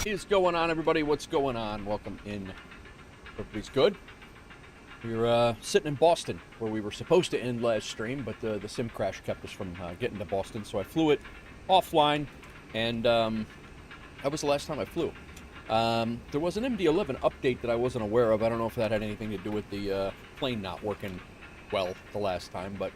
What is going on, everybody? What's going on? Welcome in. Everybody's good. We're sitting in Boston, where we were supposed to end last stream, but the sim crash kept us from getting to Boston, so I flew it offline, and that was the last time I flew. There was an MD-11 update that I wasn't aware of. I don't know if that had anything to do with the plane not working well the last time, but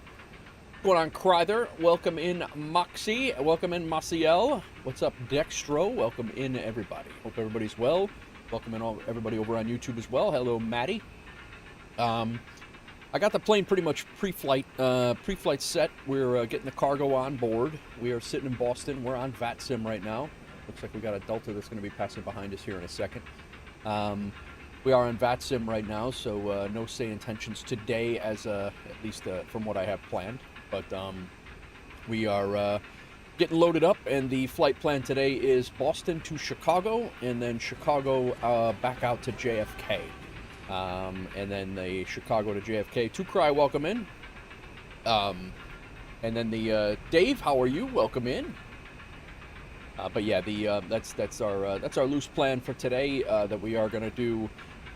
what's going on, Kryther? Welcome in, Moxie. Welcome in, Maciel. What's up, Dextro? Welcome in, everybody. Hope everybody's well. Welcome in everybody over on YouTube as well. Hello, Maddie. I got the plane pretty much pre-flight set. We're getting the cargo on board. We are sitting in Boston. We're on VATSIM right now. Looks like we got a Delta that's going to be passing behind us here in a second. We are on VATSIM right now, so no SayIntentions today, as at least from what I have planned. But we are getting loaded up, and the flight plan today is Boston to Chicago, and then Chicago back out to JFK. And then the Chicago to JFK. To Cry, welcome in. And then the Dave, how are you? Welcome in. But yeah, the that's our loose plan for today. That we are going to do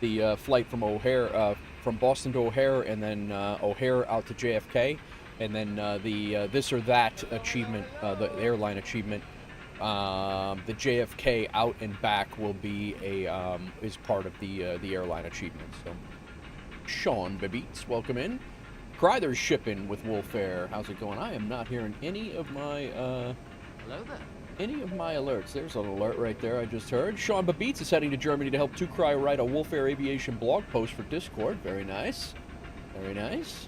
the flight from O'Hare, from Boston to O'Hare, and then O'Hare out to JFK, and then the this or that achievement, the airline achievement. The JFK out and back will be a is part of the airline achievement. So, Sean Babeats, welcome in. Kryther's shipping with WolfAir. How's it going? I am not hearing any of my hello there. Any of my alerts. There's an alert right there I just heard. Sean Babeats is heading to Germany to help Cry write a WolfAir Aviation blog post for Discord. Very nice. Very nice.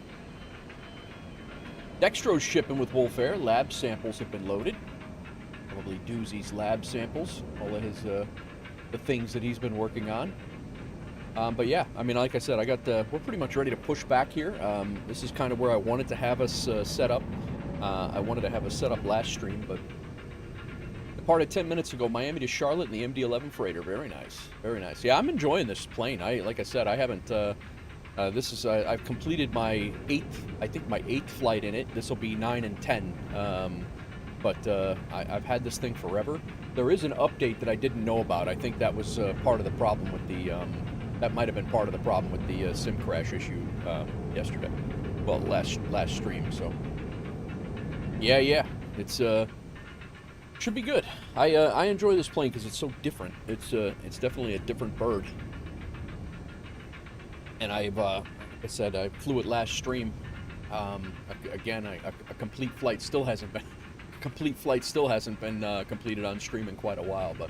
Dextro's shipping with WolfAir. Lab samples have been loaded. Probably Doozy's lab samples. All of his, the things that he's been working on. But yeah, I mean, like I said, we're pretty much ready to push back here. This is kind of where I wanted to have us set up. I wanted to have us set up last stream, but the departed 10 minutes ago, Miami to Charlotte in the MD-11 Freighter. Very nice. Very nice. Yeah, I'm enjoying this plane. Like I said, I haven't, I've completed my eighth flight in it. This will be 9 and 10. But I've had this thing forever. There is an update that I didn't know about. I think that was part of the problem with the, that might have been part of the problem with the SIM crash issue yesterday. Well, last stream, so. Yeah, it's, should be good. I enjoy this plane because it's so different. It's definitely a different bird. And like I said, I flew it last stream. Again, a complete flight still hasn't been completed on stream in quite a while, but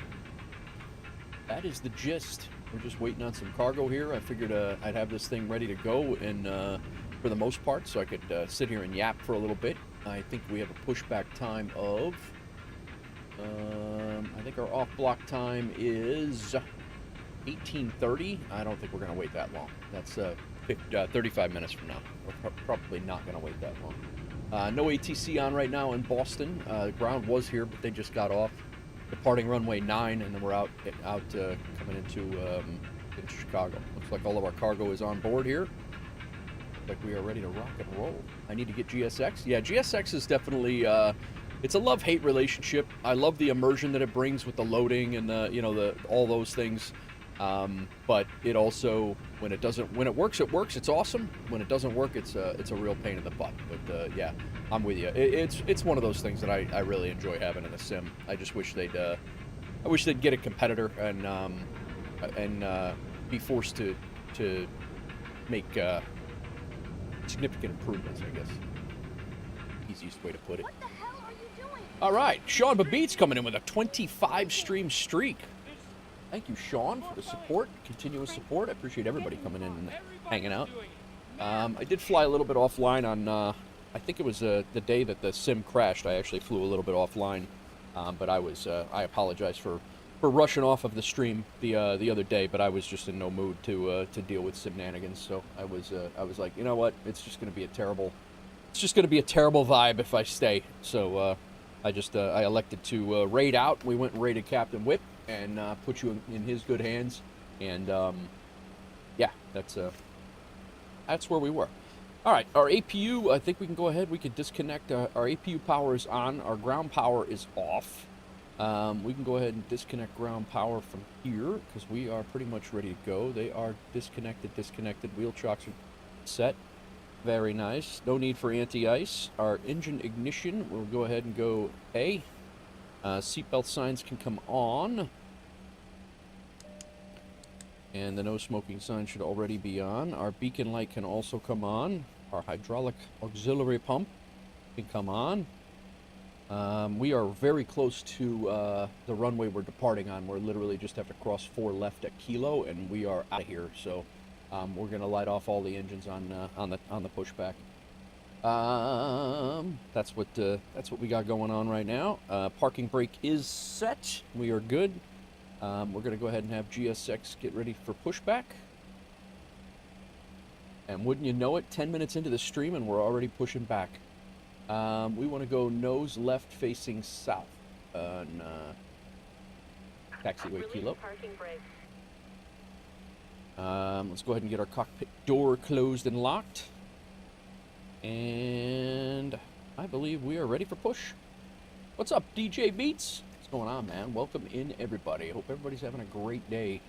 that is the gist. We're just waiting on some cargo here. I figured I'd have this thing ready to go, and for the most part, so I could sit here and yap for a little bit. I think we have a pushback time of, I think our off block time is 18:30. I don't think we're going to wait that long. That's 35 minutes from now. We're probably not going to wait that long. No ATC on right now in Boston. The ground was here, but they just got off. Departing runway 9, and then we're out coming into Chicago. Looks like all of our cargo is on board here. Looks like we are ready to rock and roll. I need to get GSX. Yeah, GSX is definitely it's a love-hate relationship. I love the immersion that it brings with the loading and all those things. But it also, when it works, it's awesome. When it doesn't work, it's a real pain in the butt. But yeah, I'm with you. It's one of those things that I really enjoy having in a sim. I just wish they'd get a competitor and be forced to make significant improvements, I guess. Easiest way to put it. What the hell are you doing? All right, Sean Babit's coming in with a 25 stream streak. Thank you, Sean, for the support, continuous support. I appreciate everybody coming in and hanging out. I did fly a little bit offline on, I think it was the day that the sim crashed. I actually flew a little bit offline, but I apologize for rushing off of the stream the other day, but I was just in no mood to deal with shenanigans. So I was like, you know what? It's just going to be a terrible vibe if I stay. So I elected to raid out. We went and raided Captain Whip and put you in his good hands, and yeah, that's where we were. All right, our APU, I think we can go ahead. We could disconnect. Our APU power is on. Our ground power is off. We can go ahead and disconnect ground power from here because we are pretty much ready to go. They are disconnected. Wheel chocks are set. Very nice. No need for anti-ice. Our engine ignition, we'll go ahead and go A. Seatbelt signs can come on. And the no smoking sign should already be on. Our beacon light can also come on. Our hydraulic auxiliary pump can come on. We are very close to the runway we're departing on. We're literally just have to cross 4 left at Kilo, and we are out of here. So we're going to light off all the engines on the pushback. That's what we got going on right now. Parking brake is set. We are good. We're gonna go ahead and have GSX get ready for pushback. And wouldn't you know it, 10 minutes into the stream and we're already pushing back. We want to go nose left facing south on taxiway Kilo. Let's go ahead and get our cockpit door closed and locked. And I believe we are ready for push. What's up, DJ Beats? What's going on, man? Welcome in, everybody. Hope everybody's having a great day.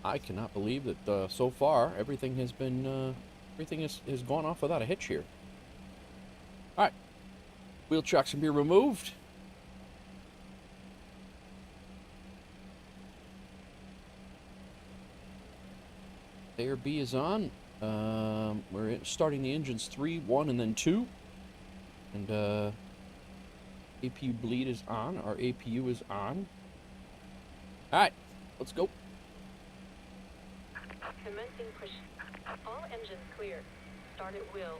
I cannot believe that so far everything has been everything has gone off without a hitch here. All right, wheel chocks can be removed. Layer B is on. We're starting the engines 3, 1, and then 2. And APU bleed is on. Our APU is on. Alright, let's go. Commencing push. All engines clear. Start at will.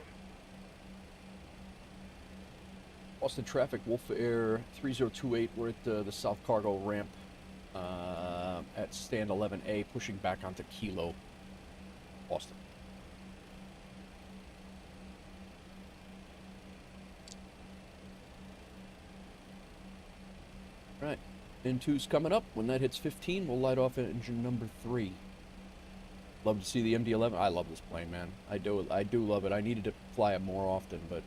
Boston traffic, WolfAir 3028. We're at the South Cargo ramp at stand 11A, pushing back onto Kilo, Boston. Right. N2's coming up. When that hits 15, we'll light off engine number 3. Love to see the MD-11. I love this plane, man. I do love it. I needed to fly it more often, but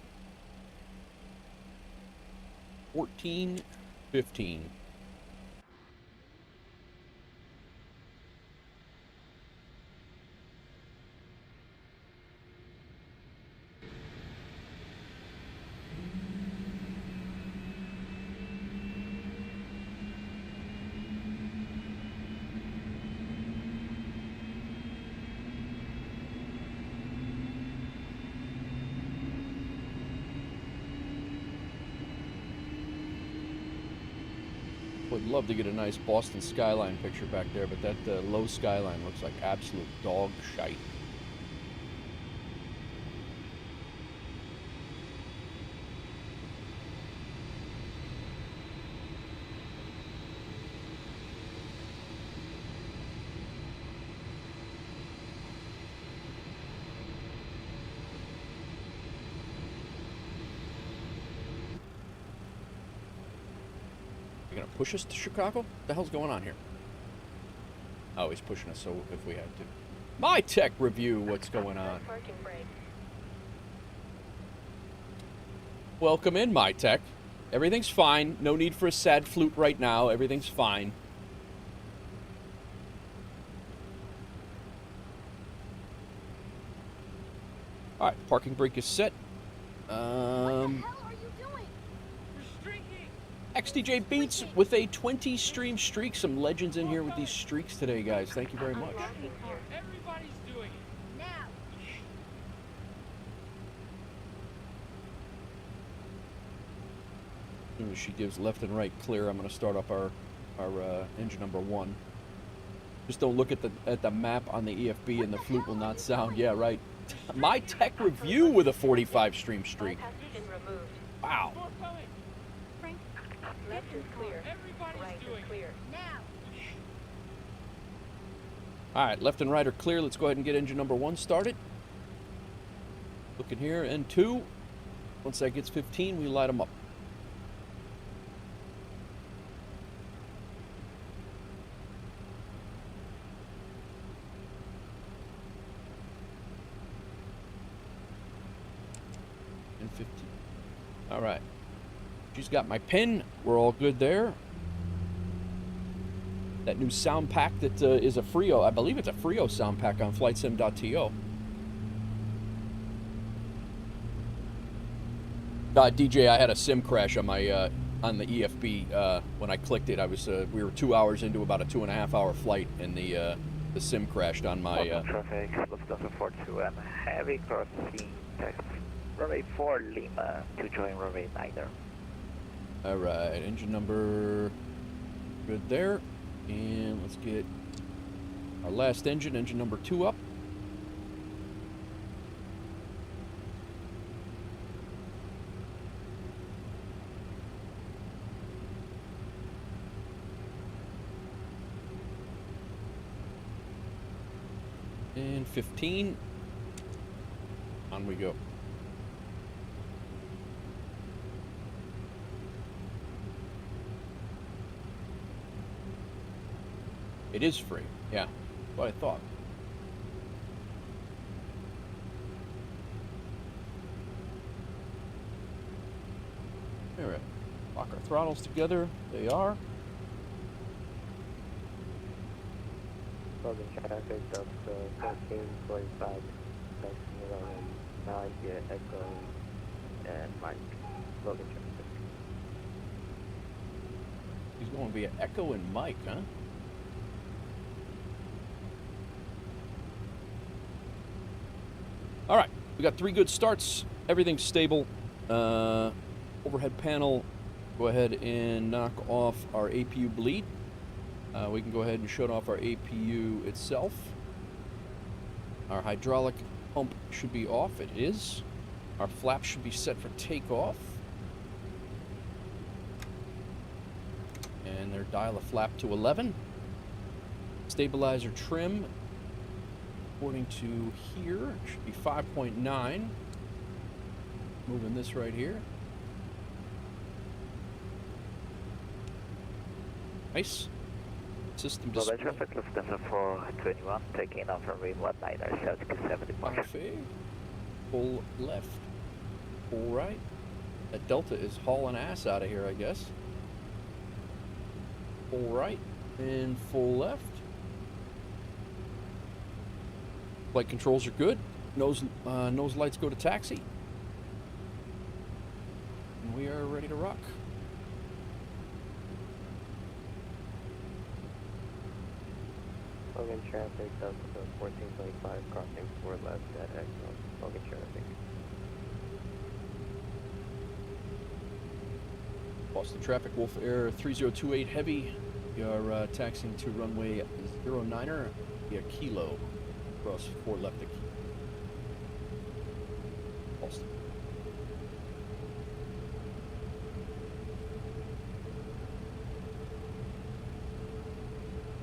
14, 15. Would love to get a nice Boston skyline picture back there, but that low skyline looks like absolute dog shite. You gonna push us to Chicago? What the hell's going on here? Oh, he's pushing us, so if we had to. My tech review, what's going on? Parking brake. Welcome in, my tech. Everything's fine. No need for a sad flute right now. Everything's fine. All right, parking brake is set. What the hell are you doing? We're streaking! XDJ Beats with a 20 stream streak. Some legends in here with these streaks today, guys. Thank you very much. Unlocking gear. Everybody's doing it. Now. As soon as she gives left and right clear, I'm going to start up our engine number 1. Just don't look at the map on the EFB and the flute will not sound. Yeah, right. My tech review with a 45 stream streak. Bypass pin removed. Wow. More coming. Frank, Left is clear. Everybody's Right doing is it. clear. now. All right, left and right are clear. Let's go ahead and get engine number 1 started. Looking here, and 2. Once that gets 15, we light them up. And 15. All right. She's got my pin. We're all good there. That new sound pack that is a Frio. I believe it's a Frio sound pack on flightsim.to. DJ, I had a sim crash on my on the EFB when I clicked it. I was we were 2 hours into about a 2.5 hour flight, and the sim crashed on my. Traffic, Lufthansa 42 and heavy crossing text. Runway 4 Lima to join runway 9er. All right, engine number good there, and let's get our last engine, engine number 2 up. And 15. On we go. It is free. Yeah, that's what I thought. All right. Lock our throttles together. They are. Logan traffic of 1345, next runway 9 via Echo and Mike. Logan traffic. He's going via Echo and Mike, huh? All right, we got 3 good starts. Everything's stable. Overhead panel, go ahead and knock off our APU bleed. We can go ahead and shut off our APU itself. Our hydraulic pump should be off. It is. Our flaps should be set for takeoff. And their dial a flap to 11. Stabilizer trim, according to here, should be 5.9. Moving this right here. Nice. System Global display. traffic, Lufthansa 421, taking off from runway 19, Celtic 70 departure. Perfect. Full left. Full right. That Delta is hauling ass out of here, I guess. Full right and full left. Flight controls are good. Nose lights go to taxi. And we are ready to rock. Logan traffic, Delta 1425, crossing 4 left at Exxon. Logan traffic. Boston traffic, WolfAir 3028 Heavy. We are taxiing to runway 09er via Kilo. Cross 4 left at Kilo. Boston.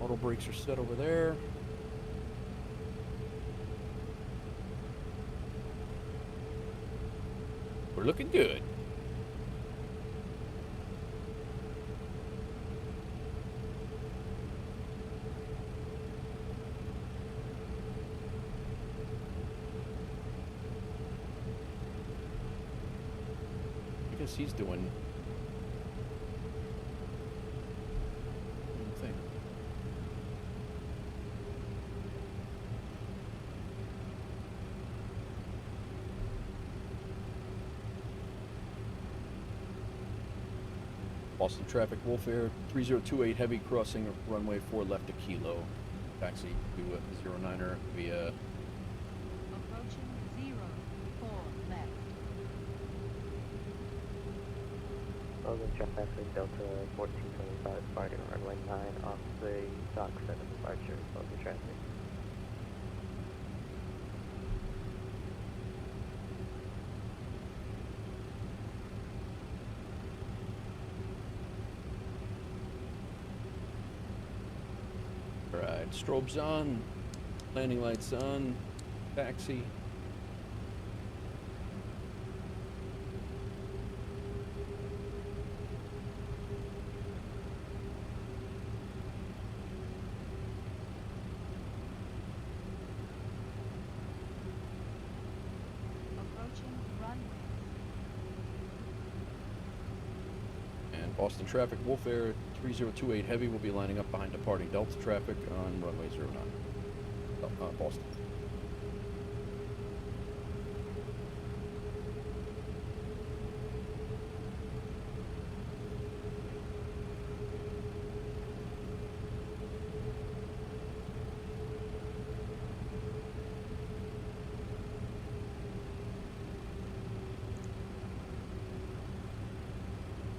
Auto brakes are set over there. We're looking good. I guess he's doing the thing. Boston traffic, WolfAir 3028 Heavy, crossing runway 4 left to Kilo. Taxi to 09er via Approaching 04 left. Logan traffic, Delta 1425, departing runway 9 off the dock 7 departure. Logan traffic. Alright, strobes on, landing lights on, taxi. Approaching runway. And Boston traffic, WolfAir 3028 Heavy will be lining up behind departing Delta traffic on runway 09. Boston.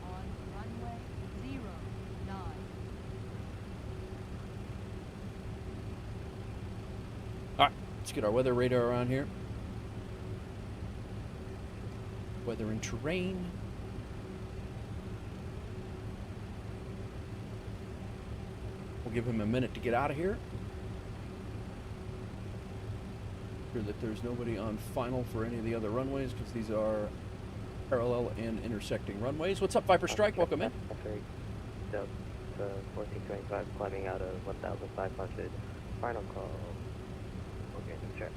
On runway 09. Alright, let's get our weather radar on here. Weather and terrain. We'll give him a minute to get out of here. Sure that there's nobody on final for any of the other runways, because these are parallel and intersecting runways. What's up, Viper Strike? Welcome in. Traffic, Delta 1425, climbing out of 1500. Final call. Logan traffic.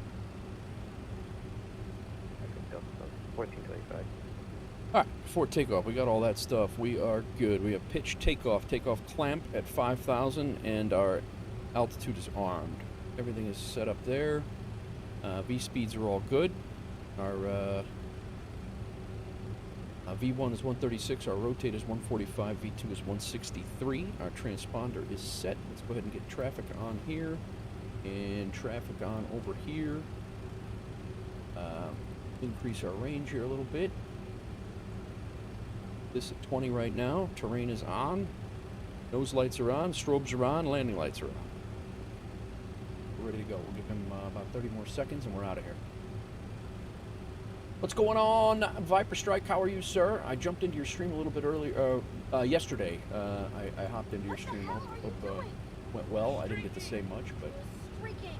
Delta 1425. Alright, before takeoff, we got all that stuff. We are good. We have pitch takeoff clamp at 5,000, and our altitude is armed. Everything is set up there. V speeds are all good. Our V1 is 136, our rotate is 145, V2 is 163. Our transponder is set. Let's go ahead and get traffic on here and traffic on over here. Increase our range here a little bit. This at 20 right now. Terrain is on. Nose lights are on. Strobes are on. Landing lights are on. We're ready to go. We'll give him about 30 more seconds and we're out of here. What's going on, Viper Strike? How are you, sir? I jumped into your stream a little bit earlier, yesterday. I hopped into your stream. Hope went well. I didn't get to say much, but Streaking.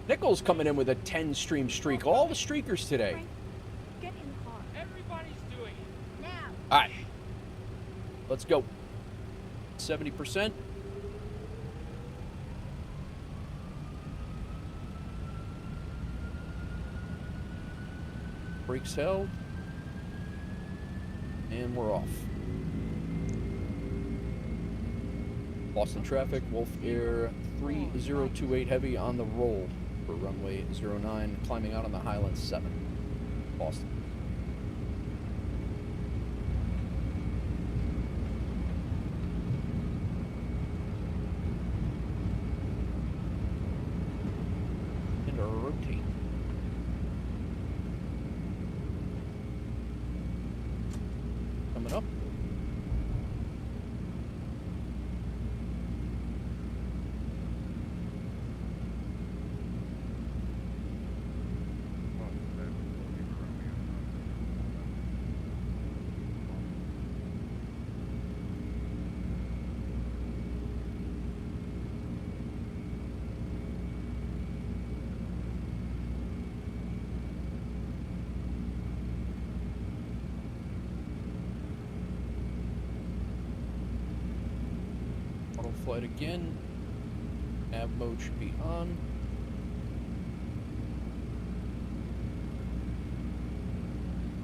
Nichols coming in with a 10 stream streak. All the streakers today. Frank, get in the car. Everybody's doing it. Now. All right, let's go. 70%. brakes held. And we're off. Boston traffic, WolfAir 3028 Heavy on the roll for runway 09, climbing out on the Highland 7, Boston. And rotate. Coming up. Flight again. Nav mode should be on.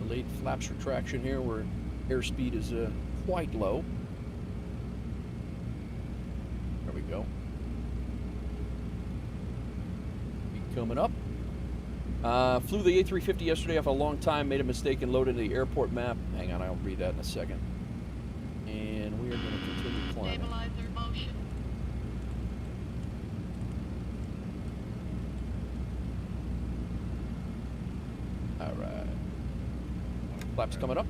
Delayed flaps retraction here where airspeed is quite low. There we go. Be coming up. Flew the A350 yesterday off a long time, made a mistake and loaded the airport map. Hang on, I'll read that in a second. And we are going to continue climbing. Alright. Flaps coming up.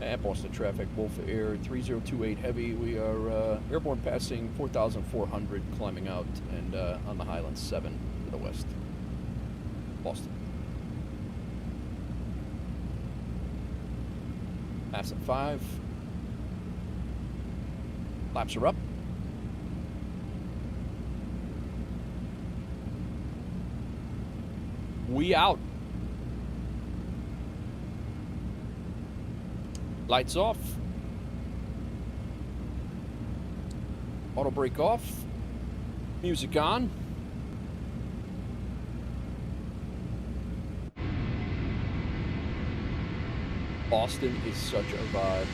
At Boston traffic, WolfAir 3028 Heavy. We are airborne passing 4,400, climbing out and on the Highland 7 to the west. Boston. Passing 5. Flaps are up. We out. Lights off. Auto brake off. Music on. Boston is such a vibe.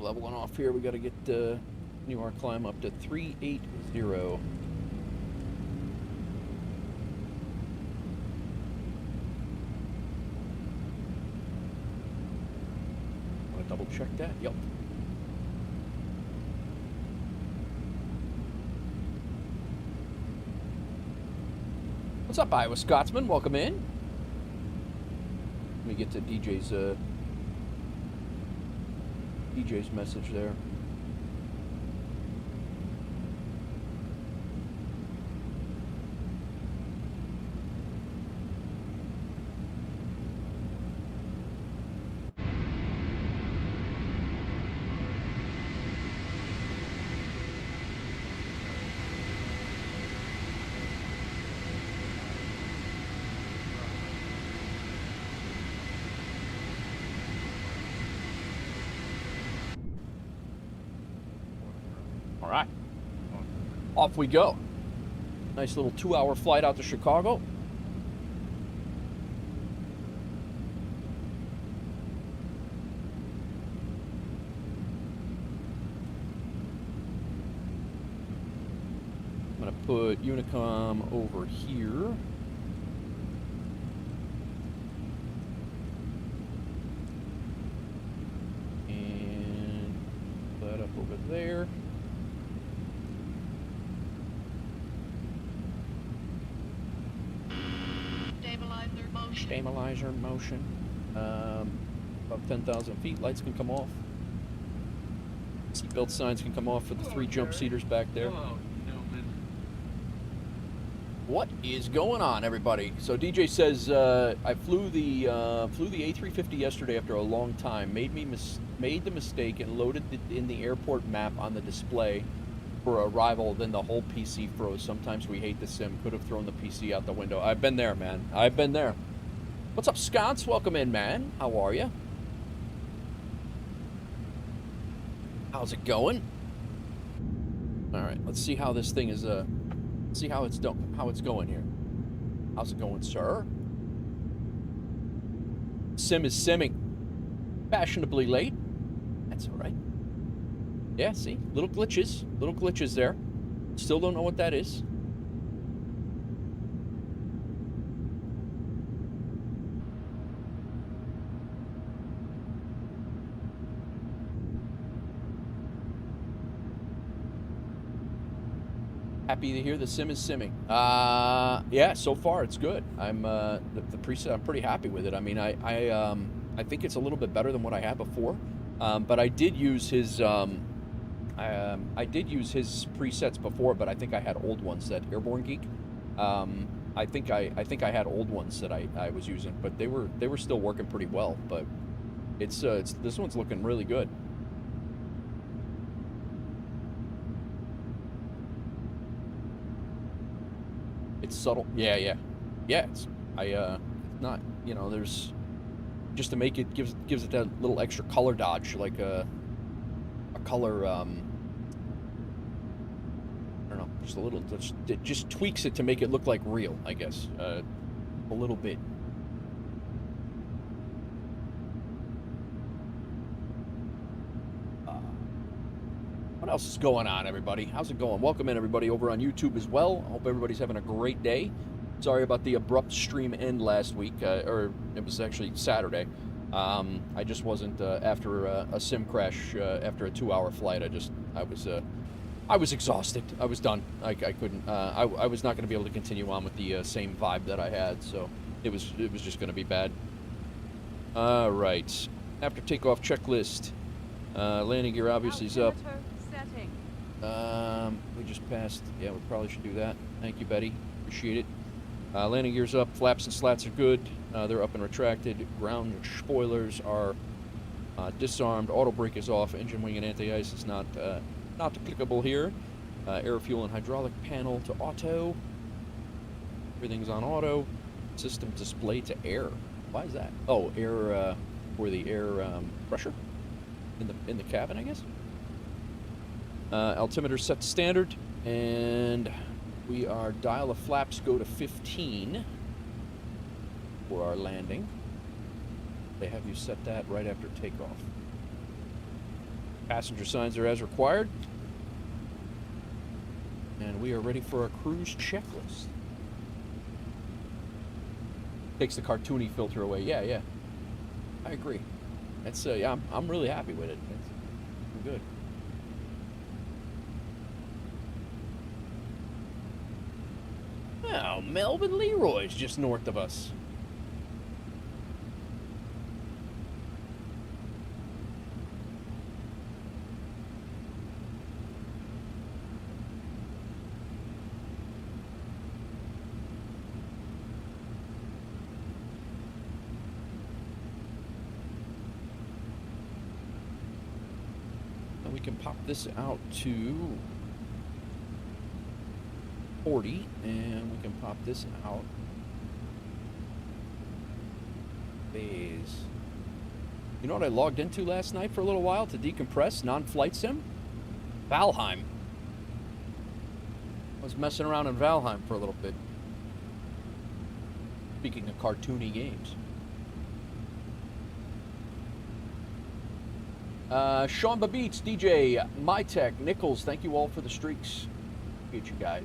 Leveling off here, we got to get continue our climb up to 380. Want to double check that? Yep. What's up, Iowa Scotsman? Welcome in. Let me get to DJ's message there. All right, off we go. Nice little 2-hour flight out to Chicago. I'm gonna put Unicom over here. And that up over there. Stabilizer motion. About 10,000 feet, lights can come off. Seatbelt signs can come off for the 3 jump seaters back there. Hello, gentlemen. What is going on, everybody? So DJ says I flew the A350 yesterday after a long time. Made the mistake and loaded in the airport map on the display for arrival. Then the whole PC froze. Sometimes we hate the sim. Could have thrown the PC out the window. I've been there, man. I've been there. What's up, Sconce? Welcome in, man. How are you? How's it going? All right, let's see how this thing is. See how it's going here. How's it going, sir? Sim is simming. Fashionably late. That's all right. Yeah, see, little glitches there. Still don't know what that is. Happy to hear the sim is simming. Yeah, so far it's good. I'm the preset. I'm pretty happy with it. I mean, I think it's a little bit better than what I had before. But I did use his presets before, but I think I had old ones. That Airborne Geek. I think I had old ones that I was using, but they were still working pretty well. But it's this one's looking really good. It's subtle. Yeah. It's not, you know, there's just to make it gives it that little extra color dodge, like a color I don't know, just a little, it just tweaks it to make it look like real, I guess, a little bit. What else is going on, everybody? How's it going? Welcome in, everybody, over on YouTube as well. I hope everybody's having a great day. Sorry about the abrupt stream end last week, or it was actually Saturday. I just wasn't after a sim crash after a 2-hour flight. I was exhausted. I was done. I couldn't. I was not going to be able to continue on with the same vibe that I had. So it was just going to be bad. All right. After takeoff checklist. Landing gear obviously is up. We just passed. Yeah, we probably should do that. Thank you, Betty. Appreciate it. Landing gear's up. Flaps and slats are good. They're up and retracted. Ground spoilers are disarmed. Auto brake is off. Engine wing and anti-ice is not applicable here. Air, fuel, and hydraulic panel to auto. Everything's on auto. System display to air. Why is that? Oh, air for the air pressure in the cabin, I guess. Altimeter set to standard, and we are dial of flaps go to 15 for our landing. They have you set that right after takeoff. Passenger signs are as required, and we are ready for our cruise checklist. Takes the cartoony filter away. Yeah, I agree. That's yeah, I'm really happy with it. It's good. Oh, Melvin Leroy's just north of us. Now we can pop this out to 40, and we can pop this out. Phase. You know what I logged into last night for a little while to decompress? Non-flight sim? Valheim. I was messing around in Valheim for a little bit. Speaking of cartoony games. Sean Babitz, DJ, MyTech, Nichols, thank you all for the streaks. Appreciate you guys.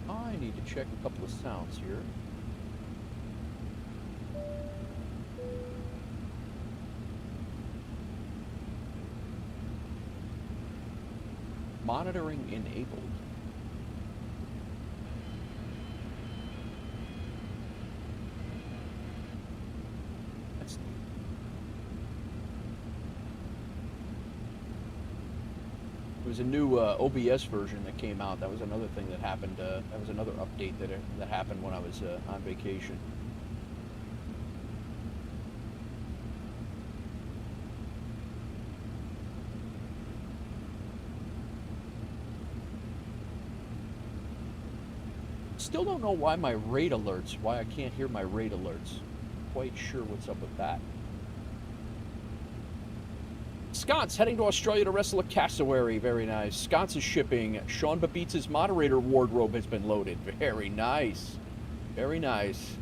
I need to check a couple of sounds here. Monitoring enabled. That's neat. There was a new OBS version that came out. That was another thing that happened. That was another update that happened when I was on vacation. Still don't know why my rate alerts, why I can't hear my rate alerts. Quite sure what's up with that. Scott's heading to Australia to wrestle a cassowary. Very nice. Scott's is shipping. Sean Babbitt's moderator wardrobe has been loaded. Very nice. Very nice.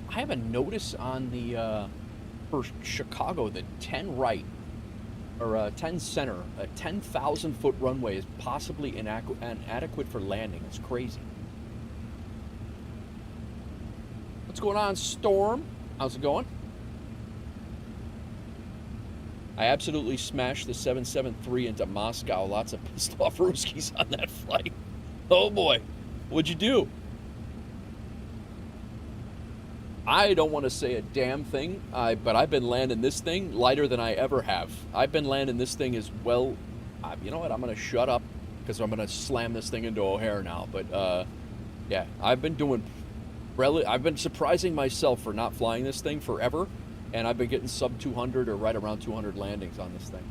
I have a notice on the for Chicago that 10 right or 10 center, a 10,000 foot runway is possibly inadequate for landing. It's crazy. What's going on, Storm? How's it going? I absolutely smashed the 773 into Moscow. Lots of pissed off Ruskies on that flight. Oh boy, what'd you do? I don't want to say a damn thing, but I've been landing this thing lighter than I ever have. I've been landing this thing as well. You know what? I'm going to shut up because I'm going to slam this thing into O'Hare now. But yeah, I've been surprising myself for not flying this thing forever, and I've been getting sub 200 or right around 200 landings on this thing.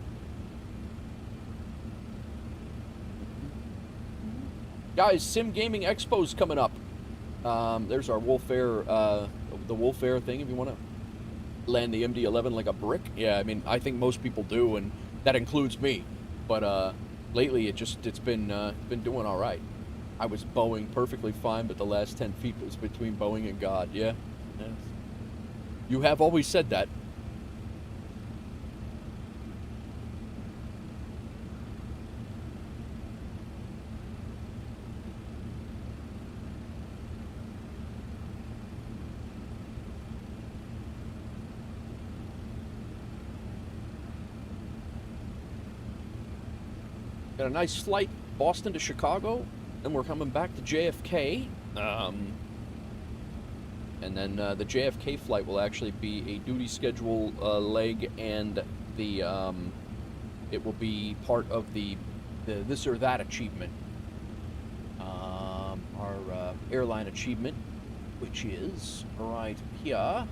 Guys, Sim Gaming Expo's coming up. There's our WolfAir, the WolfAir thing, if you want to land the MD-11 like a brick. Yeah, I mean, I think most people do, and that includes me. But lately, it's been doing all right. I was Boeing perfectly fine, but the last 10 feet was between Boeing and God. Yeah. Yes. You have always said that. Got a nice flight, Boston to Chicago, then we're coming back to JFK. And then the JFK flight will actually be a duty schedule leg, and the it will be part of the this or that achievement, our airline achievement, which is right here.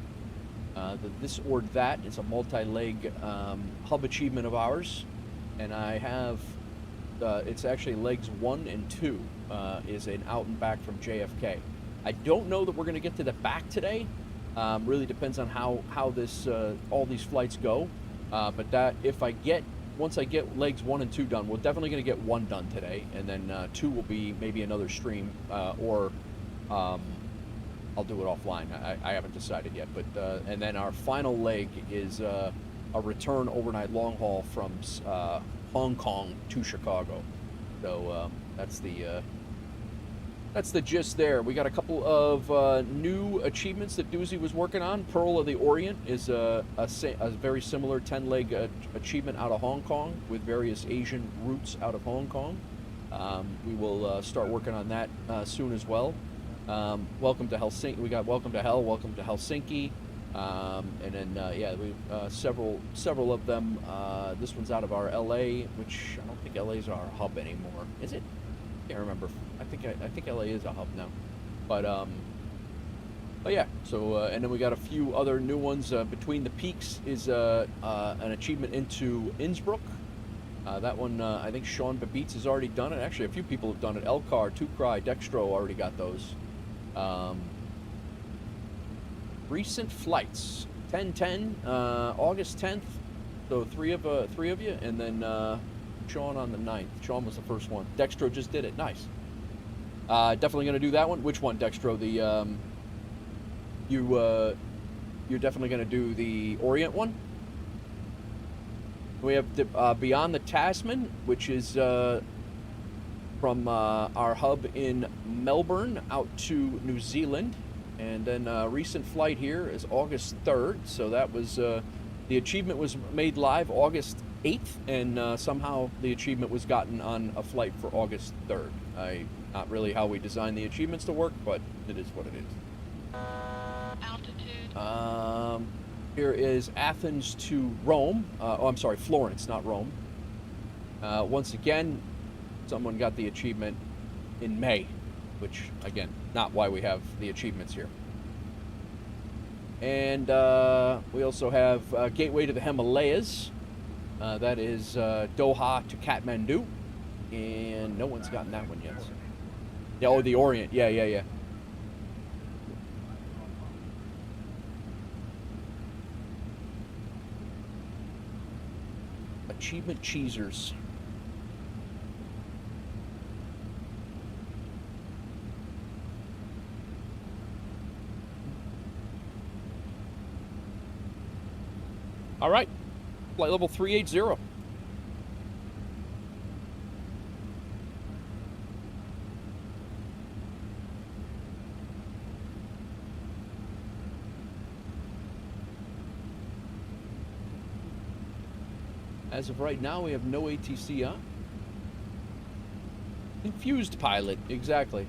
The this or that is a multi-leg hub achievement of ours, and I have. It's actually legs 1 and 2 is an out and back from JFK. I don't know that we're going to get to the back today. Really depends on how this all these flights go. But that once I get legs 1 and 2 done, we're definitely going to get 1 done today, and then 2 will be maybe another stream, or I'll do it offline. I haven't decided yet. But and then our final leg is a return overnight long haul from Hong Kong to Chicago. So that's the gist there. We got a couple of new achievements that Doozy was working on. Pearl of the Orient is a very similar 10-leg achievement out of Hong Kong with various Asian routes out of Hong Kong. We will start working on that soon as well. Welcome to Helsinki. We got Welcome to Hell, Welcome to Helsinki. And then yeah, we several of them. This one's out of our LA, which I don't think LA is our hub anymore. Is it? Can't remember. I think LA is a hub now. But yeah. So and then we got a few other new ones. Between the Peaks is an achievement into Innsbruck. That one I think Sean Babbitt's has already done it. Actually, a few people have done it. Elcar, Two Cry, Dextro already got those. Recent flights, 10/10, August 10th, so three of you, and then Sean on the 9th. Sean was the first one. Dextro just did it. Nice. Definitely going to do that one. Which one, Dextro? The you're definitely going to do the Orient one? We have Beyond the Tasman, which is from our hub in Melbourne out to New Zealand. And then recent flight here is August 3rd. So that was, the achievement was made live August 8th, and somehow the achievement was gotten on a flight for August 3rd. Not really how we designed the achievements to work, but it is what it is. Altitude. Here is Athens to Rome. Oh, I'm sorry, Florence, not Rome. Once again, someone got the achievement in May, which, again, not why we have the achievements here. And we also have Gateway to the Himalayas. That is Doha to Kathmandu. And no one's gotten that one yet. Yeah, oh, the Orient. Yeah. Achievement cheesers. All right, flight level 380. As of right now, we have no ATC on. Confused pilot, exactly.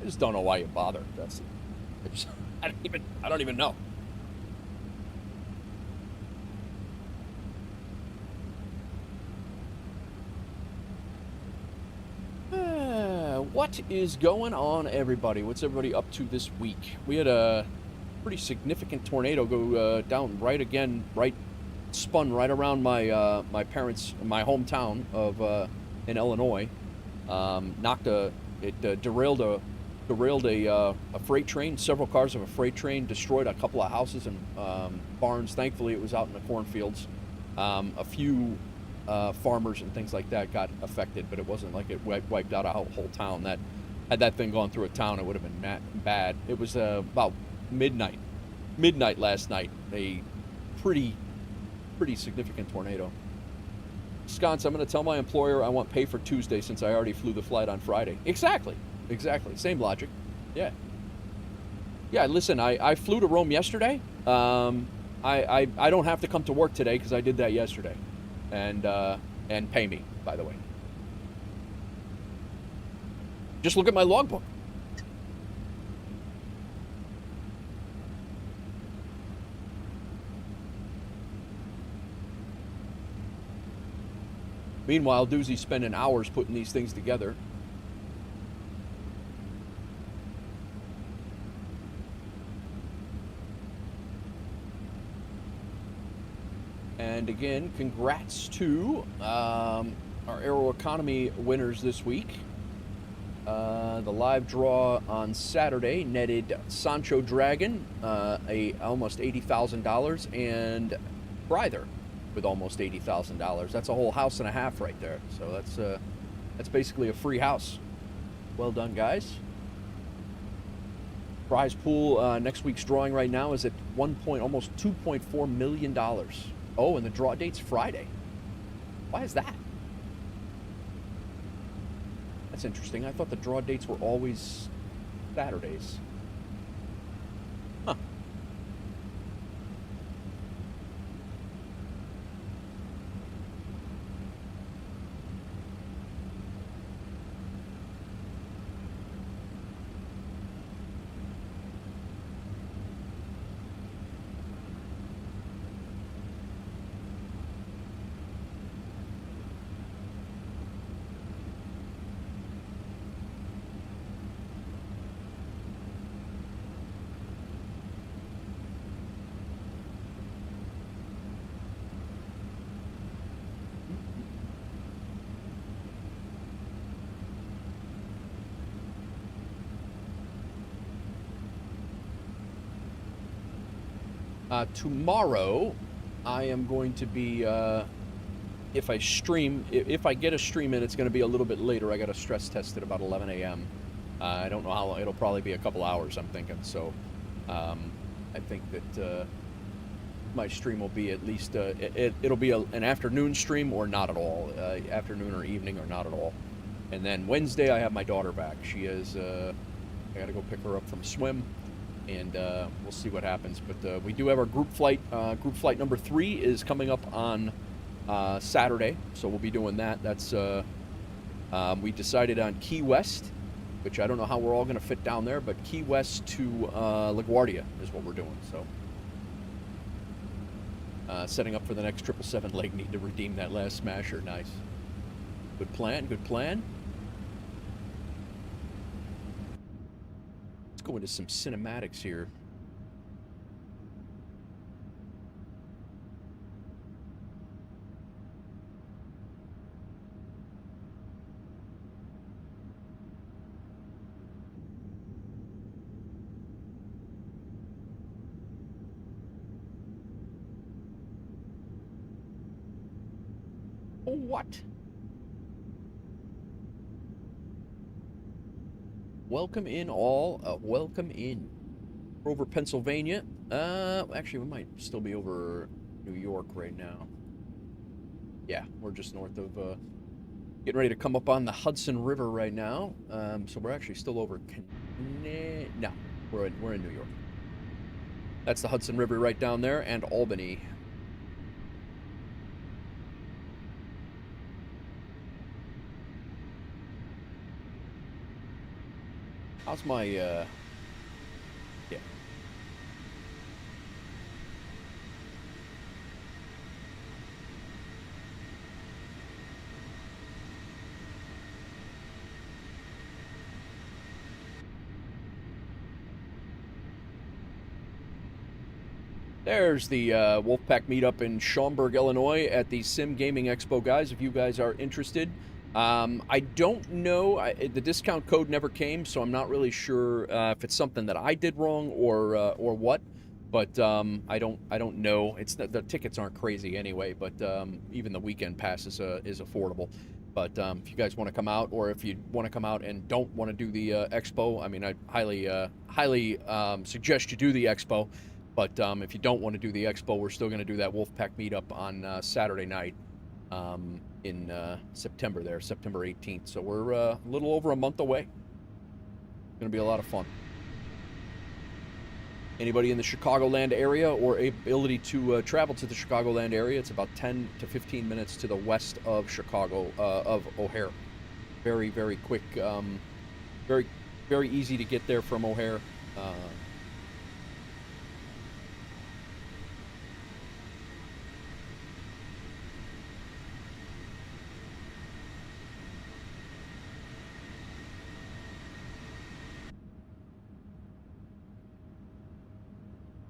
I just don't know why you bother. I don't even know. What is going on, everybody? What's everybody up to this week? We had a pretty significant tornado go down spun right around my my hometown of in Illinois. Derailed a freight train, several cars of a freight train, destroyed a couple of houses and barns. Thankfully, it was out in the cornfields. A few farmers and things like that got affected, but it wasn't like it wiped out a whole town. Had that thing gone through a town, it would have been bad. It was about midnight last night. A pretty significant tornado. Sconce, I'm going to tell my employer I want pay for Tuesday since I already flew the flight on Friday. Exactly. Same logic. Yeah. Listen, I flew to Rome yesterday. I don't have to come to work today because I did that yesterday. And pay me, by the way. Just look at my logbook. Meanwhile, Doozy's spending hours putting these things together. And again, congrats to our Aeroconomy winners this week. The live draw on Saturday netted Sancho Dragon, almost $80,000, and Bryther with almost $80,000. That's a whole house and a half right there. So that's basically a free house. Well done, guys. Prize pool next week's drawing right now is at almost $2.4 million. Oh, and the draw date's Friday. Why is that? That's interesting. I thought the draw dates were always Saturdays. Huh. Tomorrow, I am going to be, if I get a stream in, it's going to be a little bit later. I got to stress test at about 11 a.m. I don't know how long. It'll probably be a couple hours, I'm thinking. So I think that my stream will be at least it'll be an afternoon stream or not at all, afternoon or evening or not at all. And then Wednesday I have my daughter back. She is I gotta go pick her up from swim, and we'll see what happens. But we do have our group flight. Group flight number 3 is coming up on Saturday, so we'll be doing that. That's we decided on Key West, which I don't know how we're all going to fit down there, but Key West to LaGuardia is what we're doing. So setting up for the next 777 leg. Need to redeem that last smasher. Nice. Good plan, good plan. Let's go into some cinematics here. Oh, what? Welcome in all. Welcome in. We're over Pennsylvania. Actually, we might still be over New York right now. Yeah, we're just north of, getting ready to come up on the Hudson River right now. So we're actually still over, no, we're in New York. That's the Hudson River right down there, and Albany. How's my, yeah. There's the Wolfpack meetup in Schaumburg, Illinois at the Sim Gaming Expo, guys, if you guys are interested. I don't know, the discount code never came, so I'm not really sure if it's something that I did wrong or what, but I don't know. It's the tickets aren't crazy anyway, but even the weekend pass is affordable. But if you guys want to come out, or if you want to come out and don't want to do the expo, I mean, I highly suggest you do the expo. But if you don't want to do the expo, we're still going to do that Wolfpack meetup on Saturday night. In September there, September 18th. So we're a little over a month away. It's going to be a lot of fun. Anybody in the Chicagoland area or ability to travel to the Chicagoland area, it's about 10 to 15 minutes to the west of Chicago, of O'Hare. Very, very quick, very, very easy to get there from O'Hare.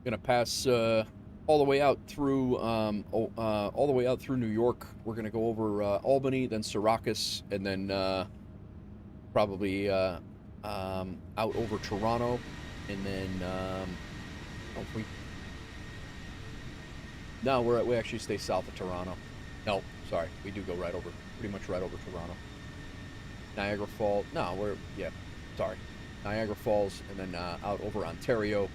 Gonna pass all the way out through all the way out through New York. We're gonna go over Albany, then Syracuse, and then probably out over Toronto, and then no, we actually stay south of Toronto. No, sorry, we do go right over, pretty much right over Toronto. Niagara Falls. No, sorry, Niagara Falls, and then out over Ontario.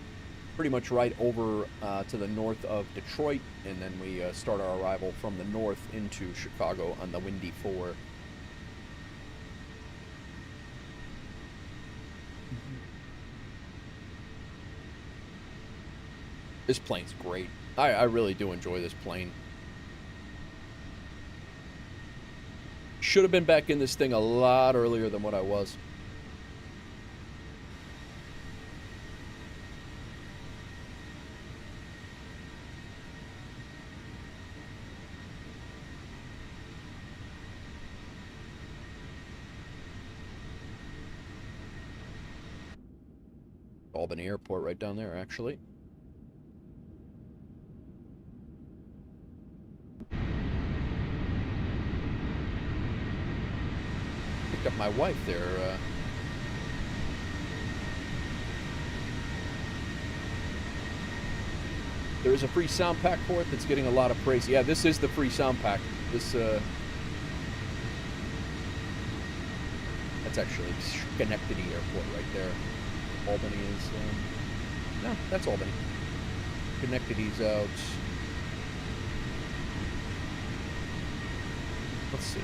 Pretty much right over to the north of Detroit, and then we start our arrival from the north into Chicago on the Windy 4. This plane's great. I really do enjoy this plane. Should have been back in this thing a lot earlier than what I was. Albany Airport right down there, actually. Picked up my wife there. There is a free sound pack for it that's getting a lot of praise. Yeah, this is the free sound pack. This, that's actually Schenectady Airport right there. Albany is, no, that's Albany. Schenectady's out Let's see.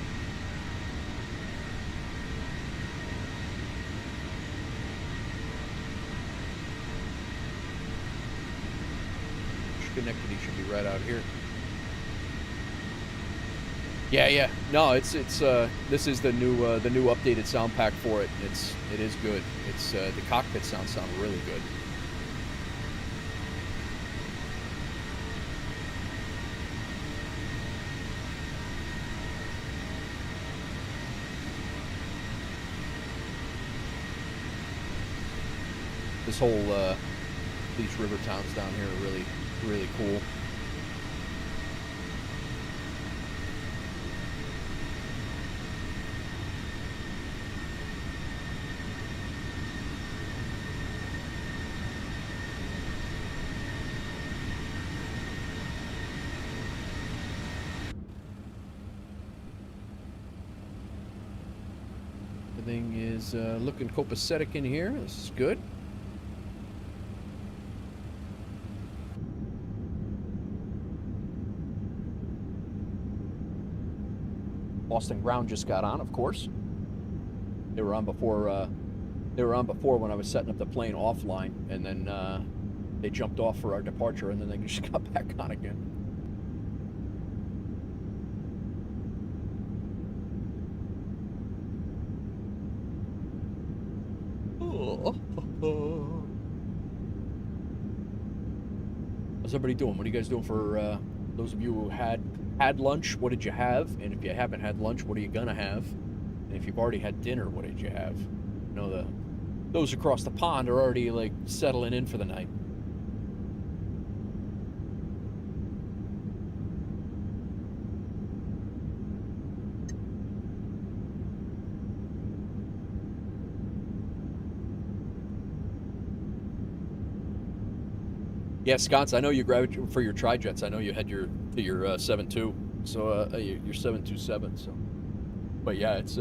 Schenectady should be right out here. Yeah. No, it's this is the new updated sound pack for it. It is good. It's the cockpit sound really good. This whole these river towns down here are really cool. Everything is looking copacetic in here. This is good. Boston Ground just got on, of course. They were on before. They were on before when I was setting up the plane offline, and then they jumped off for our departure, and then they just got back on again. How's everybody doing? What are you guys doing for those of you who had lunch? What did you have? And if you haven't had lunch, what are you gonna have? And if you've already had dinner, what did you have? You know, those across the pond are already like settling in for the night. Yeah, Scots, I know you grabbed it for your tri-jets. I know you had your 7.2, so your 727. So, but yeah, it's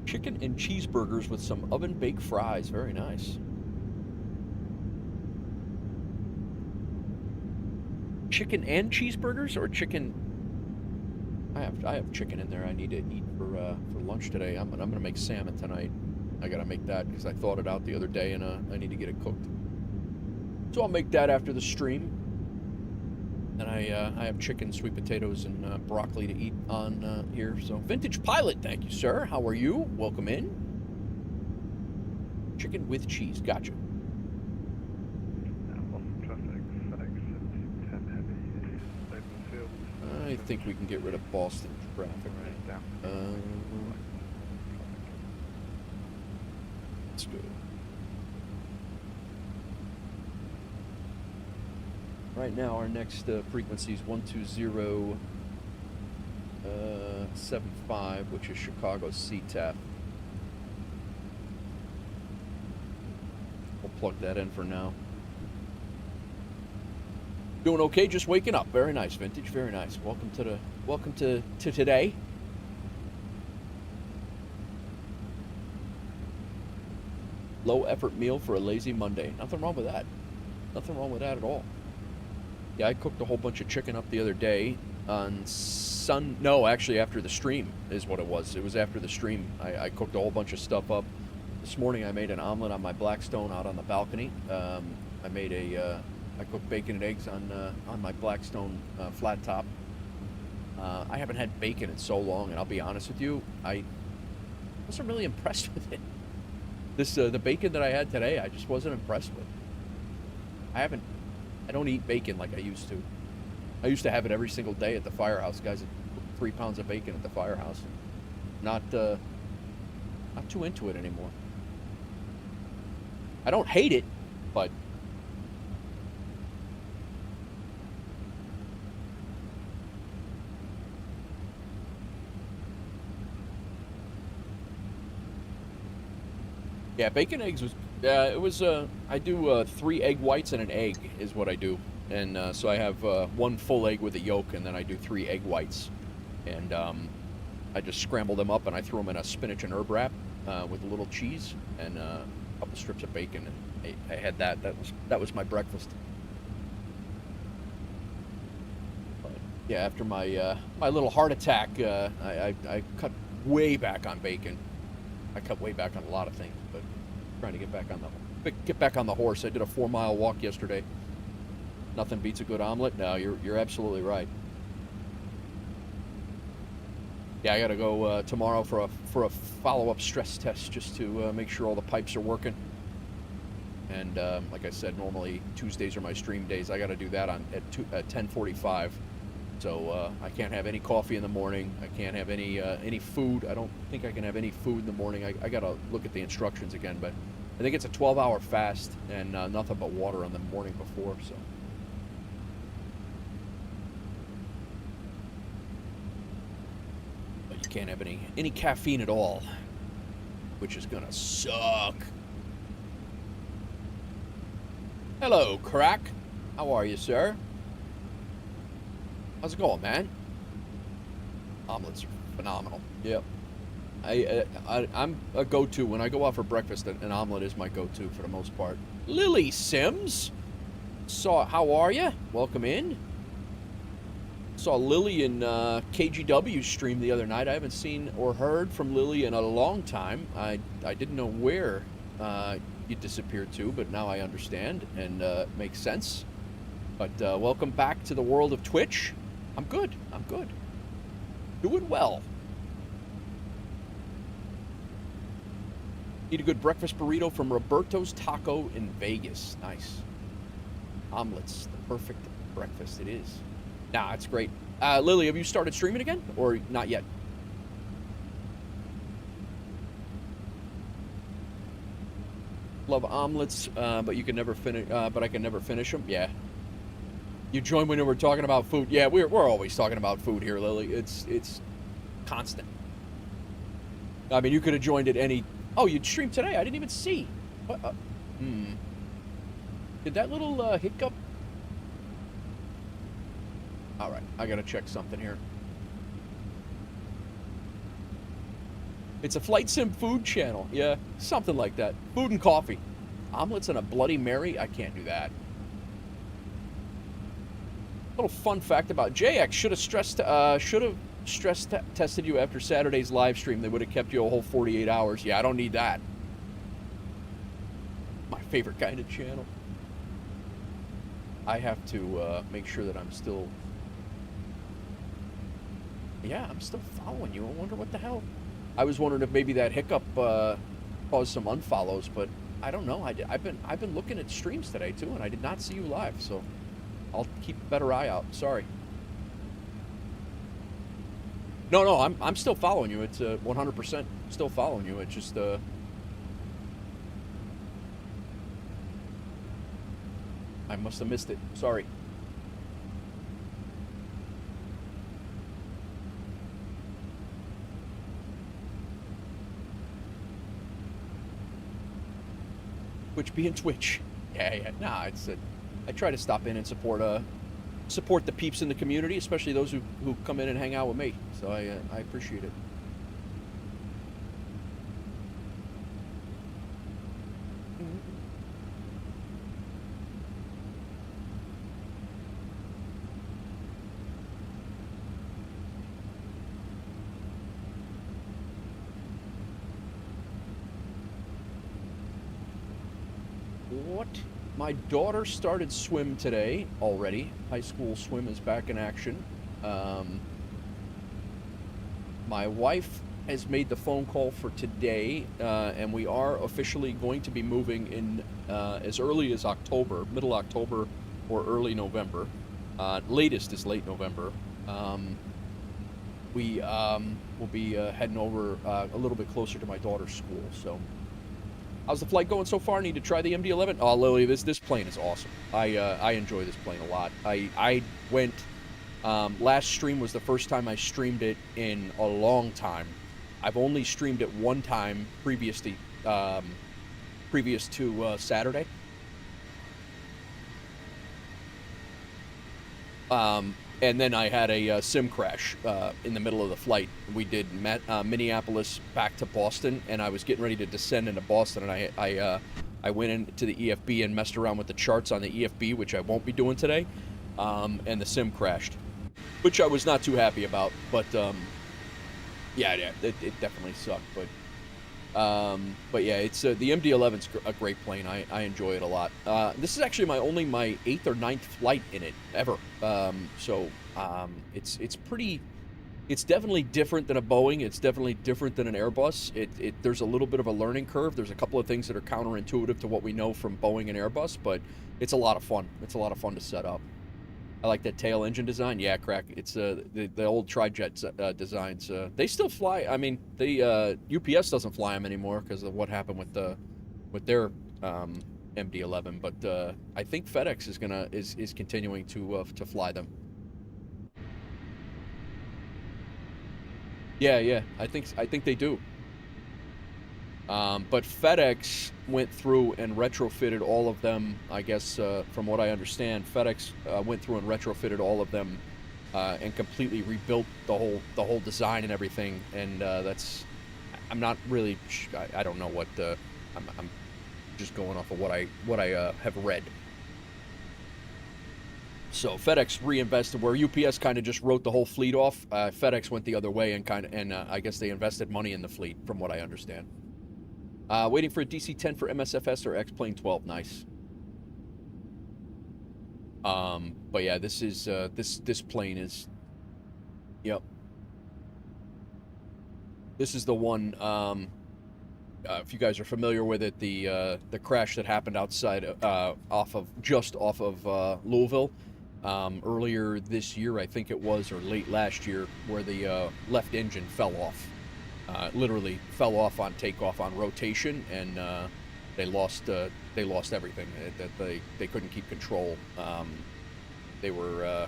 chicken and cheeseburgers with some oven baked fries. Very nice. Chicken and cheeseburgers, or chicken? I have chicken in there. I need to eat for lunch today. I'm gonna make salmon tonight. I gotta make that because I thought it out the other day, and I need to get it cooked. So I'll make that after the stream. And I have chicken, sweet potatoes, and broccoli to eat on here. So Vintage Pilot, thank you, sir. How are you? Welcome in. Chicken with cheese. Gotcha. I think we can get rid of Boston traffic. That's good. Right now, our next frequency is 120.75, which is Chicago CTAF. We'll plug that in for now. Doing okay, just waking up. Very nice, Vintage. Very nice. Welcome to today. Low effort meal for a lazy Monday. Nothing wrong with that. Nothing wrong with that at all. Yeah, I cooked a whole bunch of chicken up the other day on no, actually after the stream is what it was. It was after the stream. I cooked a whole bunch of stuff up. This morning I made an omelet on my Blackstone out on the balcony. I cooked bacon and eggs on my Blackstone flat top. I haven't had bacon in so long, and I'll be honest with you, I wasn't really impressed with it. The bacon that I had today, I just wasn't impressed with. I don't eat bacon like I used to. I used to have it every single day at the firehouse. Guys, 3 pounds of bacon at the firehouse. Not too into it anymore. I don't hate it, but yeah, bacon eggs was. It was. I do 3 egg whites and an egg is what I do, and so I have 1 full egg with a yolk, and then I do 3 egg whites, and I just scramble them up and I throw them in a spinach and herb wrap with a little cheese and a couple strips of bacon, and I had that. That was my breakfast. But Yeah, after my my little heart attack, I cut way back on bacon. I cut way back on a lot of things, but trying to get back on the horse. I did a 4-mile walk yesterday. Nothing beats a good omelet. No, you're absolutely right. Yeah, I gotta go tomorrow for a follow-up stress test just to make sure all the pipes are working. And like I said, normally Tuesdays are my stream days. I gotta do that at 10:45. So I can't have any coffee in the morning. I can't have any food. I don't think I can have any food in the morning. I gotta look at the instructions again, but I think it's a 12-hour fast and nothing but water on the morning before. So. But you can't have any caffeine at all, which is gonna suck. Hello, Crack. How are you, sir? How's it going, man? Omelets are phenomenal. Yep. I'm a go-to. When I go out for breakfast, an omelet is my go-to for the most part. Lily Sims! How are you? Welcome in. Saw Lily in KGW's stream the other night. I haven't seen or heard from Lily in a long time. I didn't know where you disappeared to, but now I understand, and it makes sense. But welcome back to the world of Twitch. I'm good. I'm good. Doing well. Eat a good breakfast burrito from Roberto's Taco in Vegas. Nice. Omelets, the perfect breakfast it is. Nah, it's great. Lily, have you started streaming again, or not yet? Love omelets, but you can never finish. But I can never finish them. Yeah. You joined when we were talking about food. Yeah, we're always talking about food here, Lily. It's constant. I mean, you could have joined at any. Oh, you'd stream today. I didn't even see. What? Did that little hiccup? All right, I gotta check something here. It's a Flight Sim food channel. Yeah, something like that. Food and coffee. Omelets and a Bloody Mary? I can't do that. Little fun fact about JX. Should have stress tested you after Saturday's live stream. They would have kept you a whole 48 hours. Yeah, I don't need that. My favorite kind of channel. I have to make sure that I'm still... Yeah, I'm still following you. I wonder what the hell... I was wondering if maybe that hiccup caused some unfollows, but I don't know. I've been looking at streams today too, and I did not see you live, so I'll keep a better eye out. Sorry. No, I'm still following you. It's 100% still following you. It's just I must have missed it. Sorry. Twitch being Twitch. Yeah. Nah, it's I try to stop in and support the peeps in the community, especially those who come in and hang out with me. So I appreciate it. What? My daughter started swim today already. High school swim is back in action. My wife has made the phone call for today, and we are officially going to be moving in as early as October, middle October or early November. Latest is late November. We will be heading over a little bit closer to my daughter's school, so... How's the flight going so far? Need to try the MD-11? Oh, Lily, this plane is awesome. I enjoy this plane a lot. I went... last stream was the first time I streamed it in a long time. I've only streamed it one time previous to Saturday. And then I had a sim crash in the middle of the flight. We did Minneapolis back to Boston, and I was getting ready to descend into Boston, and I went into the EFB and messed around with the charts on the EFB, which I won't be doing today, and the sim crashed. which I was not too happy about. But yeah, it definitely sucked. But yeah, it's the MD-11's a great plane. I enjoy it a lot. This is actually my 8th or 9th flight in it ever. It's pretty. It's definitely different than a Boeing. It's definitely different than an Airbus. There's a little bit of a learning curve. There's a couple of things that are counterintuitive to what we know from Boeing and Airbus, but it's a lot of fun. It's a lot of fun to set up. I like that tail engine design. Yeah, crack. It's the old tri-jet designs. They still fly. I mean, UPS doesn't fly them anymore because of what happened with their MD-11. But I think FedEx is continuing to fly them. Yeah. I think they do. But FedEx went through and retrofitted all of them. I guess from what I understand, FedEx went through and retrofitted all of them and completely rebuilt the whole design and everything. And I'm not really. I don't know what. I'm just going off of what I have read. So FedEx reinvested where UPS kind of just wrote the whole fleet off. FedEx went the other way and I guess they invested money in the fleet, from what I understand. Waiting for a DC-10 for MSFS or X-Plane 12. Nice. But yeah, this is this plane is. Yep. This is the one. If you guys are familiar with it, the crash that happened outside off of Louisville. Earlier this year, I think it was, or late last year, where the left engine fell off. Literally fell off on takeoff on rotation, and they lost everything. They couldn't keep control. The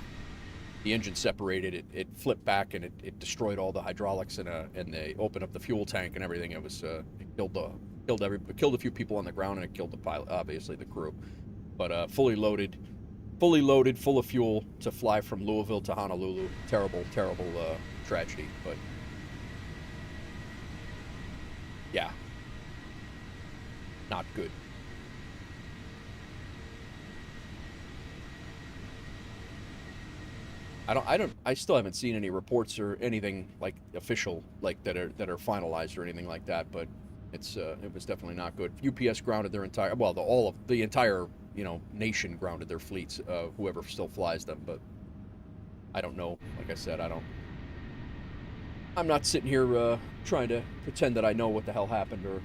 engine separated. It flipped back, and it destroyed all the hydraulics, and they opened up the fuel tank and everything. It was it killed a few people on the ground, and it killed the pilot, obviously the crew. But fully loaded, full of fuel to fly from Louisville to Honolulu. Terrible tragedy, but. Yeah. Not good. I still haven't seen any reports or anything like official, like that are finalized or anything like that, but it was definitely not good. UPS grounded their entire, the entire, nation grounded their fleets, whoever still flies them, but I don't know. Like I said, I'm not sitting here trying to pretend that I know what the hell happened or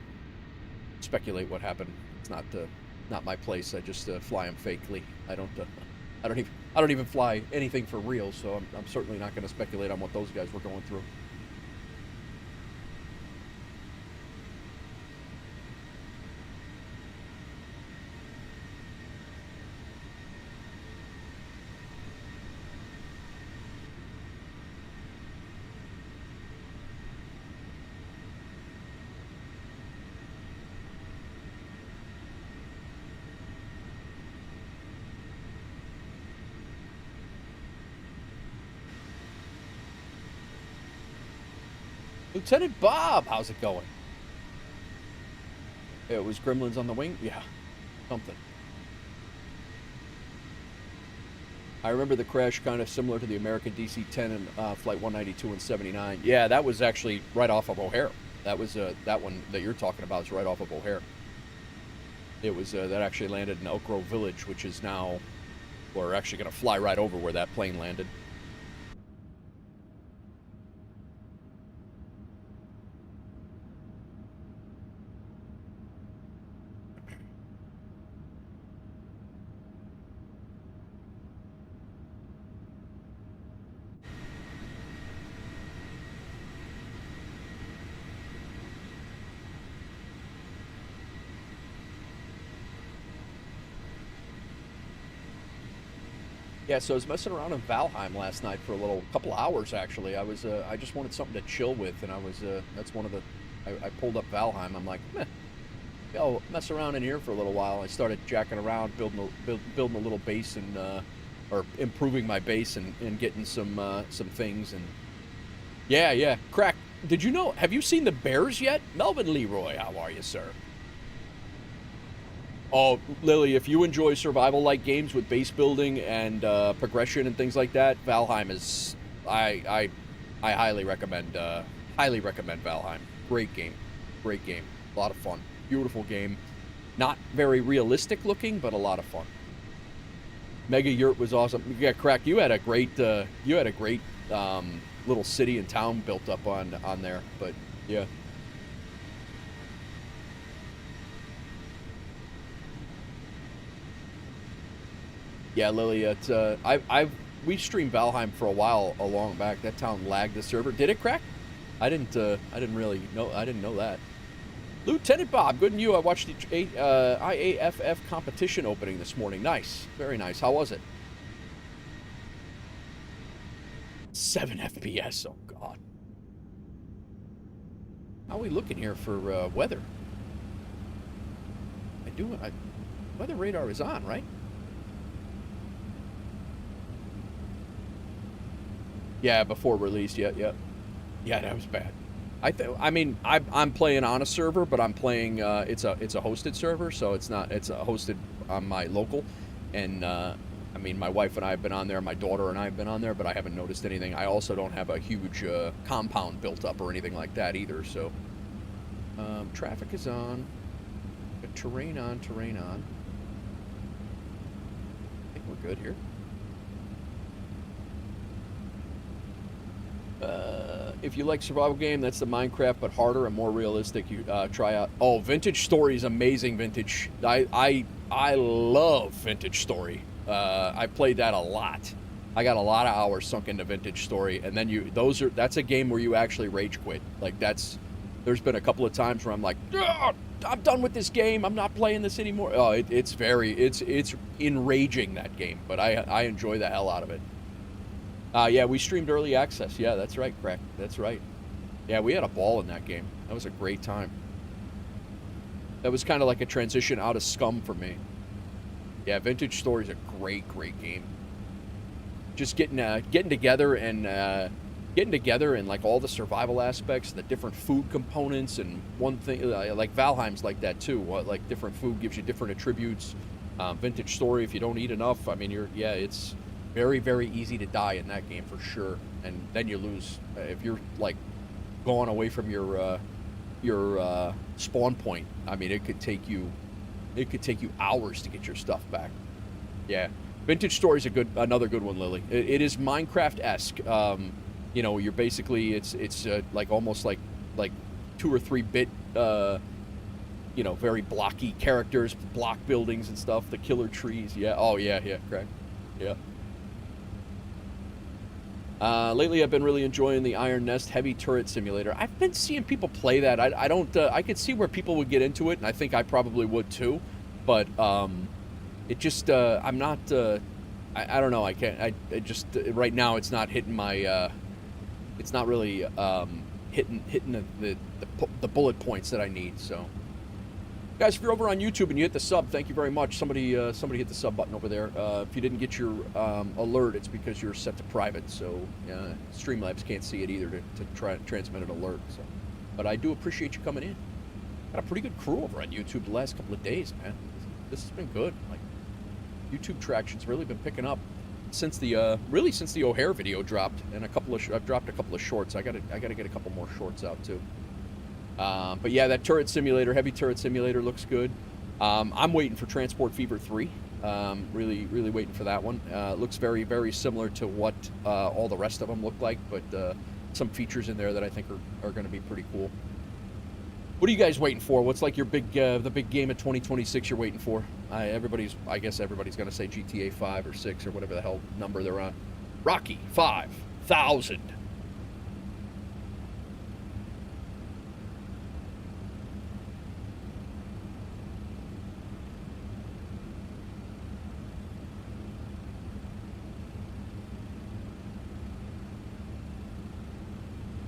speculate what happened. It's not my place. I just fly them fakely. I don't even fly anything for real, so I'm certainly not going to speculate on what those guys were going through. Lieutenant Bob, how's it going? It was Gremlins on the Wing? Yeah, something. I remember the crash kind of similar to the American DC-10 and Flight 192 and 79. Yeah, that was actually right off of O'Hare. That was that one that you're talking about is right off of O'Hare. It was that actually landed in Elk Grove Village, which is now, we're actually going to fly right over where that plane landed. Yeah, so I was messing around in Valheim last night for a couple hours actually. I just wanted something to chill with, and that's one of the, I pulled up Valheim. I'm like, I'll mess around in here for a little while. I started jacking around, building a little base and or improving my base and getting some things. And yeah, crack. Did you know? Have you seen the Bears yet? Melvin Leroy, how are you, sir? Oh, Lily, if you enjoy survival-like games with base building and progression and things like that, Valheim is I highly recommend Valheim. Great game, a lot of fun, beautiful game. Not very realistic looking, but a lot of fun. Mega Yurt was awesome. Yeah, Crack, you had a great little city and town built up on there. But yeah. Yeah, Lily, it's we streamed Valheim for a while a long back. That town lagged the server. Did it, Crack? I didn't really know. I didn't know that. Lieutenant Bob, good and you. I watched the IAFF competition opening this morning. Nice, very nice. How was it? 7 FPS. Oh God. How are we looking here for weather? Weather radar is on, right? Yeah, before release. Yeah, that was bad. I mean, I'm playing on a server, but I'm playing. It's a hosted server, so it's hosted on my local, and I mean, my wife and I have been on there, my daughter and I have been on there, but I haven't noticed anything. I also don't have a huge compound built up or anything like that either. So, traffic is on. Got terrain on. I think we're good here. If you like survival game, that's the Minecraft, but harder and more realistic. You try out. Oh, Vintage Story is amazing. Vintage. I love Vintage Story. I played that a lot. I got a lot of hours sunk into Vintage Story, and then that's a game where you actually rage quit. Like there's been a couple of times where I'm like, I'm done with this game. I'm not playing this anymore. Oh, it's enraging, that game, but I enjoy the hell out of it. Yeah, we streamed early access. Yeah, that's right, Crack. That's right. Yeah, we had a ball in that game. That was a great time. That was kind of like a transition out of Scum for me. Yeah, Vintage Story is a great game. Just getting together and like all the survival aspects, the different food components, and one thing like Valheim's like that too. Like different food gives you different attributes. Vintage Story, if you don't eat enough, I mean, it's very, very easy to die in that game for sure, and then you lose if you're like going away from your spawn point. I mean, it could take you hours to get your stuff back. Yeah, Vintage Story is another good one, Lily. It is Minecraft-esque. You know, you're basically it's like almost like 2 or 3 bit. You know, very blocky characters, block buildings and stuff. The killer trees. Yeah. Oh yeah, correct. Yeah. Lately, I've been really enjoying the Iron Nest Heavy Turret Simulator. I've been seeing people play that. I don't. I could see where people would get into it, and I think I probably would too. But it just. I'm not. I don't know. I can't. I just right now it's not hitting my. It's not really hitting the bullet points that I need. So. Guys, if you're over on YouTube and you hit the sub, thank you very much. Somebody hit the sub button over there. If you didn't get your alert, it's because you're set to private, so Streamlabs can't see it either to try transmit an alert. So, but I do appreciate you coming in. Got a pretty good crew over on YouTube the last couple of days, man. This has been good. Like YouTube traction's really been picking up since the O'Hare video dropped, and I've dropped a couple of shorts. I gotta get a couple more shorts out too. But yeah, that turret simulator, heavy turret simulator looks good. I'm waiting for Transport Fever 3. Really waiting for that one. Looks very, very similar to what all the rest of them look like, but some features in there that I think are going to be pretty cool. What are you guys waiting for? What's like your the big game of 2026 you're waiting for? I guess everybody's going to say GTA 5 or 6 or whatever the hell number they're on. Rocky 5,000.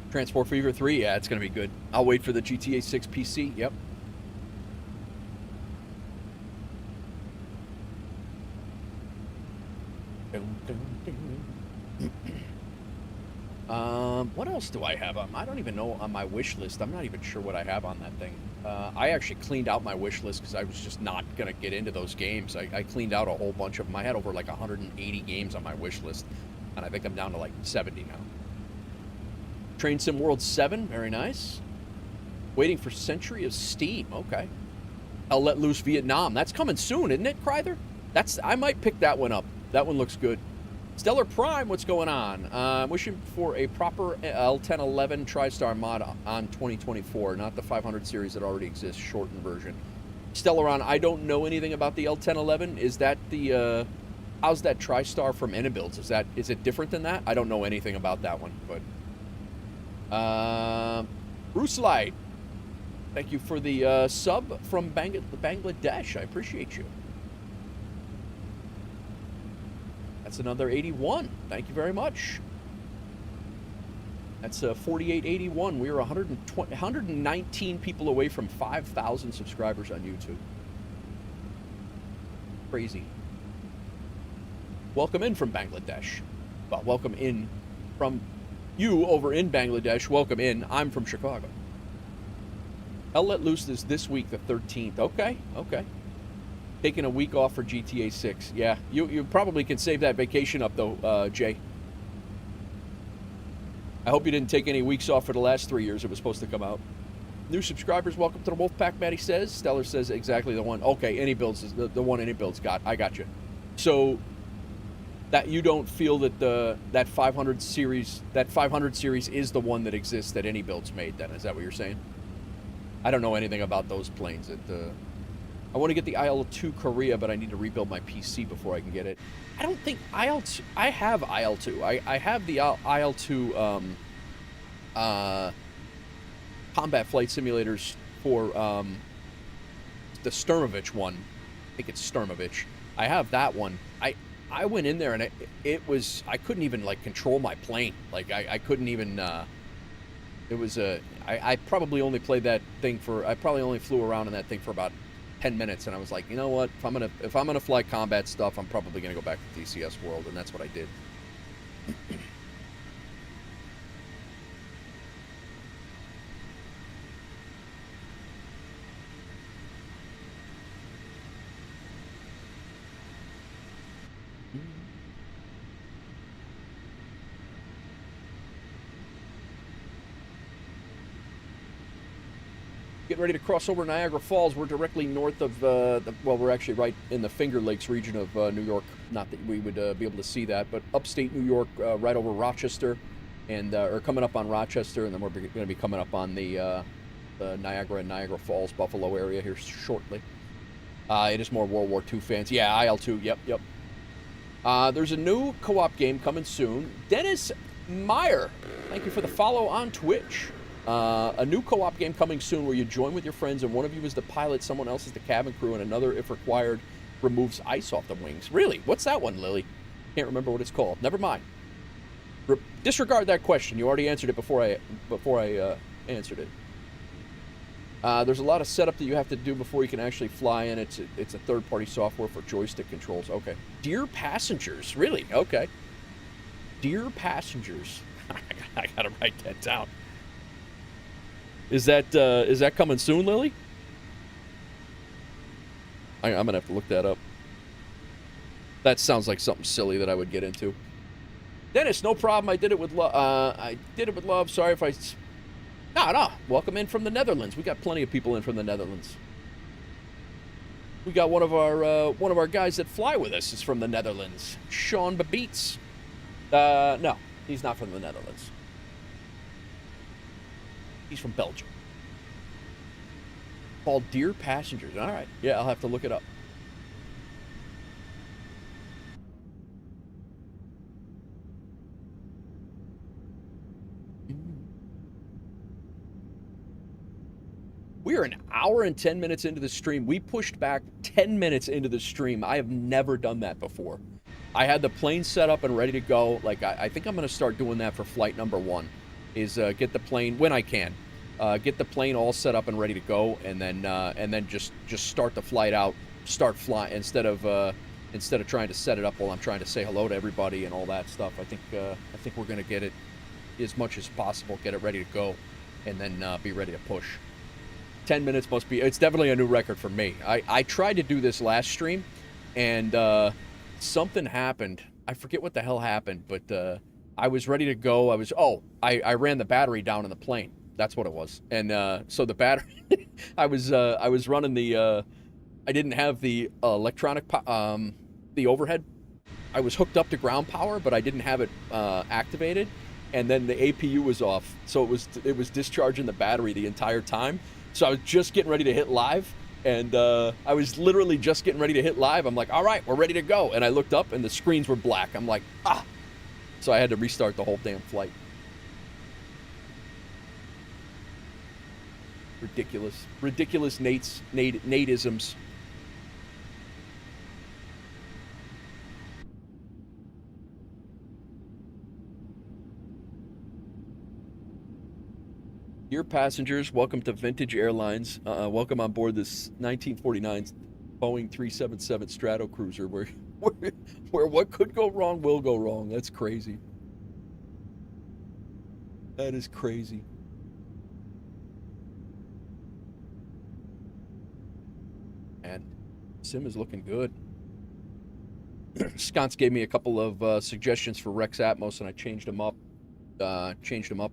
Transport Fever 3, yeah, it's going to be good. I'll wait for the GTA 6 PC, yep. What else do I have on? I don't even know on my wish list. I'm not even sure what I have on that thing. I actually cleaned out my wish list because I was just not going to get into those games. I cleaned out a whole bunch of them. I had over like 180 games on my wish list, and I think I'm down to like 70 now. Train Sim World 7, very nice. Waiting for Century of Steam, okay. I'll Let Loose Vietnam, that's coming soon, isn't it, Kryther? I might pick that one up. That one looks good. Stellar Prime, what's going on? I'm wishing for a proper L1011 TriStar mod on 2024, not the 500 series that already exists, shortened version. Stellaron, I don't know anything about the L1011. Is that the, how's that TriStar from IniBuilds? Is it different than that? I don't know anything about that one, but. Bruce Light, thank you for the sub from Bangladesh. I appreciate you. That's another 81. Thank you very much. That's 4881. We are 119 people away from 5,000 subscribers on YouTube. Crazy. Welcome in from Bangladesh. Well, welcome in from you over in Bangladesh. Welcome in. I'm from Chicago. I'll Let Loose is this week, the 13th. Okay, okay. Taking a week off for GTA 6. Yeah, you probably can save that vacation up, though, Jay. I hope you didn't take any weeks off for the last 3 years it was supposed to come out. New subscribers, welcome to the Wolfpack, Maddie says. Stellar says exactly the one. Okay, IniBuilds is the one IniBuilds got. I got you. So, that you don't feel that that 500 series is the one that exists that IniBuilds made, then? Is that what you're saying? I don't know anything about those planes. I want to get the IL-2 Korea, but I need to rebuild my PC before I can get it. I don't think IL-2... I have IL-2. I have the IL-2 combat flight simulators for the Sturmovich one. I think it's Sturmovich. I have that one. I went in there and it was... I couldn't even, like, control my plane. Like, I couldn't even... it was a... I probably only played that thing for... I probably only flew around in that thing for about 10 minutes, and I was like, you know what, if I'm gonna fly combat stuff, I'm probably gonna go back to DCS World, and that's what I did. Getting ready to cross over Niagara Falls. We're directly north of, well, we're actually right in the Finger Lakes region of New York. Not that we would be able to see that, but upstate New York, right over Rochester, and or coming up on Rochester, and then we're going to be coming up on the Niagara and Niagara Falls, Buffalo area here shortly. It is more World War II fans. Yeah, IL-2, yep. There's a new co-op game coming soon. Dennis Meyer, thank you for the follow on Twitch. A new co-op game coming soon where you join with your friends and one of you is the pilot, someone else is the cabin crew, and another, if required, removes ice off the wings. Really? What's that one, Lily? Can't remember what it's called. Never mind. Disregard that question. You already answered it before I answered it. There's a lot of setup that you have to do before you can actually fly in. It's a third-party software for joystick controls. Okay. Dear Passengers. Really? Okay. Dear Passengers. I gotta write that down. Is that coming soon, Lily? I'm gonna have to look that up. That sounds like something silly that I would get into. Dennis, no problem. I did it with love. Sorry if I... No. Welcome in from the Netherlands. We got plenty of people in from the Netherlands. We got one of our guys that fly with us is from the Netherlands. Sean Babeats. No, he's not from the Netherlands. He's from Belgium. Called Dear Passengers. All right. Yeah, I'll have to look it up. We are an hour and 10 minutes into the stream. We pushed back 10 minutes into the stream. I have never done that before. I had the plane set up and ready to go. Like, I think I'm going to start doing that for flight number 1. Is get the plane when I can, get the plane all set up and ready to go, and then just start the flight out, start flying instead of trying to set it up while I'm trying to say hello to everybody and all that stuff. I think we're gonna get it as much as possible, get it ready to go, and then be ready to push. 10 minutes must be, it's definitely a new record for me. I tried to do this last stream, and something happened. I forget what the hell happened, but I was ready to go. I ran the battery down in the plane. That's what it was. And so the battery, I was running the, I didn't have the electronic, the overhead. I was hooked up to ground power, but I didn't have it activated. And then the APU was off, so it was discharging the battery the entire time. So I was just getting ready to hit live, and I was literally just getting ready to hit live. I'm like, all right, we're ready to go. And I looked up, and the screens were black. I'm like, ah. So I had to restart the whole damn flight. Ridiculous Nateisms. Dear passengers, welcome to Vintage Airlines. Welcome on board this 1949 Boeing 377 Stratocruiser, where what could go wrong will go wrong. That's crazy. That is crazy. And sim is looking good. Sconce gave me a couple of suggestions for Rex Atmos, and I changed them up.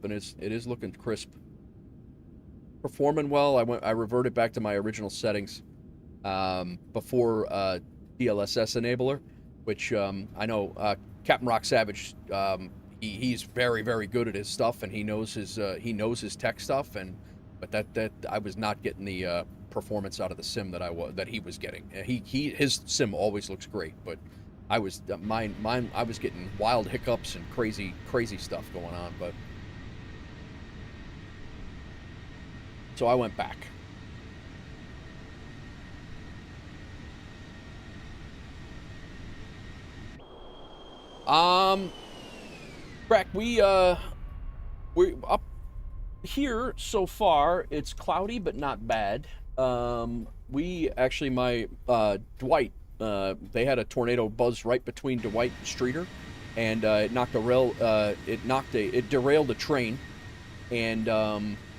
And it is looking crisp. Performing well. I reverted back to my original settings before DLSS enabler, which I know Captain Rock Savage. He's very, very good at his stuff, and he knows his tech stuff. But that I was not getting the performance out of the sim that he was getting. His sim always looks great, but I was getting wild hiccups and crazy stuff going on, but. So I went back. Crack, we're up here so far. It's cloudy, but not bad. We actually, my Dwight, they had a tornado buzz right between Dwight and Streeter, and it derailed the train, and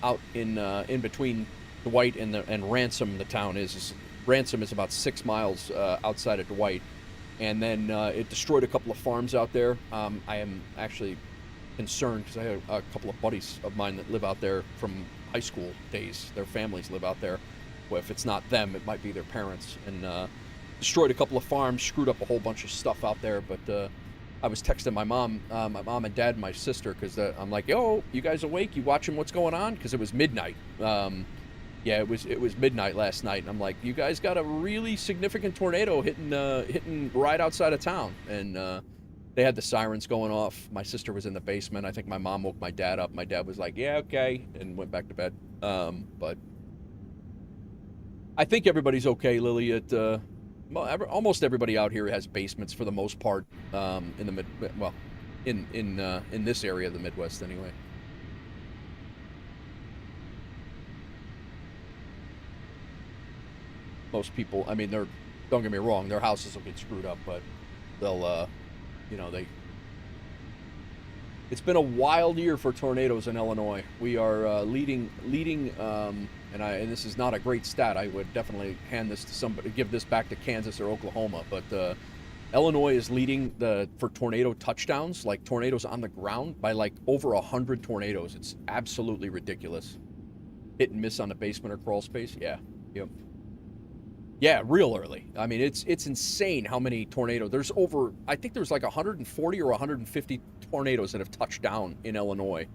out in between Dwight and Ransom, the town is. Ransom is about 6 miles outside of Dwight, and then it destroyed a couple of farms out there. I am actually concerned because I have a couple of buddies of mine that live out there from high school days. Their families live out there. Well, if it's not them, it might be their parents. And destroyed a couple of farms, screwed up a whole bunch of stuff out there. But I was texting my mom and dad and my sister because I'm like, yo, you guys awake? You watching what's going on? Because it was midnight. Yeah, it was midnight last night, and I'm like, you guys got a really significant tornado hitting right outside of town, and they had the sirens going off. My sister was in the basement. I think my mom woke my dad up. My dad was like, yeah, okay, and went back to bed. But I think everybody's okay, Lily. Almost everybody out here has basements for the most part in this area of the Midwest anyway. Most people, I mean, don't get me wrong, their houses will get screwed up, but they'll, it's been a wild year for tornadoes in Illinois. We are leading, and this is not a great stat. I would definitely hand this to somebody, give this back to Kansas or Oklahoma, but Illinois is leading for tornado touchdowns, like tornadoes on the ground, by like over 100 tornadoes. It's absolutely ridiculous. Hit and miss on the basement or crawl space. Yeah, yep. Yeah, real early. I mean, it's insane how many tornadoes. I think there's like 140 or 150 tornadoes that have touched down in Illinois.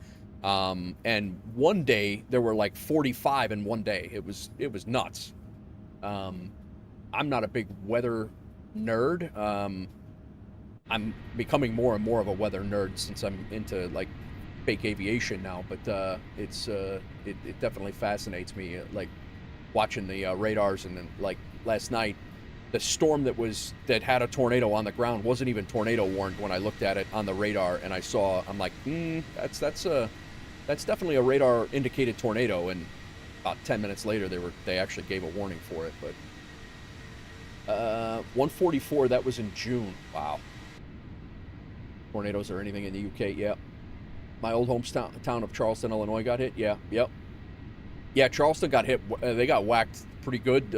And one day there were like 45 in one day. It was nuts. I'm not a big weather nerd. I'm becoming more and more of a weather nerd since I'm into like fake aviation now, but it definitely fascinates me, like watching the radars. And then like last night, the storm that had a tornado on the ground wasn't even tornado warned when I looked at it on the radar, and I'm like, that's definitely a radar indicated tornado. And about 10 minutes later, they actually gave a warning for it. But 144, that was in June. Wow. Tornadoes or anything in the UK? Yeah. My old hometown of Charleston, Illinois got hit. Yeah. Yep. Yeah, Charleston got hit. They got whacked pretty good.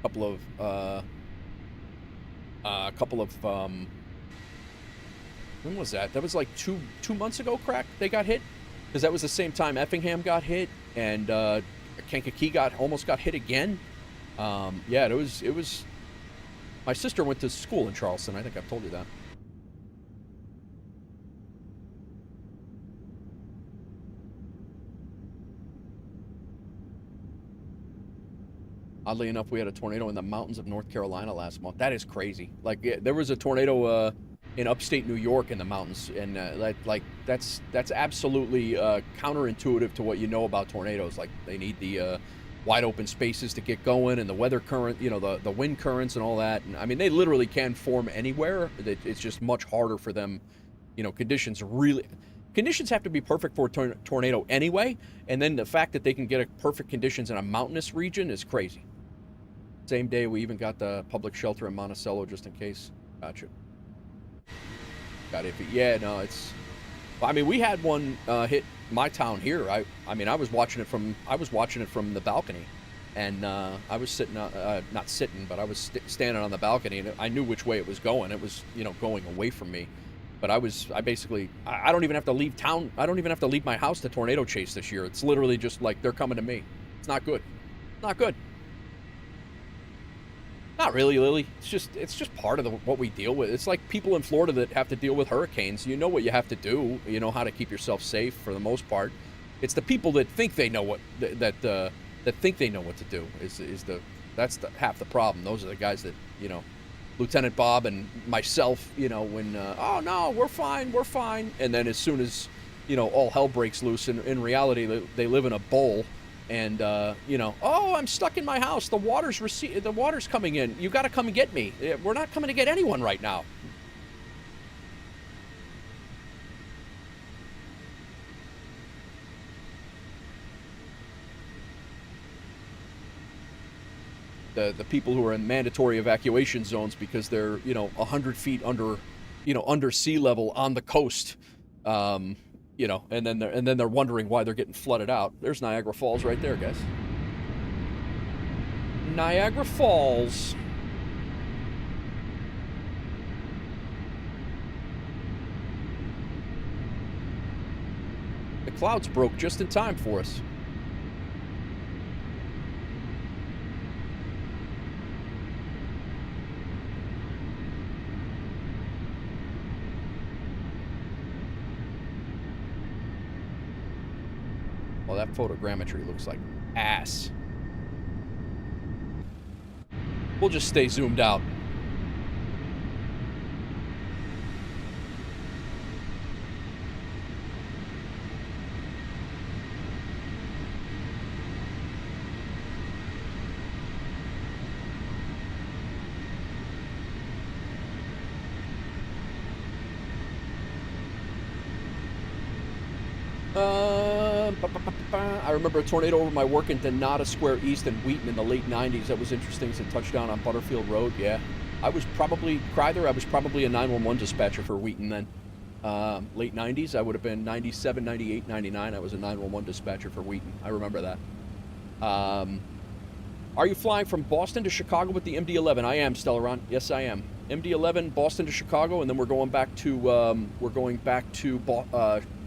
Couple of when was that? That was like two months ago. Crack. They got hit because that was the same time Effingham got hit and Kankakee almost got hit again. Yeah, it was. My sister went to school in Charleston. I think I've told you that. Oddly enough, we had a tornado in the mountains of North Carolina last month. That is crazy. Like, yeah, there was a tornado in upstate New York in the mountains, and that's absolutely counterintuitive to what you know about tornadoes. Like, they need the wide open spaces to get going, and the weather current, you know, the wind currents and all that. And I mean, they literally can form anywhere. It's just much harder for them. You know, conditions have to be perfect for a tornado anyway, and then the fact that they can get perfect conditions in a mountainous region is crazy. Same day, we even got the public shelter in Monticello just in case. Gotcha. Got it. Yeah, no, it's. I mean, we had one hit my town here. I mean, I was watching it from the balcony, and I was sitting, not sitting, but I was standing on the balcony, and I knew which way it was going. It was, you know, going away from me. But I don't even have to leave town. I don't even have to leave my house to tornado chase this year. It's literally just like they're coming to me. It's not good. Not good. Not really, Lily. It's just part of what we deal with. It's like people in Florida that have to deal with hurricanes. You know what you have to do. You know how to keep yourself safe for the most part. It's the people that think they know what that think they know what to do. That's half the problem. Those are the guys that, you know, Lieutenant Bob and myself, you know, when oh no, we're fine, and then as soon as, you know, all hell breaks loose, in reality they live in a bowl. And, you know, oh, I'm stuck in my house. The water's coming in. You got to come and get me. We're not coming to get anyone right now. The people who are in mandatory evacuation zones because they're, you know, 100 feet under, you know, under sea level on the coast. You know, and then they're wondering why they're getting flooded out. There's Niagara Falls right there, guys. Niagara Falls. The clouds broke just in time for us. Well, that photogrammetry looks like ass. We'll just stay zoomed out. I remember a tornado over my work in Donata Square East and Wheaton in the late 90s. That was interesting. It's a touchdown on Butterfield Road. Yeah. I was probably a 911 dispatcher for Wheaton then. Late 90s. I would have been 97, 98, 99. I was a 911 dispatcher for Wheaton. I remember that. Are you flying from Boston to Chicago with the MD-11? I am, Stellaron. Yes, I am. MD-11, Boston to Chicago, and then we're going back to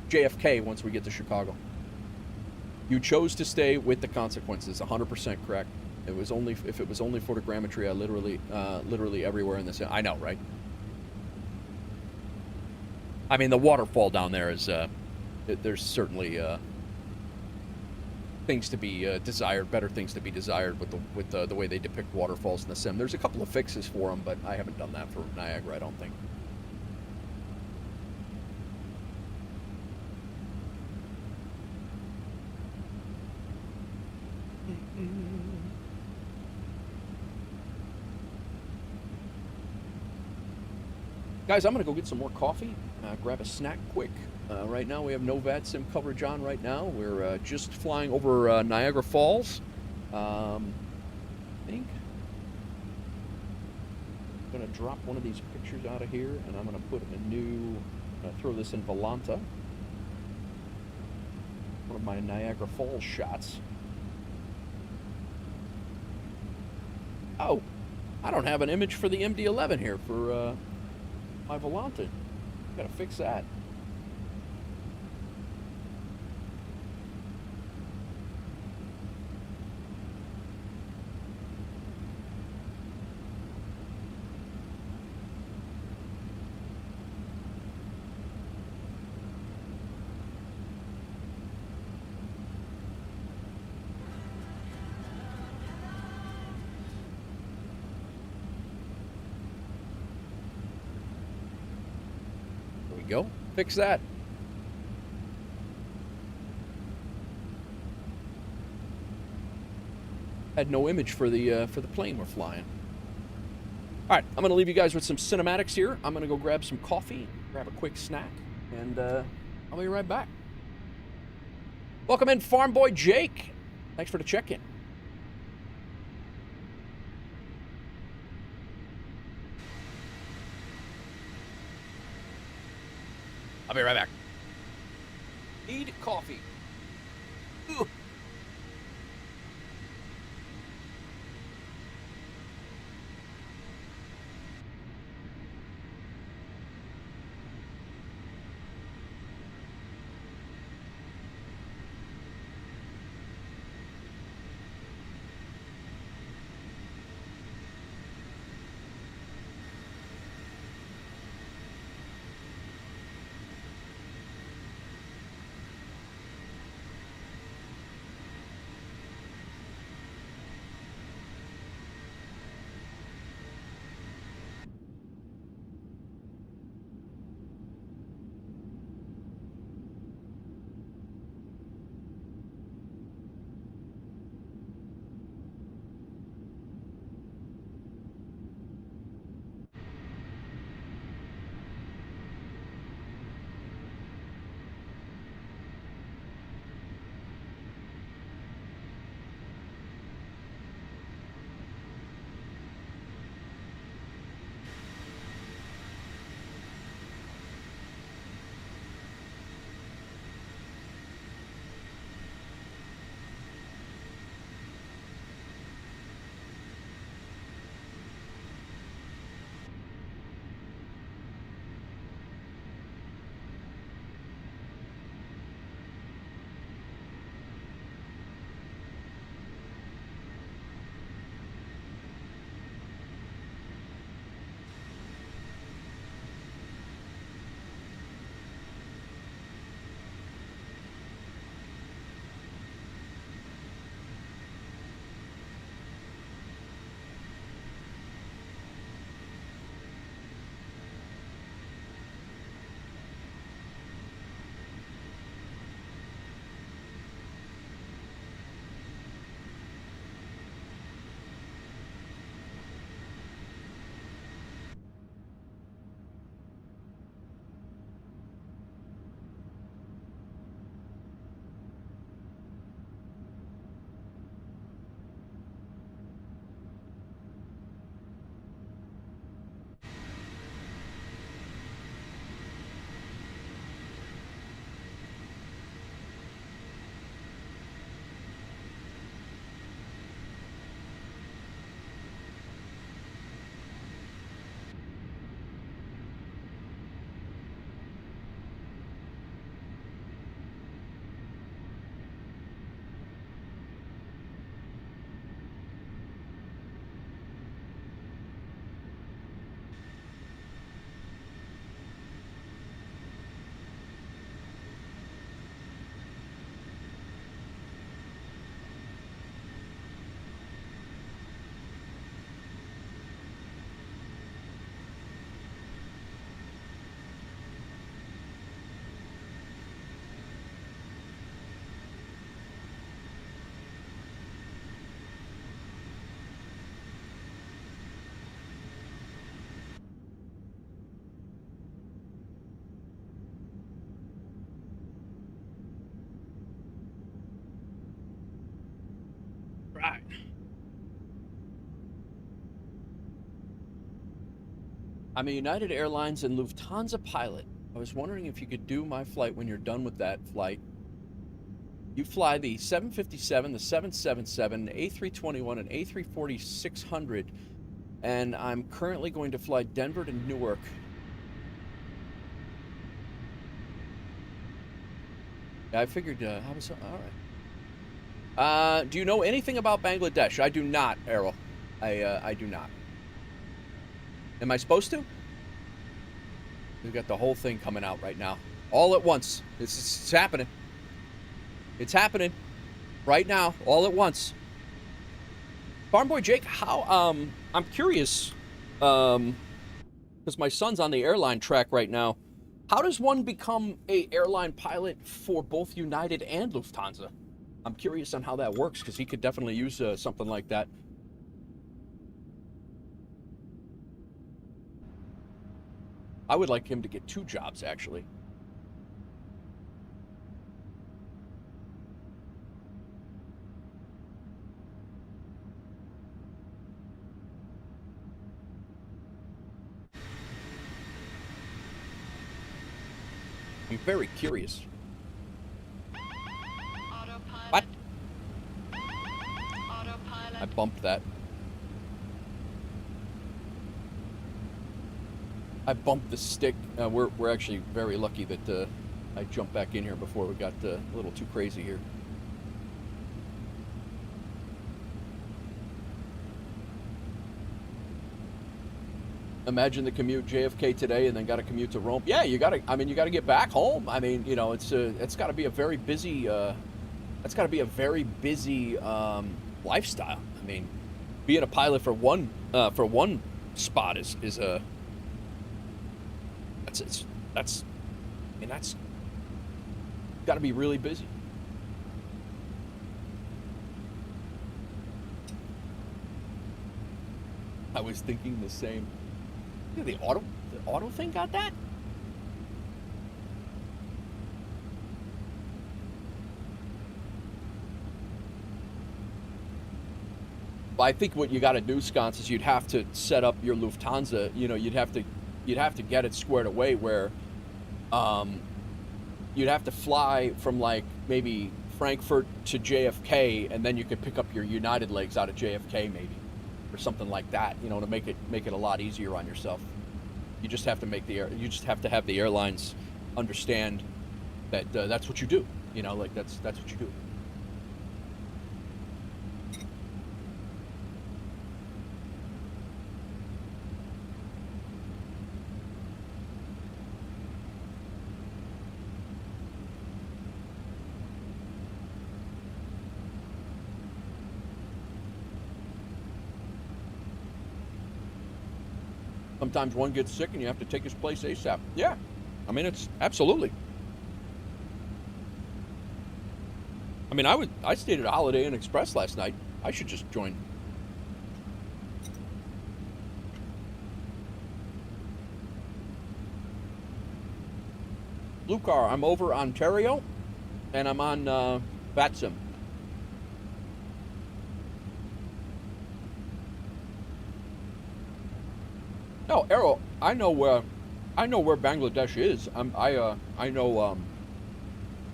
JFK once we get to Chicago. You chose to stay with the consequences. 100% correct. It was only if it was only photogrammetry. I literally everywhere in this. I know, right? I mean, the waterfall down there is. There's certainly things to be desired. Better things to be desired with the way they depict waterfalls in the sim. There's a couple of fixes for them, but I haven't done that for Niagara. I don't think. Guys, I'm going to go get some more coffee, grab a snack quick. Right now we have no VATSIM coverage on right now. We're just flying over Niagara Falls. I think I'm going to drop one of these pictures out of here, and I'm going to put a new, throw this in Volanta. One of my Niagara Falls shots. Oh, I don't have an image for the MD-11 here for my Volante. Gotta fix that. Go fix that. Had no image for the plane we're flying. All right, I'm gonna leave you guys with some cinematics here. I'm gonna go grab some coffee, grab a quick snack, and I'll be right back. Welcome in, Farm Boy Jake. Thanks for the check-in. I'll be right back. Need coffee. Ugh. Right. I'm a United Airlines and Lufthansa pilot. I was wondering if you could do my flight when you're done with that flight. You fly the 757, the 777, A321, and A340-600, and I'm currently going to fly Denver to Newark. Yeah, I figured, how was all right. Do you know anything about Bangladesh? I do not, Errol. I do not. Am I supposed to? We've got the whole thing coming out right now. All at once. It's happening. It's happening. Right now. All at once. Farm Boy Jake, how, I'm curious, because my son's on the airline track right now. How does one become a airline pilot for both United and Lufthansa? I'm curious on how that works, because he could definitely use something like that. I would like him to get 2 jobs, actually. I'm very curious. Autopilot. What? Autopilot. I bumped that. I bumped the stick. We're actually very lucky that I jumped back in here before we got a little too crazy here. Imagine the commute JFK today and then got to commute to Rome. Yeah, you got to. I mean, you got to get back home. I mean, you know, it's got to be a very busy. That's got to be a very busy lifestyle. I mean, being a pilot for one spot is a. That's got to be really busy. I was thinking the same. Yeah, the auto thing got that? Well, I think what you got to do, Sconce, is you'd have to set up your Lufthansa. You know, you'd have to get it squared away where, you'd have to fly from like maybe Frankfurt to JFK, and then you could pick up your United legs out of JFK maybe, or something like that. You know, to make it a lot easier on yourself. You just have to have the airlines understand that that's what you do. You know, like that's what you do. Sometimes one gets sick and you have to take his place ASAP. Yeah, I mean, it's absolutely. I mean, I stayed at a Holiday Inn Express last night. I should just join. Blue car, I'm over Ontario, and I'm on VATSIM. No, Errol, I know where Bangladesh is. I know.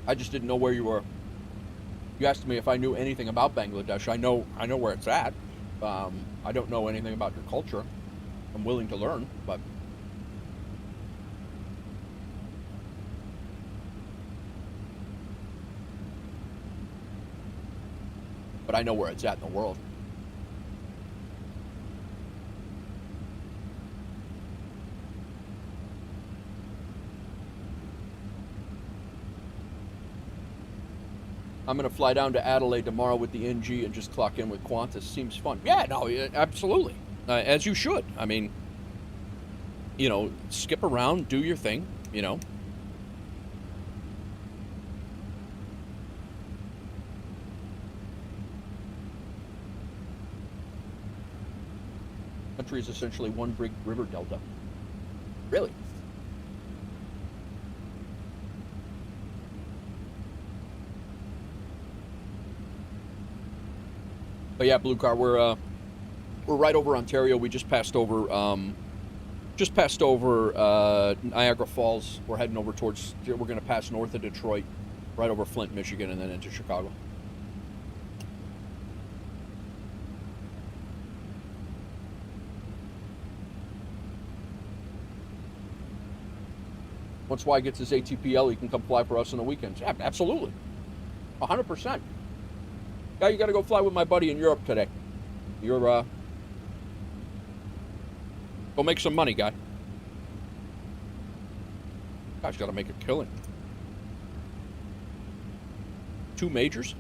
I just didn't know where you were. You asked me if I knew anything about Bangladesh. I know where it's at. I don't know anything about your culture. I'm willing to learn, but I know where it's at in the world. I'm going to fly down to Adelaide tomorrow with the NG and just clock in with Qantas. Seems fun. Yeah, no, absolutely. As you should. I mean, you know, skip around, do your thing, you know. Country is essentially one big river delta. Really? But yeah, Blue Car, we're right over Ontario. We just passed over Niagara Falls. We're heading over towards. We're going to pass north of Detroit, right over Flint, Michigan, and then into Chicago. Once Y gets his ATPL, he can come fly for us on the weekends. Yeah, absolutely. 100%. Yeah, you got to go fly with my buddy in Europe today. You're, go make some money, guy. Guy's got to make a killing. 2 majors?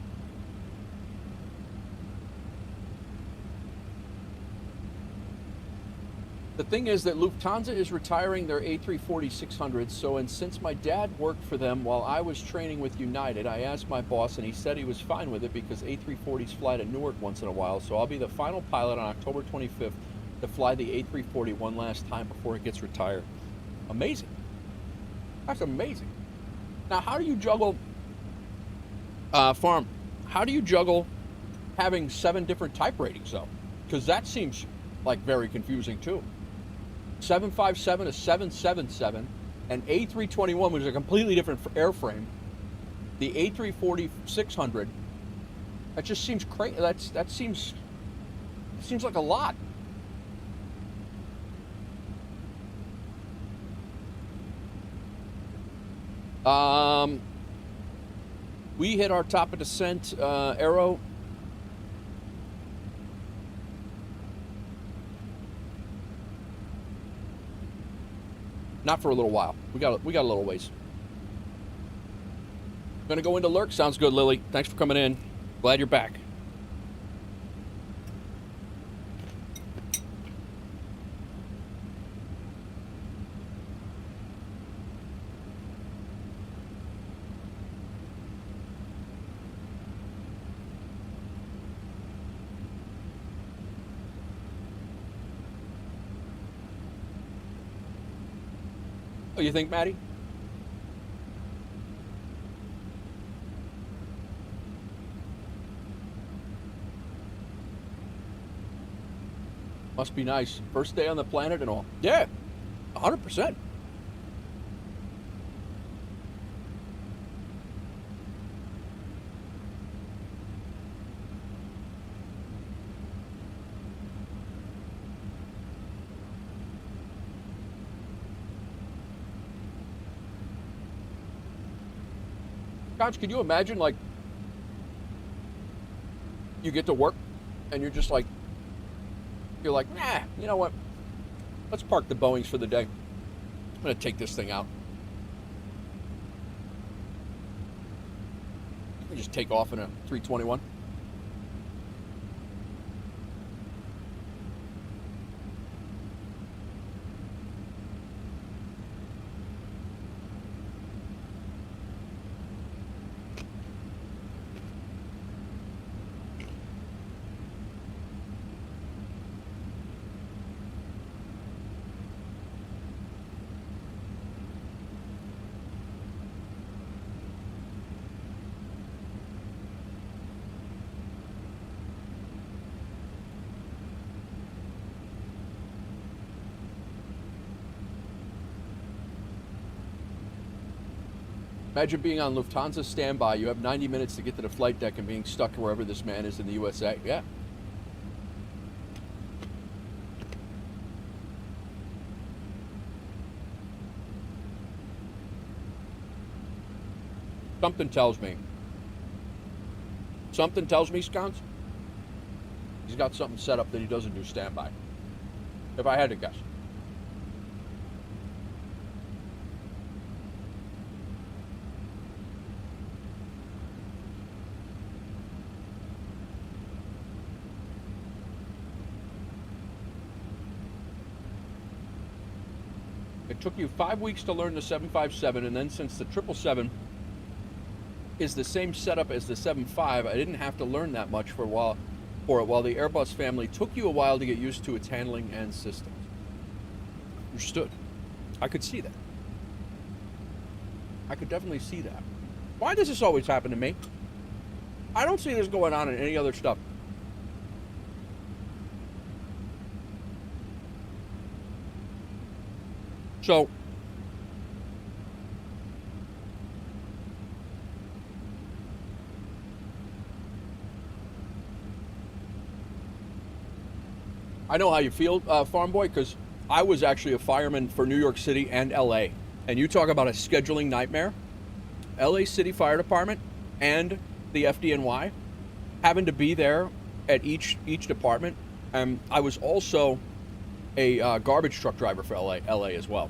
The thing is that Lufthansa is retiring their A340-600s, and since my dad worked for them while I was training with United, I asked my boss, and he said he was fine with it because A340s fly to Newark once in a while, so I'll be the final pilot on October 25th to fly the A340 one last time before it gets retired. Amazing. That's amazing. Now, how do you juggle, Farm, how do you juggle having 7 different type ratings, though? Because that seems like very confusing, too. 757 to 777, and A321, which is a completely different airframe. The A340-600, that just seems crazy. That seems like a lot. We hit our top of descent, Aero. Not for a little while. We got a little ways. Gonna go into lurk. Sounds good, Lily. Thanks for coming in. Glad you're back. What do you think, Maddie? Must be nice. First day on the planet and all. Yeah, 100%. Gosh, could you imagine, like, you get to work and you're just like, you're like, nah, you know what? Let's park the Boeings for the day. I'm going to take this thing out. You can just take off in a 321. Imagine being on Lufthansa standby. You have 90 minutes to get to the flight deck and being stuck wherever this man is in the USA. Yeah. Something tells me, Scones, he's got something set up that he doesn't do standby. If I had to guess. It took you 5 weeks to learn the 757, and then since the 777 is the same setup as the 75, I didn't have to learn that much for it, while the Airbus family took you a while to get used to its handling and systems. Understood. I could see that. I could definitely see that. Why does this always happen to me? I don't see this going on in any other stuff. So, I know how you feel, Farm Boy, because I was actually a fireman for New York City and LA. And you talk about a scheduling nightmare. LA City Fire Department and the FDNY having to be there at each department. And I was also a garbage truck driver for LA as well.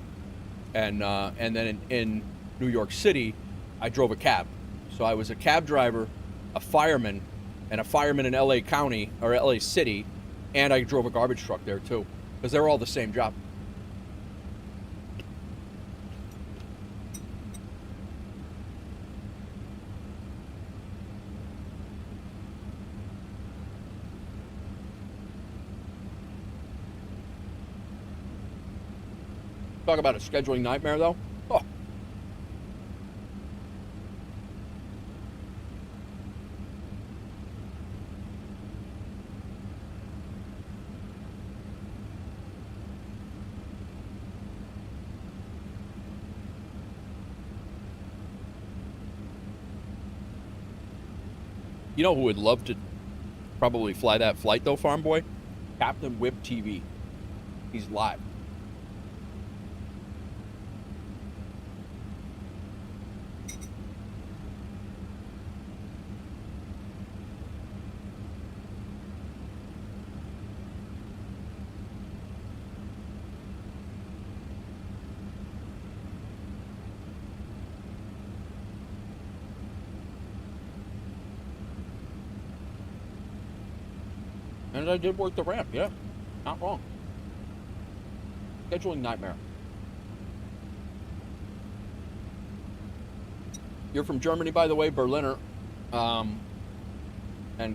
And then in New York City, I drove a cab. So I was a cab driver, a fireman, and a fireman in LA County or LA City, and I drove a garbage truck there too, because they're all the same job. Talk about a scheduling nightmare, though. Oh. You know who would love to probably fly that flight, though, Farm Boy? Captain Whip TV. He's live. And I did work the ramp, yeah. Not wrong. Scheduling nightmare. You're from Germany, by the way, Berliner. And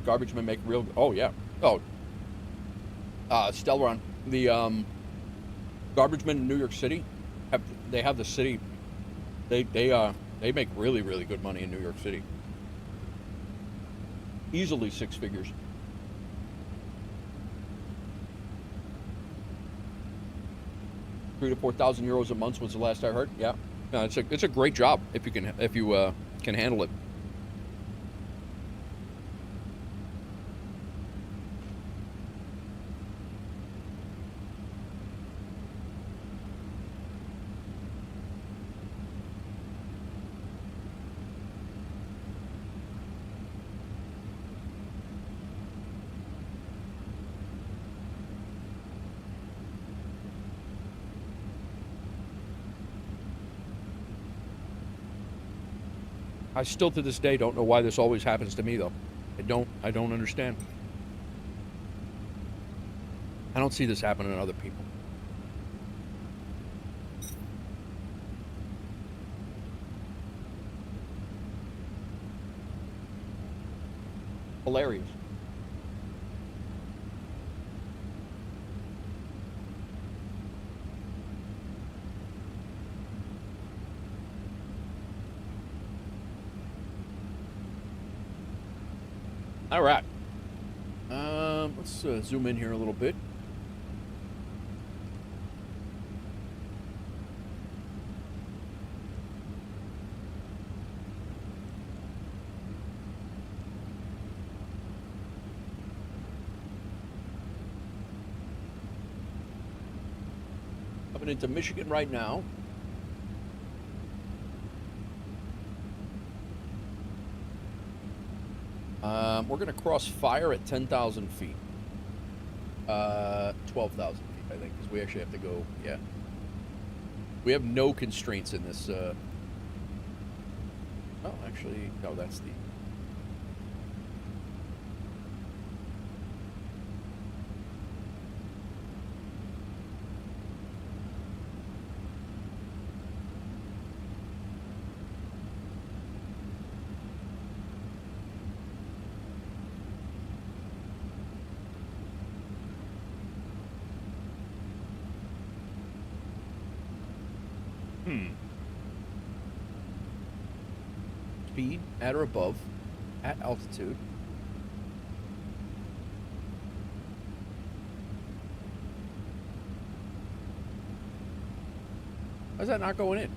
garbage men make real... Oh, yeah. Oh. Stelron. The garbage men in New York City, they have the city... They make really, really good money in New York City. Easily 6 figures. 3,000 to 4,000 euros a month was the last I heard. Yeah, no, it's a great job if you can handle it. I still to this day don't know why this always happens to me though. I don't understand. I don't see this happening to other people. Hilarious. All right. Let's zoom in here a little bit. Coming into Michigan right now. We're going to cross fire at 10,000 feet. 12,000 feet, I think, because we actually have to go, yeah. We have no constraints in this. Oh, actually, no, that's the... Speed at or above at altitude. Why is that not going in?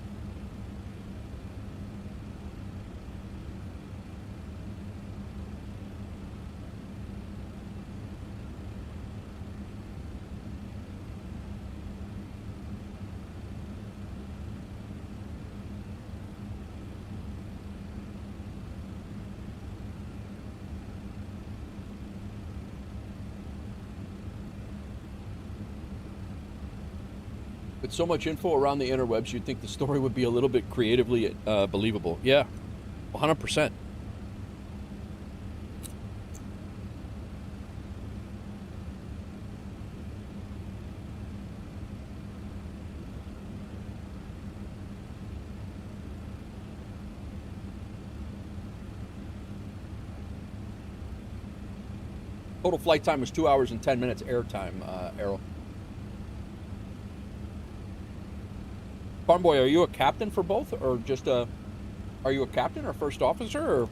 With so much info around the interwebs, you'd think the story would be a little bit creatively believable. Yeah, 100%. Total flight time was 2 hours and 10 minutes air time, Arrow. Farm Boy, are you a captain for both, or just are you a captain or first officer, or?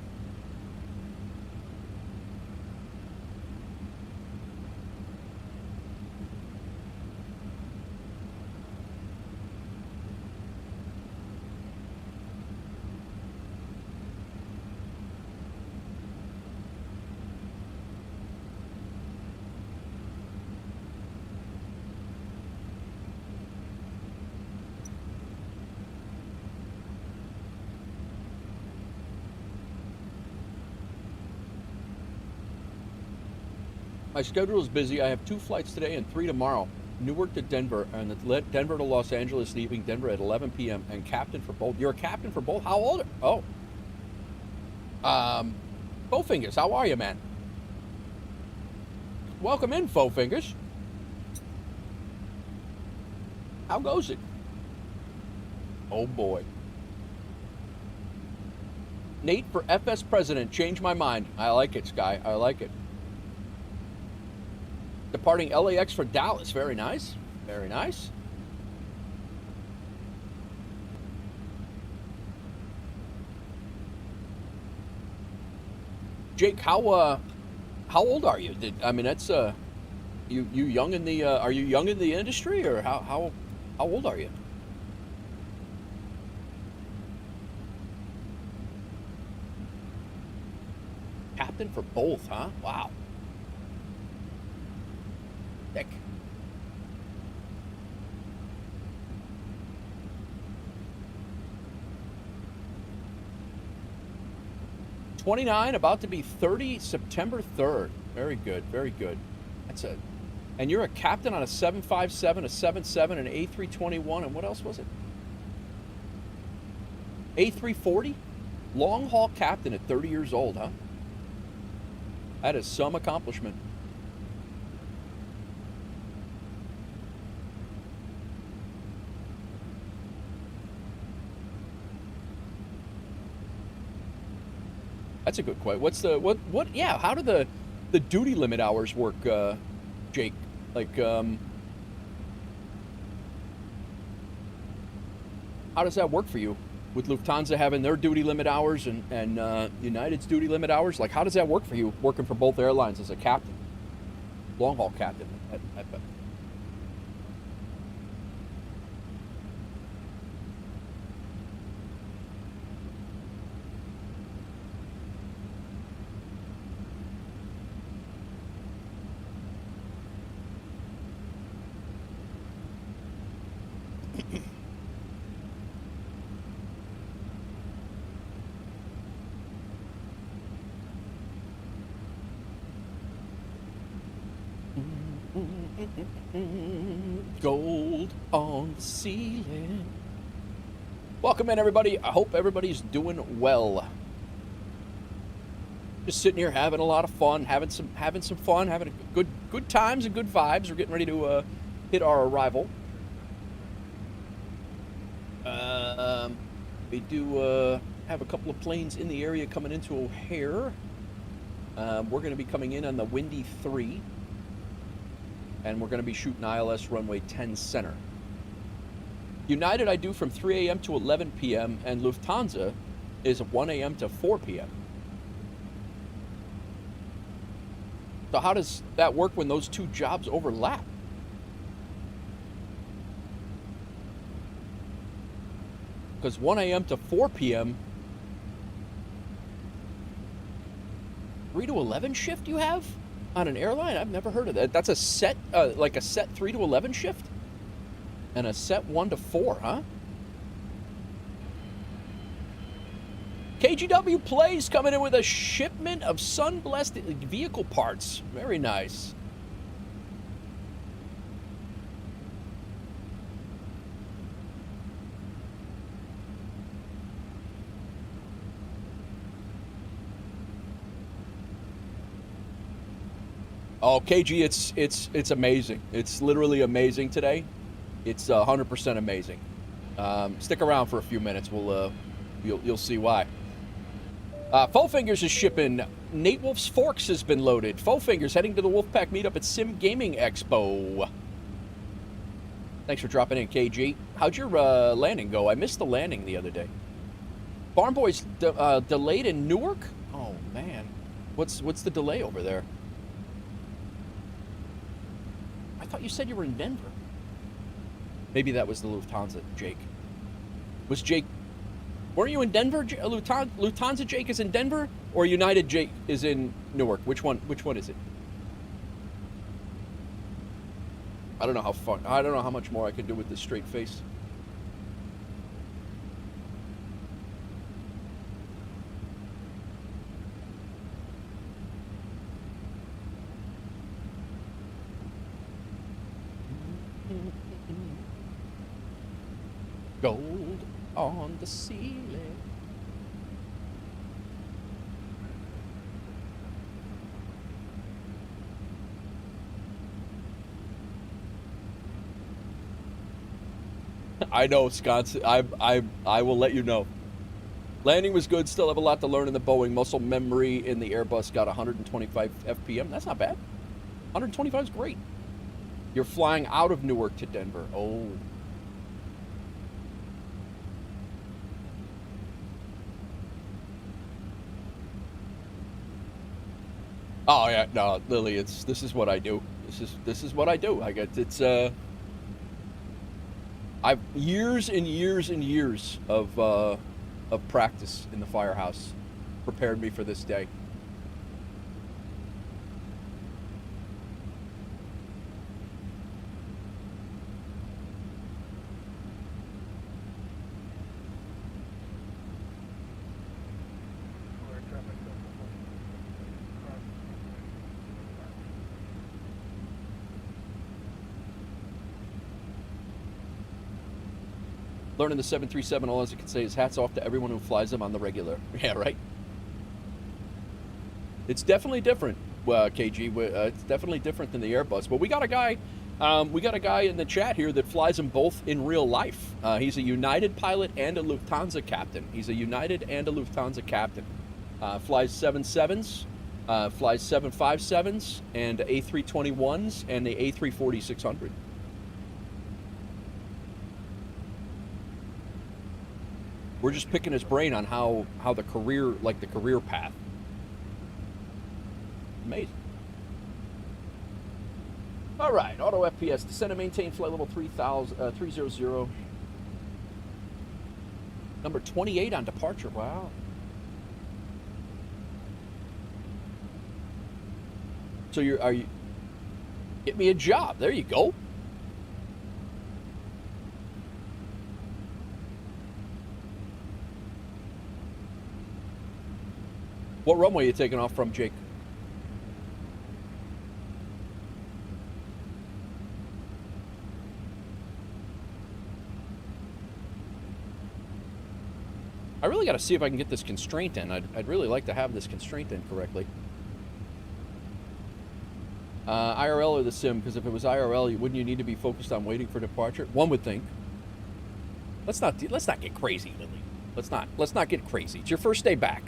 My schedule is busy. I have 2 flights today and 3 tomorrow. Newark to Denver, and Denver to Los Angeles, leaving Denver at 11 p.m. and captain for both. You're a captain for both? How old are? Oh. Bowfingers, how are you, man? Welcome in, Bowfingers. How goes it? Oh, boy. Nate for FS President. Change my mind. I like it, Sky. I like it. Departing LAX for Dallas. Very nice. Very nice. Jake, how old are you? I mean, that's you young in the are you young in the industry, or how old are you? Captain for both, huh? Wow. Heck. $29, about to be 30, September 3rd. Very good, very good. That's it. And you're a captain on a 757, a 77, an A321, and what else was it? A340? Long haul captain at 30 years old, huh? That is some accomplishment. That's a good question. What's the what? Yeah, how do the duty limit hours work, Jake? Like, how does that work for you? With Lufthansa having their duty limit hours and United's duty limit hours, like how does that work for you working for both airlines as a captain, long haul captain? Gold on the ceiling. Welcome in, everybody. I hope everybody's doing well. Just sitting here having a lot of fun, having some fun, having a good times and good vibes. We're getting ready to hit our arrival. We do have a couple of planes in the area coming into O'Hare. We're going to be coming in on the Windy 3. And we're going to be shooting ILS runway 10 center. United I do from 3 a.m. to 11 p.m. and Lufthansa is 1 a.m. to 4 p.m. So how does that work when those two jobs overlap? Because 1 a.m. to 4 p.m. 3 to 11 shift you have? On an airline? I've never heard of that. That's a set, like a set 3 to 11 shift? And a set 1 to 4, huh? KGW Plays coming in with a shipment of sun-blessed vehicle parts. Very nice. Oh, KG, it's amazing. It's literally amazing today. It's 100% amazing. Stick around for a few minutes. You'll see why. Four Fingers is shipping. Nate Wolf's Forks has been loaded. Four Fingers heading to the Wolfpack meetup at Sim Gaming Expo. Thanks for dropping in, KG. How'd your landing go? I missed the landing the other day. Barn Boys delayed in Newark? Oh man, what's the delay over there? I thought you said you were in Denver. Maybe that was the Lufthansa, Jake. Was Jake? Weren't you in Denver? Lufthansa Jake is in Denver, or United Jake is in Newark? Which one is it? I don't know how fun. I don't know how much more I can do with this straight face. Gold on the ceiling. I know, Scott. I will let you know. Landing was good. Still have a lot to learn in the Boeing. Muscle memory in the Airbus got 125 FPM. That's not bad. 125 is great. You're flying out of Newark to Denver. Oh. Oh yeah, no, Lily. This is what I do. This is what I do. I've years and years and years of practice in the firehouse prepared me for this day. Learning the 737, all I can say is hats off to everyone who flies them on the regular. Yeah, right? It's definitely different, KG. It's definitely different than the Airbus. But we got a guy in the chat here that flies them both in real life. He's a United pilot and a Lufthansa captain. Flies 777s, flies 757s, and A321s, and the A340-600. We're just picking his brain on how the career path. Amazing. All right, auto FPS, descend and maintain flight level 300. Number 28 on departure. Wow. So get me a job. There you go. What runway are you taking off from, Jake? I really got to see if I can get this constraint in. I'd really like to have this constraint in correctly. IRL or the sim? Because if it was IRL, wouldn't you need to be focused on waiting for departure? One would think. Let's not get crazy, Lily. Let's not get crazy. It's your first day back.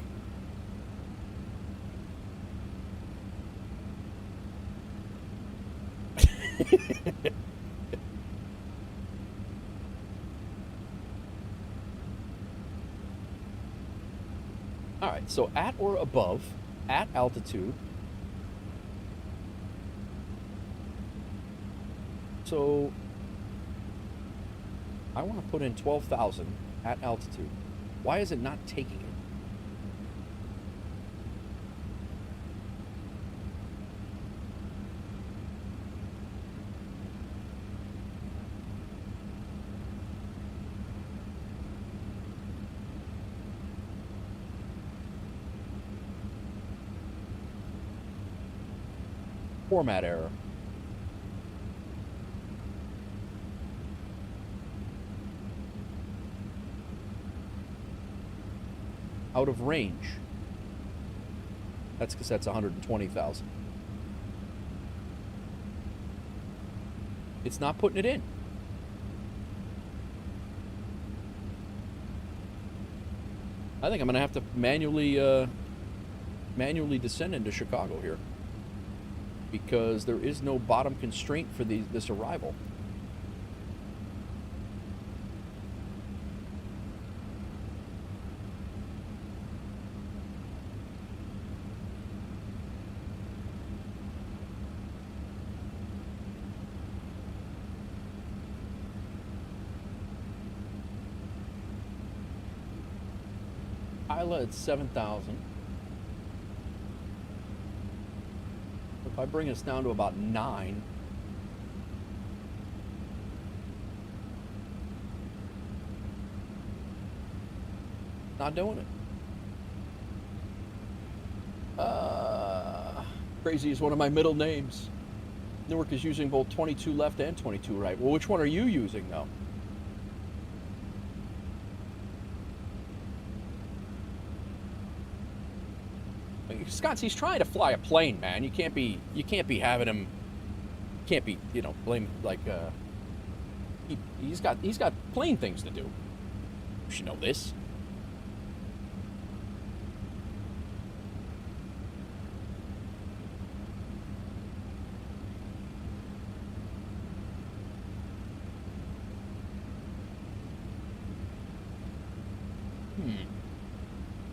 All right, so at or above, at altitude. So I want to put in 12,000 at altitude. Why is it not taking it? Format error. Out of range. That's because that's 120,000. It's not putting it in. I think I'm gonna have to manually descend into Chicago here, because there is no bottom constraint for this arrival. Isla at 7,000. If I bring us down to about 9, not doing it. Crazy is one of my middle names. Newark is using both 22 left and 22 right. Well, which one are you using though? Scott, he's trying to fly a plane, man. You can't be having him. Can't be, blame like. He's got plane things to do. You should know this.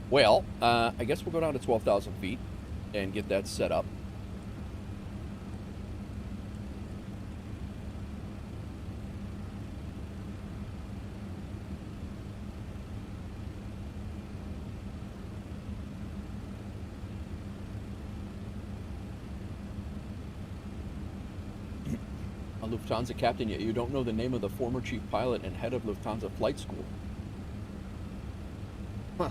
Well, I guess we'll go down to 12,000 feet and get that set up. A Lufthansa captain, yet you don't know the name of the former chief pilot and head of Lufthansa flight school. Huh.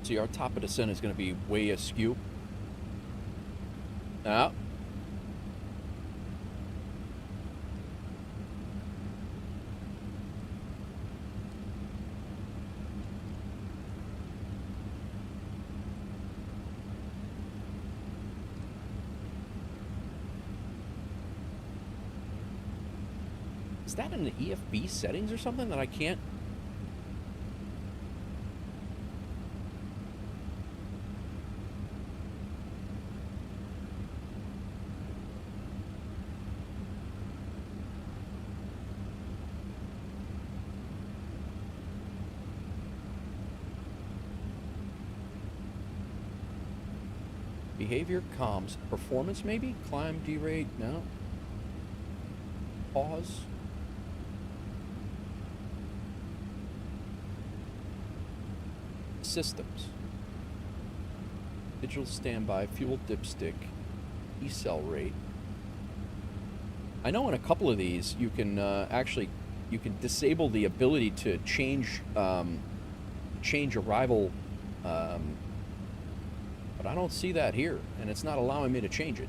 See, our top of descent is going to be way askew. Now, is that in the EFB settings or something that I can't? Behavior, comms, performance maybe? Climb, derate, no. Pause. Systems. Digital standby, fuel dipstick, decel rate. I know in a couple of these you can you can disable the ability to change arrival, but I don't see that here, and it's not allowing me to change it.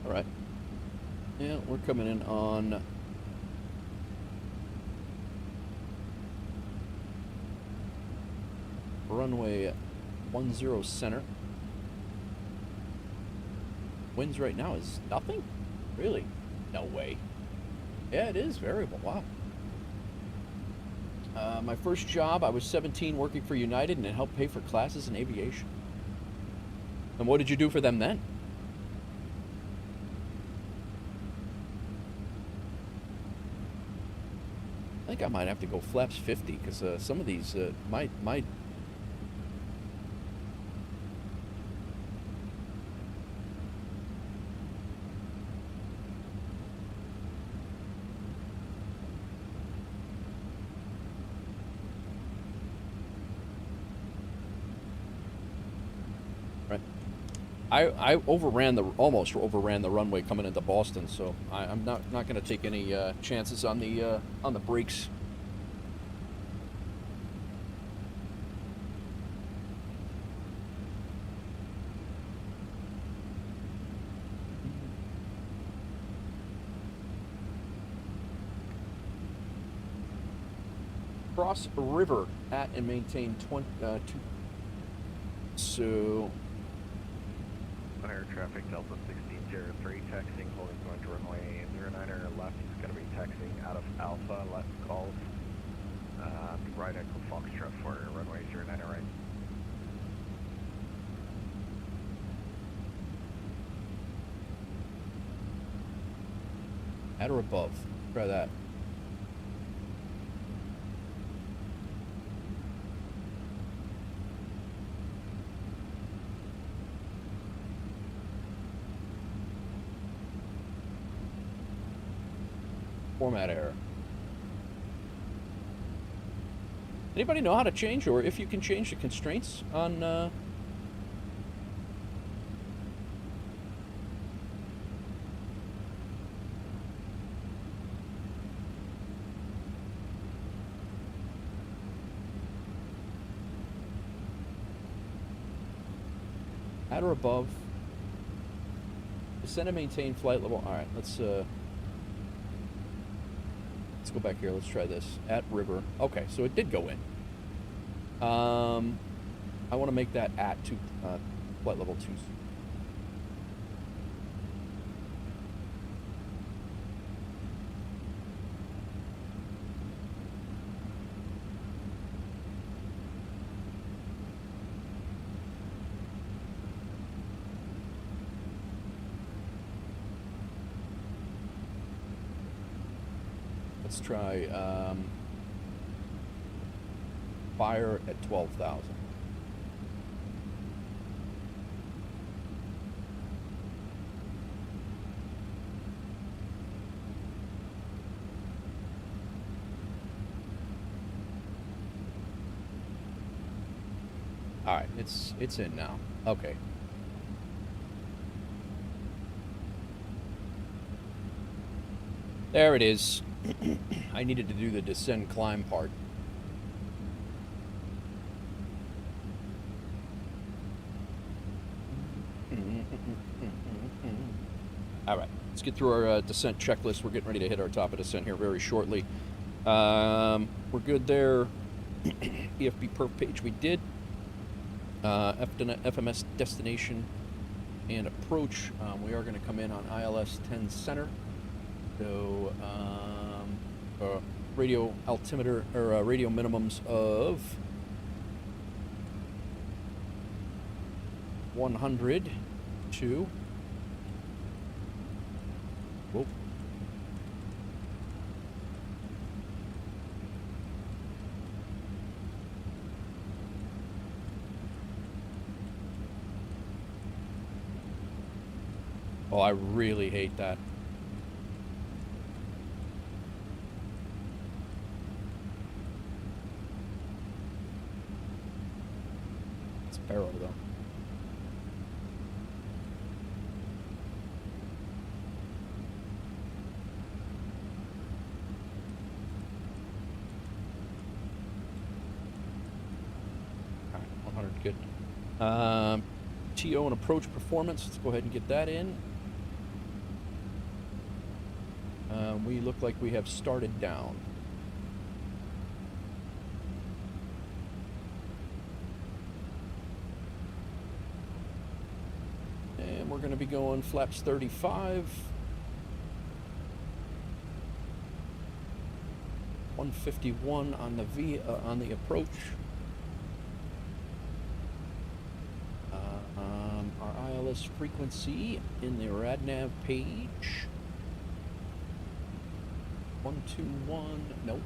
All right. Yeah, we're coming in on runway 10 center. winds right now is nothing? Really? No way. Yeah, it is variable. Wow. My first job, I was 17 working for United, and it helped pay for classes in aviation. And what did you do for them then? I think I might have to go flaps 50 because some of these my I almost overran the runway coming into Boston, so I'm not going to take any chances on the brakes. Cross river at and maintain 2. So. Air traffic Delta 1603 taxiing, holding going to runway 09er left. It's going to be taxiing out of Alpha, left calls. Right echo Foxtrot for runway 09er right. At or above. Try that. Format error. Anybody know how to change, or if you can change the constraints on at or above? Descend and maintain flight level. All right, let's go back here. Let's try this. At river. Okay, so it did go in. I want to make that at flight level 2. Let's try fire at 12,000. All right, it's in now. Okay. There it is. I needed to do the descend climb part. All right, let's get through our descent checklist. We're getting ready to hit our top of descent here very shortly. We're good there. EFB perf page we did. FMS destination and approach. We are going to come in on ILS 10 center. So radio altimeter or radio minimums of 100 to. Whoa. Oh, I really hate that. It's Barrow, though. All right, 100, good. TO and approach performance. Let's go ahead and get that in. We look like we have started down. And we're going to be going flaps 35. 151 on the on the approach. Our ILS frequency in the RadNav page. 121. Nope.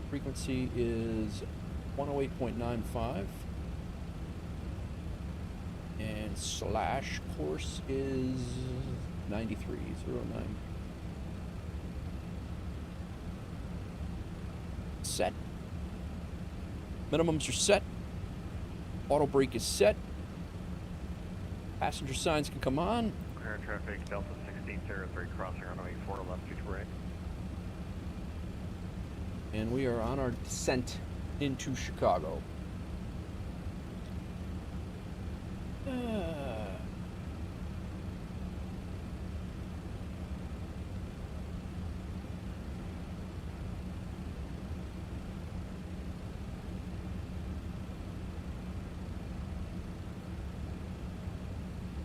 Frequency is 108.95. And slash course is 9309. Set. Minimums are set. Auto brake is set. Passenger signs can come on. Air traffic, Delta 1603, crossing runway 4 left, 2 right. And we are on our descent into Chicago.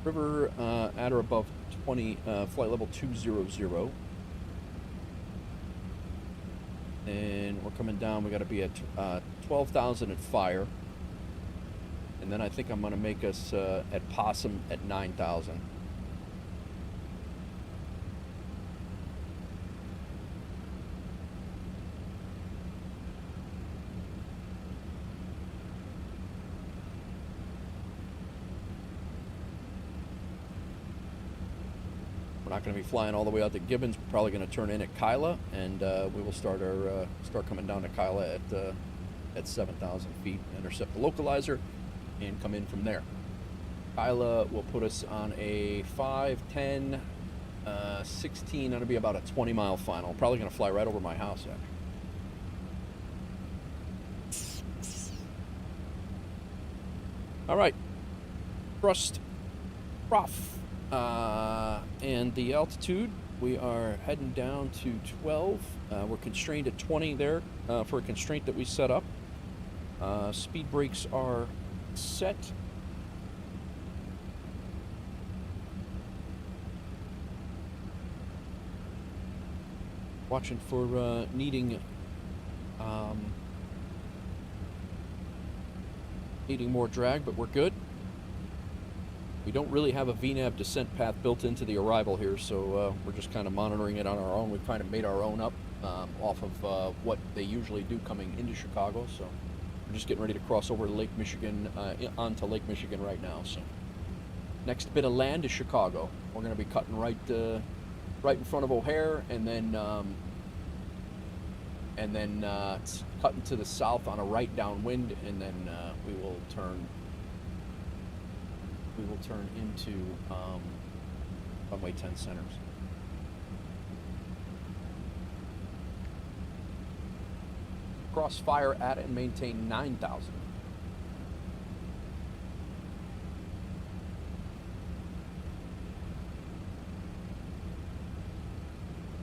River at or above 20, flight level 200. And we're coming down, we gotta be at 12,000 at fire. And then I think I'm gonna make us at Possum at 9,000. We're not going to be flying all the way out to Gibbons. We're probably going to turn in at Kyla, and we will start our start coming down to Kyla at 7,000 feet, intercept the localizer, and come in from there. Kyla will put us on a 5, 10, 16. That'll be about a 20-mile final. Probably going to fly right over my house, actually. All right, thrust, prof. And the altitude, we are heading down to 12. We're constrained at 20 there for a constraint that we set up. Speed brakes are set. Watching for needing more drag, but we're good. We don't really have a VNAV descent path built into the arrival here, so we're just kind of monitoring it on our own. We've kind of made our own up off of what they usually do coming into Chicago, so we're just getting ready to cross over to Lake Michigan, onto Lake Michigan right now. So next bit of land is Chicago. We're going to be cutting right in front of O'Hare, and then cutting to the south on a right downwind, and then we will turn into runway 10 centers. Crossfire at and maintain 9,000.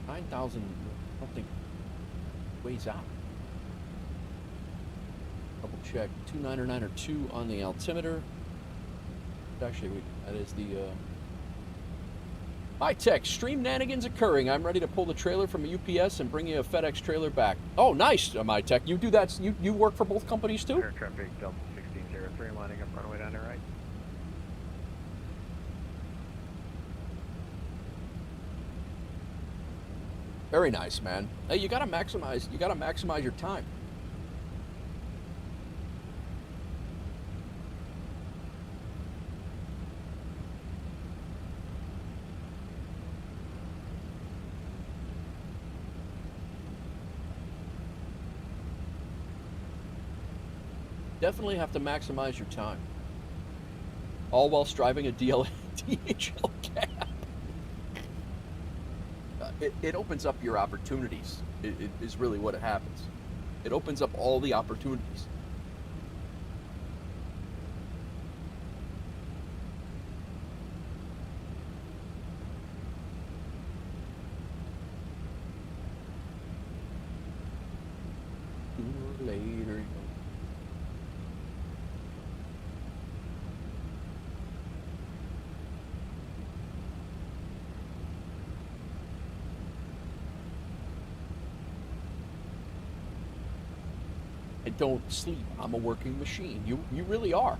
I don't think weighs out. Double check 299 on the altimeter. Actually, that is the high tech stream nanigans occurring. I'm ready to pull the trailer from a UPS and bring you a FedEx trailer back. Oh, nice, my tech. You do that. You work for both companies too? Air traffic Delta 1603, lining up runway down to right. Very nice, man. Hey, you gotta maximize your time. Definitely have to maximize your time. All while striving a DHL cab. It opens up your opportunities. It is really what it happens. It opens up all the opportunities. Sooner or later. don't sleep. I'm a working machine. You really are.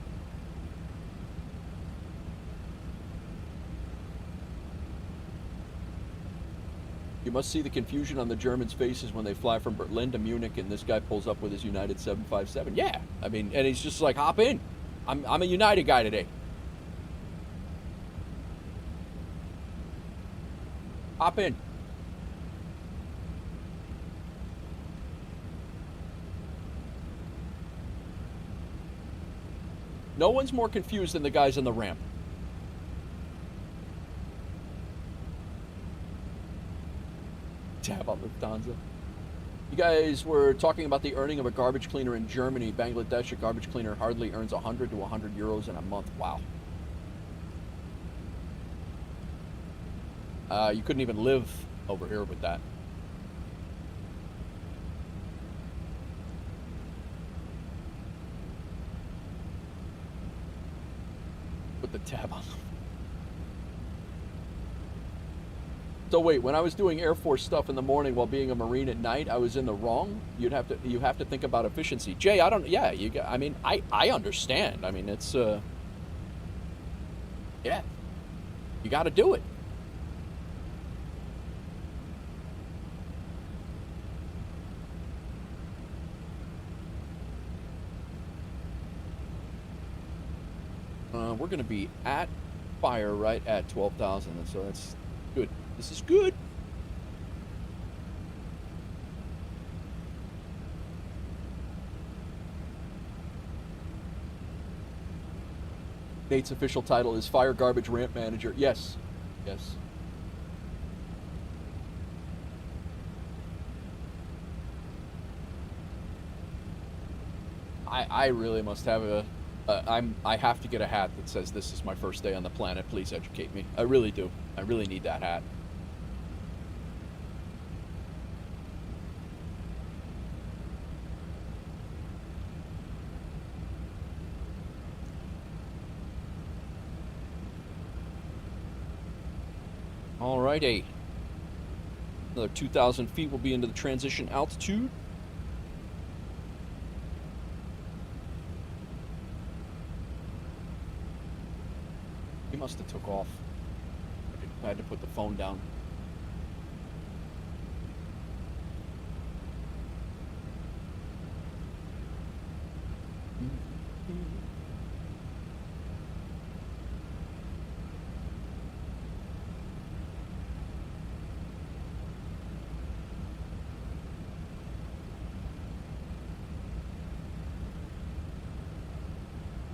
You must see the confusion on the Germans' faces when they fly from Berlin to Munich and this guy pulls up with his United 757. Yeah, I mean, and he's just like, hop in. I'm a United guy today. Hop in. No one's more confused than the guys on the ramp. Tab on Lufthansa. You guys were talking about the earning of a garbage cleaner in Germany. Bangladesh, a garbage cleaner hardly earns 100 to 100 euros in a month. Wow. You couldn't even live over here with that. Put the tab on them. So wait, when I was doing Air Force stuff in the morning while being a Marine at night, I was in the wrong. You have to think about efficiency. Jay, I don't. Yeah, you. I mean, I understand. I mean, it's yeah, you got to do it. We're going to be at fire right at 12,000, so that's good. This is good. Nate's official title is Fire Garbage Ramp Manager. Yes. Yes. I really must have a I have to get a hat that says this is my first day on the planet. Please educate me. I really do. I really need that hat. Alrighty. Another 2,000 feet will be into the transition altitude. He must have took off. I had to put the phone down.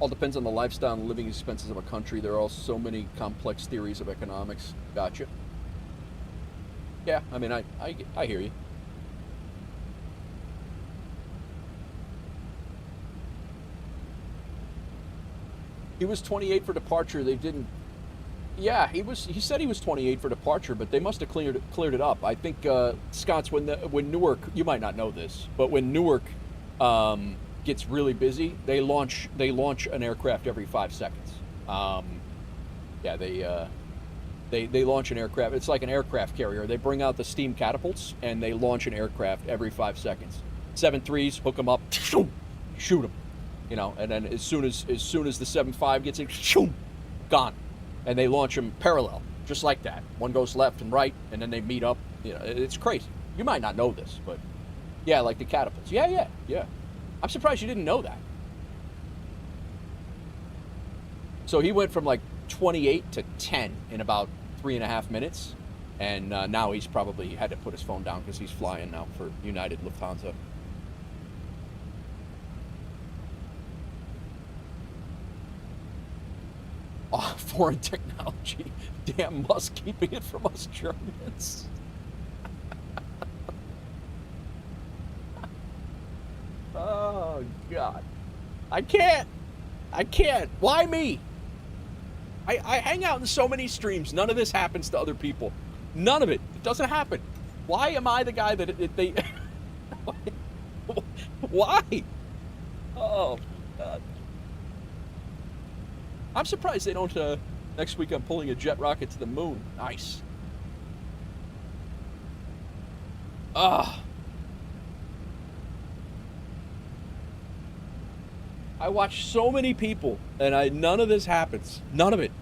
All depends on the lifestyle and living expenses of a country. There are also so many complex theories of economics. Gotcha. Yeah, I mean, I hear you. He was 28 for departure. They didn't. Yeah, he said he was 28 for departure, but they must have cleared it up. I think Scott's when Newark. You might not know this, but when Newark gets really busy, they launch an aircraft every 5 seconds. Yeah, they launch an aircraft. It's like an aircraft carrier. They bring out the steam catapults and they launch an aircraft every 5 seconds. 7.3s, hook them up, shoot them, you know. And then as soon as the 7.5 gets in, shoot, gone. And they launch them parallel, just like that. One goes left and right, and then they meet up. You know, it's crazy. You might not know this, but yeah, like the catapults. Yeah. I'm surprised you didn't know that. So he went from like 28 to 10 in about 3.5 minutes. And now he's probably had to put his phone down because he's flying now for United Lufthansa. Oh, foreign technology. Damn Musk keeping it from us Germans. Oh, God. I can't. Why me? I hang out in so many streams. None of this happens to other people. None of it. It doesn't happen. Why am I the guy that they... Why? Oh, God. I'm surprised they don't... next week I'm pulling a jet rocket to the moon. Nice. I watch so many people, and none of this happens. None of it.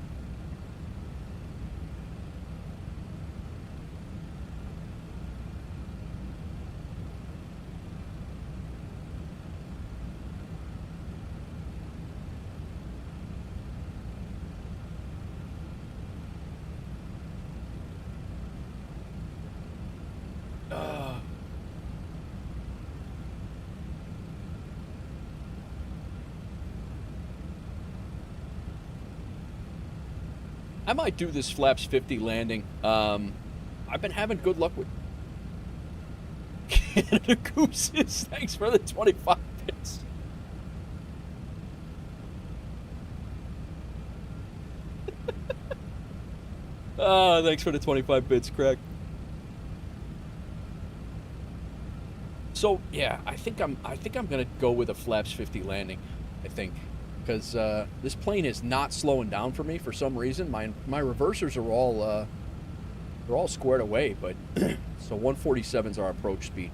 I might do this flaps 50 landing. I've been having good luck with Canada Gooses. Thanks for the 25 bits. Oh, thanks for the 25 bits, Craig. So yeah, I think I'm gonna go with a flaps 50 landing. I think. Because this plane is not slowing down for me for some reason. My reversers are all they're all squared away, but so 147's our approach speed.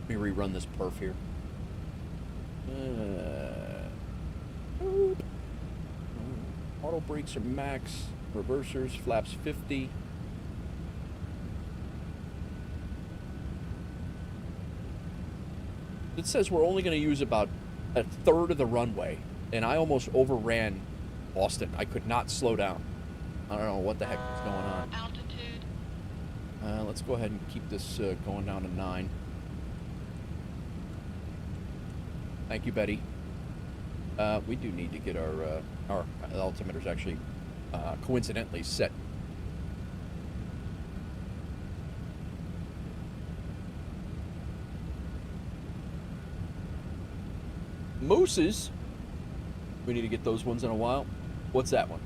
Let me rerun this perf here. Auto brakes are max. Reversers flaps 50. It says we're only going to use about a third of the runway, and I almost overran Boston. I could not slow down. I don't know what the heck was going on. Altitude. Let's go ahead and keep this going down to 9. Thank you, Betty. We do need to get our altimeters actually coincidentally set. Mooses. We need to get those ones in a while. What's that one?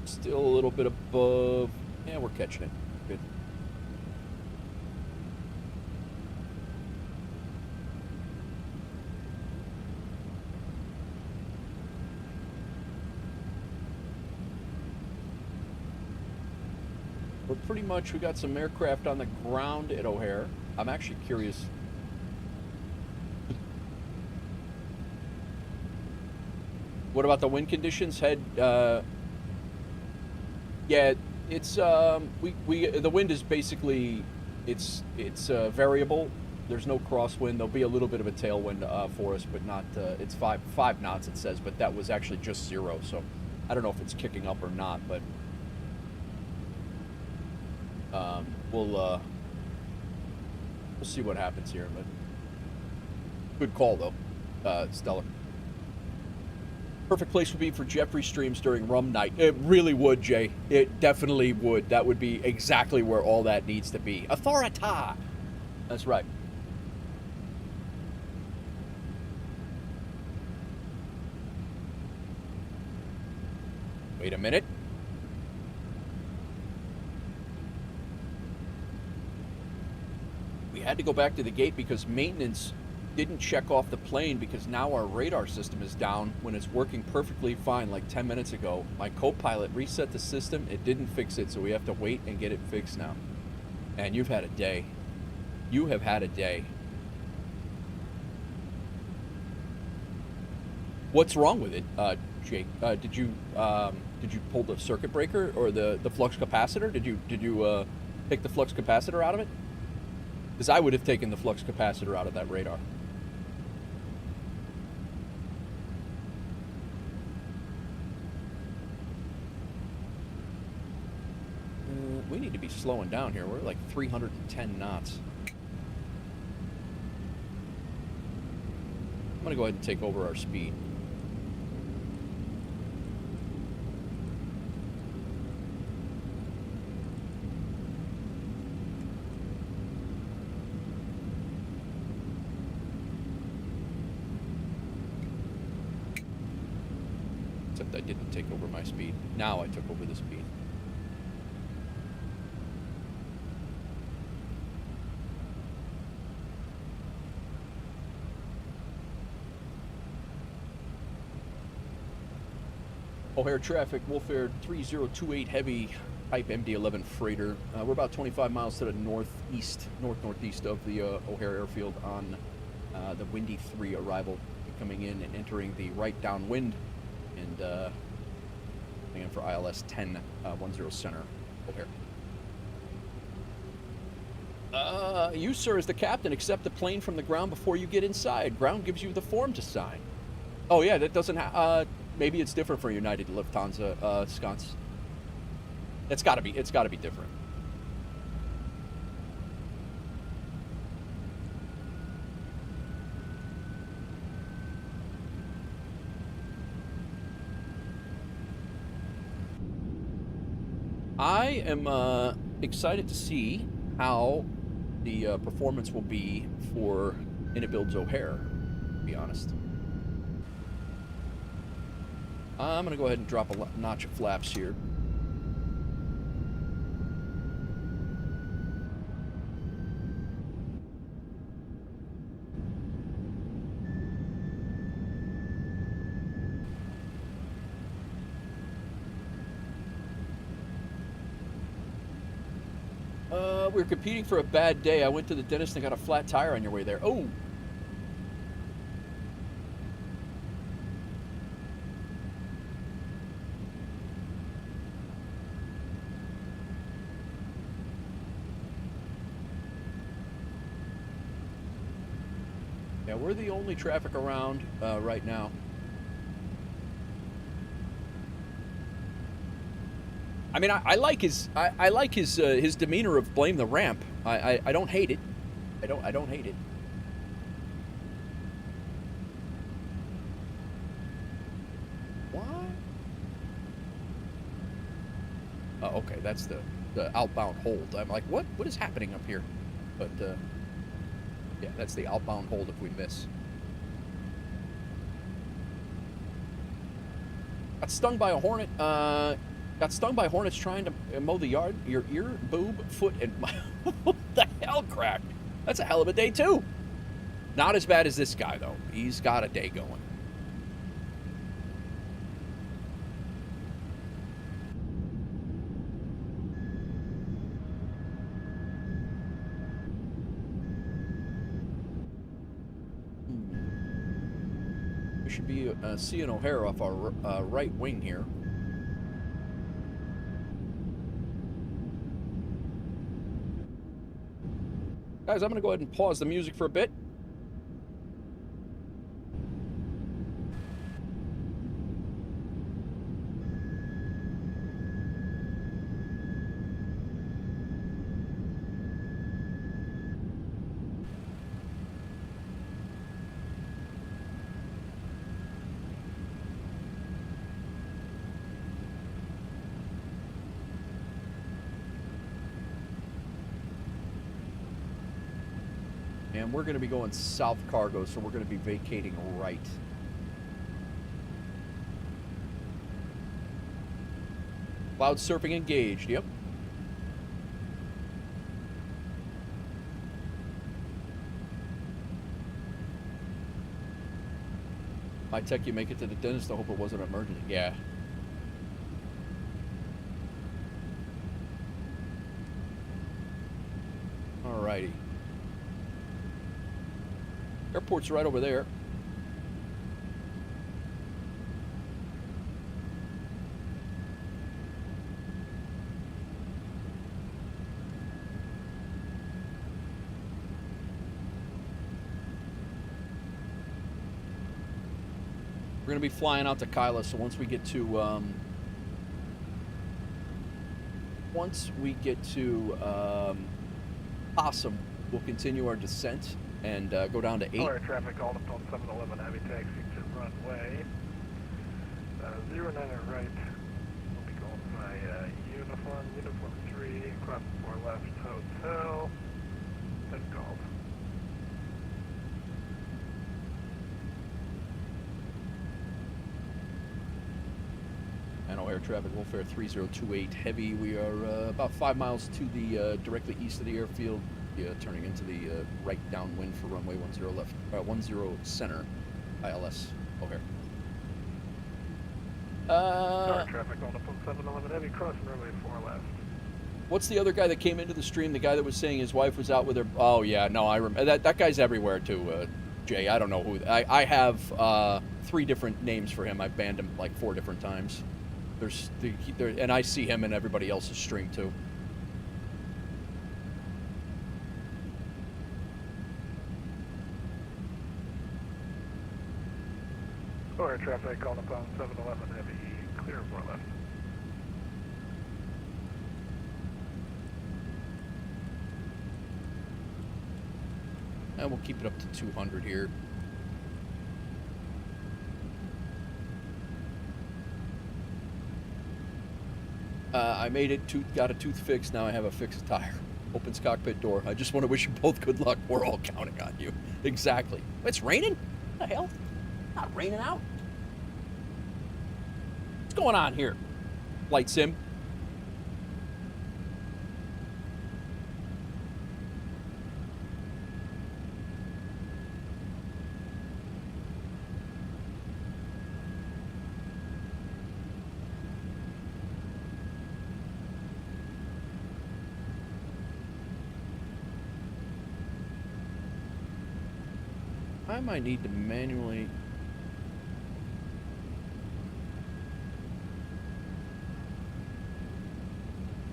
Still a little bit above. Yeah, we're catching it. Good. We're pretty much, we got some aircraft on the ground at O'Hare. I'm actually curious. What about the wind conditions? Yeah, it's the wind is basically it's variable. There's no crosswind. There'll be a little bit of a tailwind for us, but not. It's five knots it says, but that was actually just 0. So I don't know if it's kicking up or not, but we'll see what happens here. But good call though, Stellar. Perfect place would be for Jeffrey streams during rum night. It really would, Jay. It definitely would. That would be exactly where all that needs to be. Authorita. That's right. Wait a minute. We had to go back to the gate because maintenance didn't check off the plane because now our radar system is down when it's working perfectly fine like 10 minutes ago. My co-pilot reset the system. It didn't fix it, so we have to wait and get it fixed now. And you've had a day. You have had a day. What's wrong with it, Jake? Did you pull the circuit breaker or the flux capacitor? Did you take the flux capacitor out of it? Because I would have taken the flux capacitor out of that radar. We need to be slowing down here. We're like 310 knots. I'm going to go ahead and take over our speed. Except I didn't take over my speed. Now I took over the speed. O'Hare traffic, WolfAir 3028 Heavy Type MD-11 Freighter. We're about 25 miles to the northeast of the O'Hare airfield on the Windy 3 arrival, coming in and entering the right downwind, and coming in for ILS 1010 Center, O'Hare. You, sir, as the captain, accept the plane from the ground before you get inside. Ground gives you the form to sign. Oh yeah, that doesn't maybe it's different for United Lufthansa, Sconce. It's gotta be different. I am excited to see how the performance will be for IniBuilds O'Hare, to be honest. I'm going to go ahead and drop a notch of flaps here. We were competing for a bad day. I went to the dentist and got a flat tire on your way there. Oh! Yeah, we're the only traffic around right now. I mean, I like his his demeanor of blame the ramp. I don't hate it. I don't hate it. What? Oh, okay, that's the outbound hold. I'm like, what is happening up here? But yeah, that's the outbound hold if we miss. Got stung by a hornet. Got stung by hornets trying to mow the yard. Your ear, boob, foot, and what the hell cracked? That's a hell of a day too. Not as bad as this guy though. He's got a day going. We should be seeing O'Hare off our right wing here. Guys, I'm going to go ahead and pause the music for a bit. And we're going to be going south cargo, so we're going to be vacating right. Cloud surfing engaged, yep. High tech, you make it to the dentist. I hope it wasn't emergent. Yeah. Alrighty. Airport's right over there. We're going to be flying out to Kyla, so once we get to Possum, we'll continue our descent and go down to 8. O'Hare traffic called up on 711 heavy taxi to runway 09 right. We'll be going by uniform 3, cross 4 left, hotel. That's called. And O'Hare traffic, WolfAir 3028 Heavy. We are about 5 miles to the directly east of the airfield. Turning into the right downwind for runway 10 left, 10 center, ILS O'Hare. Traffic on the 711 Heavy crossing runway 4 left. What's the other guy that came into the stream? The guy that was saying his wife was out with her. Oh yeah, no, I remember that guy's everywhere too. Jay, I don't know who. I have 3 different names for him. I've banned him like 4 different times. And I see him in everybody else's stream too. Or traffic on the 711 Heavy, clear 4 left. And we'll keep it up to 200 here. I made it, got a tooth fixed, now I have a fixed tire. Opens cockpit door. I just want to wish you both good luck. We're all counting on you. Exactly. It's raining? What the hell? Not raining out. What's going on here? Flight sim. I might need to manually...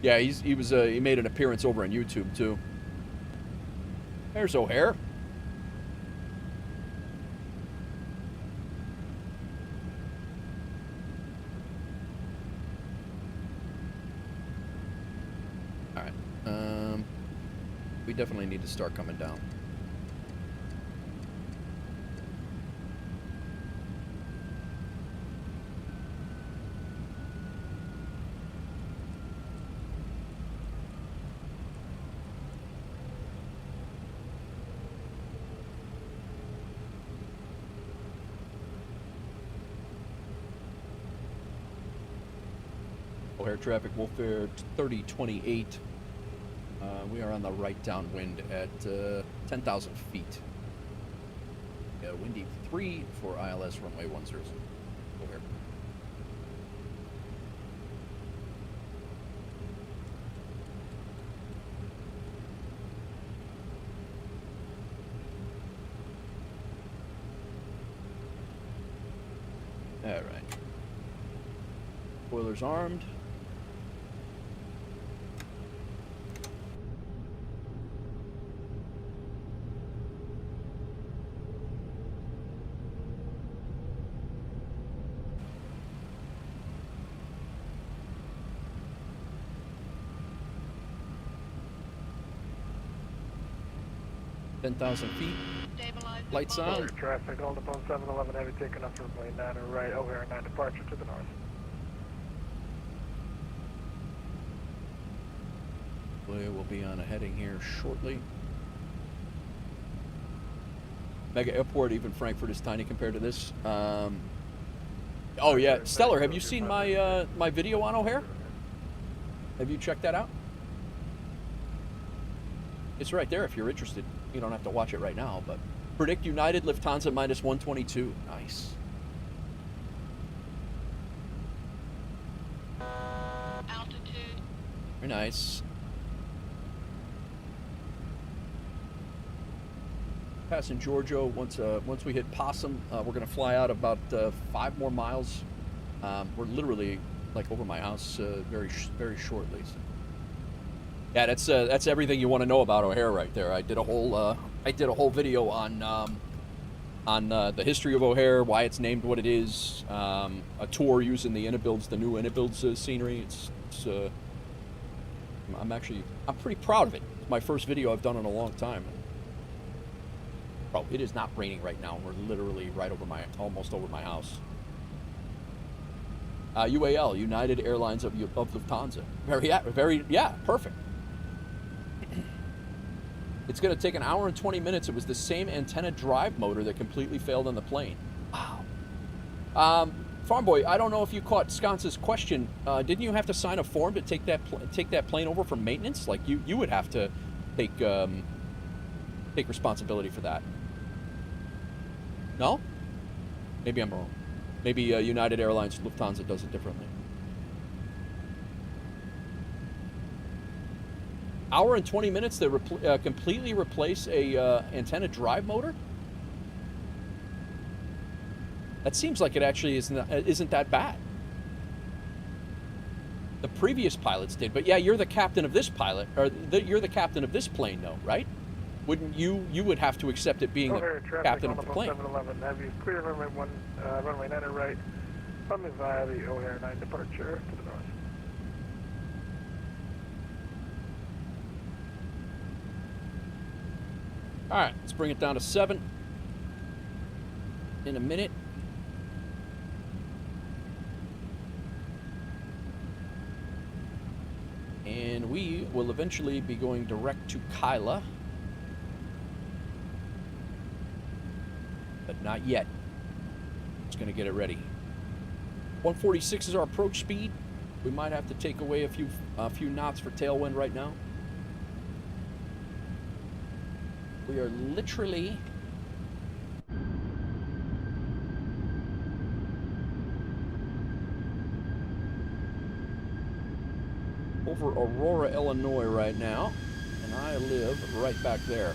Yeah, he made an appearance over on YouTube too. There's O'Hare. All right. We definitely need to start coming down. O'Hare traffic, WolfAir 3028. We are on the right downwind at 10,000 feet. Windy 3 for ILS runway 10. O'Hare. All right. Spoilers armed. (10,000 feet). Lights on. Traffic on the 711 Heavy taking up from runway 9 or right, O'Hare 9 departure to the north. We will be on a heading here shortly. Mega airport, even Frankfurt is tiny compared to this. Oh yeah, Stellar, have you seen my my video on O'Hare? Have you checked that out? It's right there if you're interested. You don't have to watch it right now, but predict United Lufthansa minus 122. Nice. Altitude. Very nice. Passing Giorgio. Once we hit Possum, we're gonna fly out about 5 more miles. We're literally like over my house very shortly. So. Yeah, that's everything you want to know about O'Hare right there. I did a whole video on the history of O'Hare, why it's named what it is, a tour using the IniBuilds, the new IniBuilds scenery. I'm pretty proud of it. It's my first video I've done in a long time. Bro, it is not raining right now. We're literally right over almost over my house. UAL, United Airlines of Lufthansa. Yeah, perfect. It's going to take 1 hour and 20 minutes. It was the same antenna drive motor that completely failed on the plane. Wow. Farm Boy, I don't know if you caught Sconce's question. Didn't you have to sign a form to take that plane over for maintenance? Like you would have to take responsibility for that. No? Maybe I'm wrong. Maybe United Airlines, Lufthansa does it differently. Hour and 20 minutes to completely replace a antenna drive motor? That seems like it actually isn't that bad. The previous pilots did, but yeah, you're the captain of this pilot, or you're the captain of this plane, though, right? Wouldn't you? You would have to accept it being the captain of the plane. 711, have you clear runway 9 right, from via the O'Hare 9 departure to the north. All right, let's bring it down to 7 in a minute. And we will eventually be going direct to Kyla. But not yet. Just going to get it ready. 146 is our approach speed. We might have to take away a few knots for tailwind right now. We are literally over Aurora, Illinois right now, and I live right back there.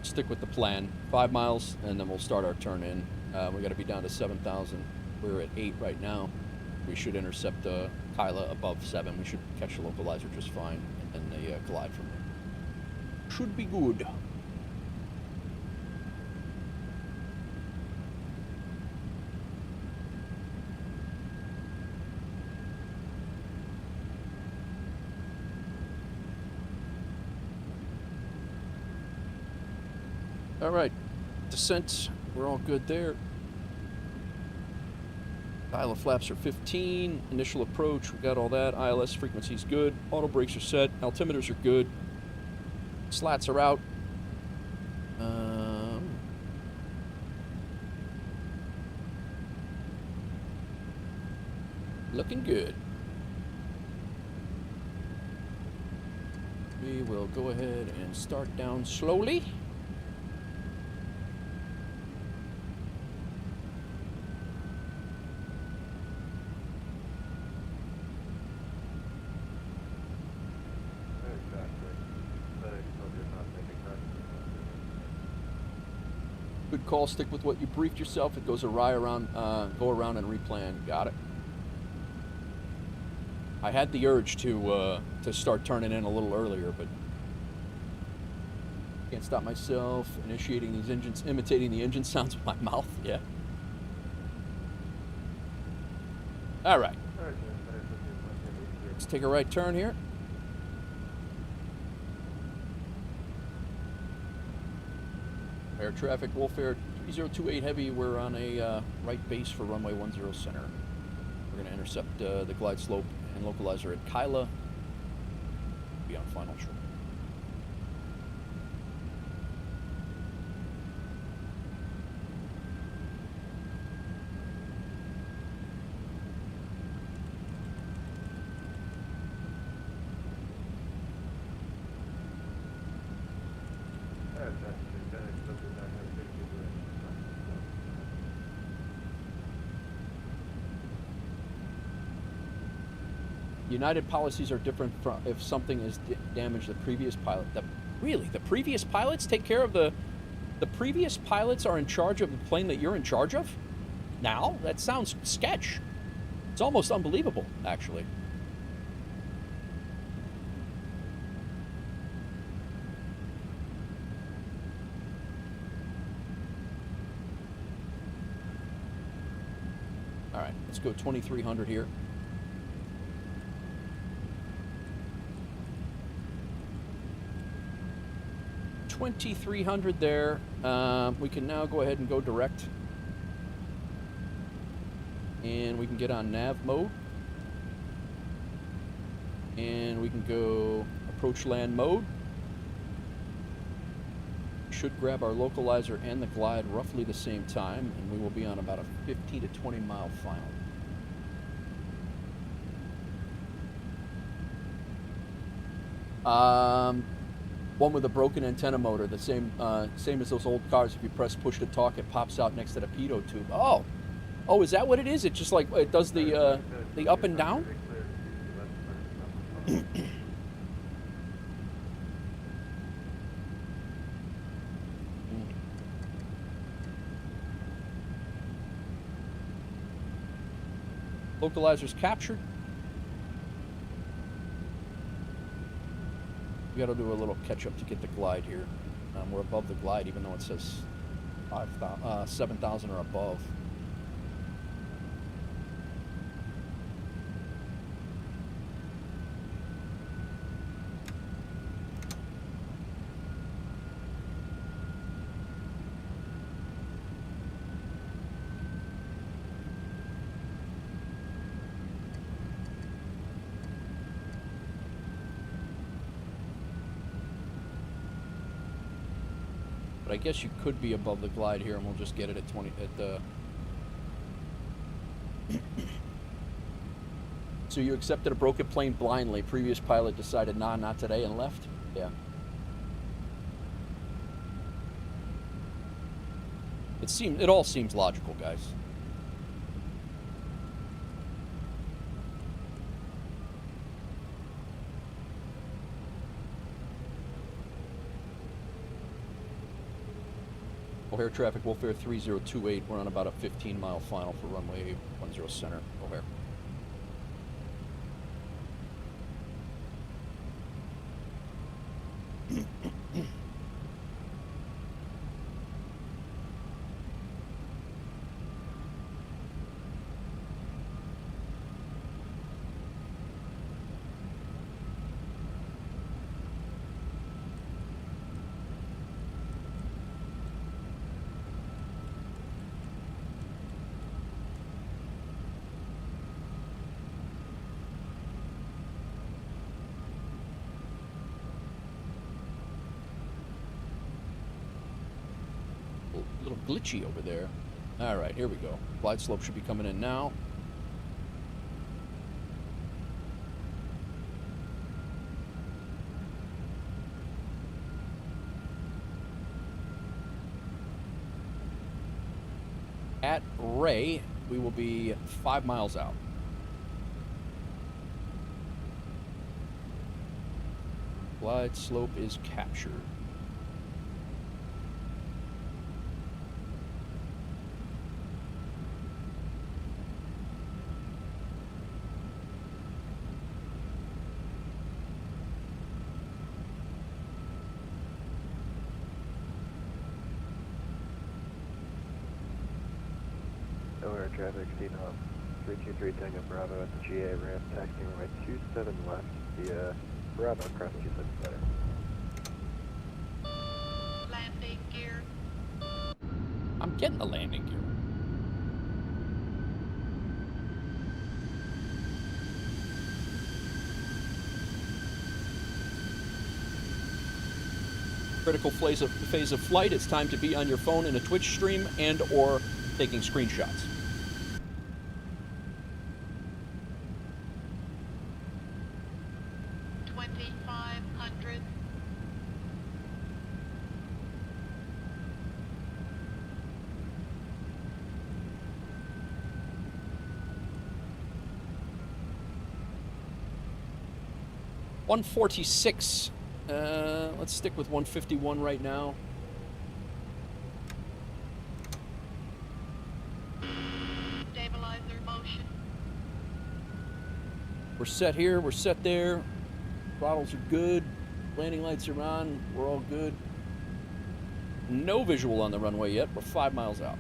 Stick with the plan. 5 miles, and then we'll start our turn in. We got to be down to 7,000. We're at 8 right now. We should intercept Kyla above 7. We should catch the localizer just fine, and then they collide from there. Should be good. All right, descent, we're all good there. Kyla flaps are 15, initial approach, we got all that. ILS frequency's good, auto brakes are set, altimeters are good. Slats are out. Looking good. We will go ahead and start down slowly. Good call. Stick with what you briefed yourself. It goes awry around, go around and replan. Got it. I had the urge to start turning in a little earlier, but can't stop myself. Initiating these engines, imitating the engine sounds with my mouth. Yeah. All right. Let's take a right turn here. Air traffic, WolfAir 3028 Heavy. We're on a right base for runway 10 center. We're going to intercept the glide slope and localizer at Kyla. Be on final short. United policies are different from if something is damaged the previous pilot. Really, the previous pilots take care of the previous pilots are in charge of the plane that you're in charge of? Now? That sounds sketch. It's almost unbelievable, actually. All right, let's go 2300 here. 2300 there. We can now go ahead and go direct. And we can get on nav mode. And we can go approach land mode. Should grab our localizer and the glide roughly the same time, and we will be on about a 15 to 20 mile final. One with a broken antenna motor, the same as those old cars. If you press push to talk, it pops out next to the pitot tube. Oh, is that what it is? It just like it does the up and down. Localizer's captured. We got to do a little catch up to get the glide here. We're above the glide, even though it says 7,000 or above. But I guess you could be above the glide here, and we'll just get it at 20 at the. So you accepted a broken plane blindly. Previous pilot decided, nah, not today, and left. Yeah. It all seems logical, guys. O'Hare traffic, WolfAir 3028. We're on about a 15-mile final for runway 10 center, O'Hare. Glitchy over there. All right, here we go. Glide slope should be coming in now. At Ray, we will be 5 miles out. Glide slope is captured. Traffic, CNOP 323 Tango Bravo at the GA ramp, taxiing runway 27 left via Bravo across 27 center. Landing gear. I'm getting the landing gear. Critical phase of flight. It's time to be on your phone in a Twitch stream and or taking screenshots. $146. Let's stick with 151 right now. Stabilizer motion. We're set here, we're set there. Throttles are good. Landing lights are on. We're all good. No visual on the runway yet. We're 5 miles out.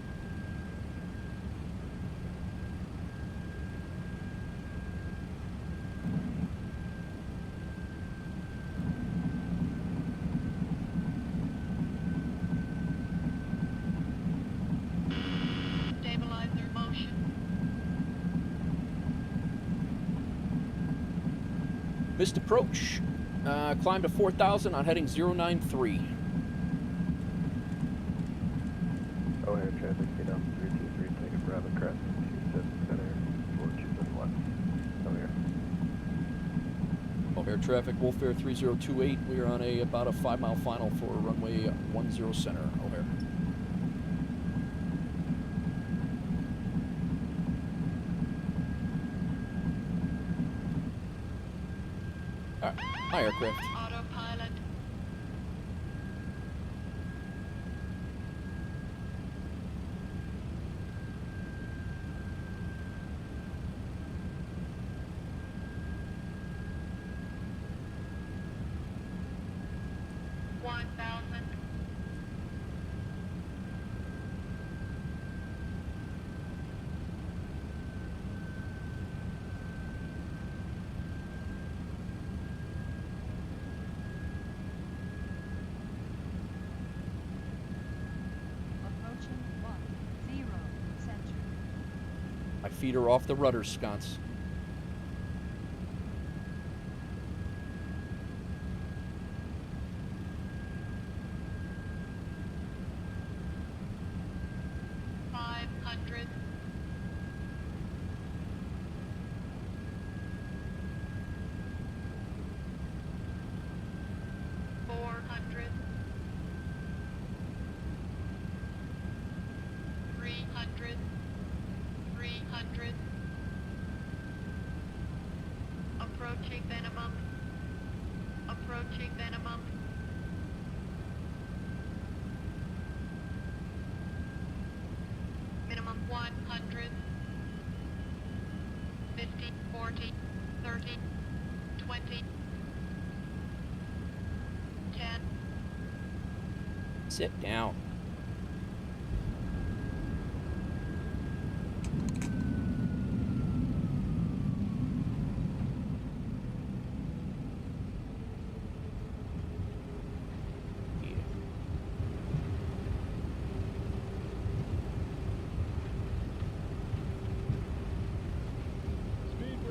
Missed approach. Climb to 4,000 on heading 093. O'Hare traffic, get up 323, take a Bravo crossing 27 center, 427 O'Hare. O'Hare traffic, WolfAir 3028. We are on about a 5-mile final for runway 10 center. O'Hare. All right, my aircraft. Autopilot. Approaching 10 center. My feet are off the rudder sconce. Approaching minimum. Approaching minimum. Minimum 100. 50, 40, 30, 20, 10. Sit down.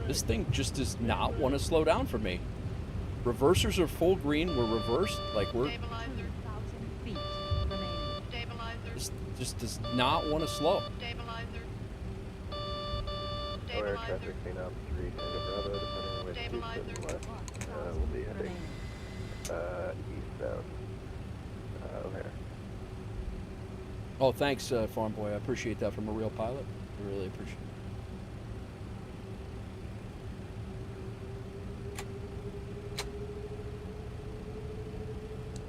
This thing just does not want to slow down for me. Reversers are full green. We're reversed. Like we're. 2,000 feet remaining. Stabilizer. This just does not want to slow. Stabilizer. O'Hare traffic, clean up 3 Tango Bravo, depending on which Stabilizer. left. 1,000 We'll be heading remaining. east-south. O'Hare. Oh, thanks, Farm Boy. I appreciate that from a real pilot. I really appreciate it.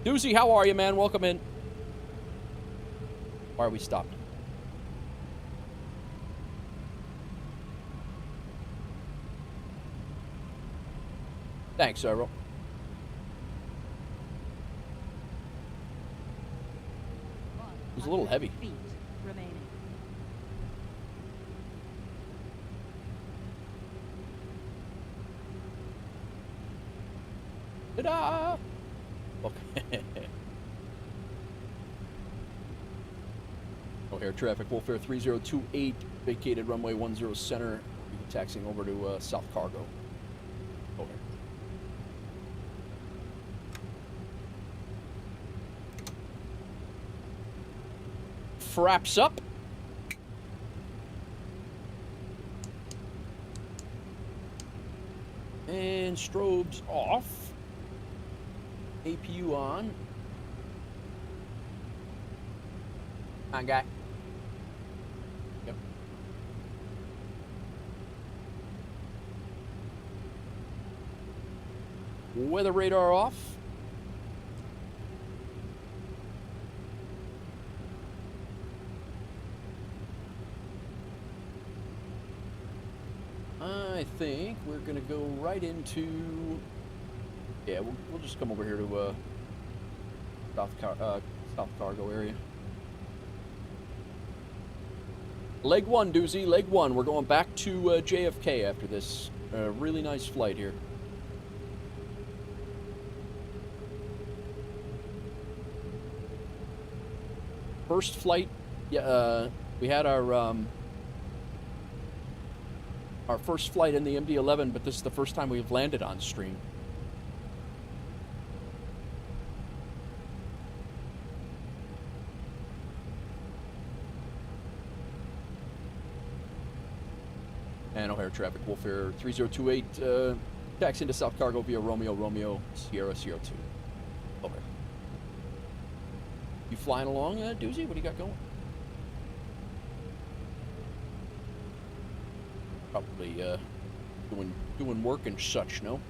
Doozy, how are you, man? Welcome in. Why are we stopped? Thanks, Earl. It was a little heavy. Feet remaining. Ta-da! Okay. O'Hare traffic, WolfAir 3028, vacated runway 10 center, taxiing over to South Cargo. O'Hare. Fraps up. And strobes off. APU on. On, guy. Yep. Weather radar off. I think we're gonna go right into. Yeah, we'll just come over here to South Cargo area. Leg one, Doozy, leg one. We're going back to JFK after this. Really nice flight here. First flight, yeah, we had our first flight in the MD-11, but this is the first time we've landed on stream. And O'Hare traffic, WolfAir 3028, taxi into South Cargo via Romeo, Sierra 02. Over. You flying along, Doozy? What do you got going? Probably doing work and such, no?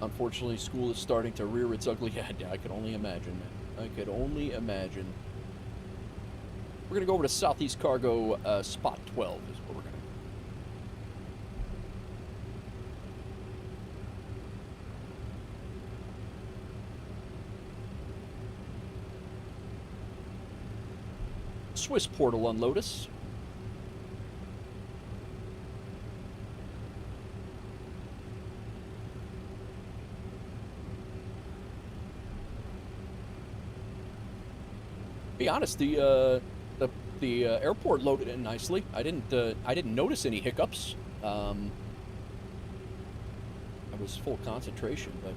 Unfortunately, school is starting to rear its ugly head. I could only imagine, man. I could only imagine. We're going to go over to Southeast Cargo, spot 12 is where we're going to Swissport will unload us. Be honest, the airport loaded in nicely. I didn't notice any hiccups. I was full concentration, but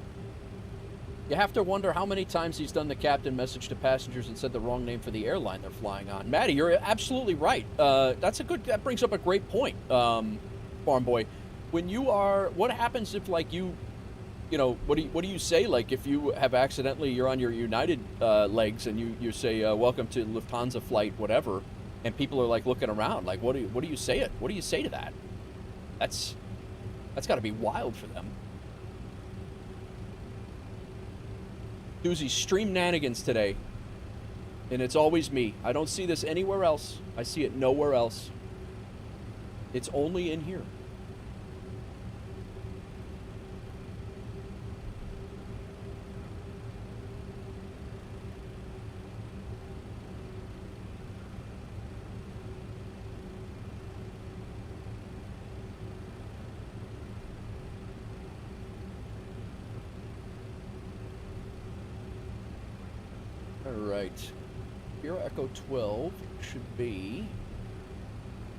you have to wonder how many times he's done the captain message to passengers and said the wrong name for the airline they're flying on. Maddie, you're absolutely right. That brings up a great point, Farm Boy. When you are, what happens if like you know, what do you say? Like if you have accidentally, you're on your United legs and you say welcome to Lufthansa flight whatever, and people are like looking around like what do you say it? What do you say to that? That's got to be wild for them. Doozy, stream nanigans today, and it's always me. I don't see this anywhere else. I see it nowhere else. It's only in here. Alright, Sierra Echo 12 should be,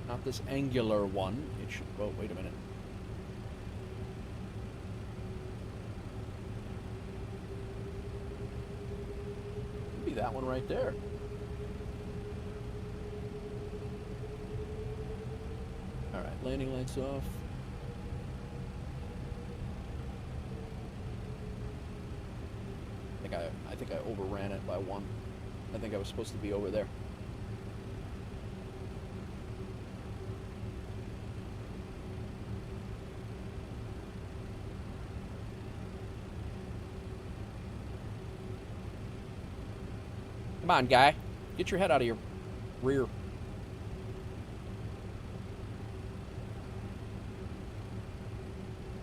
not this angular one, it should, oh, wait a minute. Could be that one right there. Alright, landing lights off. I think I overran it by one. I think I was supposed to be over there. Come on, guy. Get your head out of your rear.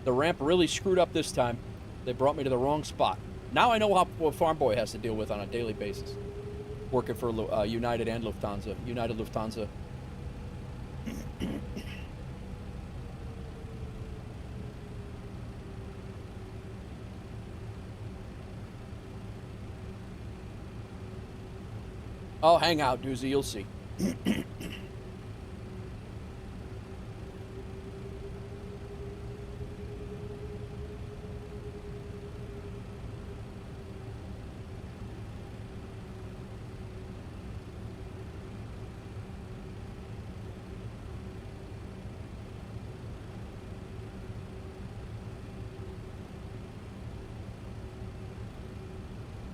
The ramp really screwed up this time. They brought me to the wrong spot. Now I know what Farm Boy has to deal with on a daily basis. Working for United and Lufthansa. United Lufthansa. Oh, hang out, Doozy. You'll see.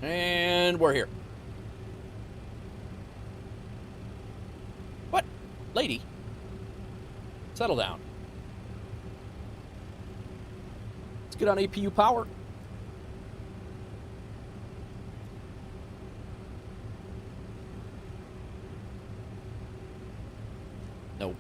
And we're here. What? Lady? Settle down. Let's get on APU power. No.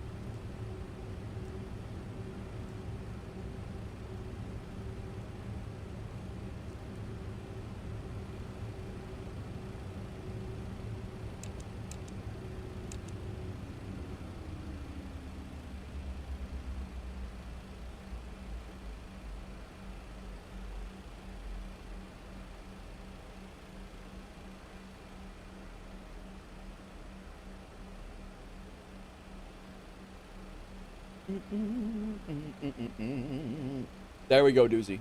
There we go, Doozy.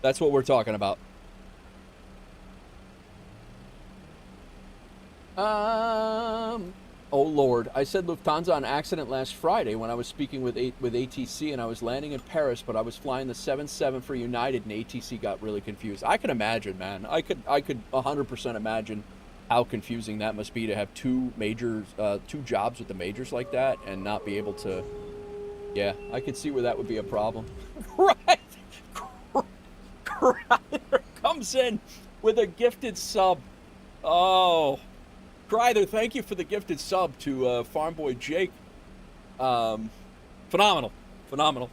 That's what we're talking about. Lord. I said Lufthansa on accident last Friday when I was speaking with ATC, and I was landing in Paris, but I was flying the 77 for United, and ATC got really confused. I can imagine, man. I could 100% imagine how confusing that must be to have two jobs with the majors like that and not be able to. Yeah, I could see where that would be a problem. Right. Kreider comes in with a gifted sub. Oh. Kreider, thank you for the gifted sub to Farm Boy Jake. Phenomenal. Phenomenal.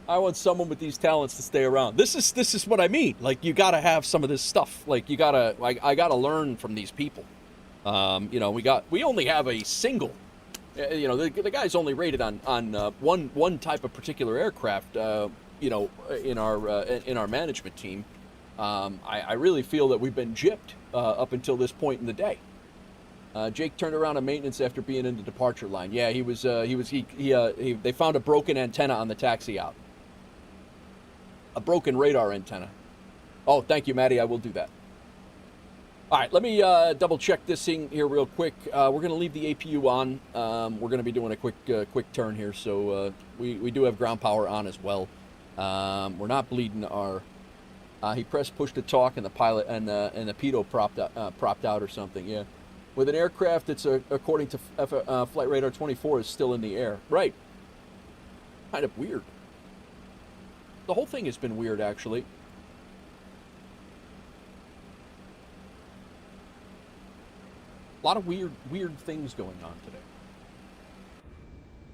I want someone with these talents to stay around. This is what I mean. Like, you gotta have some of this stuff. Like, you gotta, I gotta learn from these people. You know, we only have a single. You know, the guy's only rated on one type of particular aircraft. You know, in our management team, I really feel that we've been gypped up until this point in the day. Jake turned around on maintenance after being in the departure line. Yeah, they found a broken antenna on the taxi out. A broken radar antenna. Oh, thank you, Maddie. I will do that. All right, let me double check this thing here real quick. We're going to leave the APU on. We're going to be doing a quick turn here, so we do have ground power on as well. We're not bleeding our. He pressed push to talk, and the pilot and the pitot propped out or something. Yeah, with an aircraft that's according to Flight Radar 24 is still in the air. Right. Kind of weird. The whole thing has been weird, actually. A lot of weird things going on today.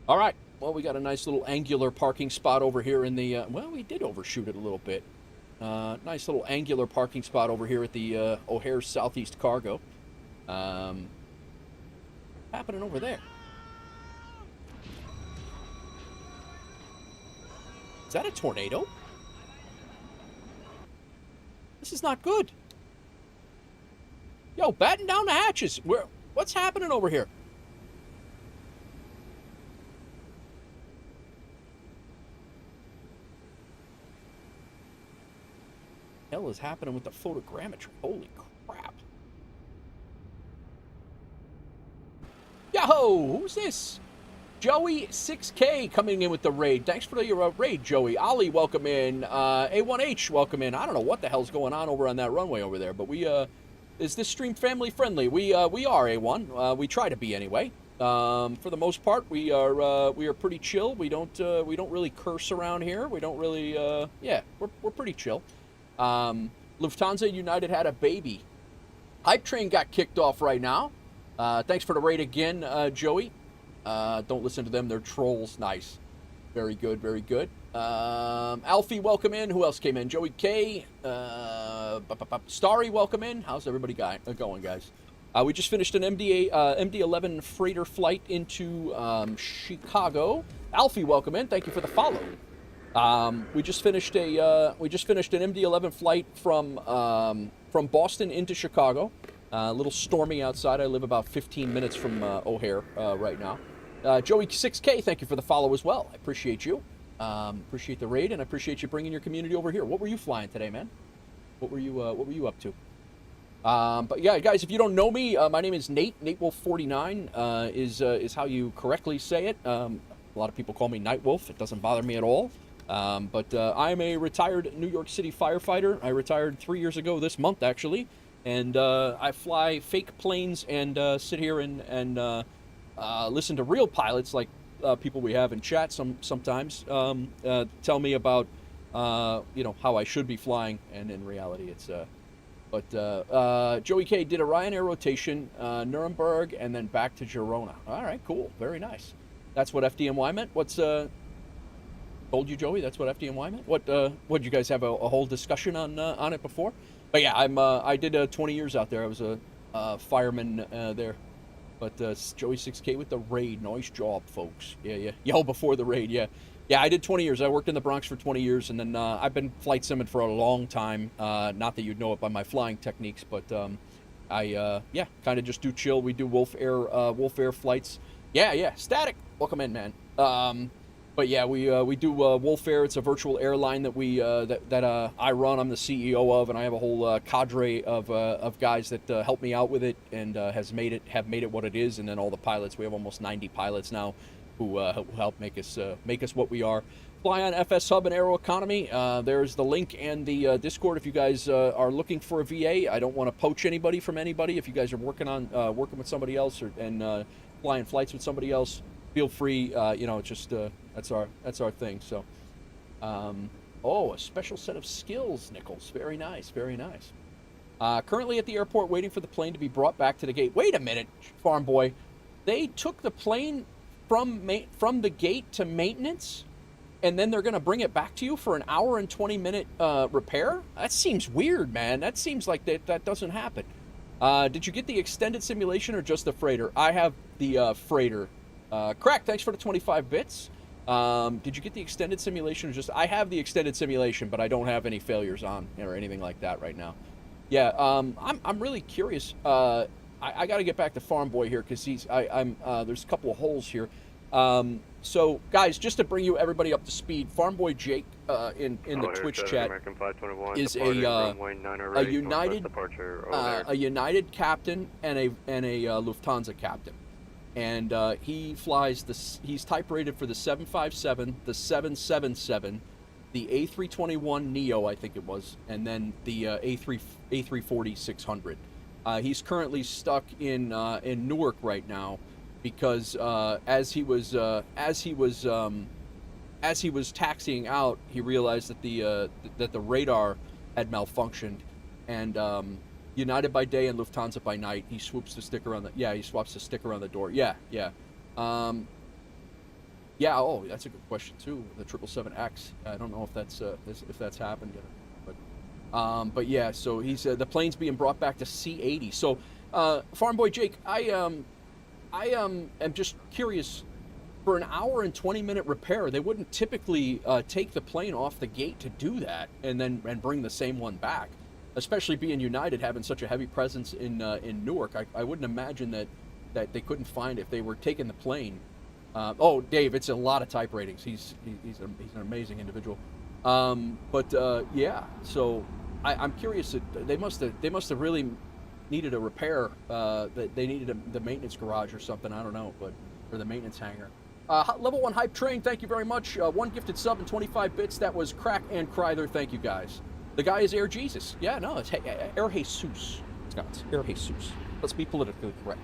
All right. Well, we got a nice little angular parking spot over here in the... well, we did overshoot it a little bit. Nice little angular parking spot over here at the O'Hare Southeast Cargo. Happening over there? Is that a tornado? This is not good. Yo, batten down the hatches. What's happening over here? Hell is happening with the photogrammetry? Holy crap. Yo, who's this? Joey 6K coming in with the raid. Thanks for your raid, Joey. Ali, welcome in. A1H, welcome in. I don't know what the hell's going on over on that runway over there, but we, is this stream family friendly? We are A1. We try to be anyway. For the most part, we are pretty chill. We don't really curse around here. We don't really, yeah, we're pretty chill. Lufthansa United had a baby. Hype Train got kicked off right now. Thanks for the raid again, Joey. Don't listen to them. They're trolls. Nice. Very good. Very good. Alfie, welcome in. Who else came in? Joey K. Starry, welcome in. How's everybody going, guys? We just finished an MD-11 Freighter flight into Chicago. Alfie, welcome in. Thank you for the follow. We just finished an MD-11 flight from Boston into Chicago. A little stormy outside. I live about 15 minutes from O'Hare right now. Joey 6K, thank you for the follow as well. I appreciate you. Appreciate the raid, and I appreciate you bringing your community over here. What were you flying today, man? What were you up to? But yeah, guys, if you don't know me, my name is Nate. NateWolf49 is how you correctly say it. A lot of people call me Night Wolf. It doesn't bother me at all. But I'm a retired New York City firefighter. I retired 3 years ago this month, actually. And I fly fake planes and sit here and listen to real pilots like people we have in chat sometimes tell me about how I should be flying, and in reality it's Joey K did a Ryanair rotation, Nuremberg, and then back to Girona. All right, cool, very nice. That's what FDNY meant. What's told you, Joey? That's what FDNY meant. What did you guys have a whole discussion on it before? But yeah, I did 20 years out there. I was a fireman there. But Joey 6K with the raid. Nice job, folks. Yeah. Yo, before the raid, yeah. Yeah, I did 20 years. I worked in the Bronx for 20 years, and then I've been flight simming for a long time. Not that you'd know it by my flying techniques, but I kind of just do chill. We do WolfAir flights. Yeah. Static. Welcome in, man. But yeah, we do WolfAir. It's a virtual airline that I run. I'm the CEO of, and I have a whole cadre of guys that help me out with it and have made it what it is. And then all the pilots. We have almost 90 pilots now who help make us what we are. Fly on FSHub and Aeroconomy. There's the link and the Discord if you guys are looking for a VA. I don't want to poach anybody from anybody. If you guys are working with somebody else and flying flights with somebody else, feel free. It's just that's our thing. So, a special set of skills, Nichols. Very nice, very nice. Currently at the airport, waiting for the plane to be brought back to the gate. Wait a minute, farm boy. They took the plane from the gate to maintenance, and then they're going to bring it back to you for an hour and 20-minute repair? That seems weird, man. That seems like that doesn't happen. Did you get the extended simulation or just the freighter? I have the freighter. Crack, thanks for the 25 bits. Did you get the extended simulation or just... I have the extended simulation, but I don't have any failures on or anything like that right now. Yeah, I'm really curious. I got to get back to Farm Boy here because there's a couple of holes here. So, guys, just to bring everybody up to speed, Farm Boy Jake in the Twitch chat is a United captain and a Lufthansa captain, and he's type rated for the 757, the 777, the A321 Neo, I think it was, and then the A340-600. He's currently stuck in Newark right now, because as he was taxiing out, he realized that the radar had malfunctioned, and United by day and Lufthansa by night. He swaps the sticker on the door. Yeah. Oh, that's a good question too. The 777X. I don't know if that's happened yet, but yeah. So he said the plane's being brought back to C80. So, Farm Boy Jake, I am just curious. For an hour and 20-minute repair, they wouldn't typically take the plane off the gate to do that and bring the same one back. Especially being United, having such a heavy presence in Newark, I wouldn't imagine that they couldn't find if they were taking the plane. Dave, it's a lot of type ratings. He's an amazing individual. Yeah. So I'm curious. They must have really needed a repair. That they needed the maintenance garage or something. I don't know, or the maintenance hangar. Level 1 Hype Train, thank you very much. 1 gifted sub and 25 bits. That was Crack and Cryther. Thank you, guys. The guy is Air Jesus. Yeah, no, it's Air Jesus. It's Air Jesus. Let's be politically correct.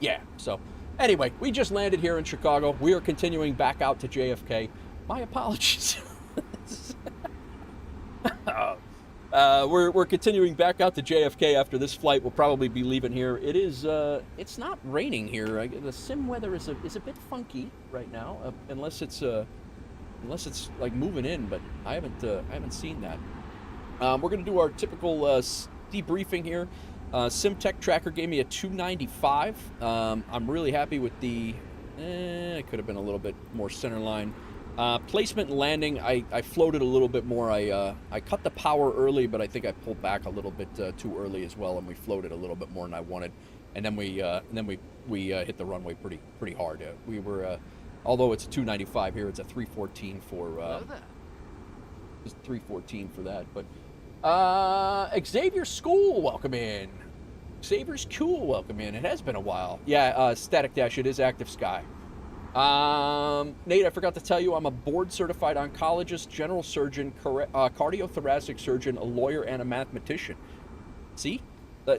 Yeah, so anyway, we just landed here in Chicago. We are continuing back out to JFK. My apologies. We're continuing back out to JFK after this flight. We'll probably be leaving here. It is it's not raining here. The sim weather is a bit funky right now, unless it's like moving in, but I haven't seen that. We're gonna do our typical debriefing here. SimTech Tracker gave me a 295. I'm really happy with the. It could have been a little bit more center line. Placement and landing, I floated a little bit more. I cut the power early, but I think I pulled back a little bit too early as well, and we floated a little bit more than I wanted. And then we hit the runway pretty hard. We were, although it's a 295 here, it's a 314 for. It's 314 for that. But Xavier School, welcome in. Xavier's cool, welcome in. It has been a while. Yeah, Static Dash, it is Active Sky. Nate, I forgot to tell you, I'm a board-certified oncologist, general surgeon, cardiothoracic surgeon, a lawyer, and a mathematician. See?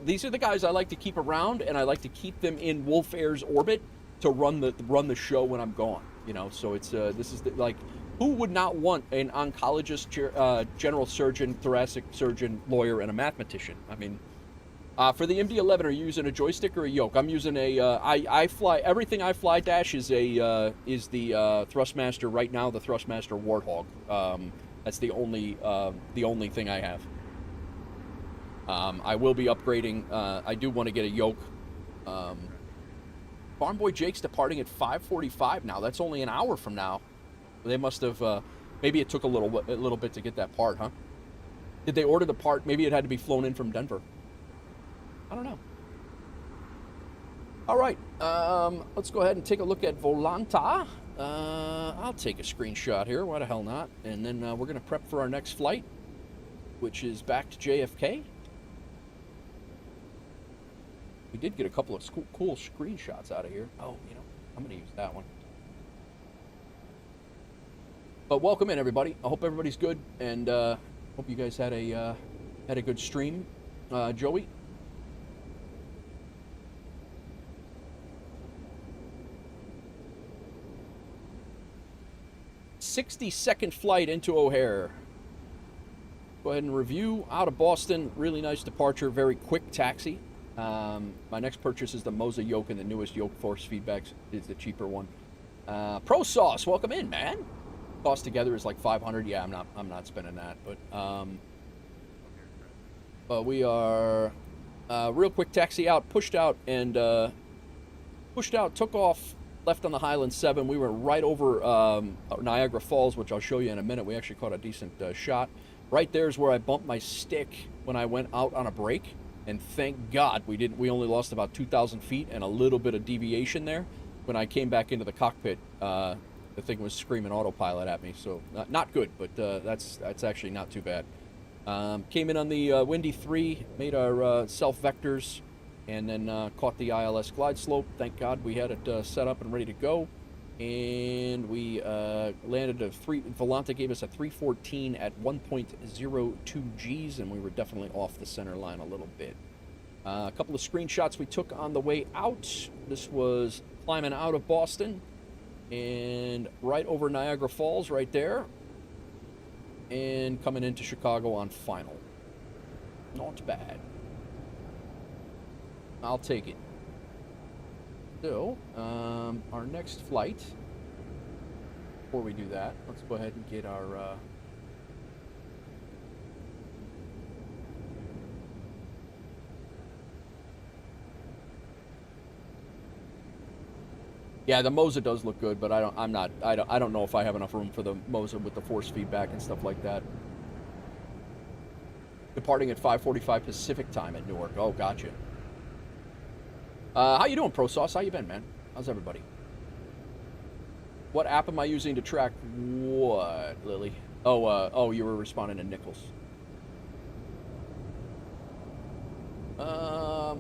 These are the guys I like to keep around, and I like to keep them in WolfAir's orbit to run the show when I'm gone. You know, so it's this is like, who would not want an oncologist, general surgeon, thoracic surgeon, lawyer, and a mathematician? I mean. For the MD-11, are you using a joystick or a yoke? I'm using I fly, everything I fly dash is the Thrustmaster right now, the Thrustmaster Warthog. That's the only thing I have. I will be upgrading, I do want to get a yoke. Farm Boy Jake's departing at 5:45 now. That's only an hour from now. They must have, maybe it took a little bit to get that part, huh? Did they order the part? Maybe it had to be flown in from Denver. I don't know. All right, let's go ahead and take a look at Volanta. I'll take a screenshot here. Why the hell not? And then we're going to prep for our next flight, which is back to JFK. We did get a couple of cool screenshots out of here. Oh, you know, I'm going to use that one. But welcome in, everybody. I hope everybody's good, and hope you guys had a good stream. Joey? "60-second flight into O'Hare. Go ahead and review. Out of Boston, really nice departure, very quick taxi. My next purchase is the Moza yoke, and the newest yoke force feedback is the cheaper one. Pro Sauce, welcome in, man. Cost together is like 500. Yeah, I'm not spending that, but we are real quick taxi out, pushed out, took off, left on the Highland 7. We were right over Niagara Falls, which I'll show you in a minute. We actually caught a decent shot. Right there's where I bumped my stick when I went out on a break. And thank God we didn't. We only lost about 2,000 feet and a little bit of deviation there. When I came back into the cockpit, the thing was screaming autopilot at me. So not good, but that's actually not too bad. Came in on the Windy 3, made our self vectors, and then caught the ILS glide slope. Thank God we had it set up and ready to go. And we landed Volante gave us a 314 at 1.02 Gs, and we were definitely off the center line a little bit. A couple of screenshots we took on the way out. This was climbing out of Boston and right over Niagara Falls right there, and coming into Chicago on final. Not bad. I'll take it. So, our next flight, before we do that, let's go ahead and get our, yeah, the Moza does look good, but I don't know if I have enough room for the Moza with the force feedback and stuff like that. Departing at 5:45 Pacific time at Newark. Oh, gotcha. How you doing, Pro Sauce? How you been, man? How's everybody? What app am I using to track what, Lily? Oh, you were responding to Nichols.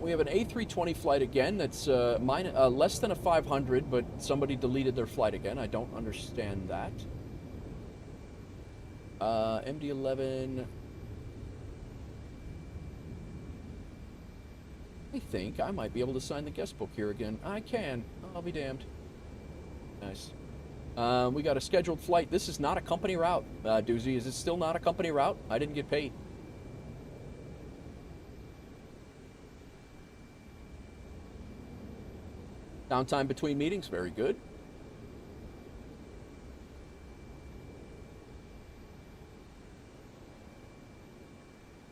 We have an A320 flight again. That's less than a 500, but somebody deleted their flight again. I don't understand that. MD-11... I think I might be able to sign the guest book here again. I can. I'll be damned. Nice. We got a scheduled flight. This is not a company route, Doozy. Is it still not a company route? I didn't get paid. Downtime between meetings. Very good.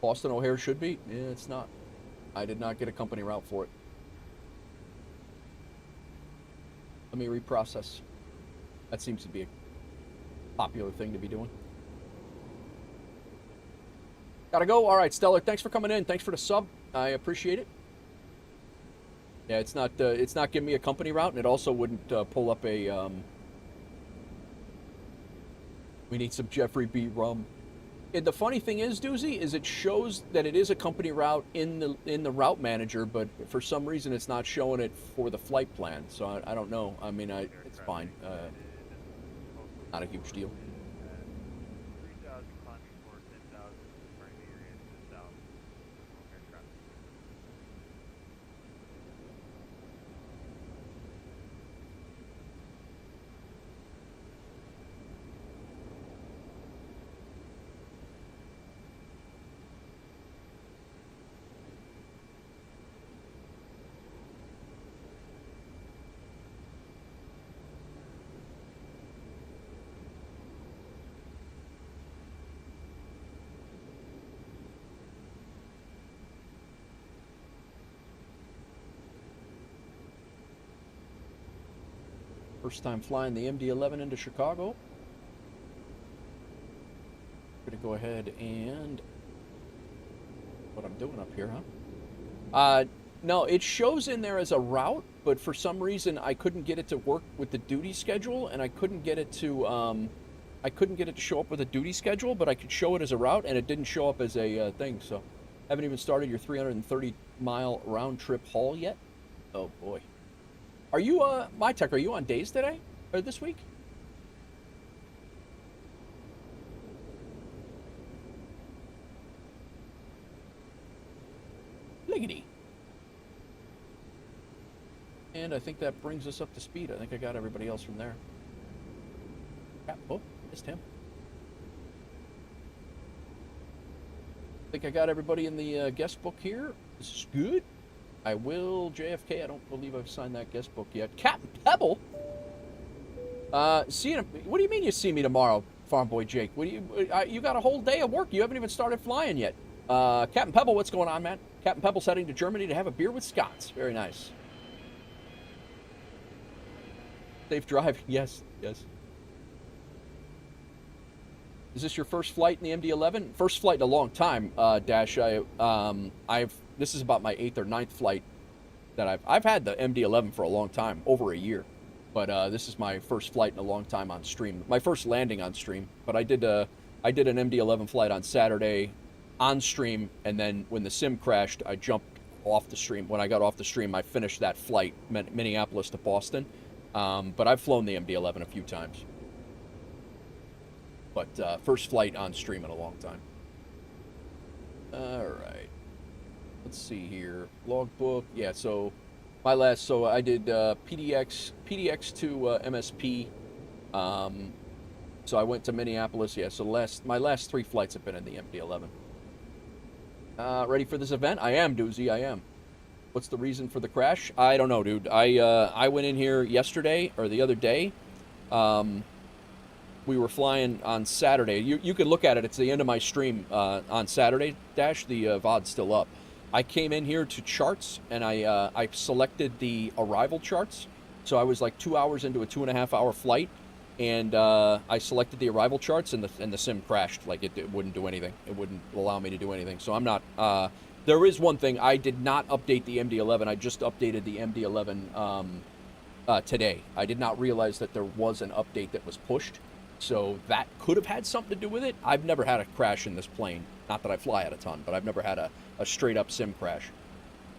Boston O'Hare should be. Yeah, it's not. I did not get a company route for it. Let me reprocess. That seems to be a popular thing to be doing. Gotta go. All right, Stellar. Thanks for coming in. Thanks for the sub. I appreciate it. Yeah, it's not giving me a company route, and it also wouldn't pull up a. We need some Jeffrey B. rum. And the funny thing is, Doozy, is it shows that it is a company route in the route manager, but for some reason it's not showing it for the flight plan. So I don't know. I mean, it's fine. Not a huge deal. First time flying the MD-11 into Chicago. Gonna go ahead and what I'm doing up here, huh? No, it shows in there as a route, but for some reason I couldn't get it to work with the duty schedule, and I couldn't get it to show up with a duty schedule, but I could show it as a route, and it didn't show up as a thing. So, haven't even started your 330-mile round trip haul yet. Oh boy, are you MyTech? Are you on days today or this week? Liggity. And I think that brings us up to speed. I think I got everybody else from there. Oh, missed him. I think I got everybody in the guest book here. This is good. I will JFK. I don't believe I've signed that guest book yet. Captain Pebble. See you. What do you mean you see me tomorrow, Farm Boy Jake? What do you got a whole day of work. You haven't even started flying yet. Captain Pebble, what's going on, man? Captain Pebble's heading to Germany to have a beer with Scots. Very nice. Safe drive. Yes, yes. Is this your first flight in the MD-11? First flight in a long time, Dash. This is about my 8th or 9th flight that I've had the MD-11 for a long time, over a year. But this is my first flight in a long time on stream. My first landing on stream. But I did an MD-11 flight on Saturday on stream, and then when the sim crashed, I jumped off the stream. When I got off the stream, I finished that flight, Minneapolis to Boston. But I've flown the MD-11 a few times. But first flight on stream in a long time. All right. Let's see here. Logbook. Yeah, so my last, so I did PDX to MSP. So I went to Minneapolis. Yeah, so my last 3 flights have been in the MD-11. Ready for this event? I am, Doozy, I am. What's the reason for the crash? I don't know, dude. I went in here yesterday, or the other day. We were flying on Saturday. You can look at it. It's the end of my stream on Saturday, Dash. The VOD's still up. I came in here to charts, and I selected the arrival charts. So I was like 2 hours into a 2.5-hour flight, and I selected the arrival charts, and the sim crashed. Like it wouldn't do anything. It wouldn't allow me to do anything. So I'm not. There is one thing. I did not update the MD-11. I just updated the MD-11 today. I did not realize that there was an update that was pushed. So that could have had something to do with it. I've never had a crash in this plane. Not that I fly it a ton, but I've never had a straight-up sim crash.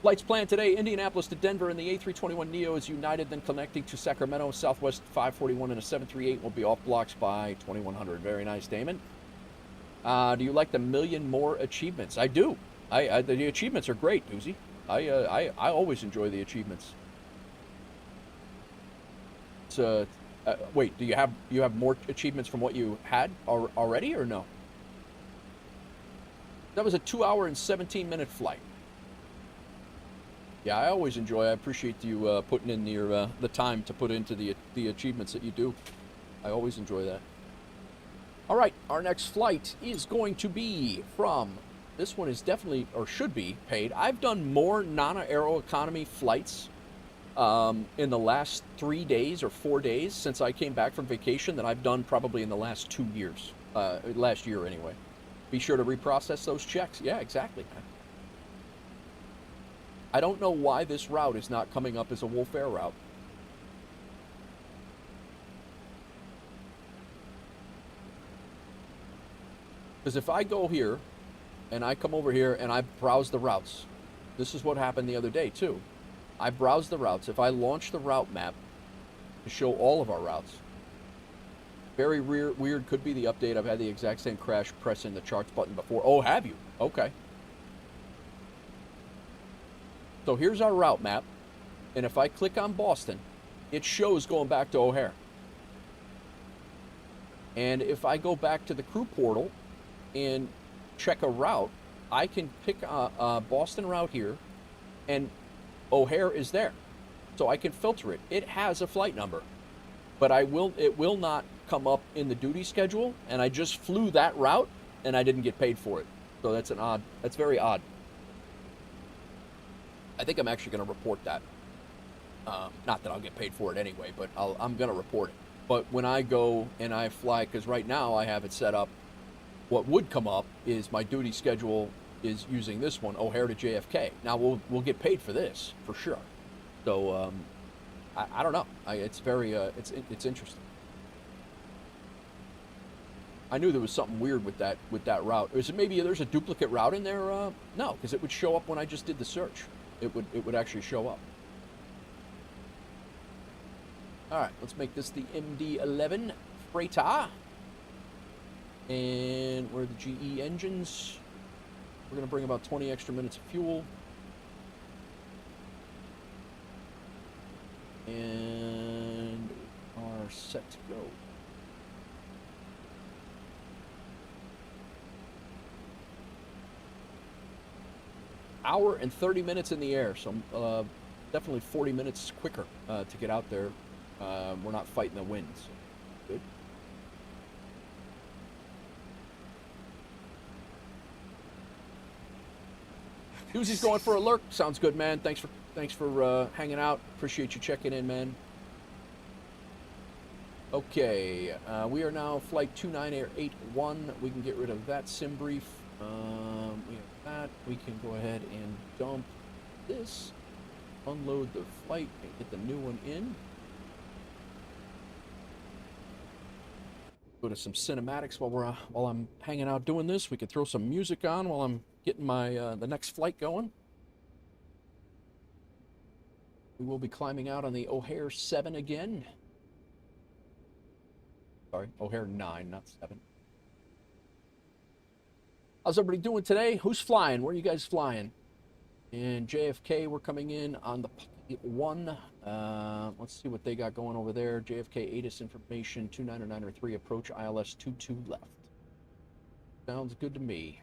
Flights planned today, Indianapolis to Denver, and the A321neo is United, then connecting to Sacramento. Southwest 541 and a 738 will be off blocks by 2100. Very nice, Damon. Do you like the million more achievements? I do. The achievements are great, Doozy. I always enjoy the achievements. It's wait, do you have more achievements from what you had already, or no? That was a 2-hour and 17-minute flight. Yeah, I always enjoy. I appreciate you putting in the time to put into the achievements that you do. I always enjoy that. All right, our next flight is going to be from. This one is definitely, or should be, paid. I've done more non-aeroeconomy flights in the last 3 days or 4 days since I came back from vacation than I've done probably in the last 2 years. Last year, anyway. Be sure to reprocess those checks. Yeah, exactly, man. I don't know why this route is not coming up as a WolfAir route. Because if I go here, and I come over here and I browse the routes, this is what happened the other day too. I browse the routes. If I launch the route map to show all of our routes, very weird, could be the update. I've had the exact same crash pressing the charts button before. Oh, have you? Okay. So here's our route map, and if I click on Boston, it shows going back to O'Hare. And if I go back to the crew portal and check a route, I can pick a Boston route here, and O'Hare is there. So I can filter it. It has a flight number, but it will not come up in the duty schedule, and I just flew that route, and I didn't get paid for it. So that's very odd. I think I'm actually going to report that. Not that I'll get paid for it anyway, but I'm going to report it. But when I go and I fly, because right now I have it set up, what would come up is my duty schedule is using this one, O'Hare to JFK. Now we'll get paid for this, for sure. So I don't know. It's very it's interesting. I knew there was something weird with that route. Is it maybe there's a duplicate route in there? No, because it would show up when I just did the search. It would actually show up. All right, let's make this the MD-11 Freighter. And where are the GE engines? We're going to bring about 20 extra minutes of fuel. And are set to go. Hour and 30 minutes in the air, so definitely 40 minutes quicker to get out there. We're not fighting the winds. So good. Doozy's going for alert. Sounds good, man. Thanks for hanging out. Appreciate you checking in, man. Okay, we are now flight 2981. We can get rid of that sim brief. We have that. We can go ahead and dump this, unload the flight, and get the new one in. Go to some cinematics while I'm hanging out doing this. We could throw some music on while I'm getting my the next flight going. We will be climbing out on the O'Hare 7 again. Sorry, O'Hare 9, not 7. How's everybody doing today? Who's flying? Where are you guys flying? And JFK, we're coming in on the P1. Let's see what they got going over there. JFK ATIS information, 2993 approach, ILS 22 left. Sounds good to me.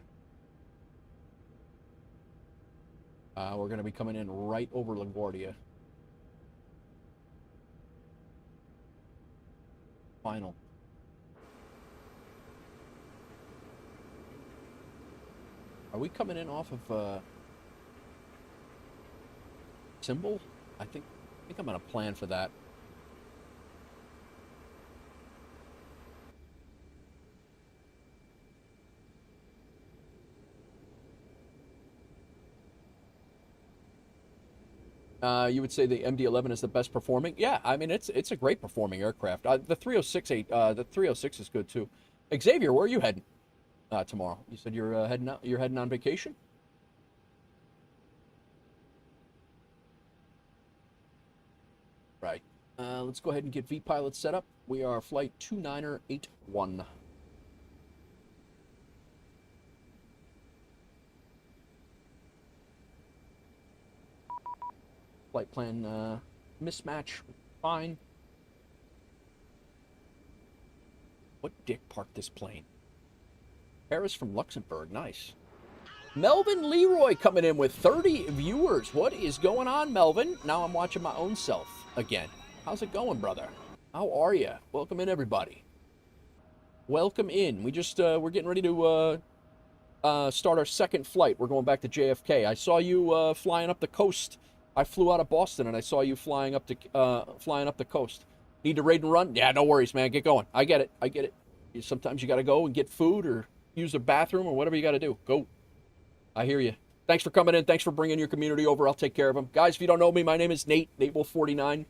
We're going to be coming in right over LaGuardia. Final. Are we coming in off of Symbol? I think I'm gonna plan for that. You would say the MD-11 is the best performing? Yeah, I mean it's a great performing aircraft. The 306 is good too. Xavier, where are you heading tomorrow? You said you're heading out. You're heading on vacation. Right. Let's go ahead and get VPilot set up. We are flight 2981. Flight plan mismatch, fine. What dick parked this plane? Paris from Luxembourg, nice. Melvin Leroy coming in with 30 viewers. What is going on, Melvin? Now I'm watching my own self again. How's it going, brother? How are you? Welcome in, everybody. Welcome in. We just we're getting ready to start our second flight. We're going back to JFK. I saw you flying up the coast. I flew out of Boston and I saw you flying up the coast. Need to raid and run? Yeah, no worries, man. Get going. I get it. I get it. Sometimes you got to go and get food or use the bathroom or whatever you got to do. Go. I hear you. Thanks for coming in. Thanks for bringing your community over. I'll take care of them. Guys, if you don't know me, my name is Nate Wolf49.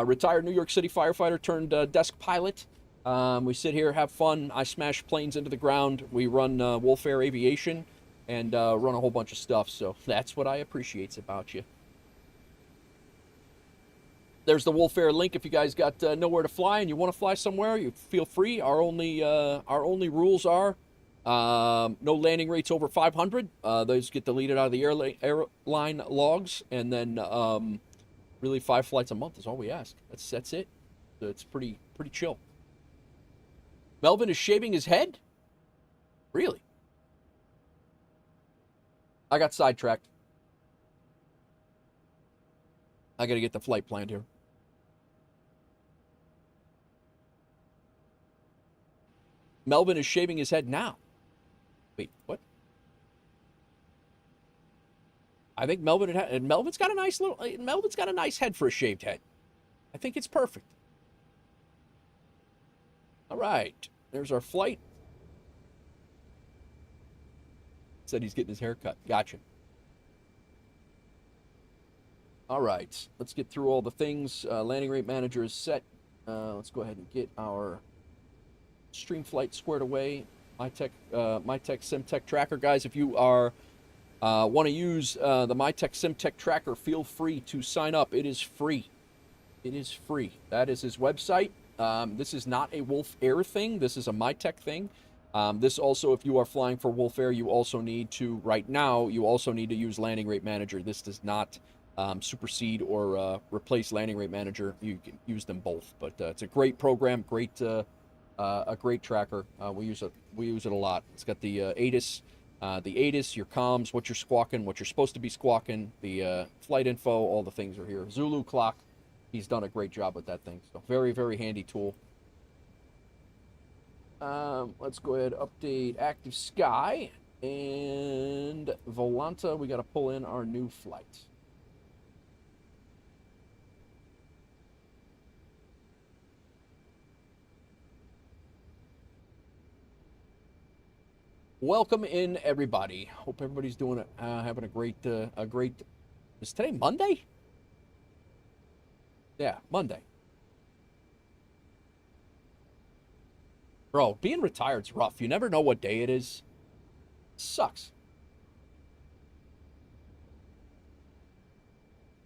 Retired New York City firefighter turned desk pilot. We sit here, have fun. I smash planes into the ground. We run WolfAir Aviation and run a whole bunch of stuff. So that's what I appreciate about you. There's the WolfAir link. If you guys got nowhere to fly and you want to fly somewhere, you feel free. Our only rules are no landing rates over 500. Those get deleted out of the airline logs, and then really 5 flights a month is all we ask. That's it. So it's pretty chill. Melvin is shaving his head? Really? I got sidetracked. I got to get the flight planned here. Melvin is shaving his head now. Wait, what? I think Melvin's got a nice head for a shaved head. I think it's perfect. All right, there's our flight. Said he's getting his hair cut. Gotcha. All right, let's get through all the things. Landing rate manager is set. Let's go ahead and get our stream flight squared away. MyTech SimTech Tracker, guys. If you are want to use the MyTech SimTech Tracker, feel free to sign up. It is free. It is free. That is his website. This is not a WolfAir thing. This is a MyTech thing. This also, if you are flying for WolfAir, you also need to, right now, you also need to use Landing Rate Manager. This does not supersede or replace Landing Rate Manager. You can use them both, but it's a great program, a great tracker. We use it a lot. It's got the ATIS, your comms, what you're squawking, what you're supposed to be squawking, the flight info, all the things are here. Zulu clock. He's done a great job with that thing. So very, very handy tool. Let's go ahead and update Active Sky and Volanta. We got to pull in our new flight. Welcome in, everybody. Hope everybody's doing having a great. Is today Monday? Yeah, Monday. Bro, being retired's rough. You never know what day it is. Sucks.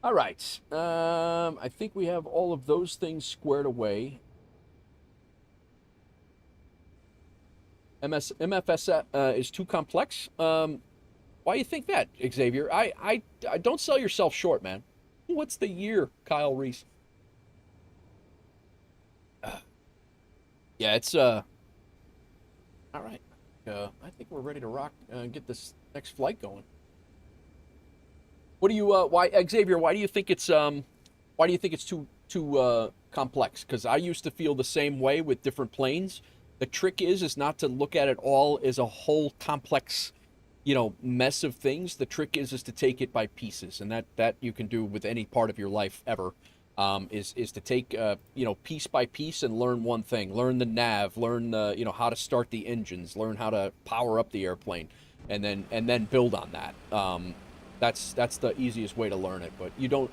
All right. I think we have all of those things squared away. MFS is too complex. Why do you think that, Xavier? I don't sell yourself short, man. What's the year, Kyle Reese? Yeah, it's all right. I think we're ready to rock. Get this next flight going. What do you? Why, Xavier? Why do you think it's too complex? Because I used to feel the same way with different planes. The trick is not to look at it all as a whole complex, mess of things. The trick is to take it by pieces, and that you can do with any part of your life ever. Is to take piece by piece and learn one thing. Learn the nav. Learn how to start the engines. Learn how to power up the airplane, and then build on that. That's the easiest way to learn it. But you don't.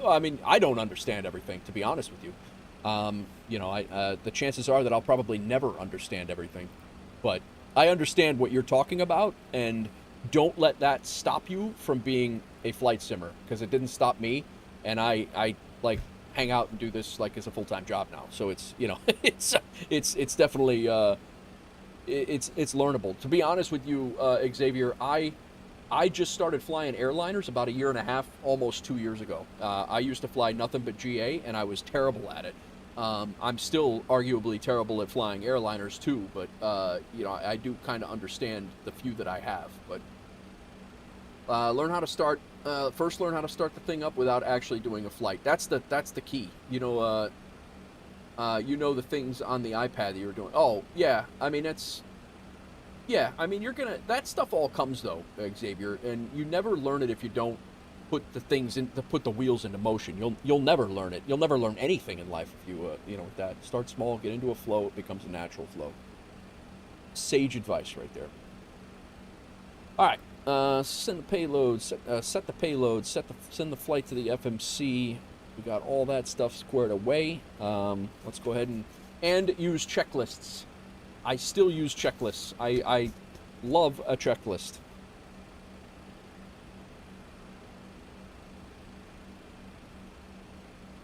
I mean, I don't understand everything, to be honest with you. The chances are that I'll probably never understand everything, but I understand what you're talking about, and don't let that stop you from being a flight simmer, because it didn't stop me, and I like hang out and do this like as a full-time job now. So it's it's definitely it's learnable. To be honest with you, Xavier, I just started flying airliners about 1.5 years, almost 2 years ago. I used to fly nothing but GA, and I was terrible at it. I'm still arguably terrible at flying airliners too, but I do kind of understand the few that I have. But learn how to start. First, learn how to start the thing up without actually doing a flight. That's the key. The things on the iPad that you're doing. Oh yeah, I mean you're gonna. That stuff all comes though, Xavier, and you never learn it if you don't put the things in, to put the wheels into motion. You'll never learn it. You'll never learn anything in life if you with that. Start small, get into a flow. It becomes a natural flow. Sage advice right there. All right. Send the payload. Set the payload. Send the flight to the FMC. We got all that stuff squared away. Let's go ahead and use checklists. I still use checklists. I love a checklist.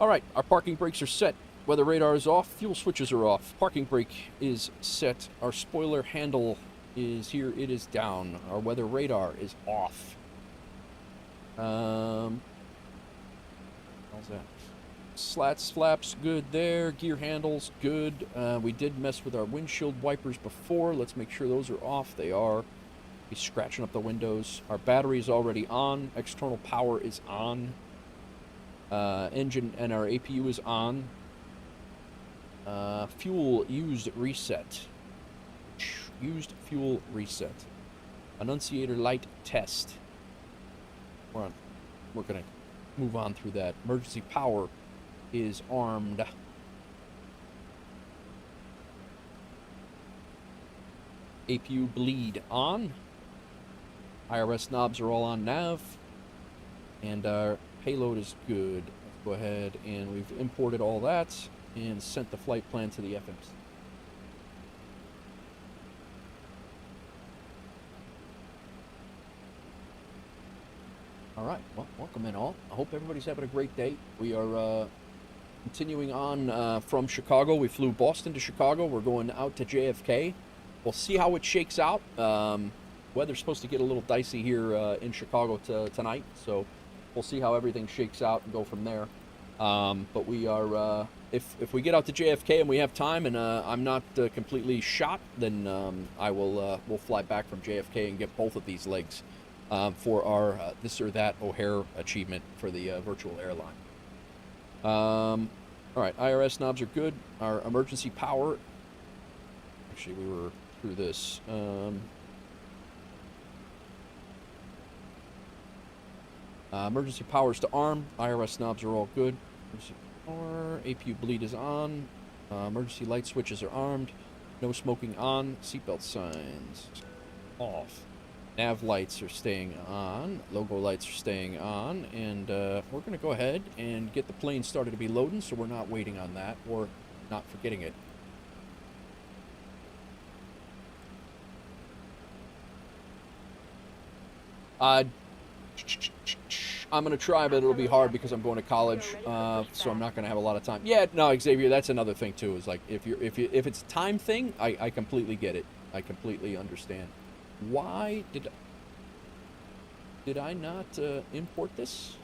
All right, our parking brakes are set. Weather radar is off. Fuel switches are off. Parking brake is set. Our spoiler handle is here. It is down. Our weather radar is off. How's that? Slats, flaps, good there. Gear handles, good. We did mess with our windshield wipers before. Let's make sure those are off. They are. He's scratching up the windows. Our battery is already on. External power is on. Engine and our APU is on. Fuel used reset. Used fuel reset. Annunciator light test. We're gonna move on through that. Emergency power is armed. APU bleed on. IRS knobs are all on nav. And our Payload is good. Let's go ahead and we've imported all that and sent the flight plan to the FMC. All right, well, welcome in all. I hope everybody's having a great day. We are continuing on from Chicago. We flew Boston to Chicago. We're going out to JFK. We'll see how it shakes out. Weather's supposed to get a little dicey here in Chicago tonight, so we'll see how everything shakes out and go from there. But we are, if we get out to JFK and we have time and I'm not completely shot, then we'll fly back from JFK and get both of these legs for our this or that O'Hare achievement for the virtual airline. All right, IRS knobs are good. Our emergency power, actually we were through this. Emergency power is to arm. IRS knobs are all good. Emergency power, APU bleed is on. Emergency light switches are armed. No smoking on. Seatbelt signs off. Nav lights are staying on. Logo lights are staying on. And we're going to go ahead and get the plane started to be loading, so we're not waiting on that or not forgetting it. I'm going to try, but it'll be hard because I'm going to college, so I'm not going to have a lot of time. Yeah, no, Xavier, that's another thing too. Is like if it's a time thing, I completely get it. I completely understand. Why did I not import this?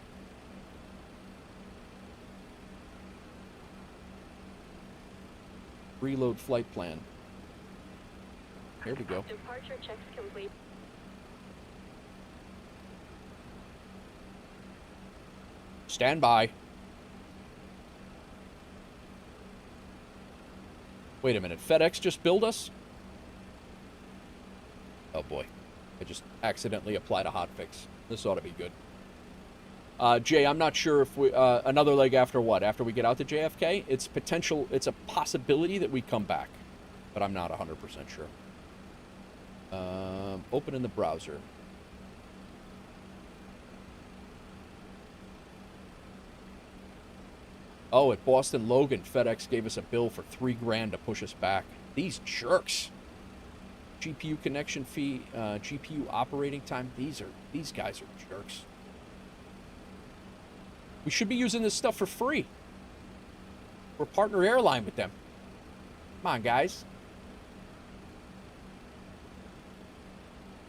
Reload flight plan. There we go. Departure checks complete. Stand by. Wait a minute. FedEx just billed us? Oh boy. I just accidentally applied a hotfix. This ought to be good. Jay, I'm not sure if we... another leg after what? After we get out to JFK? It's potential... It's a possibility that we come back. But I'm not 100% sure. Open in the browser. Oh, at Boston Logan, FedEx gave us a bill for $3,000 to push us back. These jerks. GPU connection fee, GPU operating time. These guys are jerks. We should be using this stuff for free. We're a partner airline with them. Come on, guys.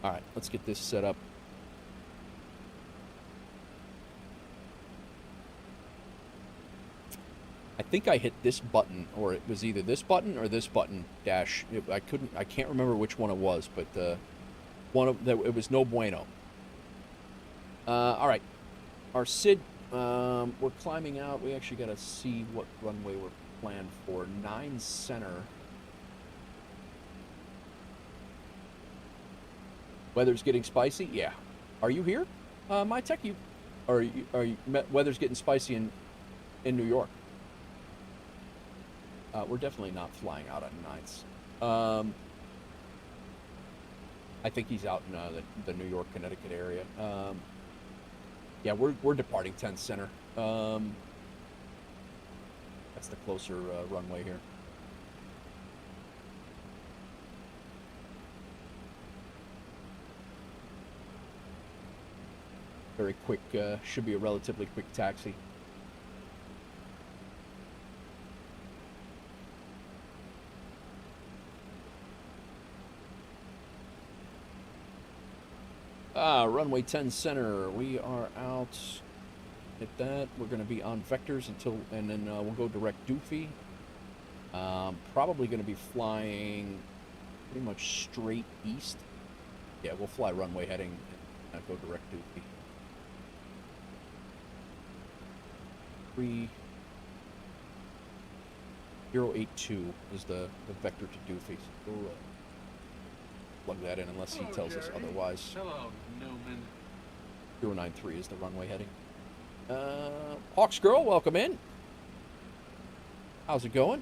All right, let's get this set up. I think I hit this button, or it was either this button or this button dash. I can't remember which one it was, but it was no bueno. All right, our SID, we're climbing out. We actually got to see what runway we're planned for. 9 center. Weather's getting spicy. Yeah. Are you here, my tech? Weather's getting spicy in New York. We're definitely not flying out on nights. I think he's out in the New York, Connecticut area. Yeah, we're departing 10 center. That's the closer runway here. Very quick, should be a relatively quick taxi. Runway 10 center. We are out. Hit that. We're going to be on vectors and then we'll go direct Doofy. Probably going to be flying pretty much straight east. Yeah, we'll fly runway heading and go direct Doofy. 3082 is the vector to Doofy. So we'll plug that in unless he tells us otherwise. Hello, Newman. 093 is the runway heading. Hawks Girl, welcome in. How's it going?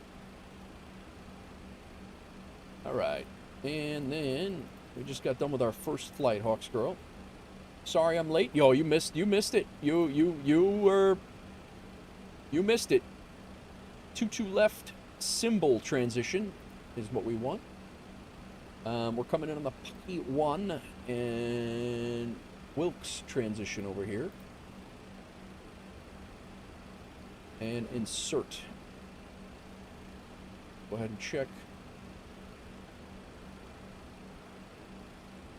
All right. And then we just got done with our first flight, Hawks Girl. Sorry I'm late. Yo, you missed it. You missed it. 2-2 left symbol transition is what we want. We're coming in on the Pucky 1 and Wilkes transition over here. And insert. Go ahead and check.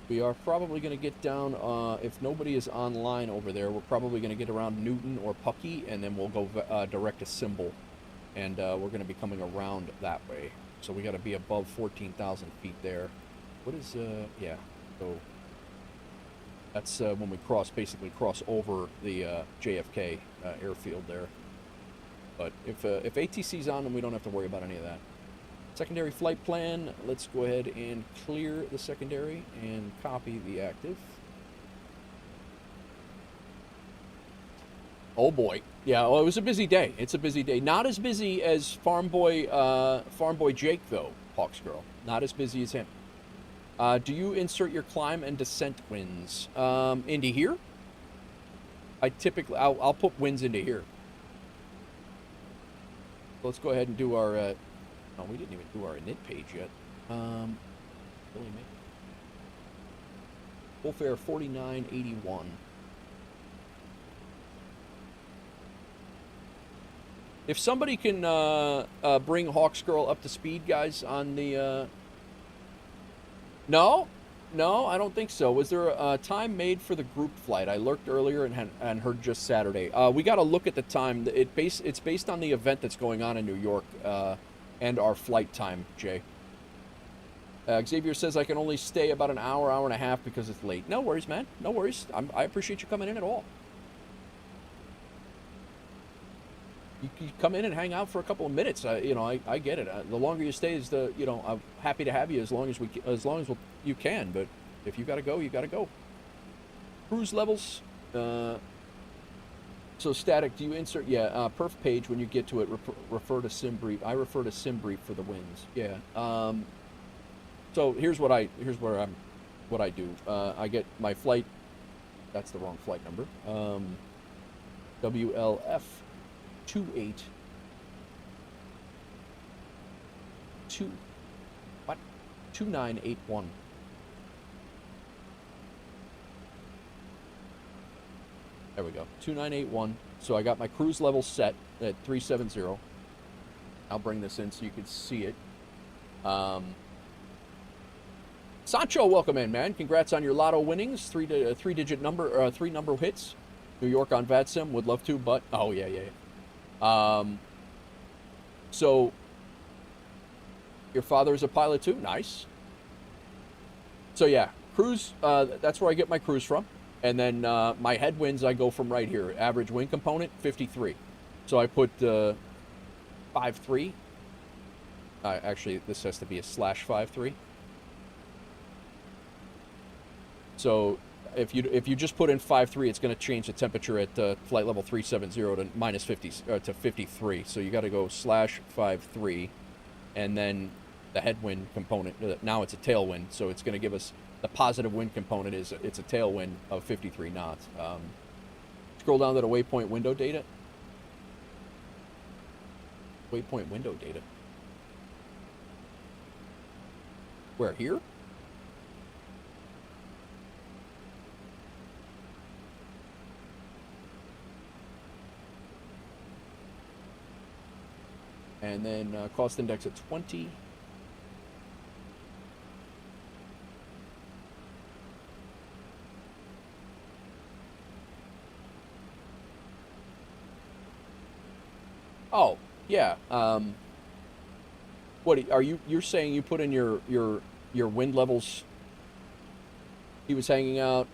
We are probably going to get down, if nobody is online over there, we're probably going to get around Newton or Pucky, and then we'll go direct to Symbol. And we're going to be coming around that way. So we got to be above 14,000 feet there. What is, yeah, so that's when we basically cross over the JFK airfield there. But if ATC's on, then we don't have to worry about any of that. Secondary flight plan, let's go ahead and clear the secondary and copy the active. Oh boy. Yeah, well, it was a busy day. It's a busy day. Not as busy as Farm Boy Jake, though, Hawks Girl. Not as busy as him. Do you insert your climb and descent winds into here? I'll put winds into here. Let's go ahead and do our, oh, we didn't even do our init page yet. Really me. WolfAir 4981. If somebody can bring Hawks Girl up to speed, guys, on the... No, I don't think so. Was there a time made for the group flight? I lurked earlier and heard just Saturday. We got to look at the time. It's based on the event that's going on in New York and our flight time, Jay. Xavier says I can only stay about an hour and a half because it's late. No worries, man. No worries. I appreciate you coming in at all. You can come in and hang out for a couple of minutes. You know, I get it. The longer you stay, is the, you know, I'm happy to have you as long as you can. But if you gotta go, you gotta go. Cruise levels. So static. Do you insert? Yeah. Perf page when you get to it. Refer to sim brief. I refer to sim brief for the winds. Yeah. So here's what I do. I get my flight. That's the wrong flight number. WLF. 2981. There we go. 2981. So I got my cruise level set at 370. I'll bring this in so you can see it. Sancho, welcome in, man. Congrats on your lotto winnings. Three number hits. New York on VATSIM. Would love to, but oh yeah. So your father is a pilot too. Nice. So yeah, cruise. That's where I get my cruise from, and then my headwinds I go from right here. Average wind component 53. So I put 5.3. Actually, this has to be a /5.3. So if you just put in 5.3, it's going to change the temperature at flight level 370 to minus 50 to 53. So you got to go /5.3, and then the headwind component. Now it's a tailwind, so it's going to give us the positive wind component is it's a tailwind of 53 knots. Scroll down to the waypoint window data. Waypoint window data. Where, here? And then cost index at 20. Oh, yeah. What are you're saying you put in your wind levels? He was hanging out.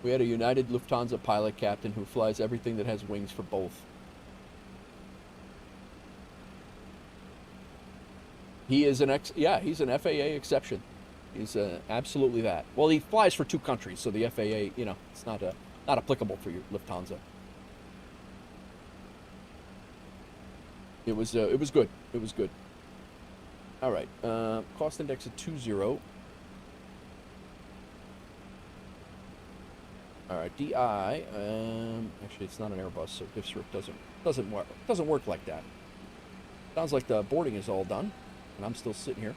We had a United Lufthansa pilot captain who flies everything that has wings for both. He is he's an FAA exception. He's absolutely that. Well, he flies for two countries, so the FAA, you know, it's not applicable for your Lufthansa. It was good. It was good. All right. Cost index of 20. All right. DI. Actually, it's not an Airbus, so diff script doesn't work like that. Sounds like the boarding is all done, and I'm still sitting here.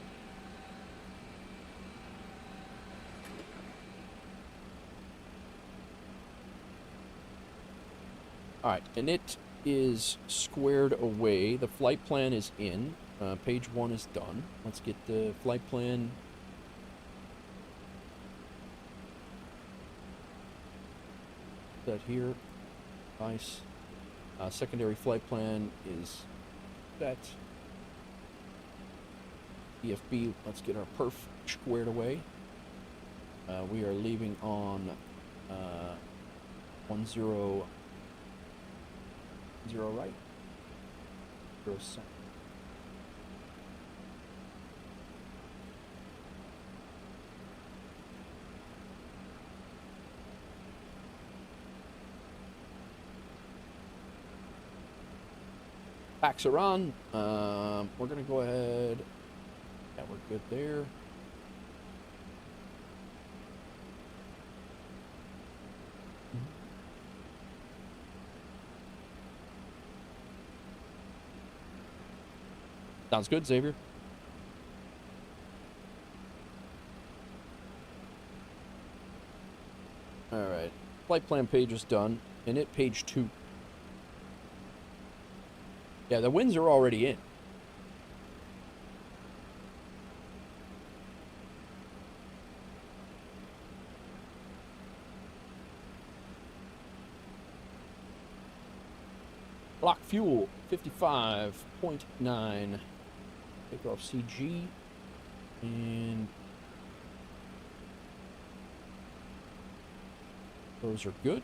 All right, and it is squared away. The flight plan is in. Page 1 is done. Let's get the flight plan. That here. Nice. Secondary flight plan is set. EFB, let's get our perf squared away. We are leaving on 10 right. 0 cent. Packs are on. We're gonna go ahead. Yeah, we're good there. Sounds good, Xavier. All right. Flight plan page is done. And it page 2. Yeah, the winds are already in. Block fuel, 55.9. Take off CG. And those are good.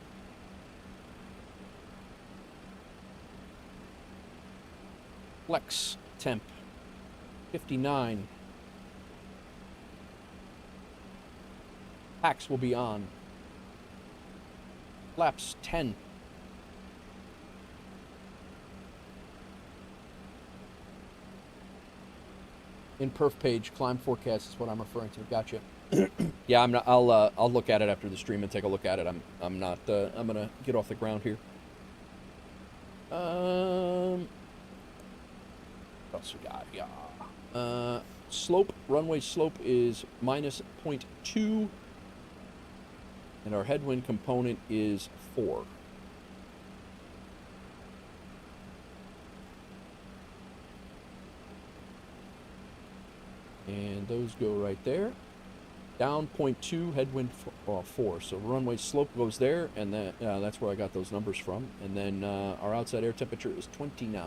Flex temp, 59. Packs will be on. Flaps, 10. In perf page, climb forecast is what I'm referring to. Gotcha. Yeah, I'm not. I'll look at it after the stream and take a look at it. I'm not. I'm gonna get off the ground here. What else we got? Yeah. Slope, runway slope is minus 0.2, and our headwind component is 4. And those go right there. Down 0.2, headwind 4. So runway slope goes there, and that's where I got those numbers from. And then our outside air temperature is 29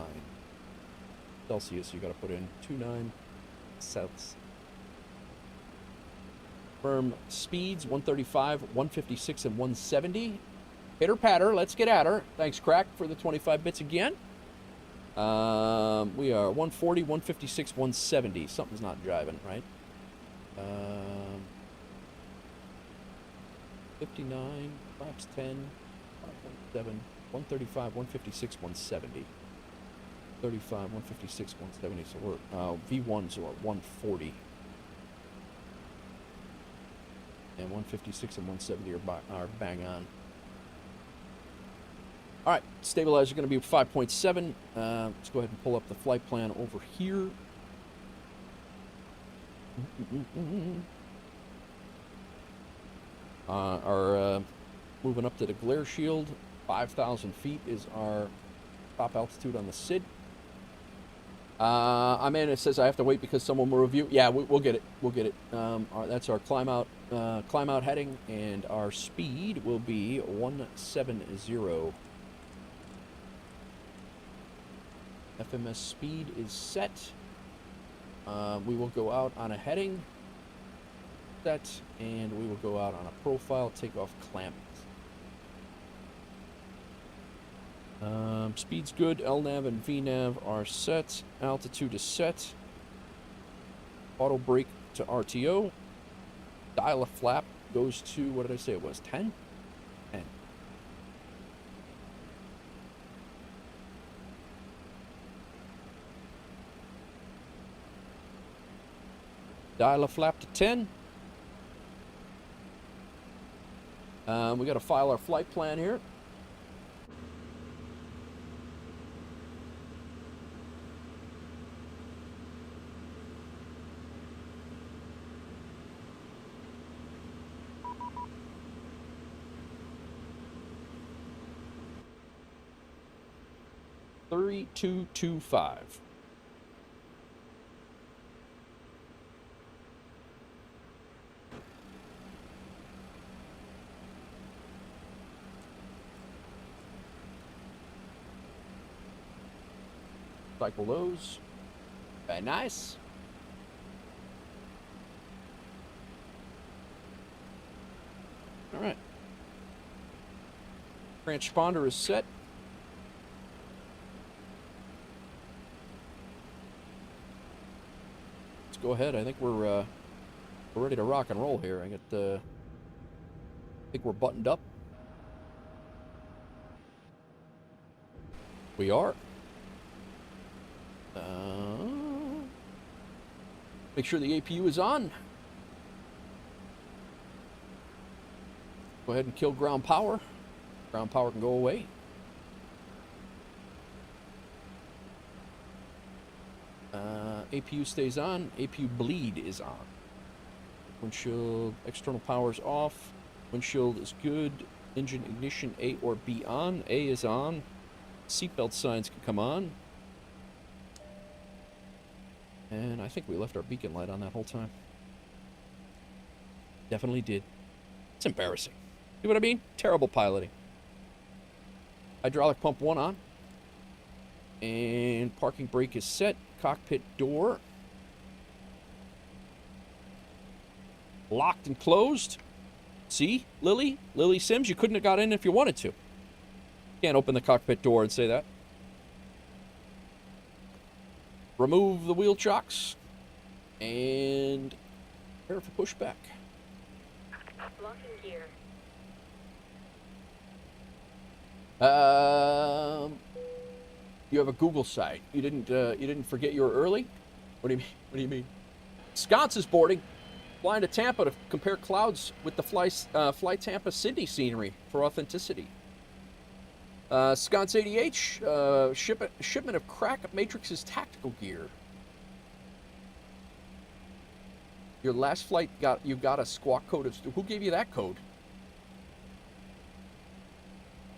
Celsius. You got to put in 29 Celsius. Firm speeds 135, 156, and 170. Hitter patter. Let's get at her. Thanks, Crack, for the 25 bits again. We are 140, 156, 170. Something's not driving, right? 59, flaps 10, 5.7, 135, 156, 170. 35, 156, 170. So we're V1s are 140. And 156 and 170 are bang on. All right, stabilizer going to be 5.7. Let's go ahead and pull up the flight plan over here. Moving up to the glare shield, 5,000 feet is our top altitude on the SID. I'm in. It says I have to wait because someone will review. Yeah, we'll get it. We'll get it. That's our climb out heading, and our speed will be 170. FMS speed is set. We will go out on a heading set, and we will go out on a profile takeoff clamp. Speed's good. LNAV and VNAV are set. Altitude is set. Auto brake to RTO. Dial a flap goes to, what did I say it was, 10? 10. Dial a flap to 10. We got to file our flight plan here. Three, 2, 2, 5. Cycle those. Very nice. All right. Transponder is set. Let's go ahead. I think we're ready to rock and roll here. I think we're buttoned up. We are. Make sure the APU is on. Go ahead and kill ground power. Ground power can go away. APU stays on. APU bleed is on. Windshield external power is off. Windshield is good. Engine ignition A or B on. A is on. Seatbelt signs can come on. And I think we left our beacon light on that whole time. Definitely did. It's embarrassing. See what I mean? Terrible piloting. Hydraulic pump 1 on. And parking brake is set. Cockpit door. Locked and closed. See, Lily Sims, you couldn't have got in if you wanted to. Can't open the cockpit door and say that. Remove the wheel chocks. And prepare for pushback. Locking gear. You have a Google site. You didn't forget you were early? What do you mean? What do you mean? Sconce is boarding. Flying to Tampa to compare clouds with the Fly Tampa Sydney scenery for authenticity. Sconce ADH, shipment of Crack Matrix's tactical gear. Your last flight you got a squawk code of... Who gave you that code?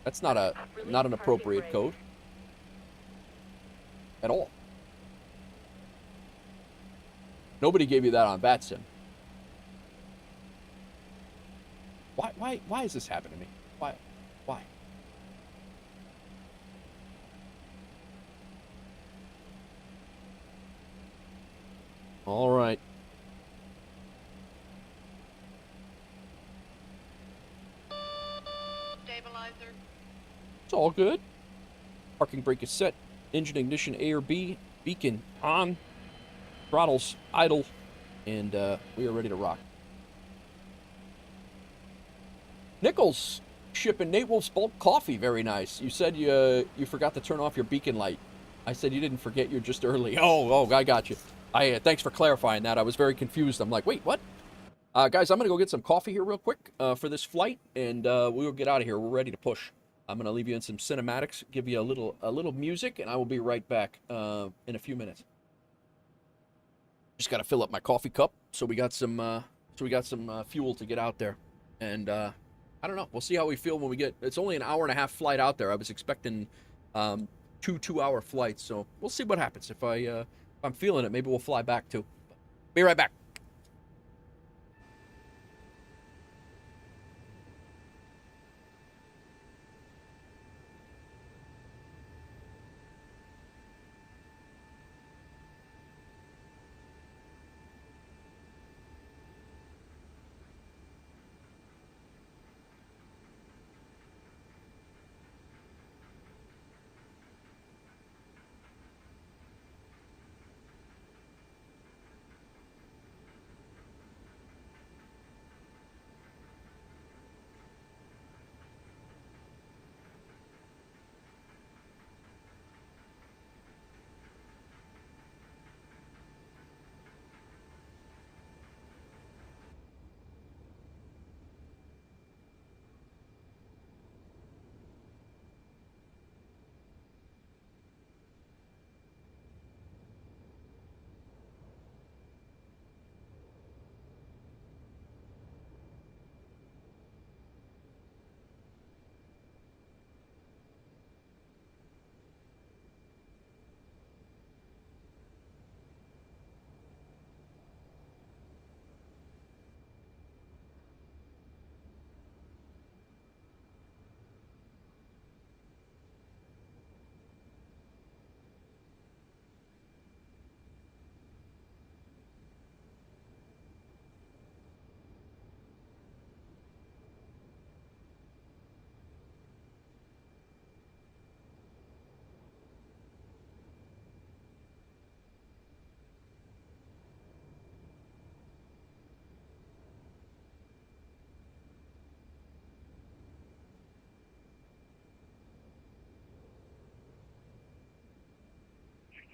That's not an appropriate code. At all. Nobody gave you that on VATSIM. Why is this happening to me? Why? All right. Stabilizer. It's all good. Parking brake is set. Engine ignition A or B. Beacon on. Throttles idle. And we are ready to rock. Nichols shipping Nate Wolf's bulk coffee. Very nice. You said you forgot to turn off your beacon light. I said you didn't forget. You're just early. Oh, I got you. Thanks for clarifying that. I was very confused. I'm like, wait, what? Guys, I'm gonna go get some coffee here real quick for this flight, and we'll get out of here. We're ready to push. I'm gonna leave you in some cinematics, give you a little music, and I will be right back in a few minutes. Just gotta fill up my coffee cup, so we got some fuel to get out there, and I don't know. We'll see how we feel when we get. It's only an hour-and-a-half flight out there. I was expecting 2 2-hour flights, so we'll see what happens. If I'm feeling it, maybe we'll fly back too. Be right back.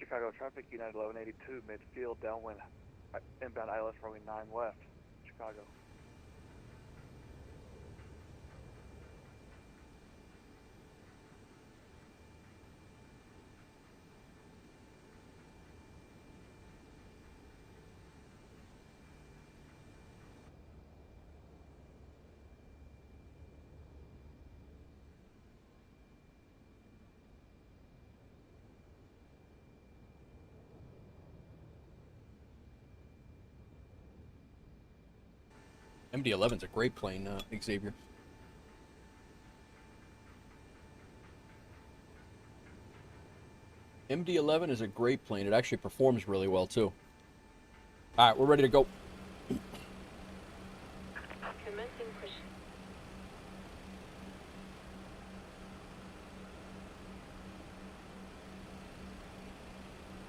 Chicago traffic, United 1182, midfield, downwind, inbound ILS runway 9 left, Chicago. MD-11's a great plane, Xavier. MD-11 is a great plane. It actually performs really well, too. All right, we're ready to go. Commencing push.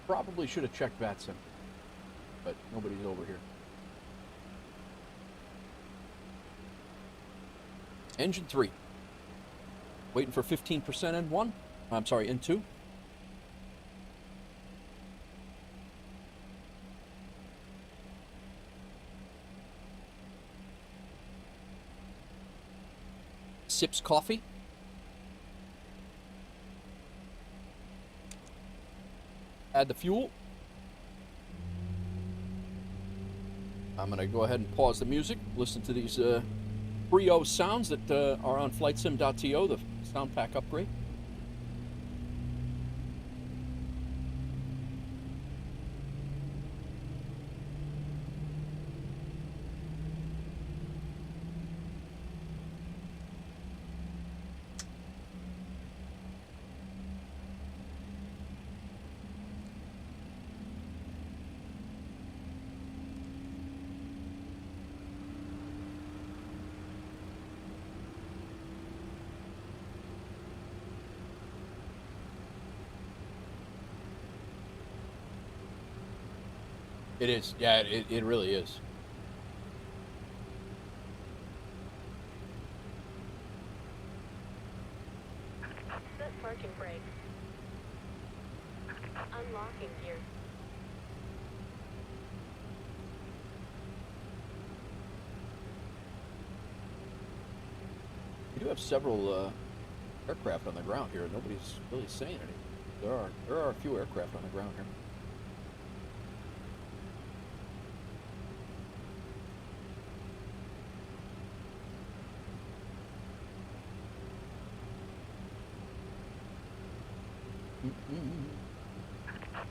Probably should have checked VATSIM, but nobody's over here. Engine 3. Waiting for 15% N1. I'm sorry, N2. Sips coffee. Add the fuel. I'm going to go ahead and pause the music, listen to these Brio sounds that are on flightsim.to, the sound pack upgrade. It is. Yeah, it really is. Set parking brake. Unlocking gear. We do have several aircraft on the ground here. Nobody's really saying anything. There are a few aircraft on the ground here.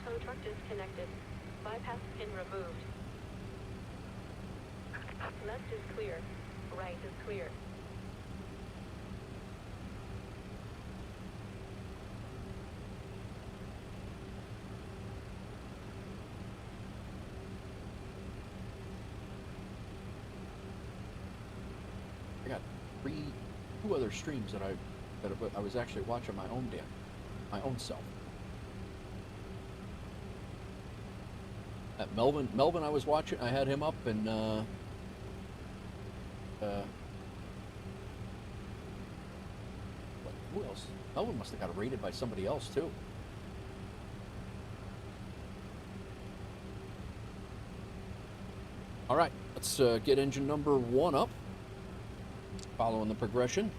Tow truck disconnected. Bypass pin removed. Left is clear. Right is clear. I got two other streams that I was actually watching my own self. At Melvin I was watching, I had him up, and who else? Melvin must have got rated by somebody else too. All right, let's get engine number 1 up, following the progression.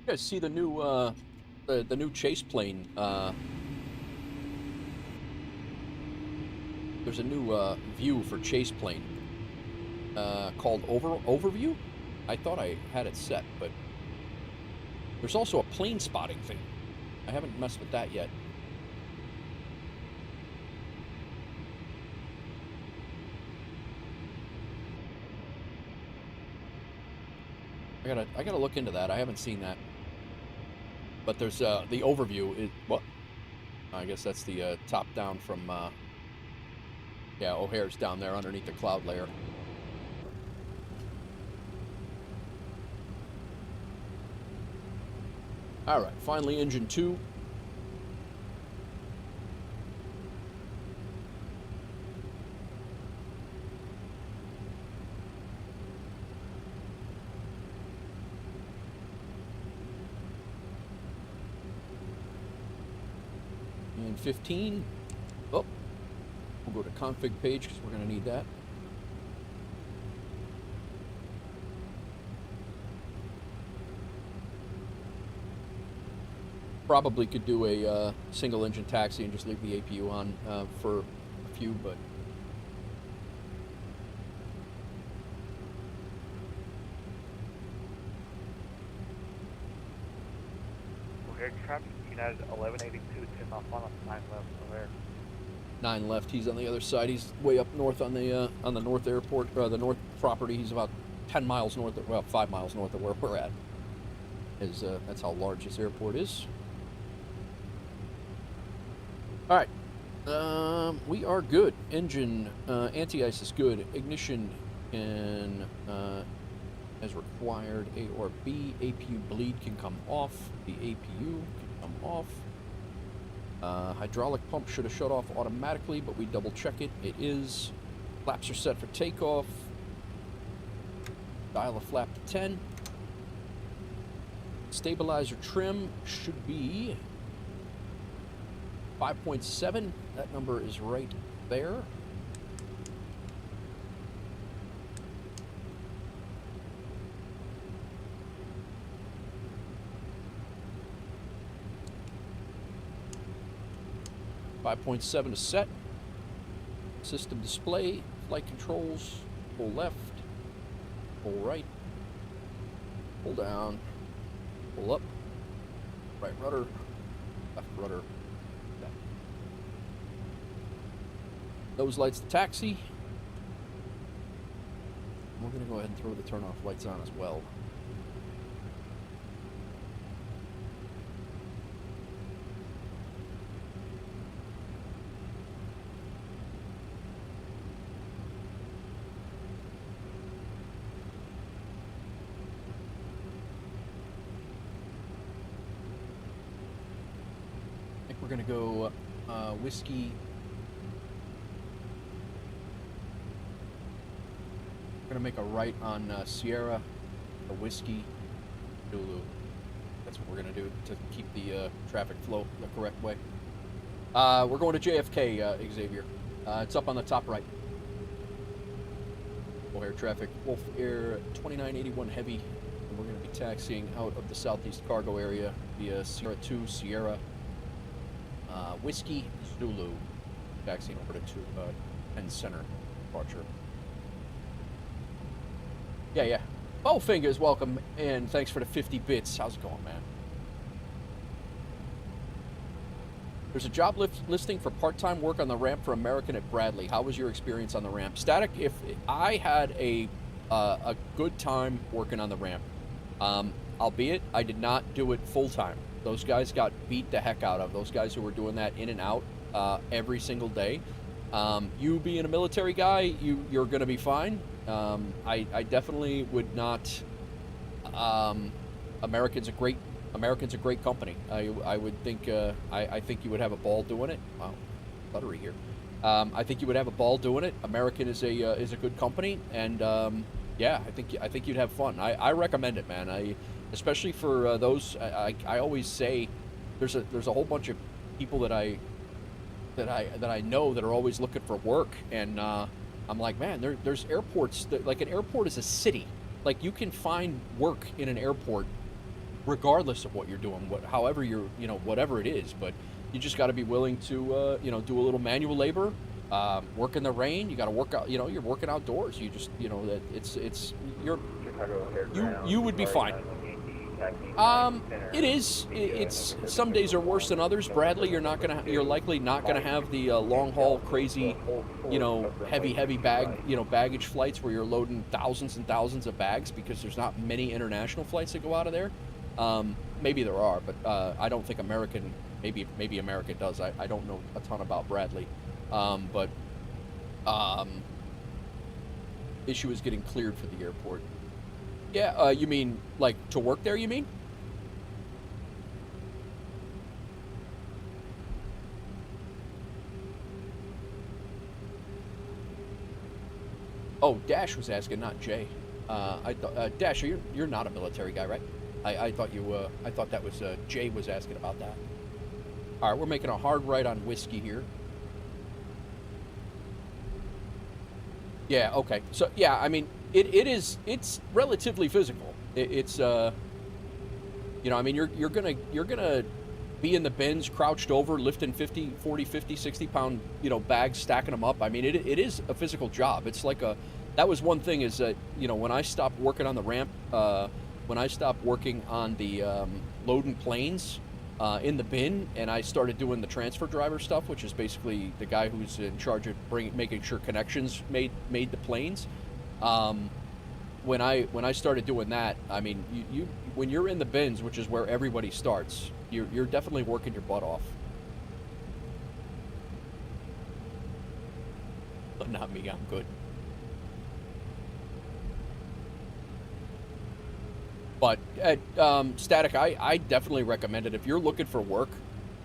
You guys see the new the new chase plane? There's a new view for chase plane called Overview. I thought I had it set, but there's also a plane spotting thing. I haven't messed with that yet. I gotta look into that. I haven't seen that. But there's the overview is what? I guess that's the top down from yeah, O'Hare's down there underneath the cloud layer. All right, finally engine 2. And 15. Oh, we'll go to config page because we're going to need that. Probably could do a single engine taxi and just leave the APU on for a few, but O'Hare traffic, United 1182, 10 off on 9 left, O'Hare. 9 left. He's on the other side. He's way up north on the north airport, the north property. He's about 10 miles north of, well, 5 miles north of where we're at. That's how large this airport is. All right, we are good. Engine anti-ice is good. Ignition can, as required, A or B. APU bleed can come off. The APU can come off. Hydraulic pump should have shut off automatically, but we double check it. It is. Flaps are set for takeoff. Dial a flap to 10. Stabilizer trim should be 5.7. That number is right there. .7 is set. System display, flight controls, pull left, pull right, pull down, pull up, right rudder, left rudder. Those lights to taxi. We're going to go ahead and throw the turn off lights on as well. I think we're going to go whiskey. We're gonna make a right on Sierra, a whiskey, Zulu. That's what we're gonna do to keep the traffic flow the correct way. We're going to JFK, Xavier. It's up on the top right. O'Hare traffic, WolfAir 2981 Heavy. And we're gonna be taxiing out of the southeast cargo area via Sierra 2, Sierra, Whiskey, Zulu. Taxiing over to 10 Center departure. Yeah. Bowfingers, welcome, and thanks for the 50 bits. How's it going, man? There's a job listing for part-time work on the ramp for American at Bradley. How was your experience on the ramp? Static, if I had a good time working on the ramp, albeit I did not do it full-time. Those guys got beat the heck out of. Those guys who were doing that in and out every single day. You being a military guy, you're going to be fine. I definitely would not. American's a great company. I would think. I think you would have a ball doing it. Wow, buttery here. I think you would have a ball doing it. American is a good company, and yeah, I think you'd have fun. I recommend it, man. Especially for those. I always say there's a whole bunch of people that I know that are always looking for work, and I'm like, man, there's airports that, like, an airport is a city. Like, you can find work in an airport regardless of what you're doing, however you're, whatever it is, but you just got to be willing to do a little manual labor, work in the rain. You got to work out, you're working outdoors. You just, that you would be fine. It is. It's some days are worse than others. Bradley, you're likely not gonna have the long haul crazy, heavy baggage flights where you're loading thousands and thousands of bags because there's not many international flights that go out of there. Maybe there are, but I don't think American. Maybe American does. I don't know a ton about Bradley, but issue is getting cleared for the airport. Yeah, you mean like to work there? You mean? Oh, Dash was asking, not Jay. I thought Dash, you're not a military guy, right? I thought that was Jay was asking about that. All right, we're making a hard right on Whiskey here. Yeah. Okay. So yeah, I mean, it's relatively physical. It's I mean, you're gonna be in the bins, crouched over, lifting 40, 50, 60 pound, bags, stacking them up. I mean, it is a physical job. It's like that was one thing is that, when I stopped working on the ramp, when I stopped working on the loading planes in the bin, and I started doing the transfer driver stuff, which is basically the guy who's in charge of making sure connections made the planes. When I started doing that, I mean, you when you're in the bins, which is where everybody starts, you're definitely working your butt off. But not me, I'm good. But Static, I definitely recommend it if you're looking for work.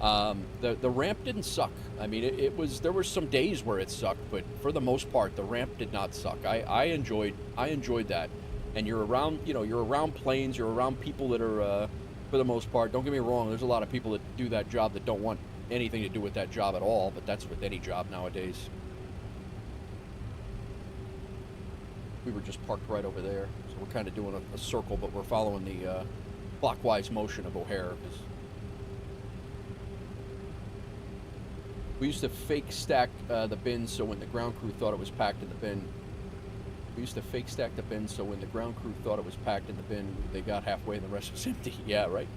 The ramp didn't suck. I mean, there were some days where it sucked, but for the most part, the ramp did not suck. I enjoyed that. And you're around, you're around planes, you're around people that are, for the most part. Don't get me wrong. There's a lot of people that do that job that don't want anything to do with that job at all. But that's with any job nowadays. We were just parked right over there, so we're kind of doing a circle, but we're following the clockwise motion of O'Hare. We used to fake stack the bins so when the ground crew thought it was packed in the bin. We used to fake stack the bins so when the ground crew thought it was packed in the bin, they got halfway and the rest was empty. Yeah, right?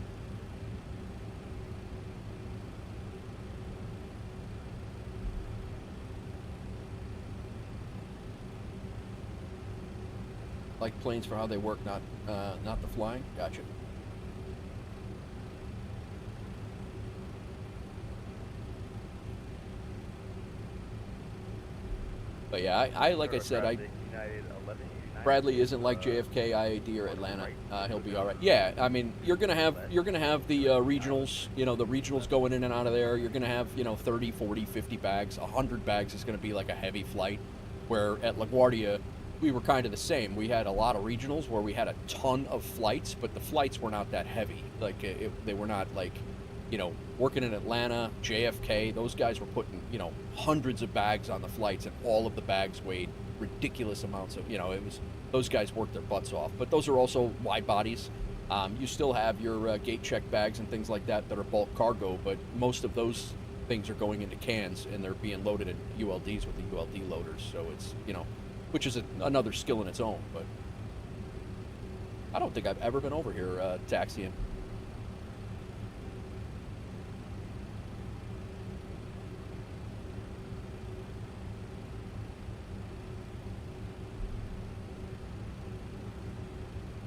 Like planes for how they work, not the flying. Gotcha. But yeah, I like I said, Bradley isn't like JFK, IAD, or Atlanta. He'll be all right. Yeah, I mean, you're gonna have the regionals. The regionals going in and out of there. You're gonna have 30, 40, 50 bags. 100 bags is gonna be like a heavy flight. Where at LaGuardia, we were kind of the same. We had a lot of regionals where we had a ton of flights, but the flights were not that heavy. Like they were not like, working in Atlanta, JFK. Those guys were putting hundreds of bags on the flights, and all of the bags weighed ridiculous amounts of. It was those guys worked their butts off. But those are also wide bodies. You still have your gate check bags and things like that are bulk cargo, but most of those things are going into cans and they're being loaded in ULDs with the ULD loaders. So it's which is another skill in its own. But I don't think I've ever been over here taxiing.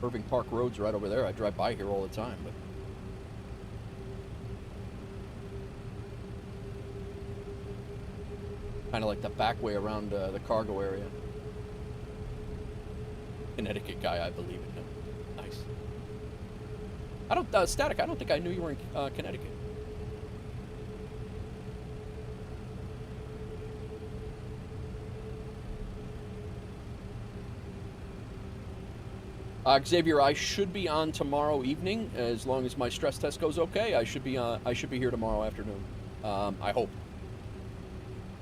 Irving Park Road's right over there. I drive by here all the time, but kind of like the back way around the cargo area. Connecticut guy, I believe in him. Nice. I don't Static. I don't think I knew you were in Connecticut. Xavier, I should be on tomorrow evening as long as my stress test goes okay. I should be here tomorrow afternoon. I hope.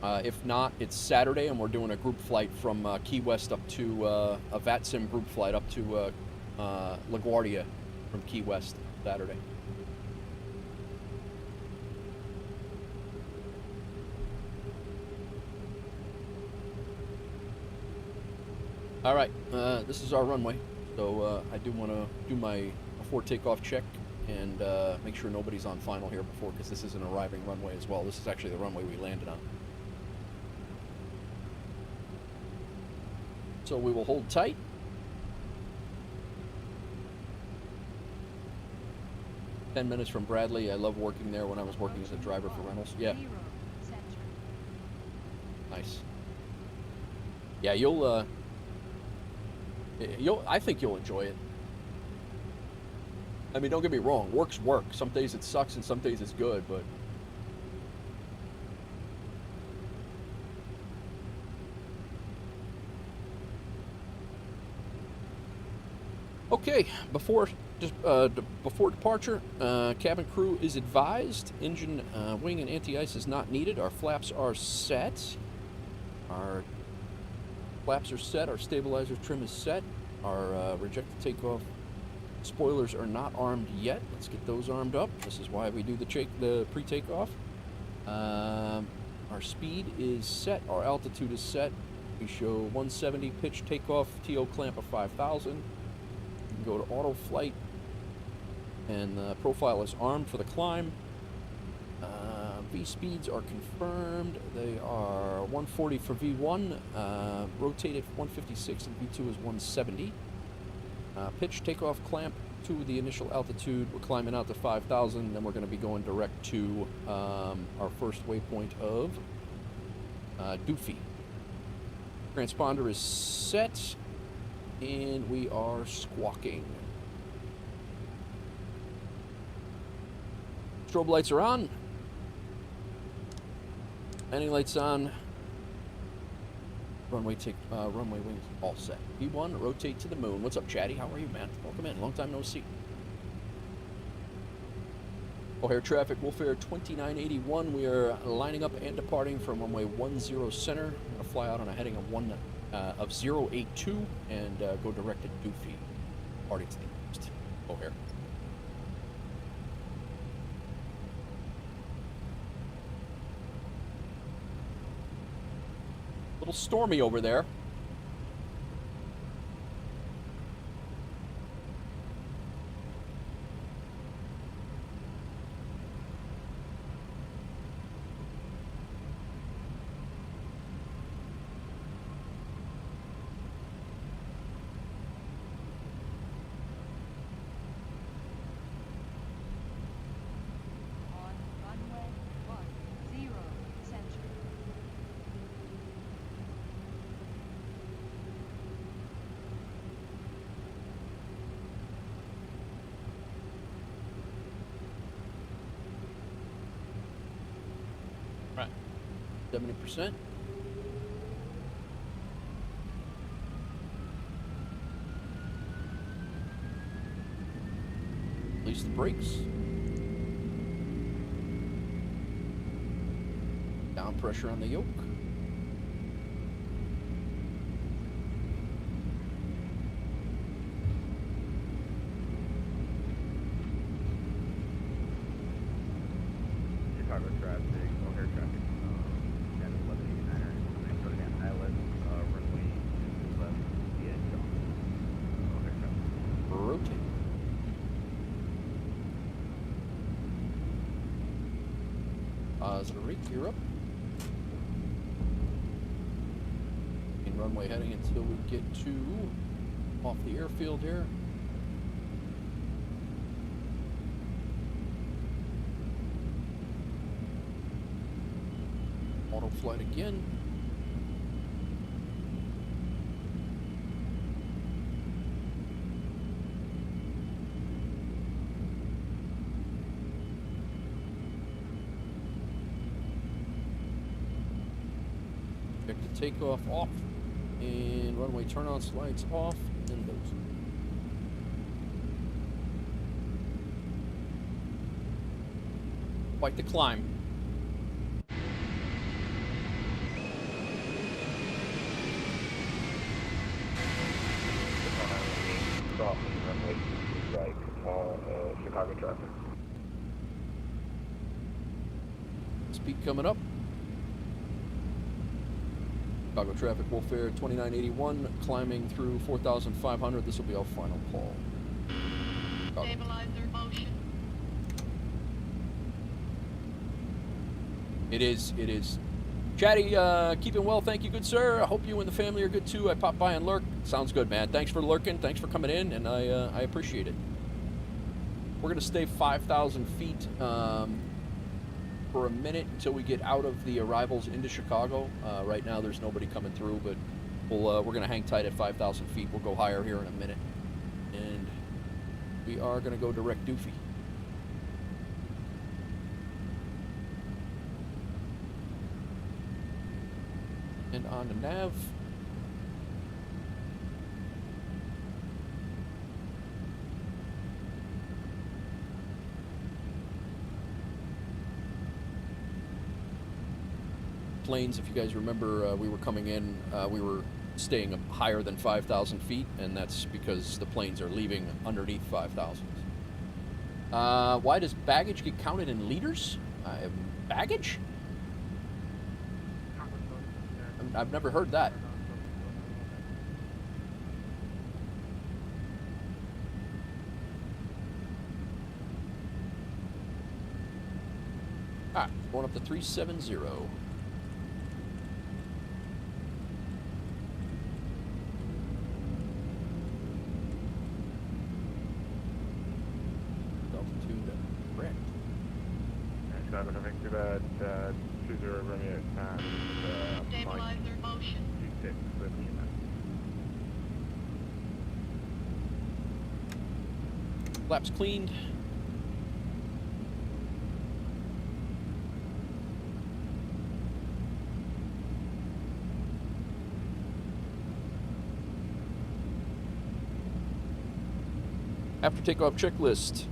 If not, it's Saturday, and we're doing a group flight from Key West up to a VATSIM group flight up to LaGuardia from Key West Saturday. All right, this is our runway. So I do want to do my before takeoff check and make sure nobody's on final here before, because this is an arriving runway as well. This is actually the runway we landed on. So we will hold tight. $10 from Bradley. I love working there when I was working as a driver for Reynolds. Yeah. 0 center. Nice. Yeah, I think you'll enjoy it. I mean, don't get me wrong, work's work. Some days it sucks and some days it's good, but okay, before departure, cabin crew is advised. Engine, wing, and anti-ice is not needed. Our flaps are set. Our flaps are set. Our stabilizer trim is set. Our rejected takeoff spoilers are not armed yet. Let's get those armed up. This is why we do the pre-takeoff. Our speed is set. Our altitude is set. We show 170 pitch takeoff, TO clamp of 5,000. You can go to auto flight, and the profile is armed for the climb. V speeds are confirmed. They are 140 for V1, rotated 156, and V2 is 170. Pitch, takeoff, clamp to the initial altitude. We're climbing out to 5,000, then we're going to be going direct to our first waypoint of Doofy. Transponder is set, and we are squawking. Strobe lights are on. Landing lights on. Runway wings all set. V1, rotate to the moon. What's up, Chatty? How are you, man? Welcome in. Long time no see. O'Hare traffic, WolfAir 2981. We are lining up and departing from runway 10 center. I'm going to fly out on a heading of 082 and go direct to Doofy. Party to the east. O'Hare. Little stormy over there. On runway 10 center. Right. 70%. Release the brakes. Down pressure on the yoke. Chicago traffic, O'Hare traffic, 1189er, put it in island, runway 2 left, the edge on. O'Hare traffic. Rotate. Positive rate, gear up. In runway heading until we get to off the airfield here. Auto flight again. Check the takeoff off, and runway turn-on slides off, and those. Quite the climb. Crossing runway 2 right, Chicago traffic. Speed coming up. Chicago traffic, WolfAir 2981, climbing through 4,500. This will be our final call. Chicago. Stabilizer motion. It is. Chatty, keeping well, thank you, good sir. I hope you and the family are good too. I popped by and lurked. Sounds good, man. Thanks for lurking. Thanks for coming in, and I appreciate it. We're gonna stay 5,000 feet for a minute until we get out of the arrivals into Chicago. Right now, there's nobody coming through, but we're gonna hang tight at 5,000 feet. We'll go higher here in a minute, and we are gonna go direct doofy. And on the nav. Planes, if you guys remember, we were coming in, we were staying up higher than 5,000 feet, and that's because the planes are leaving underneath 5,000. Why does baggage get counted in liters? Baggage? I've never heard that. Going up to 370. Altitude correct. Chicago to Vancouver at 20 Romeo time. Stabilizer motion. 26 with Lima. Flaps cleaned. After takeoff checklist.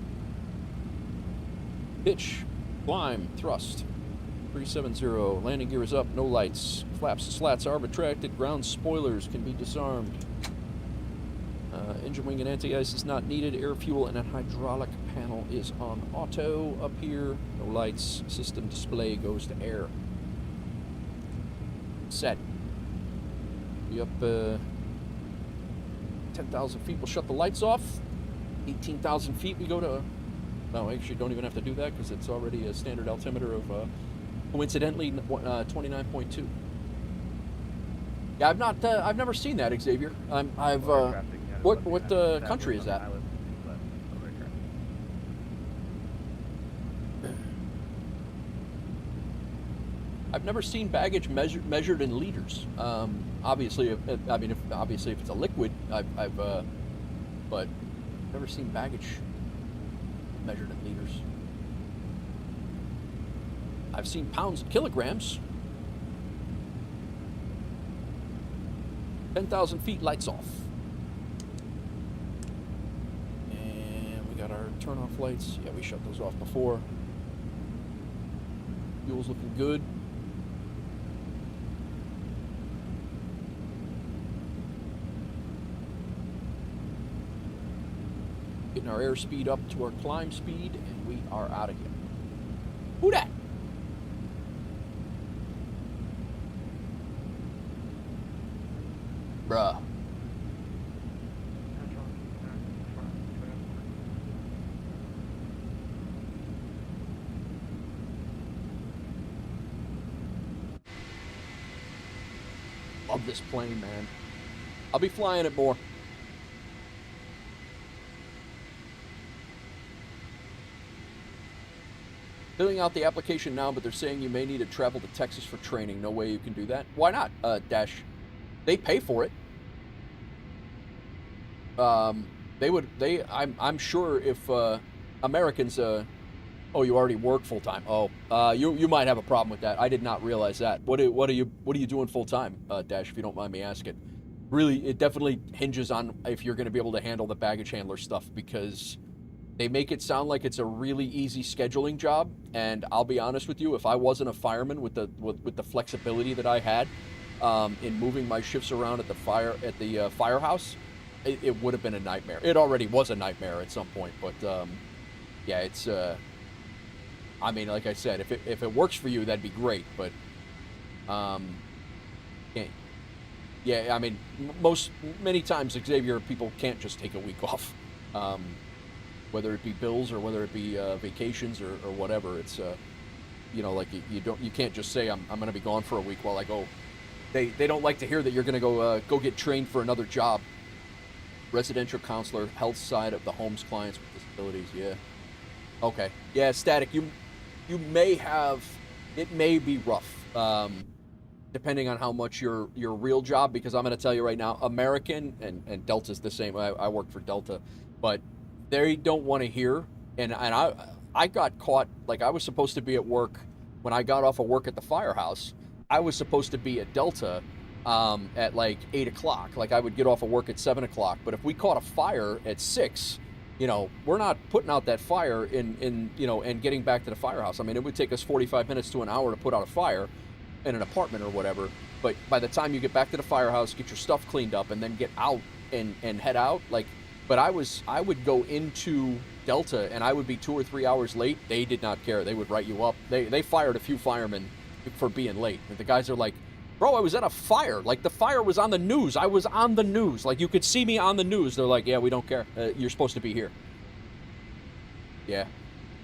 Pitch, climb, thrust. 370. Landing gear is up, no lights. Flaps and slats are retracted. Ground spoilers can be disarmed. Engine wing and anti-ice is not needed. Air fuel and a hydraulic panel is on auto up here. No lights. System display goes to air. Set. Be up 10,000 feet. We'll shut the lights off. 18,000 feet we go to... No, actually don't even have to do that because it's already a standard altimeter of, coincidentally, 29.2. Yeah, I've never seen that, Xavier. What country is that? I've never seen baggage measured in liters. Obviously, if it's a liquid, but never seen baggage measured in liters. I've seen pounds and kilograms. 10,000 feet, lights off. And we got our turn-off lights. Yeah, we shut those off before. Fuel's looking good. Getting our airspeed up to our climb speed, and we are out of here. Who dat? Bruh. Love this plane, man. I'll be flying it more. Filling out the application now, but they're saying you may need to travel to Texas for training. No way you can do that. Why not? Dash. They pay for it. I'm sure if Americans. Oh, you already work full time. Oh, you might have a problem with that. I did not realize that. What are you doing full time, Dash? If you don't mind me asking. Really, it definitely hinges on if you're going to be able to handle the baggage handler stuff, because they make it sound like it's a really easy scheduling job. And I'll be honest with you, if I wasn't a fireman with the flexibility that I had in moving my shifts around at the firehouse, it would have been a nightmare. It already was a nightmare at some point, but yeah, it's. I mean, like I said, if it works for you, that'd be great. But yeah, I mean, many times, Xavier, people can't just take a week off. whether it be bills or whether it be vacations or whatever. It's you know, like you can't just say I'm going to be gone for a week while I go. They don't like to hear that you're going to go get trained for another job. Residential counselor, health side of the home's clients with disabilities. Yeah. Okay. Yeah, Static. You may have. It may be rough, depending on how much your real job. Because I'm going to tell you right now, American and Delta's the same. I work for Delta, but they don't want to hear. And I got caught. Like, I was supposed to be at work when I got off of work at the firehouse. I was supposed to be at Delta at like 8 o'clock. Like, I would get off of work at 7 o'clock. But if we caught a fire at 6, you know, we're not putting out that fire in you know, and getting back to the firehouse. I mean, it would take us 45 minutes to an hour to put out a fire in an apartment or whatever. But by the time you get back to the firehouse, get your stuff cleaned up, and then get out and head out, like, but I would go into Delta and I would be 2 or 3 hours late. They did not care. They would write you up. They fired a few firemen for being late. And the guys are like, bro, I was at a fire. Like, the fire was on the news. I was on the news. Like, you could see me on the news. They're like, yeah, we don't care. You're supposed to be here. Yeah.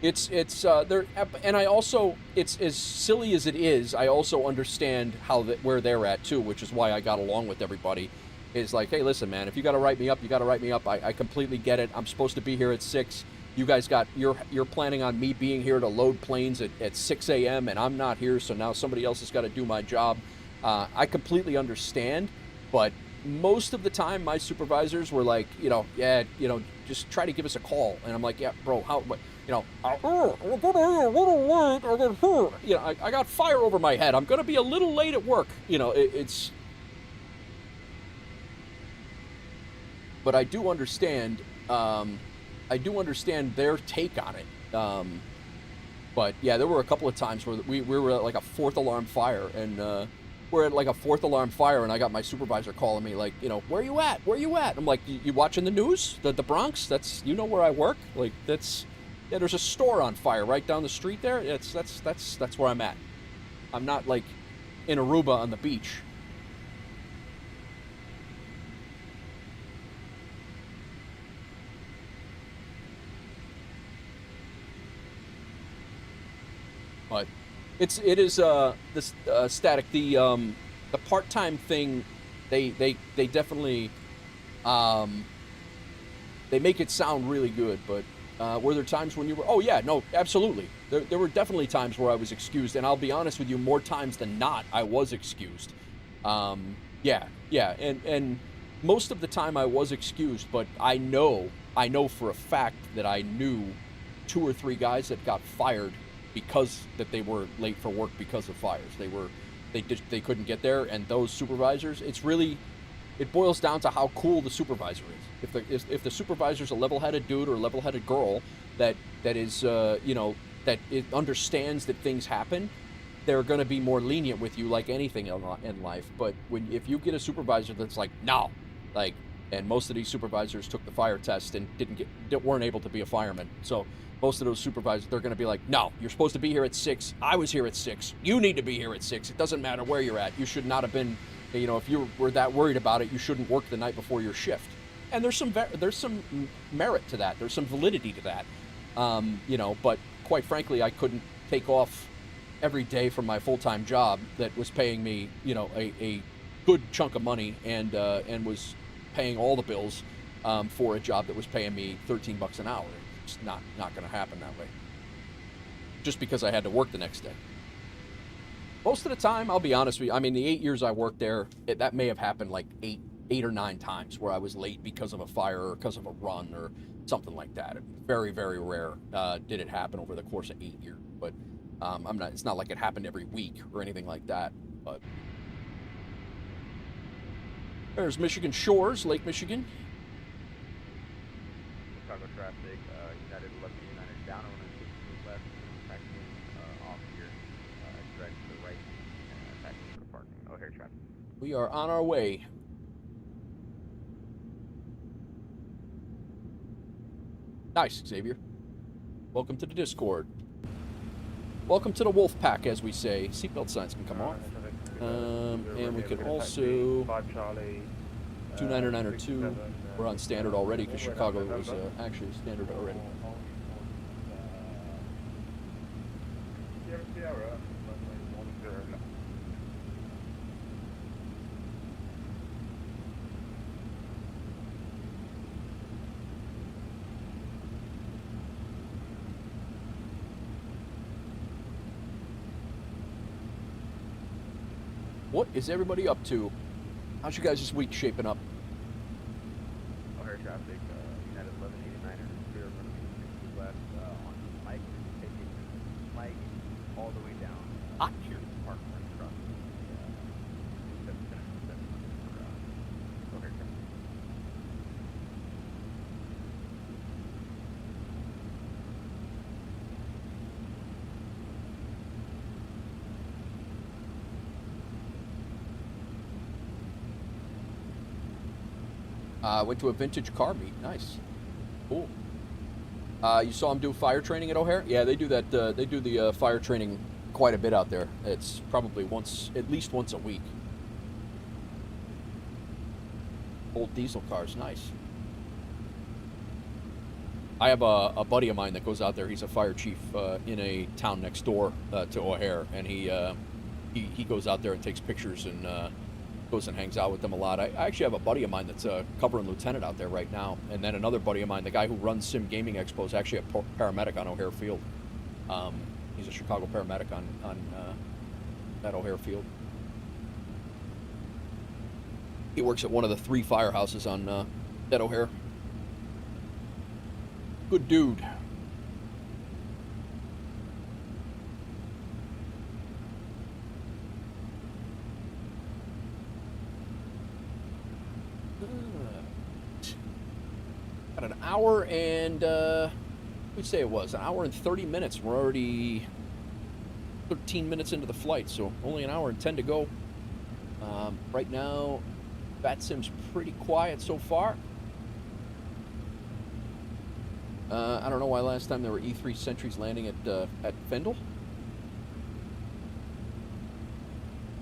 It's there, and I also, it's as silly as it is, I also understand where they're at too, which is why I got along with everybody. Is like, hey, listen, man, if you got to write me up, you got to write me up. I completely get it. I'm supposed to be here at 6. You guys you're planning on me being here to load planes at 6 a.m. and I'm not here, so now somebody else has got to do my job. I completely understand, but most of the time my supervisors were like, you know, yeah, you know, just try to give us a call. And I'm like, yeah, bro, what, you know, you know, I got fire over my head. I'm going to be a little late at work. You know, it's, but I do understand their take on it. But yeah, there were a couple of times where we were at like a 4th alarm fire, and we're at like a 4th alarm fire, and I got my supervisor calling me like, you know, where you at? Where you at? I'm like, you watching the news? The Bronx? That's, you know where I work? Like, that's, yeah, there's a store on fire right down the street there. That's where I'm at. I'm not like in Aruba on the beach. But it is this Static, the part-time thing. They definitely they make it sound really good, but were there times when you were? Oh yeah, no, absolutely. There were definitely times where I was excused, and I'll be honest with you, more times than not, I was excused. Yeah, and most of the time I was excused, but I know for a fact that I knew 2 or 3 guys that got fired because that they were late for work because of fires. They couldn't get there, and those supervisors, it boils down to how cool the supervisor is. If the supervisor's a level-headed dude or a level-headed girl that is you know, that it understands that things happen, they're going to be more lenient with you, like anything in life. But if you get a supervisor that's like, no, like, and most of these supervisors took the fire test and weren't able to be a fireman, so most of those supervisors, they're going to be like, no, you're supposed to be here at 6. I was here at 6. You need to be here at 6. It doesn't matter where you're at. You should not have been, you know, if you were that worried about it, you shouldn't work the night before your shift. And there's some merit to that. There's some validity to that. You know, but quite frankly, I couldn't take off every day from my full-time job that was paying me, you know, a good chunk of money and was paying all the bills for a job that was paying me $13 an hour. It's not going to happen that way. Just because I had to work the next day. Most of the time, I'll be honest with you, I mean, the 8 years I worked there, that may have happened like eight or 9 times where I was late because of a fire or because of a run or something like that. Very, very rare did it happen over the course of 8 years. But it's not like it happened every week or anything like that. But there's Michigan Shores, Lake Michigan. Chicago traffic, United 11 United down on 60 left, taxiing off here, direct to the right, taxiing for parking. O'Hare traffic. We are on our way. Nice, Xavier. Welcome to the Discord. Welcome to the Wolf Pack, as we say. Seatbelt signs can come off. And we can also... 5 Charlie, 2992, we're on standard already because Chicago was actually standard already. What is everybody up to? How's you guys this week shaping up? O'Hare traffic, United 1189 clear runway 60 left on Mike, taking Mike all the way down. Hot here. Park right across the for O'Hare traffic. Went to a vintage car meet. Nice. Cool. You saw them do fire training at O'Hare? Yeah, they do that. They do the fire training quite a bit out there. It's probably at least once a week. Old diesel cars. Nice. I have a buddy of mine that goes out there. He's a fire chief in a town next door to O'Hare, and he goes out there and takes pictures and goes and hangs out with them a lot. I actually have a buddy of mine that's a covering lieutenant out there right now, and then another buddy of mine, the guy who runs Sim Gaming Expo, is actually a paramedic on O'Hare Field. He's a Chicago paramedic on that O'Hare Field. He works at one of the 3 firehouses on at O'Hare. Good dude. Got an hour and we'd say it was an hour and 30 minutes. We're already 13 minutes into the flight, so only an hour and 10 to go. Right now, VATSIM's pretty quiet so far. I don't know why last time there were E3 Sentries landing at Fendel.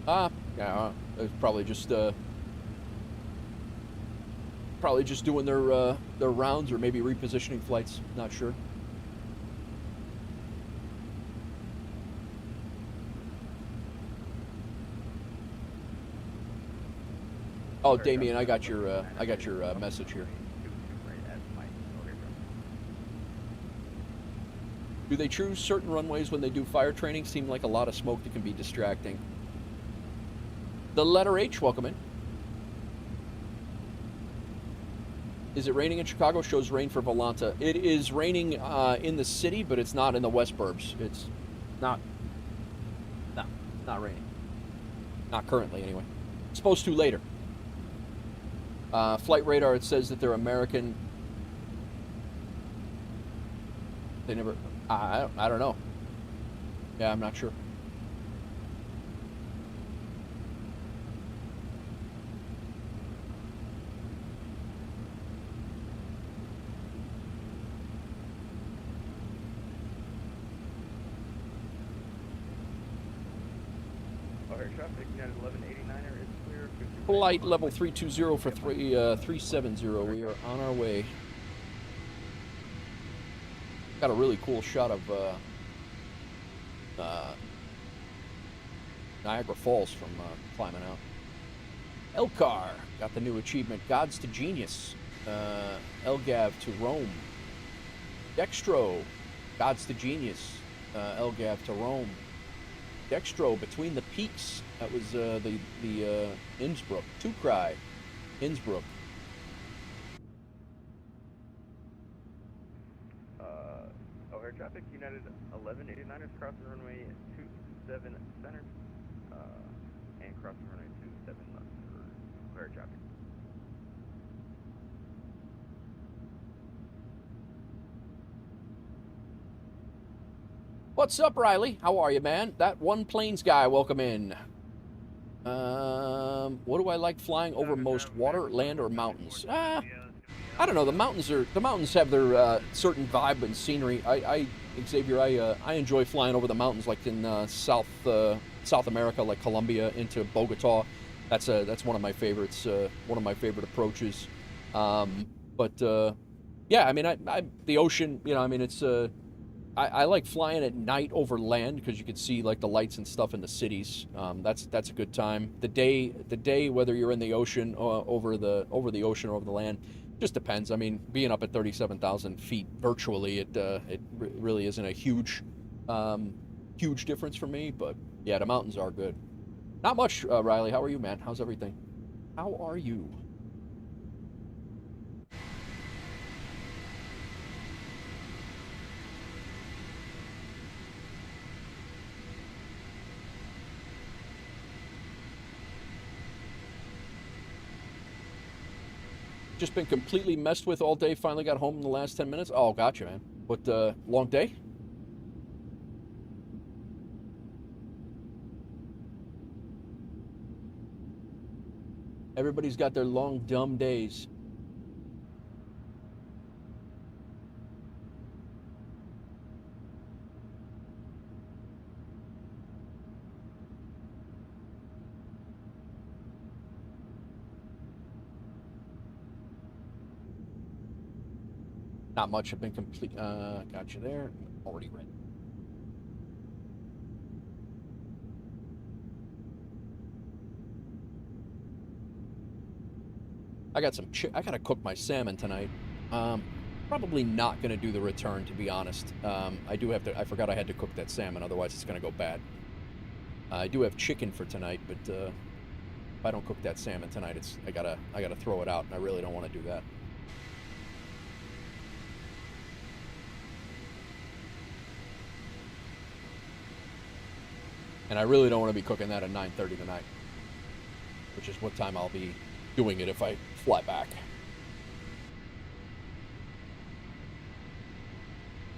Yeah, it's probably just doing their rounds or maybe repositioning flights. Not sure. Oh, Damien, I got your message here. Do they choose certain runways when they do fire training? Seem like a lot of smoke that can be distracting. The letter H, welcome in. Is it raining in Chicago? Shows rain for Volanta. It is raining in the city, but it's not in the west burbs. It's not raining. Not currently, anyway. It's supposed to later. Flight radar, it says that they're American. They never... I don't know. Yeah, I'm not sure. Traffic, United 1189er is clear. Flight level 320 for 370. We are on our way. Got a really cool shot of Niagara Falls from climbing out. Elcar got the new achievement. Gods to Genius. Elgav to Rome. Dextro. Gods to Genius. Elgav to Rome. Dextro, Between the Peaks. That was the Innsbruck. Tukrai, Innsbruck. O'Hare traffic, United 1189ers crossing runway 27 center, and crossing runway 27 left for O'Hare traffic. What's up, Riley? How are you, man? That one planes guy, welcome in. What do I like flying over most? Water, land, or mountains? I don't know. The mountains have their certain vibe and scenery. Xavier, I enjoy flying over the mountains, like in South America, like Colombia into Bogota. That's one of my favorites. One of my favorite approaches. Yeah, I mean, the ocean. You know, I mean, it's I like flying at night over land because you can see like the lights and stuff in the cities. That's a good time. The day, whether you're in the ocean or over the ocean or over the land, just depends. I mean, being up at 37,000 feet virtually, it really isn't a huge difference for me. But yeah, the mountains are good. Not much, Riley. How are you, man? How's everything? How are you? Just been completely messed with all day. Finally got home in the last 10 minutes. Oh, gotcha, man. What, long day? Everybody's got their long, dumb days. Not much. I've been complete. Got you there. Already read. I gotta cook my salmon tonight. Probably not gonna do the return, to be honest. I do have to. I forgot I had to cook that salmon, otherwise it's gonna go bad. I do have chicken for tonight, but if I don't cook that salmon tonight, I gotta throw it out, and I really don't want to do that. And I really don't want to be cooking that at 9:30 tonight, which is what time I'll be doing it if I fly back.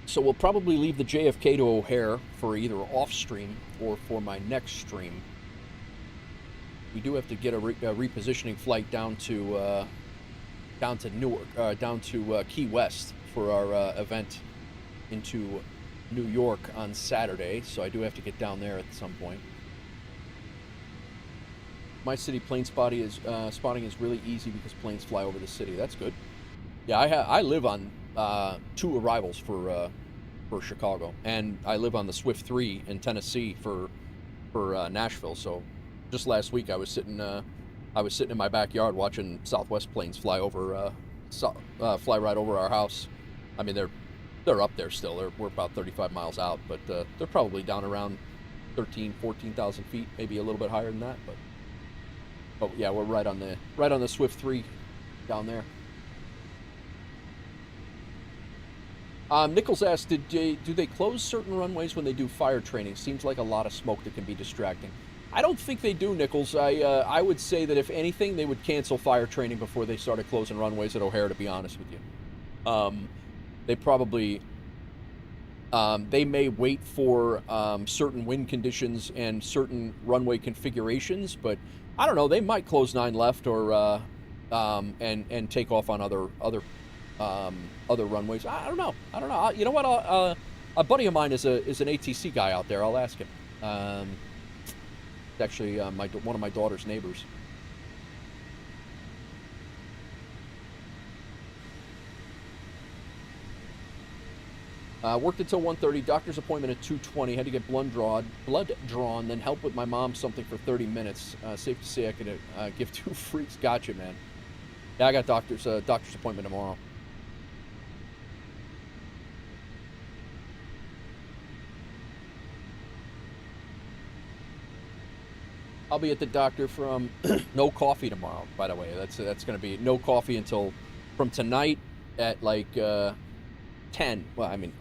So we'll probably leave the JFK to O'Hare for either off stream or for my next stream. We do have to get a repositioning flight down to Newark, down to Key West for our event into New York on Saturday, so I do have to get down there at some point. My city plane spotting is really easy because planes fly over the city. That's good. Yeah, I live on 2 arrivals for Chicago, and I live on the Swift 3 in Tennessee for Nashville. So just last week I was sitting in my backyard watching Southwest planes fly right over our house. I mean, they're up there still. We're about 35 miles out, but they're probably down around 14,000 feet, maybe a little bit higher than that. But yeah, we're right on the Swift 3 down there. Nichols asked, do they close certain runways when they do fire training? Seems like a lot of smoke that can be distracting. I don't think they do, Nichols. I would say that if anything, they would cancel fire training before they started closing runways at O'Hare, to be honest with you. They probably, they may wait for certain wind conditions and certain runway configurations, but I don't know. They might close 9 left or and take off on other runways. I don't know. You know what? A buddy of mine is an ATC guy out there. I'll ask him. It's actually one of my daughter's neighbors. Worked until 1:30. Doctor's appointment at 2:20. Had to get blood drawn, then help with my mom something for 30 minutes. Safe to say I could give 2 freaks. Gotcha, man. Yeah, I got doctor's appointment tomorrow. I'll be at the doctor from no coffee tomorrow, by the way. That's going to be no coffee until from tonight at like 10. Well, I mean,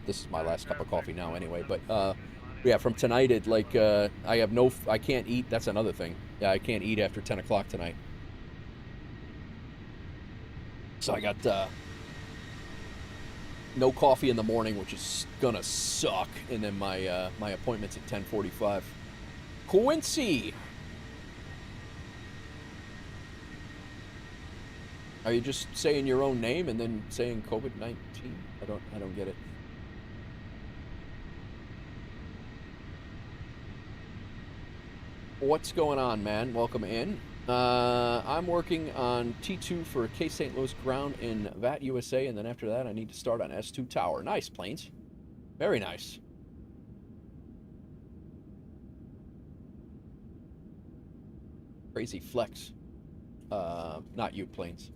this is my last cup of coffee now anyway, but yeah, from tonight at like I can't eat. That's another thing. Yeah, I can't eat after 10 o'clock tonight. So I got no coffee in the morning, which is gonna suck, and then my my appointment's at 10:45. Quincy, are you just saying your own name and then saying COVID-19? I don't get it. What's going on, man? Welcome in. I'm working on T2 for K St. Louis ground in VAT, USA, and then after that I need to start on S2 tower. Nice, planes. Very nice. Crazy flex. Not you, planes.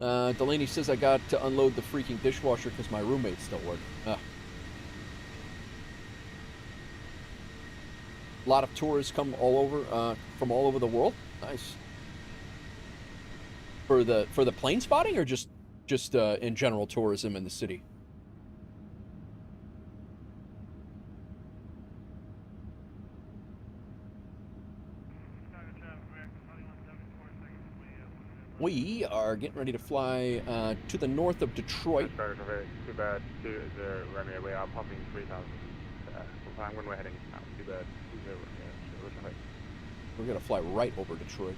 Delaney says I got to unload the freaking dishwasher because my roommates don't work. A lot of tourists come all over, from all over the world. Nice. For the plane spotting, or just in general tourism in the city? We are getting ready to fly to the north of Detroit. Too bad. Runway, we are popping 3,000. I'm when we're heading out. Too bad. We're gonna fly right over Detroit.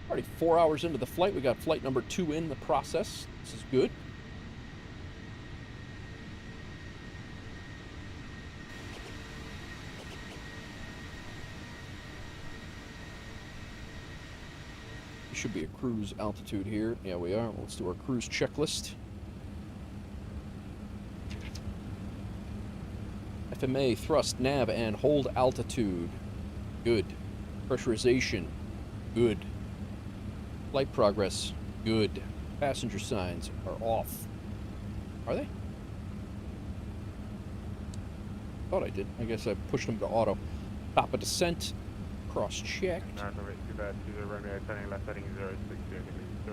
Already 4 hours into the flight. We got flight number 2 in the process. This is good. Should be a cruise altitude here. Yeah, we are. Let's do our cruise checklist. FMA, thrust, nav, and hold altitude. Good. Pressurization. Good. Flight progress. Good. Passenger signs are off. Are they? Thought I did. I guess I pushed them to auto. Top of descent. Cross-checked.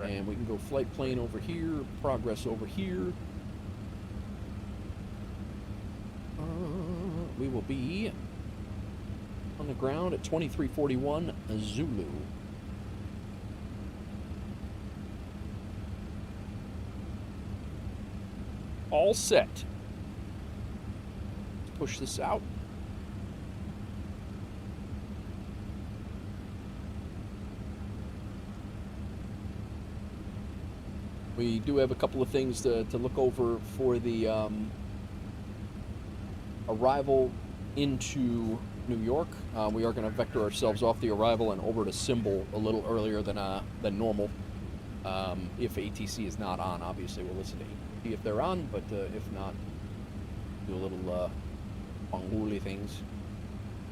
And we can go flight plane over here, progress over here. We will be on the ground at 2341 Zulu. All set. Let's push this out. We do have a couple of things to look over for the arrival into New York. We are going to vector ourselves off the arrival and over to Symbol a little earlier than normal. If ATC is not on, obviously we'll listen to ATC if they're on, but if not, do a little unruly things.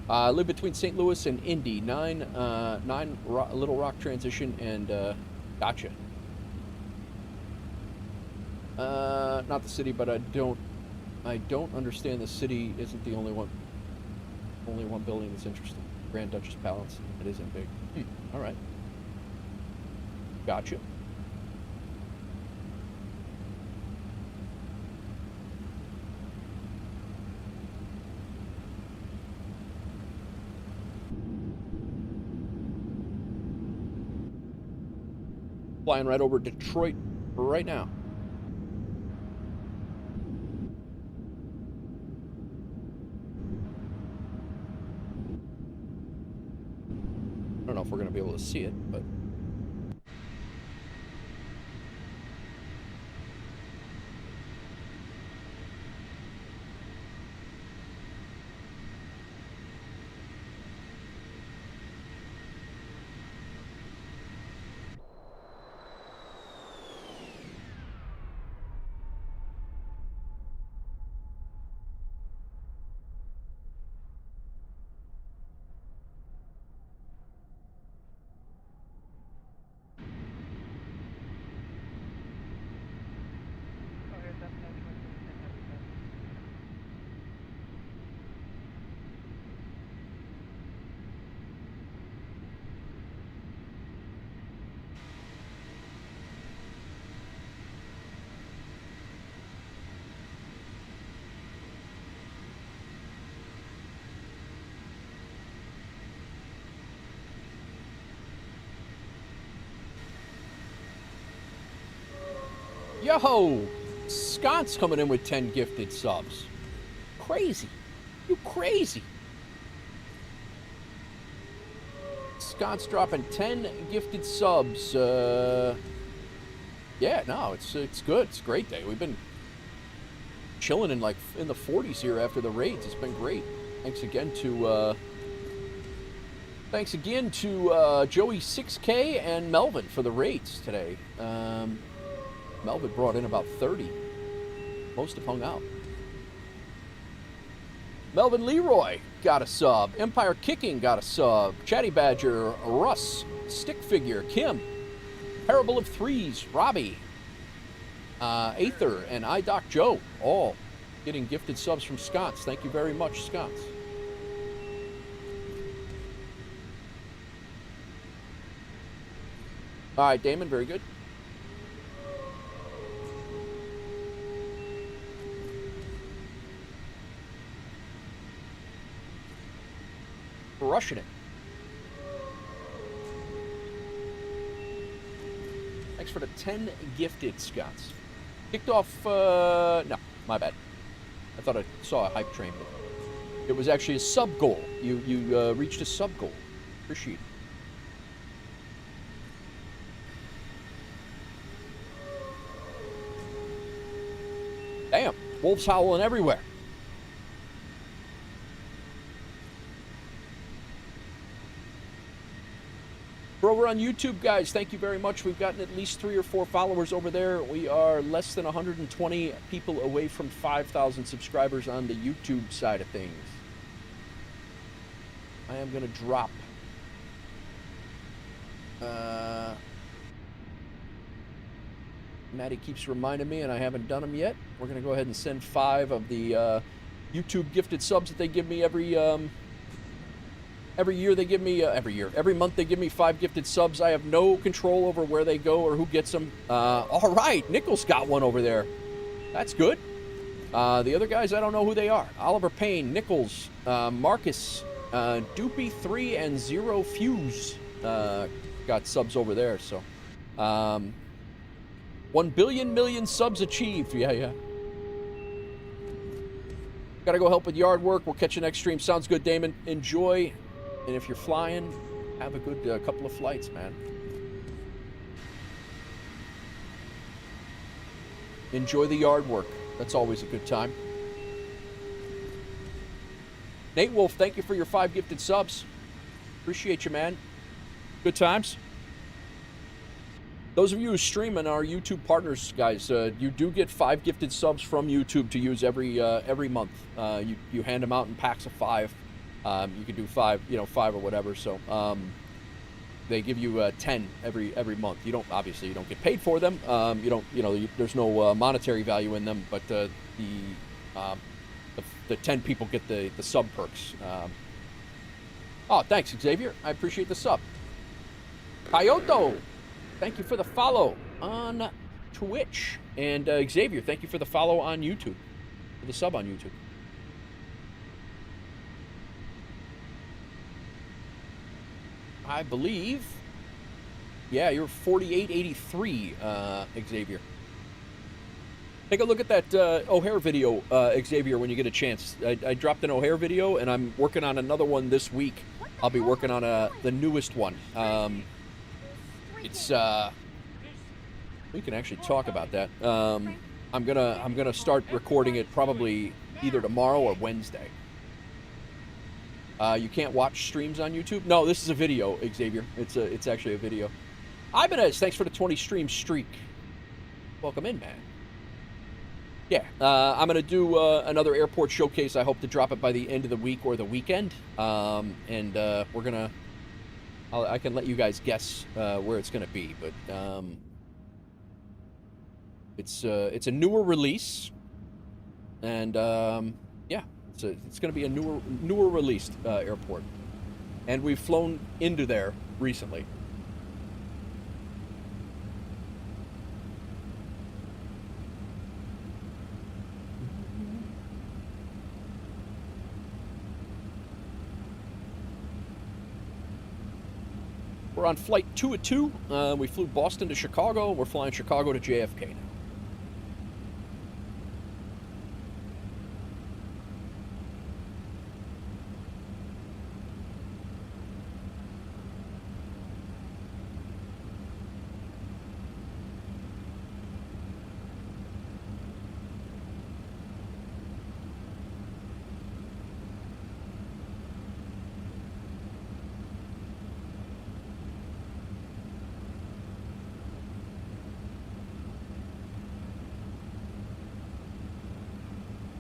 Live between St. Louis and Indy, 9 Little Rock transition, and gotcha. Not the city, but I don't understand the city isn't the only one building that's interesting. Grand Duchess Palace. It isn't big. All right. Gotcha. Flying right over Detroit right now. I don't know if we're going to be able to see it, but... Yo! Scott's coming in with 10 gifted subs. Crazy. You crazy. Scott's dropping 10 gifted subs. Yeah, no, it's good. It's a great day. We've been chilling in the 40s here after the raids. It's been great. Thanks again to Joey 6K and Melvin for the raids today. Melvin brought in about 30. Most have hung out. Melvin Leroy got a sub. Empire Kicking got a sub. Chatty Badger, Russ, Stick Figure, Kim, Parable of Threes, Robbie, Aether, and iDoc Joe, all getting gifted subs from Sconce. Thank you very much, Sconce. All right, Damon, very good. Rushing it. Thanks for the 10 gifted, Scots. Kicked off, no, my bad. I thought I saw a hype train, but it was actually a sub goal. You reached a sub goal. Appreciate it. Damn, wolves howling everywhere. We're over on YouTube, guys. Thank you very much. We've gotten at least 3 or 4 followers over there. We are less than 120 people away from 5,000 subscribers on the YouTube side of things. I am going to drop Maddie keeps reminding me, and I haven't done them yet. We're going to go ahead and send 5 of the YouTube gifted subs that they give me every year. They give me every month they give me 5 gifted subs. I have no control over where they go or who gets them. All right, Nichols got one over there. That's good. The other guys, I don't know who they are. Oliver Payne, Nichols, Marcus, Doopy 3, and Zero Fuse got subs over there. So 1 billion million subs achieved. Yeah. Gotta go help with yard work. We'll catch you next stream. Sounds good, Damon. Enjoy. And if you're flying, have a good couple of flights, man. Enjoy the yard work. That's always a good time. Nate Wolf, thank you for your 5 gifted subs. Appreciate you, man. Good times. Those of you who stream and are YouTube partners, guys, you do get 5 gifted subs from YouTube to use every month. You hand them out in packs of 5. You can do 5, 5 or whatever. So they give you 10 every month. You don't get paid for them. There's no monetary value in them, but the 10 people get the sub perks. Oh, thanks, Xavier. I appreciate the sub. Kyoto, thank you for the follow on Twitch. And Xavier, thank you for the follow on YouTube, for the sub on YouTube. I believe, yeah, you're 4883, Xavier. Take a look at that O'Hare video, Xavier, when you get a chance. I dropped an O'Hare video, and I'm working on another one this week. I'll be working on the newest one. We can actually talk about that. I'm gonna start recording it probably either tomorrow or Wednesday. You can't watch streams on YouTube? No, this is a video, Xavier. It's actually a video. Ibanez, thanks for the 20 stream streak. Welcome in, man. Yeah, I'm going to do another airport showcase. I hope to drop it by the end of the week or the weekend. And we're going to... I can let you guys guess where it's going to be. But it's a newer release. And, yeah. It's going to be a newer released airport, and we've flown into there recently. We're on flight 202. We flew Boston to Chicago. We're flying Chicago to JFK now.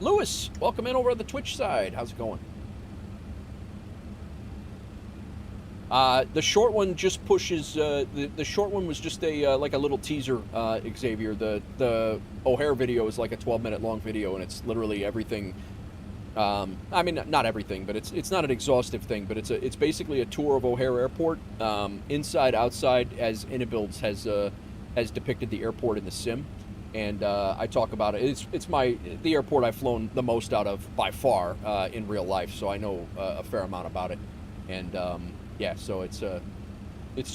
Lewis, welcome in over on the Twitch side. How's it going? The short one just pushes. The short one was just a like a little teaser. Xavier, the O'Hare video is like a 12-minute long video, and it's literally everything. I mean, not everything, but it's not an exhaustive thing. But it's basically a tour of O'Hare Airport, inside, outside, as IniBuilds has depicted the airport in the sim, and I talk about it. It's the airport I've flown the most out of by far in real life, so I know a fair amount about it, and. Yeah, so it's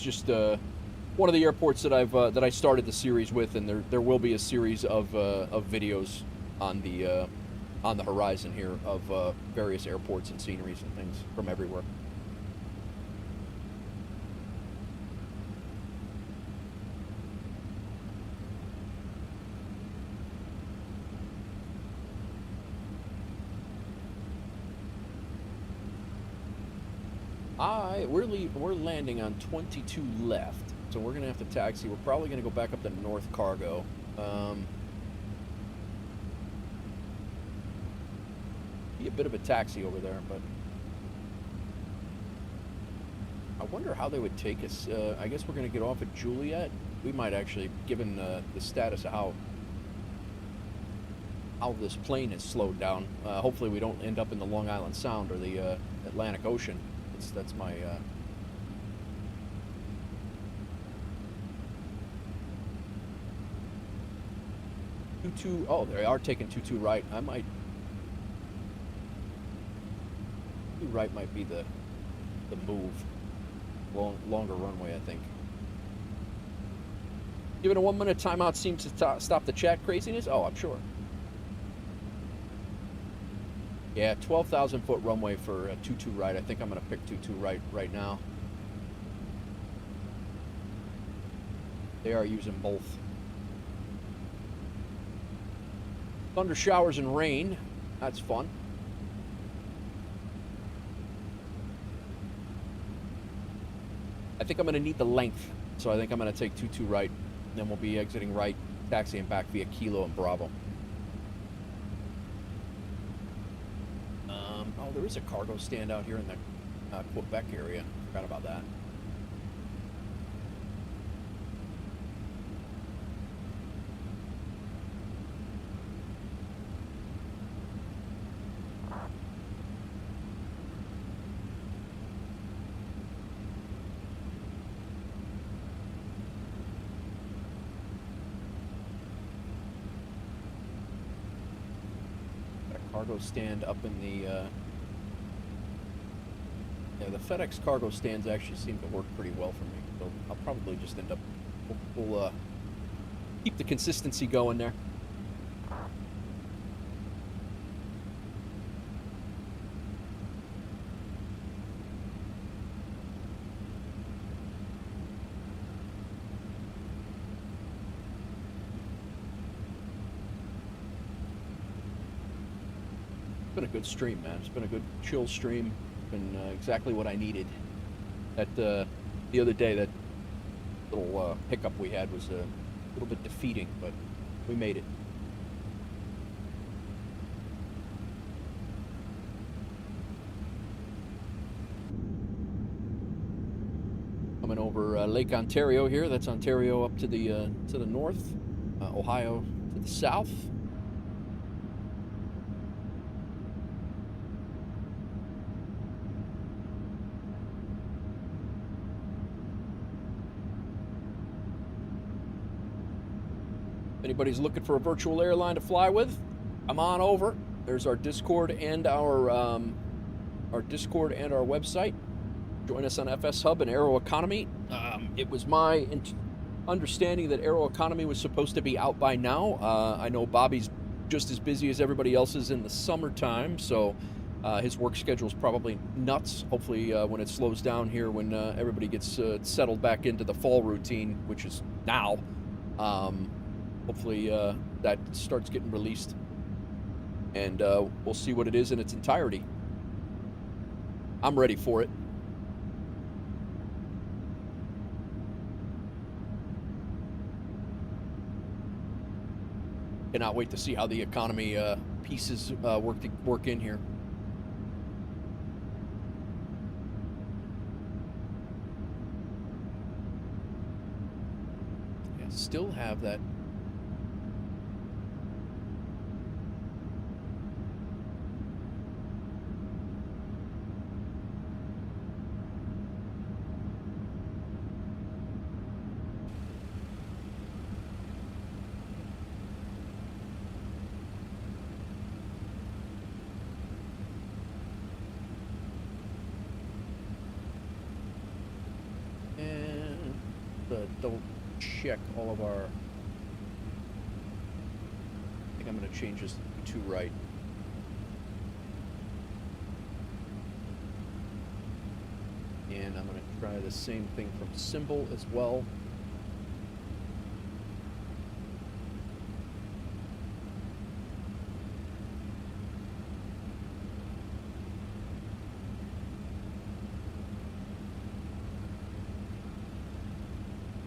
just one of the airports that I started the series with, and there will be a series of videos on the horizon here of various airports and sceneries and things from everywhere. We're landing on 22 left, so we're gonna have to taxi. We're probably gonna go back up to North Cargo. Be a bit of a taxi over there, but I wonder how they would take us. I guess we're gonna get off at Juliet. We might actually, given the status of how this plane has slowed down. Hopefully, we don't end up in the Long Island Sound or the Atlantic Ocean. That's my. Oh, they are taking 22 right. I might. 2 right might be the move. Longer runway, I think. Given a 1-minute timeout seems to stop the chat craziness. Oh, I'm sure. Yeah, 12,000 foot runway for 22 right. I think I'm gonna pick 22 right now. They are using both. Thunder showers and rain. That's fun. I think I'm going to need the length, so I think I'm going to take 22 right. Then we'll be exiting right, taxiing back via Kilo and Bravo. Oh, there is a cargo stand out here in the Quebec area. Forgot about that. Cargo stand up in the yeah, the FedEx cargo stands actually seem to work pretty well for me, so I'll probably just end up we'll keep the consistency going there. Been a good stream, man. It's been a good chill stream. It's been exactly what I needed. That the other day, that little hiccup we had was a little bit defeating, but we made it. Coming over Lake Ontario here. That's Ontario up to the north, Ohio to the south. Anybody's looking for a virtual airline to fly with, come on over. There's our Discord and our website. Join us on FSHub and Aeroconomy. It was my understanding that Aeroconomy was supposed to be out by now. I know Bobby's just as busy as everybody else is in the summertime, so his work schedule's probably nuts. Hopefully, when it slows down here, when everybody gets settled back into the fall routine, which is now. Hopefully that starts getting released, and we'll see what it is in its entirety. I'm ready for it. Cannot wait to see how the economy pieces work in here. Yeah, still have that. Double check all of our. I think I'm going to change this to right. And I'm going to try the same thing from symbol as well.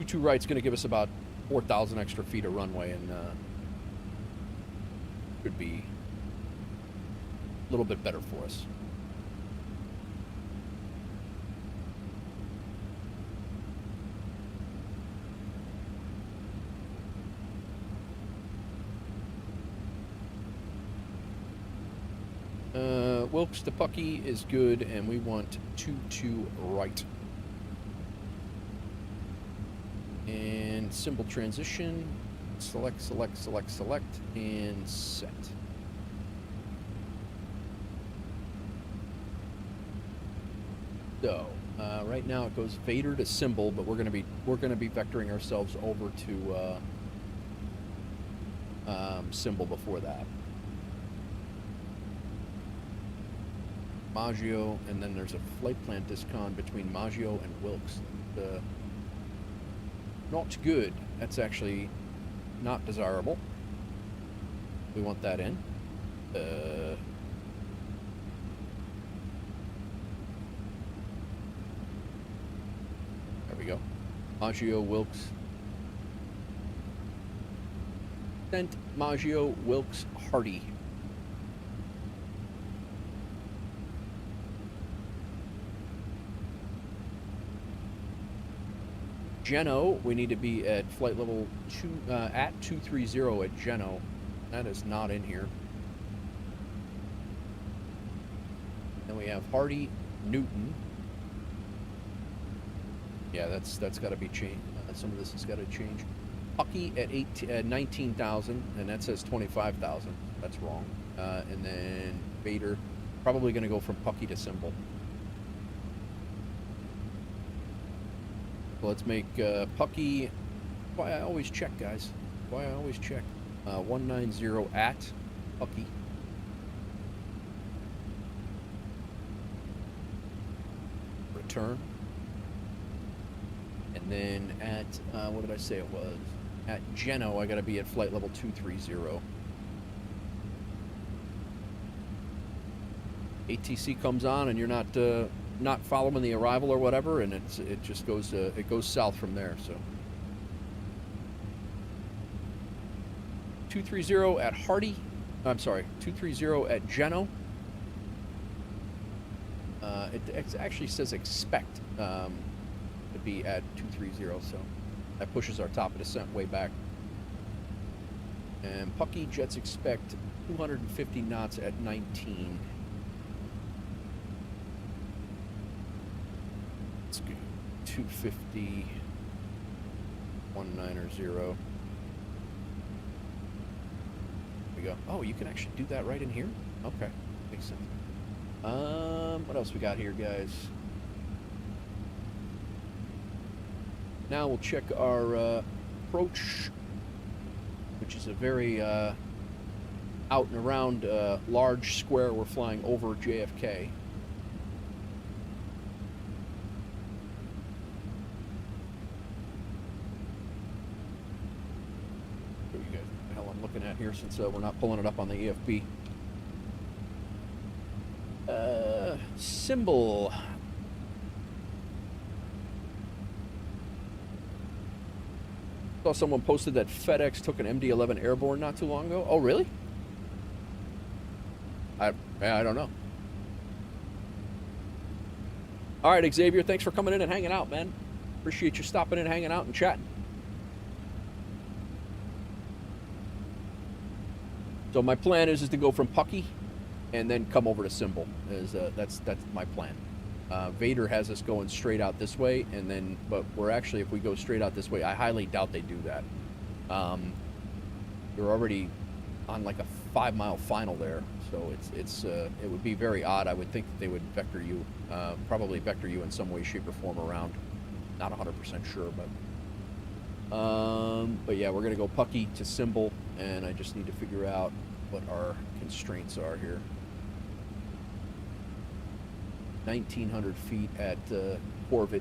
Two right's going to give us about 4,000 extra feet of runway, and could be a little bit better for us. Wilkes to Pucky is good, and we want 2-2 right. And symbol transition, select, select, select, select, and set. So right now it goes Vader to symbol, but we're gonna be vectoring ourselves over to symbol before that. Maggio, and then there's a flight plan discon between Maggio and Wilkes. Not good. That's actually not desirable. We want that in. There we go. Maggio, Wilkes. Sent Maggio, Wilkes, Hardy. Geno, we need to be at flight level 2 at 230 at Geno. That is not in here. Then we have Hardy, Newton. Yeah, that's got to be changed. Some of this has got to change. Pucky at 19,000, and that says 25,000. That's wrong. And then Vader, probably going to go from Pucky to symbol. Let's make Pucky. Why I always check, guys. Why I always check. 190 at Pucky. Return. And then at what did I say it was? At Geno, I got to be at flight level 230. ATC comes on, and you're not following the arrival or whatever, and it just goes south from there. So 230 at Hardy. I'm sorry, 230 at Geno. It actually says expect to be at 230, so that pushes our top of descent way back. And Pucky jets expect 250 knots at 19. Let's go 250, 190. There we go. Oh, you can actually do that right in here? Okay, makes sense. What else we got here, guys? Now we'll check our approach, which is a very out and around large square. We're flying over JFK. Show you guys what the hell I'm looking at here, since we're not pulling it up on the EFB. Symbol. saw someone posted that FedEx took an MD-11 airborne not too long ago. Oh, really? I don't know. All right, Xavier, thanks for coming in and hanging out, man. Appreciate you stopping in, hanging out, and chatting. So my plan is to go from Pucky and then come over to Symbol. That's my plan. Vader has us going straight out this way, and then, but we're actually, if we go straight out this way, I highly doubt they do that. You're already on like a 5-mile final there, so it would be very odd. I would think that they would vector you, probably vector you in some way, shape, or form around. Not 100% sure, but yeah, we're gonna go Pucky to Symbol, and I just need to figure out what our constraints are here. 1,900 feet at Corvette.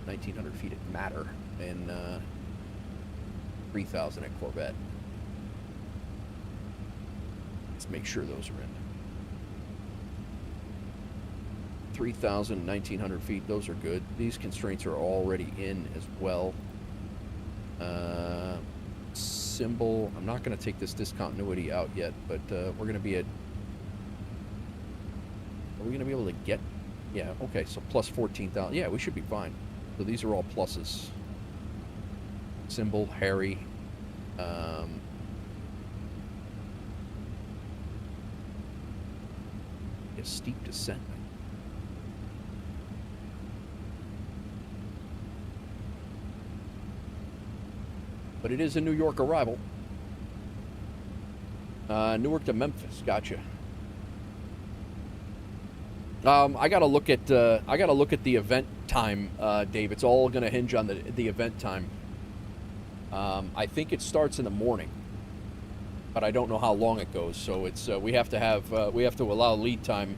1,900 feet at Matter, and 3,000 at Corvette. Let's make sure those are in. 3,000, 1,900 feet, those are good. These constraints are already in as well. Symbol, I'm not going to take this discontinuity out yet, but we're going to be at, are we going to be able to get, yeah, okay, so plus 14,000, yeah, we should be fine. So these are all pluses. Symbol, Harry, a steep descent. But it is a New York arrival. Newark to Memphis, gotcha. I gotta look at the event time, Dave. It's all gonna hinge on the event time. I think it starts in the morning, but I don't know how long it goes. So it's we have to allow lead time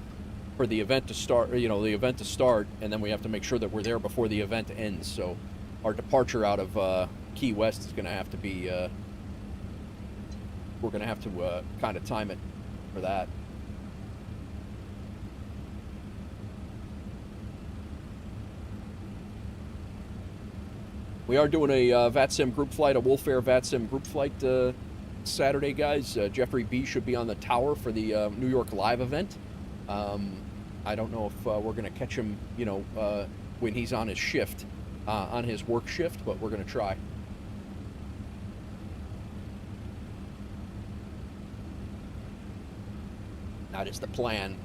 for the event to start. You know, the event to start, and then we have to make sure that we're there before the event ends. So our departure out of Key West is going to have to be, we're going to have to kind of time it for that. We are doing a VATSIM group flight, a WolfAir VATSIM group flight Saturday, guys. Jeffrey B. should be on the tower for the New York Live event. I don't know if we're going to catch him, you know, when he's on his shift, on his work shift, but we're going to try. That is the plan.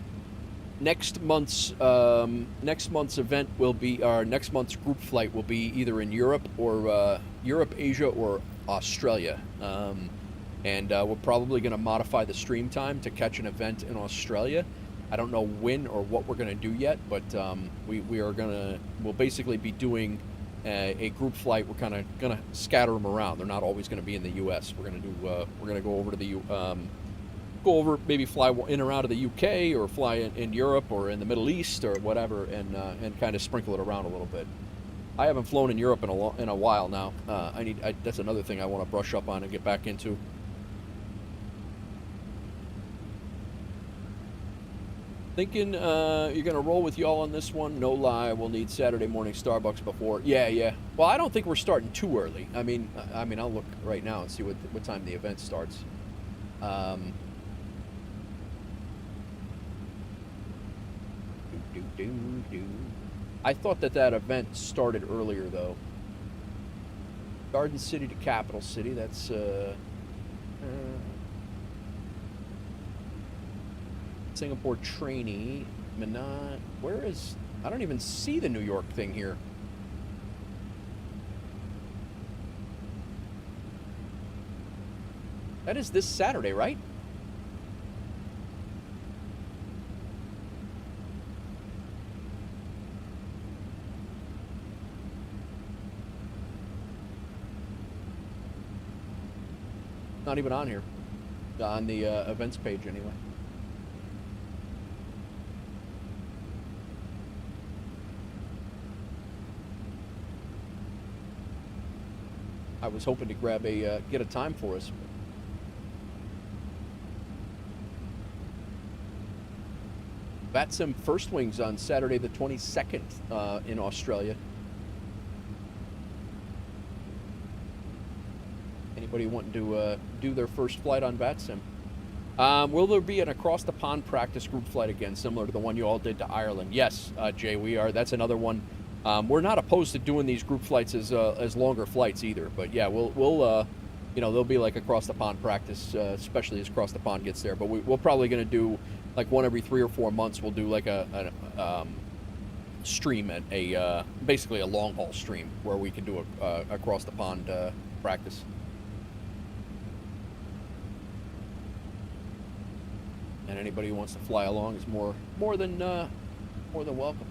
Next month's event will be, our next month's group flight will be either in Europe or Europe, Asia, or Australia. And we're probably going to modify the stream time to catch an event in Australia. I don't know when or what we're going to do yet, but we'll basically be doing a group flight. We're kind of going to scatter them around. They're not always going to be in the U.S. We're going to go over to the maybe fly in or out of the UK, or fly in Europe or in the Middle East or whatever, and kind of sprinkle it around a little bit. I haven't flown in Europe in a while now. That's another thing I want to brush up on and get back into. Thinking you're gonna roll with y'all on this one. No lie, we'll need Saturday morning Starbucks before. Yeah. Well, I don't think we're starting too early. I mean, I'll look right now and see what time the event starts. I thought that event started earlier though. Garden City to Capital City. That's Singapore trainee. Minot. Where is? I don't even see the New York thing here. That is this Saturday, right? Not even on here. On the events page, anyway. I was hoping to grab get a time for us. VATSIM First Wings on Saturday the 22nd in Australia. Anybody wanting to do their first flight on VATSIM? Will there be an across-the-pond practice group flight again, similar to the one you all did to Ireland? Yes, Jay, we are. That's another one. We're not opposed to doing these group flights as longer flights either. But yeah, we'll you know, there'll be like across-the-pond practice, especially as across-the-pond gets there. But we're probably going to do like one every 3 or 4 months. We'll do like a stream at a basically a long-haul stream where we can do a across-the-pond practice. And anybody who wants to fly along is more than welcome.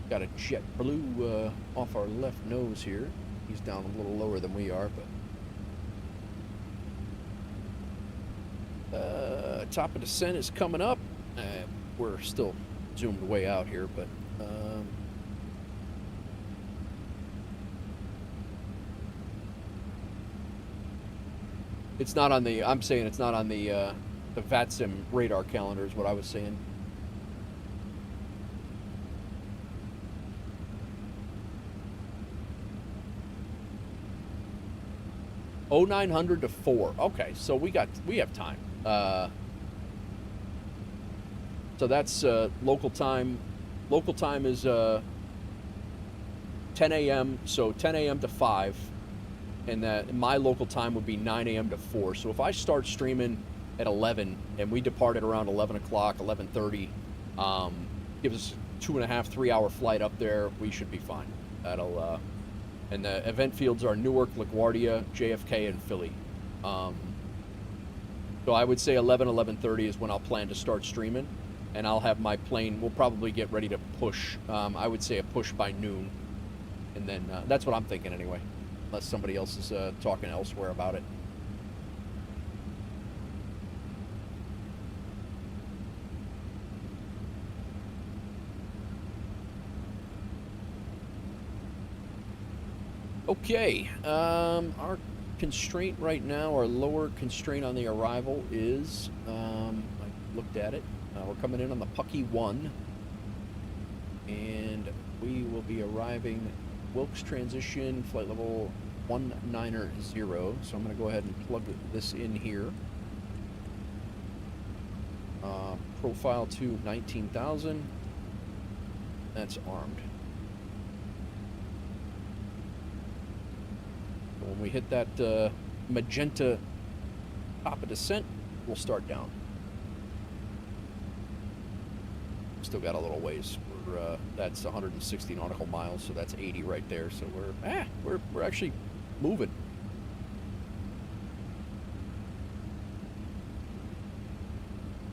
Got a JetBlue off our left nose here. He's down a little lower than we are, but top of descent is coming up. We're still zoomed way out here, but it's not on the. I'm saying it's not on the VATSIM radar calendar is what I was saying. 0900 to 4. Okay, so we have time. So that's local time. Local time is 10 a.m. So 10 a.m. to 5, and that my local time would be 9 a.m. to 4. So if I start streaming at 11 and we depart at around 11 o'clock, 11:30, gives us a 2.5, 3 hour flight up there. We should be fine. That'll. And the event fields are Newark, LaGuardia, JFK, and Philly. So I would say 11:30 is when I'll plan to start streaming, and I'll have my plane. We'll probably get ready to push. I would say a push by noon, and then that's what I'm thinking anyway, unless somebody else is talking elsewhere about it. Okay, our constraint right now, our lower constraint on the arrival is, I looked at it, we're coming in on the Pucky 1, and we will be arriving Wilkes transition, flight level 190, so I'm going to go ahead and plug this in here. Profile to 19,000, that's armed. When we hit that magenta top of descent, we'll start down. Still got a little ways. That's 160 nautical miles, so that's 80 right there. So we're actually moving.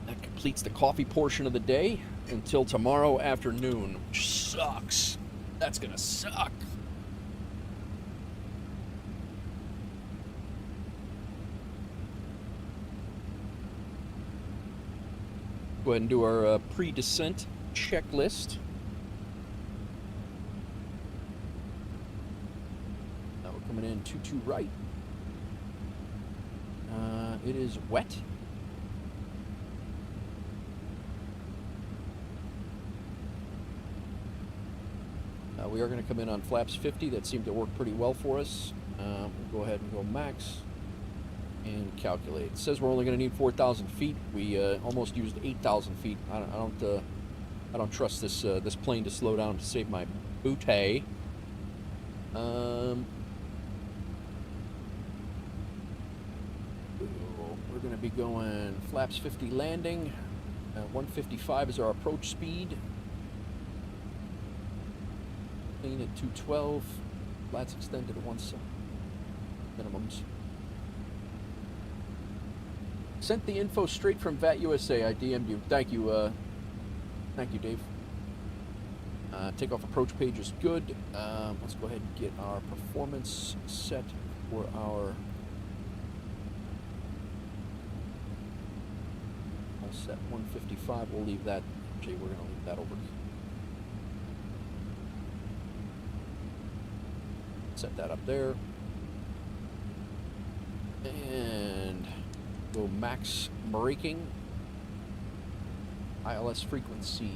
That completes the coffee portion of the day until tomorrow afternoon, which sucks. That's gonna suck. Go ahead and do our pre-descent checklist. Now we're coming in 22 right. It is wet. We are going to come in on flaps 50. That seemed to work pretty well for us. We'll go ahead and go max. And calculate. It says we're only going to need 4,000 feet. We almost used 8,000 feet. I don't trust this this plane to slow down to save my booty. We're going to be going flaps 50 landing. 155 is our approach speed. Plane at 212. Flats extended to 1/7. Minimums. Sent the info straight from VAT USA. I DM'd you. Thank you, Dave. Takeoff approach page is good. Let's go ahead and get our performance set for our all set 155. We'll leave that. Actually, we're going to leave that over. Set that up there. And go max braking. ILS frequency.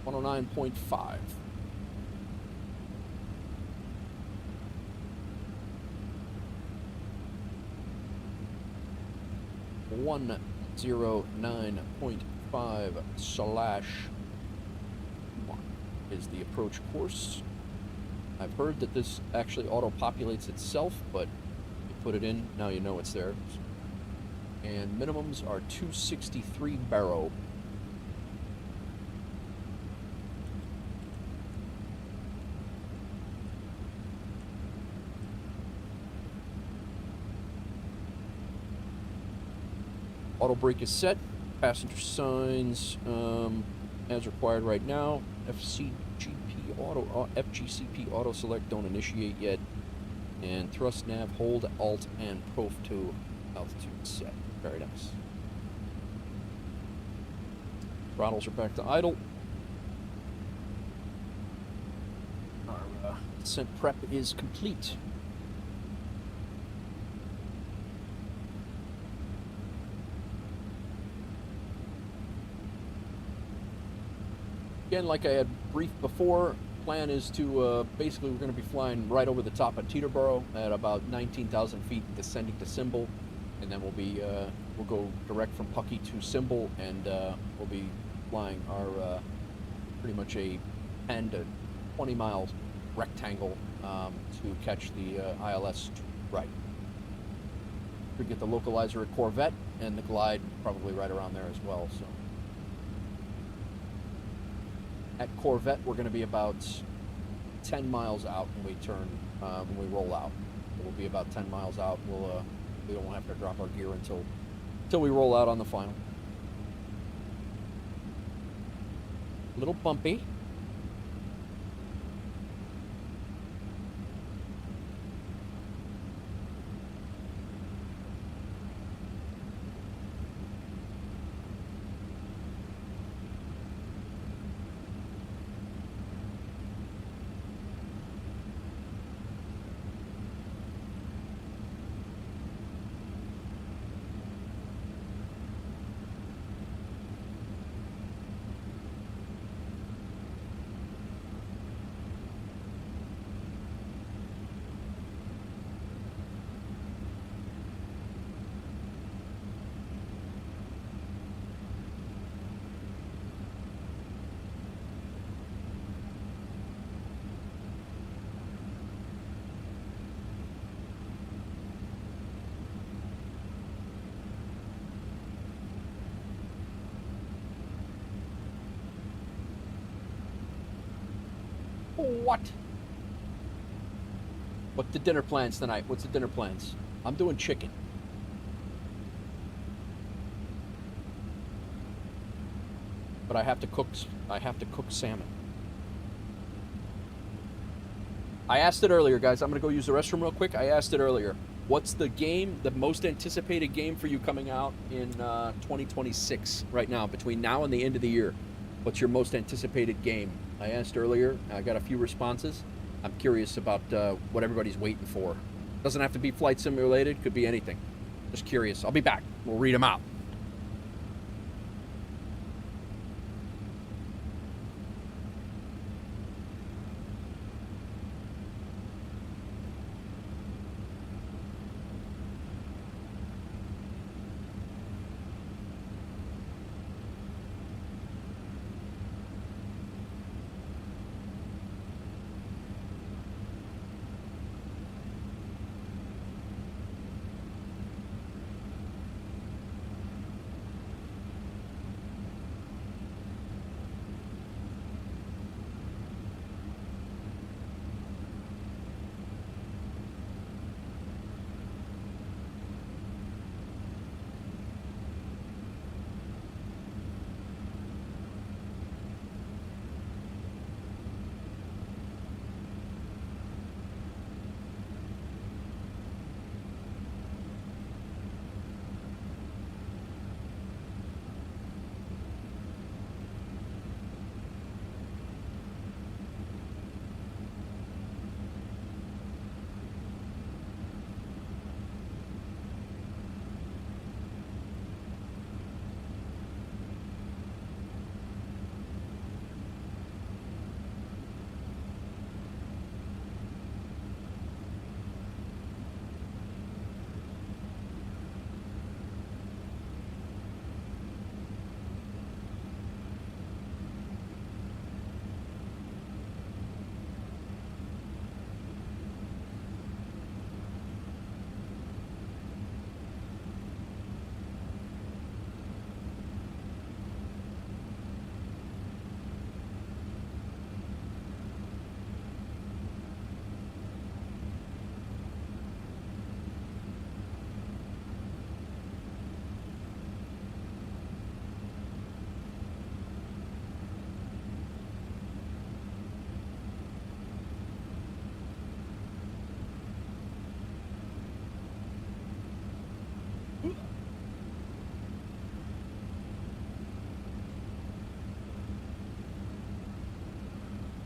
109.5. One 109.5/1 is the approach course. I've heard that this actually auto-populates itself, but you put it in, now you know it's there. And minimums are 263 baro. Auto brake is set. Passenger signs as required right now. FCGP auto select don't initiate yet. And thrust nav hold alt and prof to altitude set. Very nice. Throttles are back to idle. Our descent prep is complete. Again, like I had briefed before, plan is to basically we're going to be flying right over the top of Teterboro at about 19,000 feet, descending to Symbol, and then we'll go direct from Puckey to Symbol, and we'll be flying our pretty much a 10 to 20 mile rectangle to catch the ILS to right. We get the localizer at Corvette and the glide probably right around there as well. So. At Corvette, we're going to be about 10 miles out when we turn, when we roll out. We'll be about 10 miles out. We don't have to drop our gear until we roll out on the final. A little bumpy. What? What's the dinner plans tonight? What's the dinner plans? I'm doing chicken. But I have to cook salmon. I asked it earlier, guys. I'm going to go use the restroom real quick. I asked it earlier. What's the game, the most anticipated game for you coming out in 2026 right now, between now and the end of the year? What's your most anticipated game? I asked earlier. I got a few responses. I'm curious about what everybody's waiting for. Doesn't have to be flight sim related. Could be anything. Just curious. I'll be back. We'll read them out.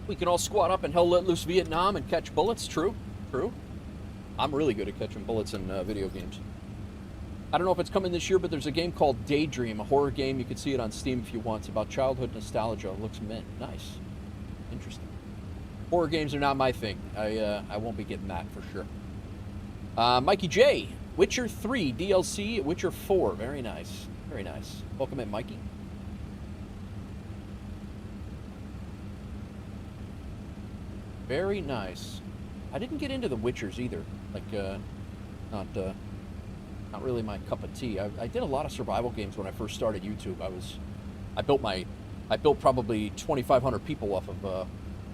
We can all squat up and hell let loose Vietnam and catch bullets. True. True. I'm really good at catching bullets in video games. I don't know if it's coming this year, but there's a game called Daydream, a horror game. You can see it on Steam if you want. It's about childhood nostalgia. It looks mint. Nice. Interesting. Horror games are not my thing. I won't be getting that for sure. Mikey J, Witcher 3 DLC, Witcher 4. Very nice. Very nice. Welcome in, Mikey. Very nice. I didn't get into the Witchers either. Like, not really my cup of tea. I did a lot of survival games when I first started YouTube. I built probably 2,500 people off of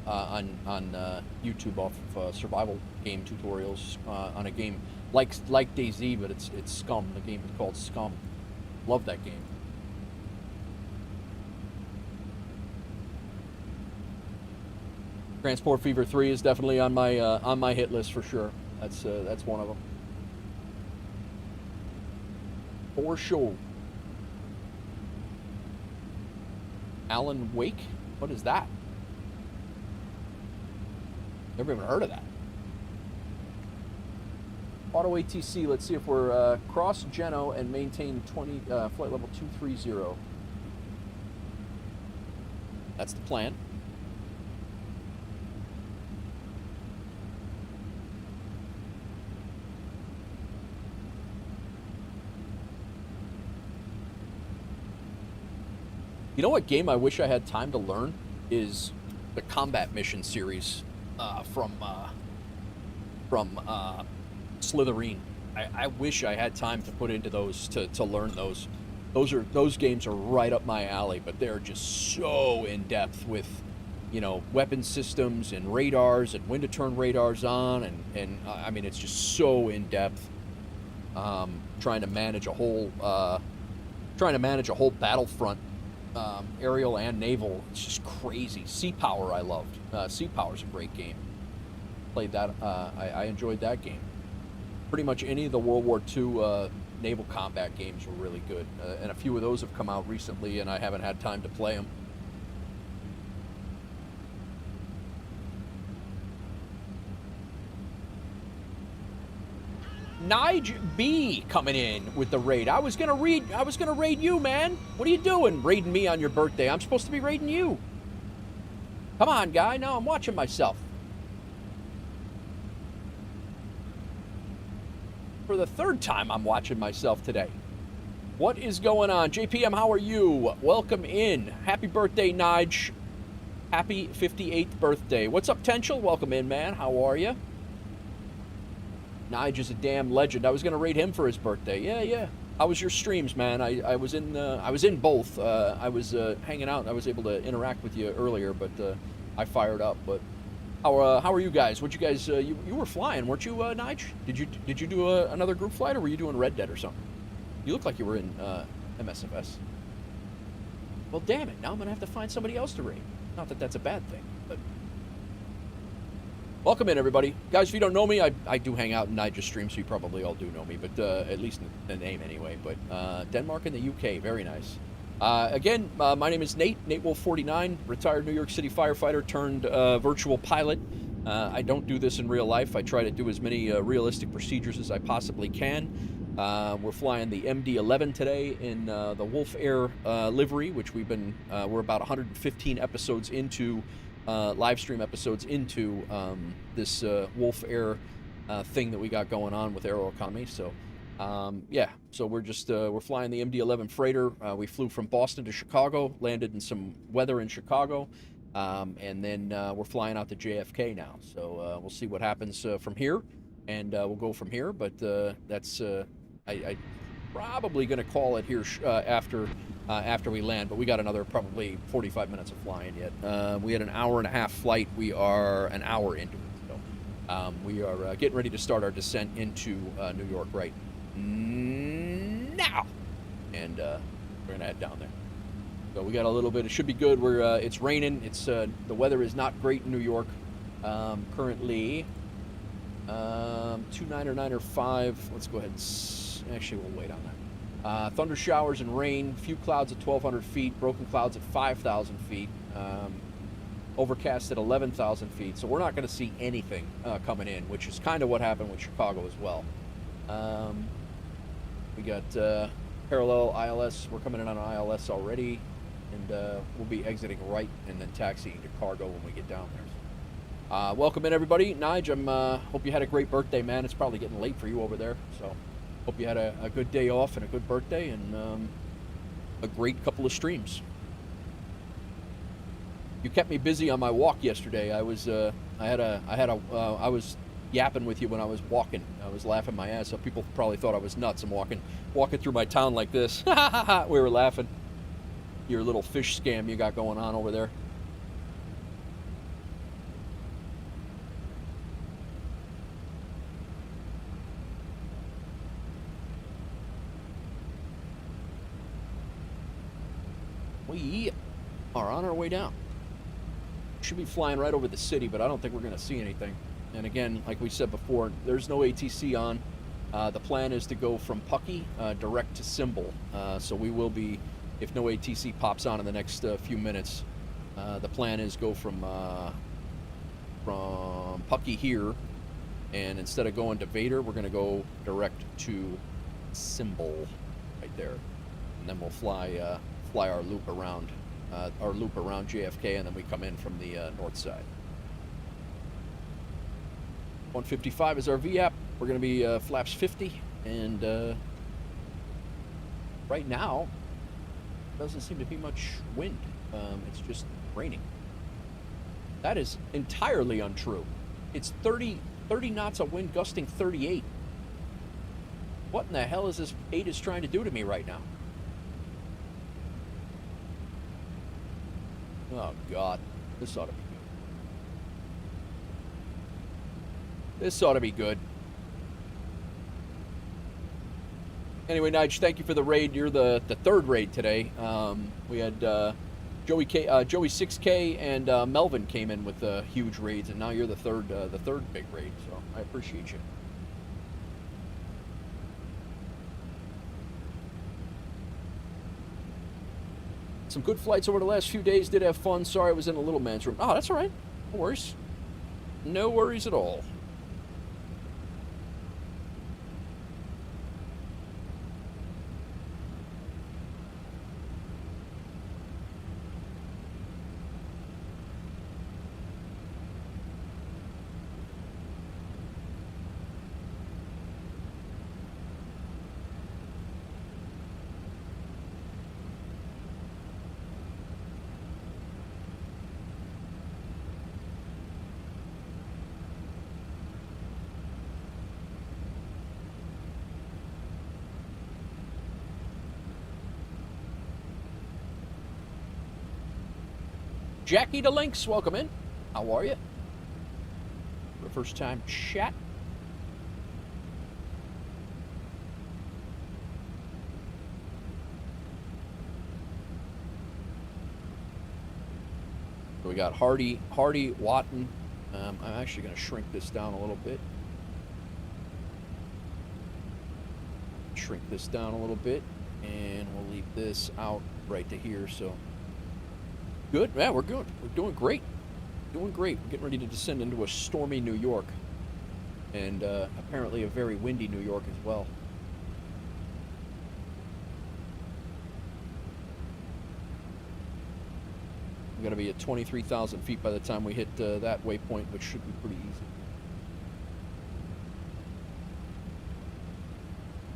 on YouTube off of survival game tutorials on a game like DayZ, but it's Scum. The game is called Scum. Love that game. Transport Fever 3 is definitely on my hit list for sure. That's one of them. For sure. Alan Wake? What is that? Never even heard of that. Auto ATC, let's see if we're cross Geno and maintain flight level 230. That's the plan. You know what game I wish I had time to learn is the Combat Mission series from Slitherine. I wish I had time to put into those to learn those. Those games are right up my alley, but they're just so in depth with, you know, weapon systems and radars and when to turn radars on, and I mean it's just so in depth. Trying to manage a whole battlefront. Aerial and naval, it's just crazy. Sea Power I loved. Sea Power's a great game. Played that, I enjoyed that game. Pretty much any of the World War II naval combat games were really good. And a few of those have come out recently and I haven't had time to play them. Nige B coming in with the raid. I was gonna raid you, man. What are you doing raiding me on your birthday? I'm supposed to be raiding you. Come on, guy. No, I'm watching myself. For the third time, I'm watching myself today. What is going on? JPM, how are you? Welcome in. Happy birthday, Nige. Happy 58th birthday. What's up, Tenchel? Welcome in, man. How are you? Nige is a damn legend. I was gonna raid him for his birthday. Yeah. How was your streams, man? I was in both. I was hanging out. I was able to interact with you earlier, but I fired up. But how are you guys? What you guys? You were flying, weren't you, Nige? Did you do another group flight, or were you doing Red Dead or something? You look like you were in MSFS. Well, damn it! Now I'm gonna have to find somebody else to raid. Not that that's a bad thing, but. Welcome in, everybody. Guys, if you don't know me, I do hang out in Nige's stream, so you probably all do know me, but at least the name anyway. But Denmark and the UK, very nice. Again, my name is Nate Wolf 49, retired New York City firefighter turned virtual pilot. I don't do this in real life. I try to do as many realistic procedures as I possibly can. We're flying the MD-11 today in the WolfAir livery, which we're about 115 episodes into. Live stream episodes into this WolfAir thing that we got going on with Aeroconomy. So yeah, so we're flying the MD-11 Freighter. We flew from Boston to Chicago, landed in some weather in Chicago, and then we're flying out to JFK now. So we'll see what happens from here, and we'll go from here. But that's I probably going to call it here after we land, but we got another probably 45 minutes of flying yet. We had an hour and a half flight. We are an hour into it. So we are getting ready to start our descent into New York right now. And we're going to head down there. So we got a little bit. It should be good. It's raining. It's the weather is not great in New York. Currently 29 or 9 or 5. Let's go ahead and actually we'll wait on that. Thunder showers and rain, few clouds at 1,200 feet, broken clouds at 5,000 feet. overcast at 11,000 feet, so we're not going to see anything coming in, which is kind of what happened with Chicago as well. We got parallel ILS. We're coming in on an ILS already, and we'll be exiting right and then taxiing to cargo when we get down there. Welcome in, everybody. Nige, hope you had a great birthday, man. It's probably getting late for you over there, so hope you had a good day off and a good birthday and a great couple of streams. You kept me busy on my walk yesterday. I was yapping with you when I was walking. I was laughing my ass off. People probably thought I was nuts. I'm walking through my town like this. We were laughing. Your little fish scam you got going on over there. We are on our way down. Should be flying right over the city, but I don't think we're going to see anything. And again, like we said before, there's no ATC on. The plan is to go from Puckey direct to Symbol. So we will be, if no ATC pops on in the next few minutes, the plan is go from Puckey here, and instead of going to Vader, we're going to go direct to Symbol right there, and then we'll fly our loop around JFK, and then we come in from the north side. 155 is our VAP. We're going to be flaps 50, and right now doesn't seem to be much wind. It's just raining. That is entirely untrue. It's 30 knots of wind gusting 38. What in the hell is this ATIS trying to do to me right now? Oh, God. This ought to be good. This ought to be good. Anyway, Nige, thank you for the raid. You're the third raid today. We had Joey 6K and Melvin came in with huge raids, and now you're the third big raid, so I appreciate you. Some good flights over the last few days. Did have fun. Sorry I was in a little man's room. Oh, that's all right. No worries. No worries at all. Jackie the Lynx, welcome in. How are you? For the first time chat. So we got Hardy Watton. I'm actually going to shrink this down a little bit. Shrink this down a little bit, and we'll leave this out right to here. So. Good, yeah, we're good. We're doing great. Doing great. We're getting ready to descend into a stormy New York. And apparently a very windy New York as well. We're going to be at 23,000 feet by the time we hit that waypoint, which should be pretty easy.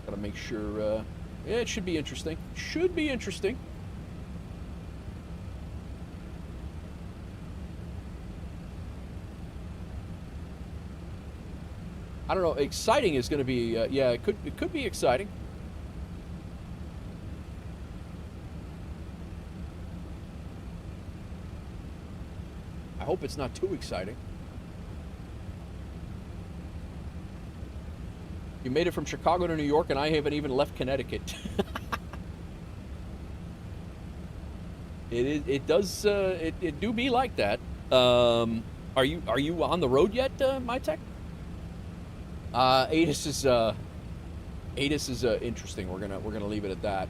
Got to make sure, yeah, it should be interesting. Should be interesting. I don't know. Exciting is going to be, yeah, it could be exciting. I hope it's not too exciting. You made it from Chicago to New York, and I haven't even left Connecticut. It do be like that. Are you on the road yet, MyTech? ATIS is interesting. We're gonna leave it at that.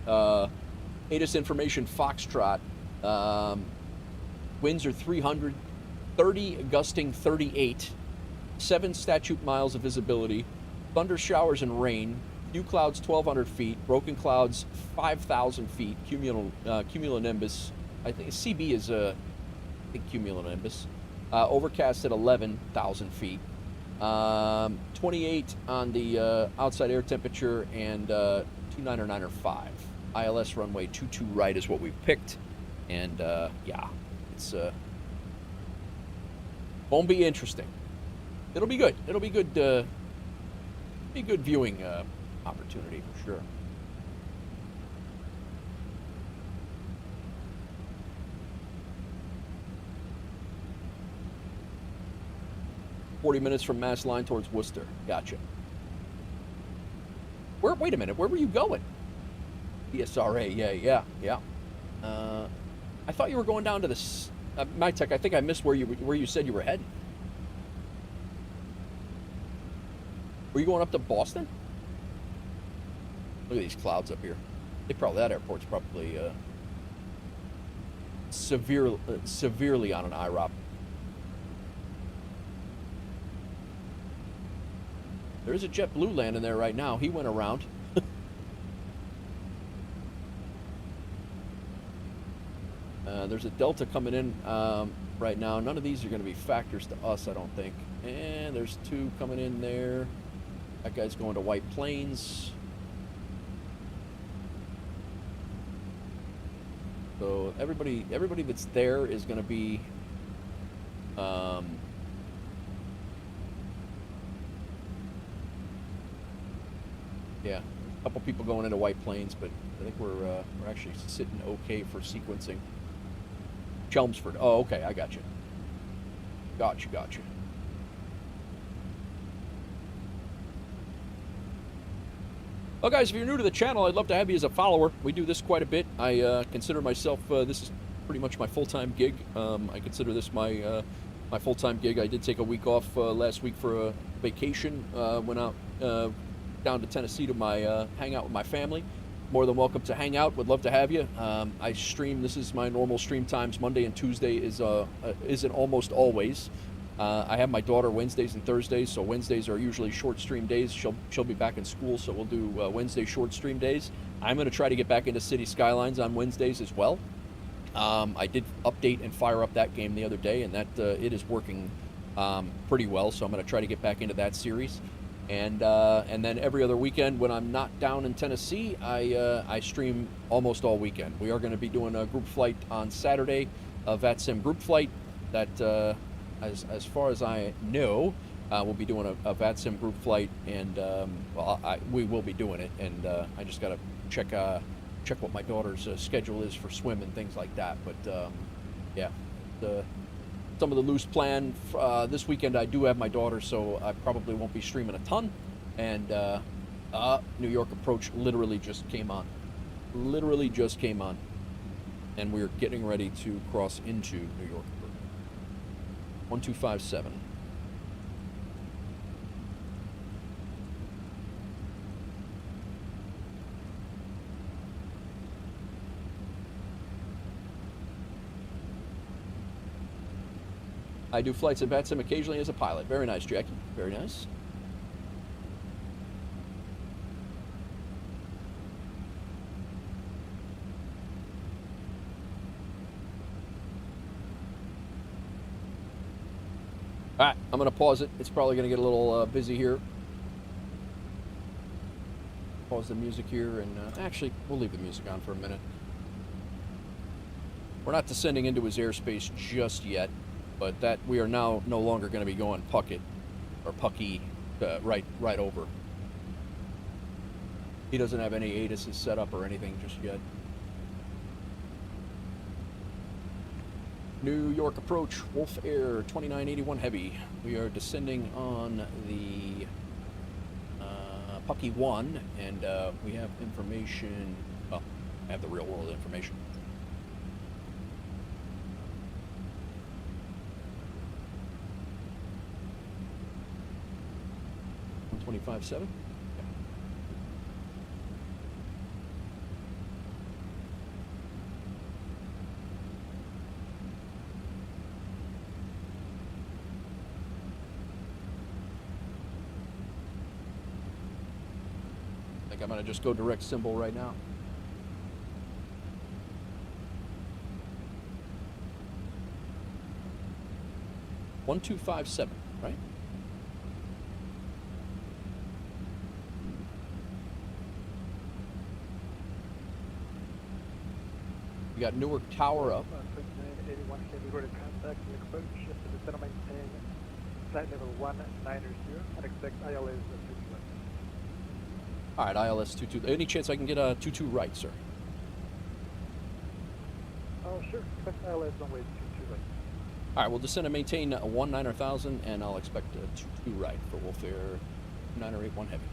ATIS information Foxtrot. Winds are 300 30 gusting 38, 7 statute miles of visibility, thunder showers and rain, few clouds 1,200 feet, broken clouds 5,000 feet, cumulonimbus, I think CB is cumulonimbus, overcast at 11,000 feet, 28 on the outside air temperature, and 299.5. ILS runway 22 right is what we've picked, and yeah, it's won't be interesting. It'll be good. It'll be good. Be a good viewing opportunity for sure. "40 minutes from Mass Line towards Worcester." Gotcha. Wait a minute. Where were you going? ESRA. Yeah. I thought you were going down to this. My Tech. I think I missed where you said you were heading. Were you going up to Boston? Look at these clouds up here. That airport's probably severely on an IROP. There is a JetBlue landing there right now. He went around. There's a Delta coming in right now. None of these are going to be factors to us, I don't think. And there's 2 coming in there. That guy's going to White Plains. So everybody that's there is going to be yeah, a couple people going into White Plains, but I think we're actually sitting okay for sequencing. Chelmsford. Oh, okay, I got you. Gotcha. Well, guys, if you're new to the channel, I'd love to have you as a follower. We do this quite a bit. I consider myself, this is pretty much my full-time gig. I consider this my full-time gig. I did take a week off last week for a vacation. Went out down to Tennessee to hang out with my family. More than welcome to hang out. Would love to have you. I stream. This is my normal stream times. Monday and Tuesday isn't almost always. I have my daughter Wednesdays and Thursdays, so Wednesdays are usually short stream days. She'll be back in school, so we'll do Wednesday short stream days. I'm going to try to get back into City Skylines on Wednesdays as well. I did update and fire up that game the other day, and that it is working pretty well. So I'm going to try to get back into that series. And then every other weekend when I'm not down in Tennessee, I stream almost all weekend. We are going to be doing a group flight on Saturday, a VATSIM group flight that, as far as I know, we'll be doing a VATSIM group flight, and we will be doing it. And I just got to check what my daughter's schedule is for swim and things like that. But yeah, some of the loose plan this weekend, I do have my daughter, so I probably won't be streaming a ton. And New York approach literally just came on. And we're getting ready to cross into New York. 1257. I do flights at VATSIM occasionally as a pilot. Very nice, Jackie. Very nice. All right, I'm going to pause it. It's probably going to get a little busy here. Pause the music here, and actually, we'll leave the music on for a minute. We're not descending into his airspace just yet, but that we are now no longer going to be going Puckett or Pucky right over. He doesn't have any ATISs set up or anything just yet. New York approach, WolfAir 2981 Heavy. We are descending on the Pucky 1, and we have information. Well, I have the real world information. $125.7. think I'm gonna just go direct symbol right now. One, 2, 5, 7, right? We got Newark Tower up. 2981 heavy rotor contact and approach to the center maintain flight level 190 and expect ILS 21. All right, ILS 22. Any chance I can get a 22 right, sir? Oh, sure. Expect ILS runway 22 right. All right, we'll descend and maintain 190,000, and I'll expect a 22 right for WolfAir 981 Heavy.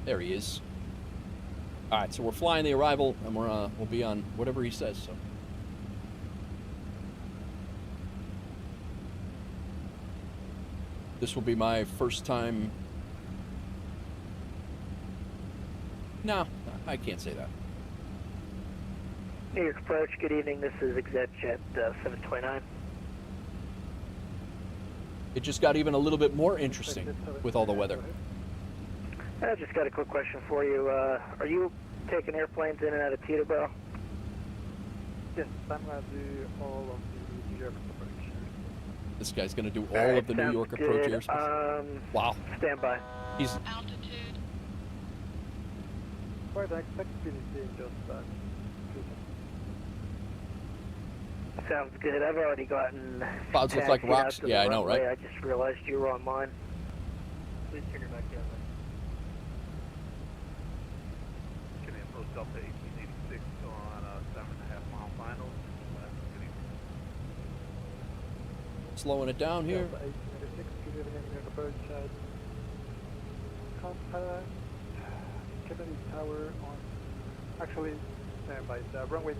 There he is. All right, so we're flying the arrival, and we'll be on whatever he says. So. This will be my first time. No, I can't say that. New York approach, good evening. This is ExecJet 729. It just got even a little bit more interesting with all the weather. I just got a quick question for you. Are you taking airplanes in and out of Teterboro? Yes, I'm going to do all of the New York approach. This guy's going to do all of the New York approach airspace. Wow. Stand by. He's Altitude. Quite I expect PDC in just that. Sounds good. I've already gotten clouds look like taxied out rocks. to Yeah, the I know, runway. right? I just realized you were online. Please turn your back down. Can I approach Delta 1886 on a 7.5 mile final? slowing it down here. Delta 1886, good evening. New York approach. Contact Kennedy Tower on. Actually, stand by. Runway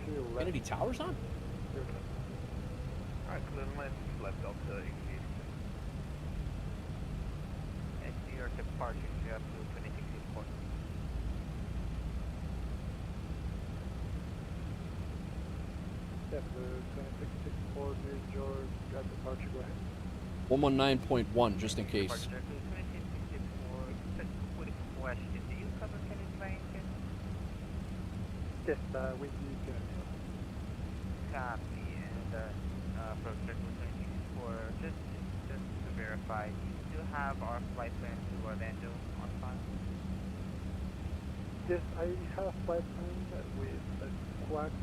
22 left. Kennedy Tower's on? Alright, clear the land, left Delta 1886. At New York departure, you have to 2664. Yeah, the 2664 New York got departure, go ahead. 119.1, just in case. Departure, 2664, quick question. Do you cover Kennedy by any chance? Yes, we do Kennedy. Copy, and approach circle 2664, just to verify, you do have our flight plan to Orlando on file? Yes, I have flight plan with a Quack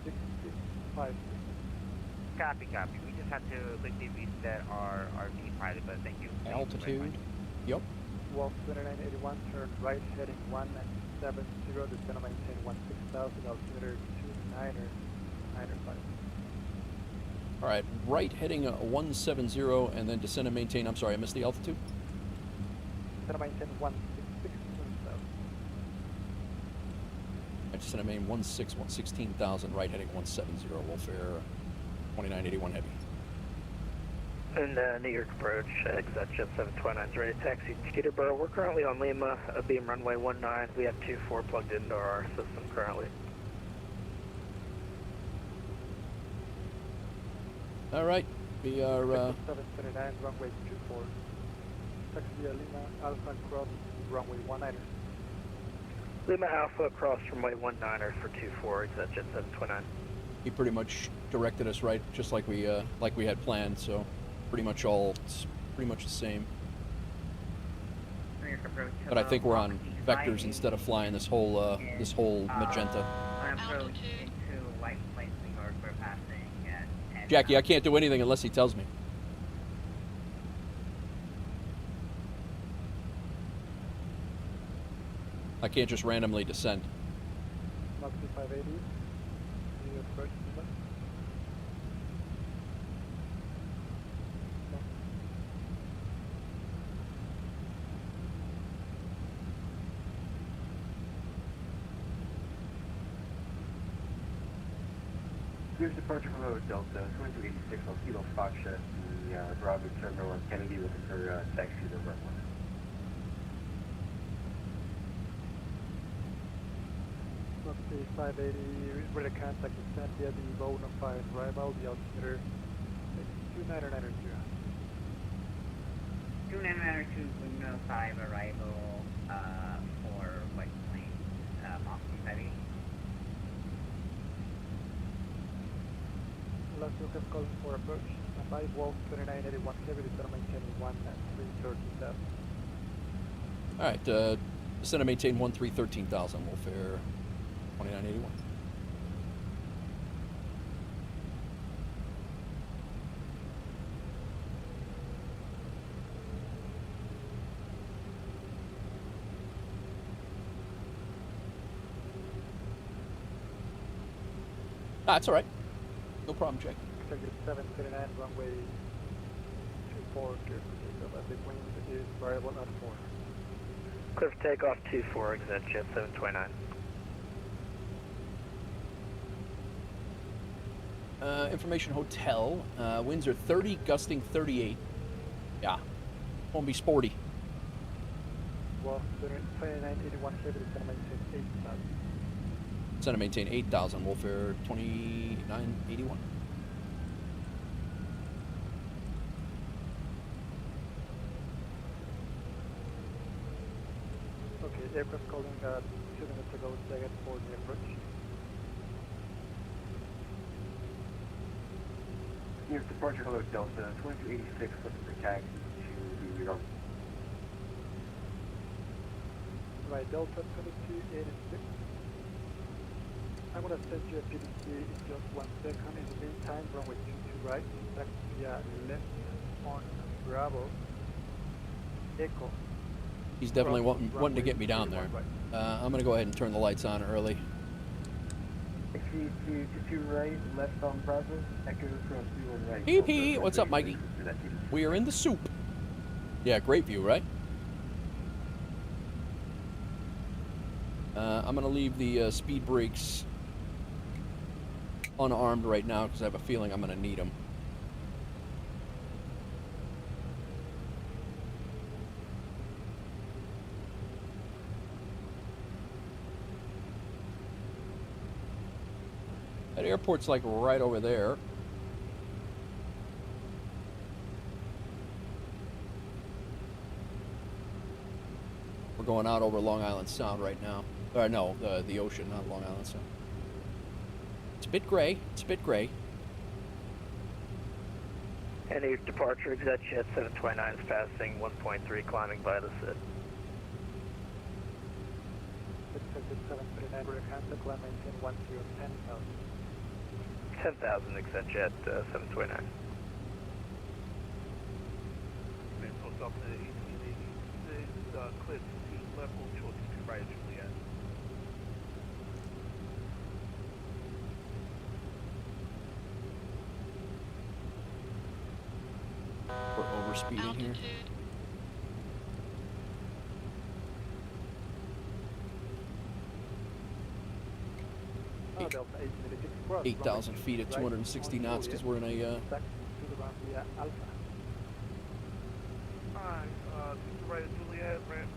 65. Copy. We just have to quickly reset our RV pilot, but thank you. Altitude. Yep. Wolf 2981, turn right, heading 170, descend maintain 16,000, altimeter 2995. All right, right heading 170, and then descend and maintain. I'm sorry, I missed the altitude. Descend maintain 166,000. I descend and maintain 16,000, right heading 170, WolfAir 2981 Heavy. And New York approach, ExecJet 729 is ready to taxi to Teterboro. We're currently on Lima, beam runway 19. We have 24 plugged into our system currently. All right, we are. 729, runway 24. Taxi Lima, Alpha cross, runway 19. Lima Alpha cross runway 19 for 24, ExecJet 729. He pretty much directed us right, just like we had planned. So, pretty much it's pretty much the same. New York approach. But I think we're on vectors instead of flying this whole magenta. Approach into White Plains, New York. We're passing at Jackie, I can't do anything unless he tells me. I can't just randomly descend. Mach 580. New York approach. Here's departure from Delta 2286 on Kilo Foxtrot, the Bravo Terminal on Kennedy, looking for taxi to runway. Mach Okay, 580, radar contact is sent via the low notified arrival, the altimeter is 29902. 2992 Window 5 arrival for White Plains, Boston Heavy. Last Lucas calling for approach. By Wolf 2981 Heavy, descend and maintain 13,000. All right, descend and maintain 13,000, WolfAir 2981. That's all right. No problem, Jake. Target 739, runway 24, clear for takeoff. At the wind is variable at 4. Clear for takeoff 24, exit jet 729. Information hotel. Winds are 30, gusting 38. Yeah. Won't be sporty. Wolf 2981 Heavy, descend and maintain 8,000. Descend and maintain 8,000, WolfAir 2981. Okay, aircraft calling 2 minutes ago, second for the approach. Near departure, hello Delta, 2286, looking for taxi to the Right, Delta 2286. I'm going to send you a PDC in just 1 second. In the meantime, runway 22 right, taxi via left on Bravo, Echo. He's definitely wanting to get me down there. I'm going to go ahead and turn the lights on early. Taxi to right, left on Bravo, Echo cross 31 right. Hee hee, what's up, Mikey? We are in the soup. Yeah, great view, right? I'm going to leave the speed brakes unarmed right now because I have a feeling I'm going to need them. That airport's like right over there. We're going out over Long Island Sound right now. Or no, the ocean, not Long Island Sound. It's a bit gray. It's a bit gray. Any departure, exit jet 729 is passing 1.3, climbing by the SID. Exit 739, radar contact, climb maintain 10,000. 10,000, exit jet 729. Hotel 1886, clear to left, hold short to right at Juliet. We're overspeeding here. Oh, Delta 886 cross. 8,000 feet at 260 knots because we're in a Taxi to the ground via Alpha. Alright, to right at Juliet, ramp.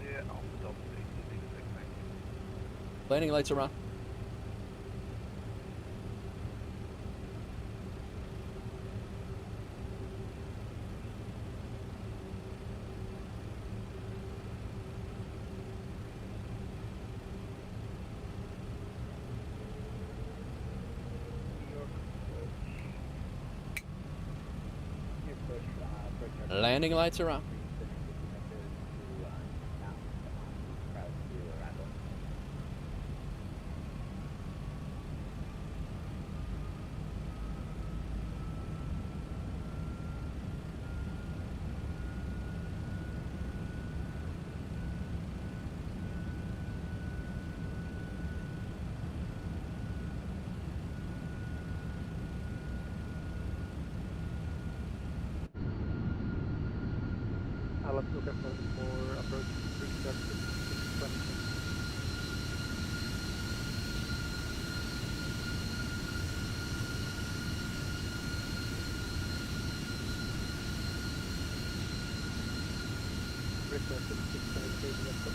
Yeah, Alpha Delta 1886, thank you. landing lights are on. Landing lights are on. Let's look at for approach 620. Request 620 approach.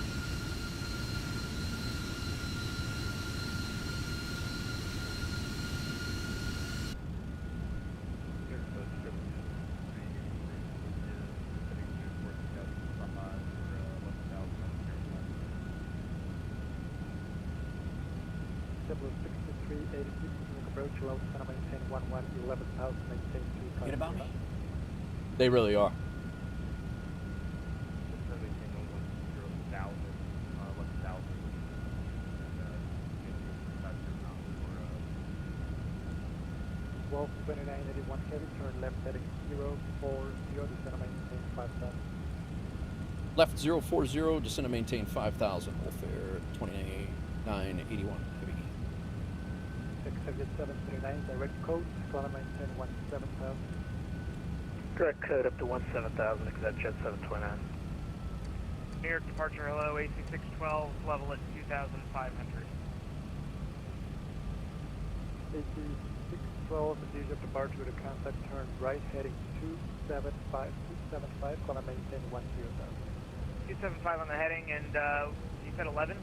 JetBlue 6386, approach level center maintain 11,000, maintain 2. Get about me? They really are. Wolf 2981 heavy, turn left heading 040, descend and maintain 5,000. Left 040, descend and maintain 5,000. WolfAir 29981. Exit 739, direct code, climb maintain 17,000. Direct code up to 17,000, exit jet 729. New York departure, hello, AC 612, level at 2,500. AC 612, New York departure with a contact turn right heading 275, climb maintain 10,000. 275 on the heading, and you said 11?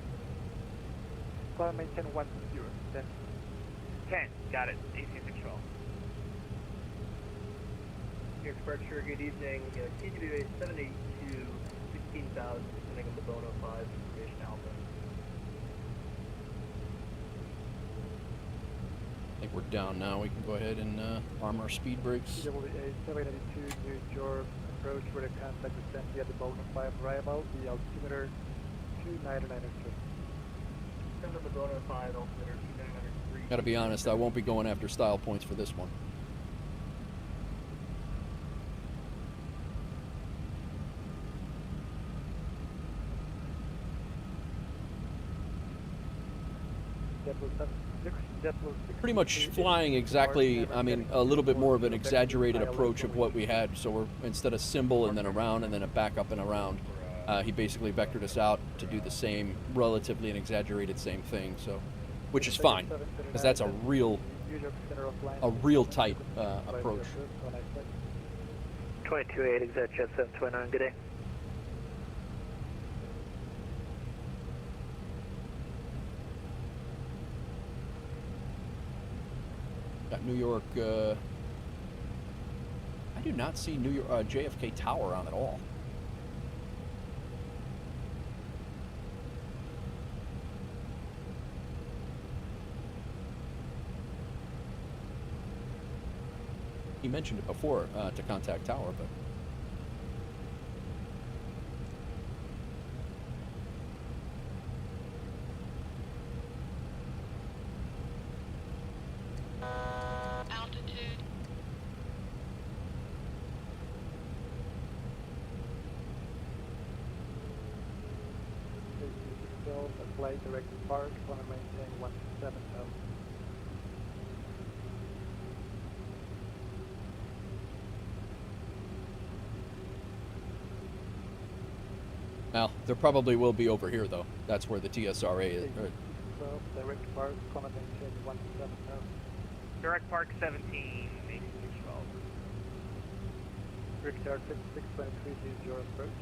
Climb maintain 10, 10. 10, got it, AC 612. New York departure, good evening. TWA 782, 16,000, descending on the Bono 5, information Alpha. I think we're down now. We can go ahead and arm our speed brakes. TWA 782, New York approach with a contact descent via the Bono 5 arrival, the altimeter 29903. Descend on the Bono 5, altimeter 29903. Gotta be honest, I won't be going after style points for this one. Pretty much flying exactly, I mean, a little bit more of an exaggerated approach of what we had. So we're, instead of symbol and then around and then a back up and around, he basically vectored us out to do the same, relatively an exaggerated same thing. So, which is fine, because that's a real tight approach. 228, exit jet 729, good day. Got New York, I do not see New York, JFK Tower on at all. He mentioned it before to contact Tower, but Altitude. Flight direct park, want to maintain 17,000. now there probably will be over here though. That's where the TSRA is. Direct park, want to maintain 17,000. Direct park 17, AC 612. Rick Tower 5623, use your approach.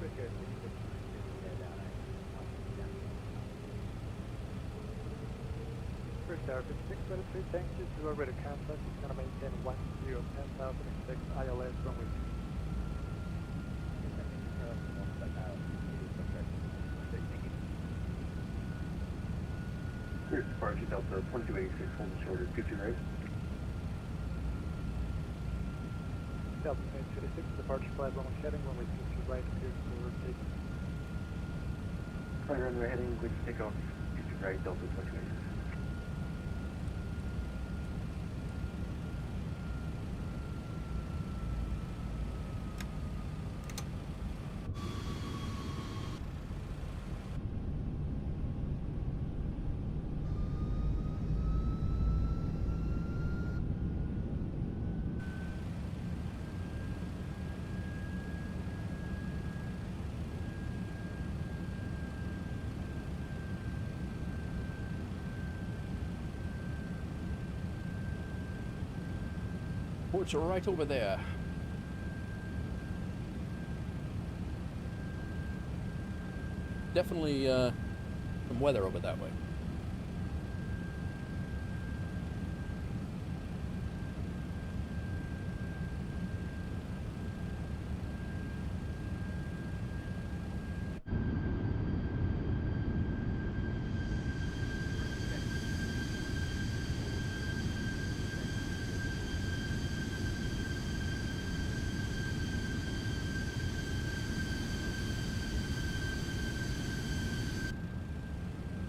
Rick Tower 5623. Rick Tower 5623, thank you. You are ready to contact. It's going to maintain 10,000, expect ILS runway 2. Here's departure Delta 2286, hold shorter, 50 right. Delta 26, departure flight runway heading, runway 22 right, clear to rotate. Flight runway heading, clear to take off, 50 right, Delta 2286. Ports are right over there. Definitely some weather over that way.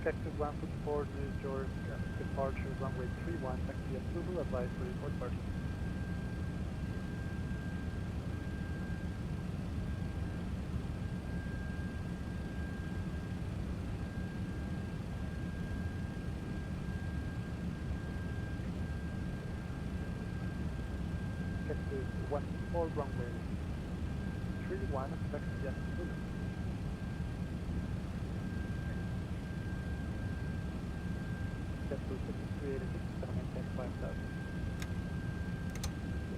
Cactus 144, New York, departure runway 31, taxi approval, advice for report party. Cactus 144, runway 31, taxi approval. Capital 5386, gonna maintain 5,000.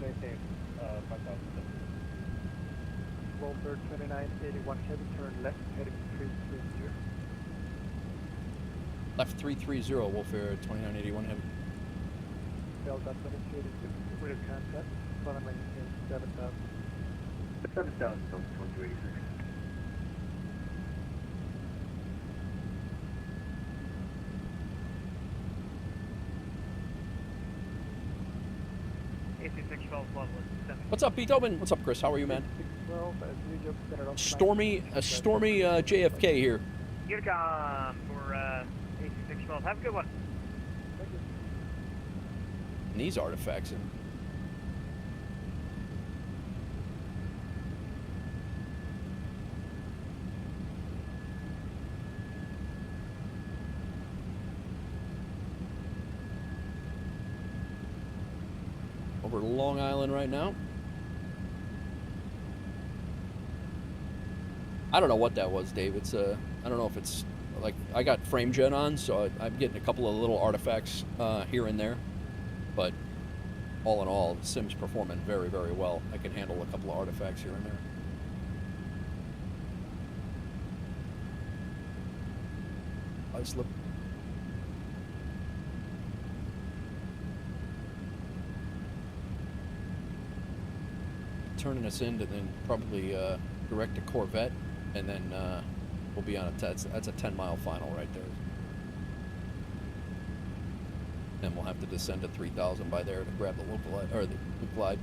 Maintain 5,000. WolfAir 2981 heavy turn left, heading 330. Left 330, WolfAir 2981 heavy. Delta 2286, rear contact, gonna maintain 7,000. 7,000 on 2286. What's up, Beethoven? What's up, Chris? How are you, man? 612, as usual, center of Stormy JFK here. Unicom for AC612. Have a good one. Thank you. And these artifacts. And over Long Island right now. I don't know what that was, Dave. It's I don't know if it's like I got frame gen on, so I'm getting a couple of little artifacts here and there, but all in all, the sim's performing very, very well. I can handle a couple of artifacts here and there. I slip. Turning us in to then probably direct a Corvette, and then we'll be on that's a 10-mile final right there. And we'll have to descend to 3,000 by there to grab the local or the glide.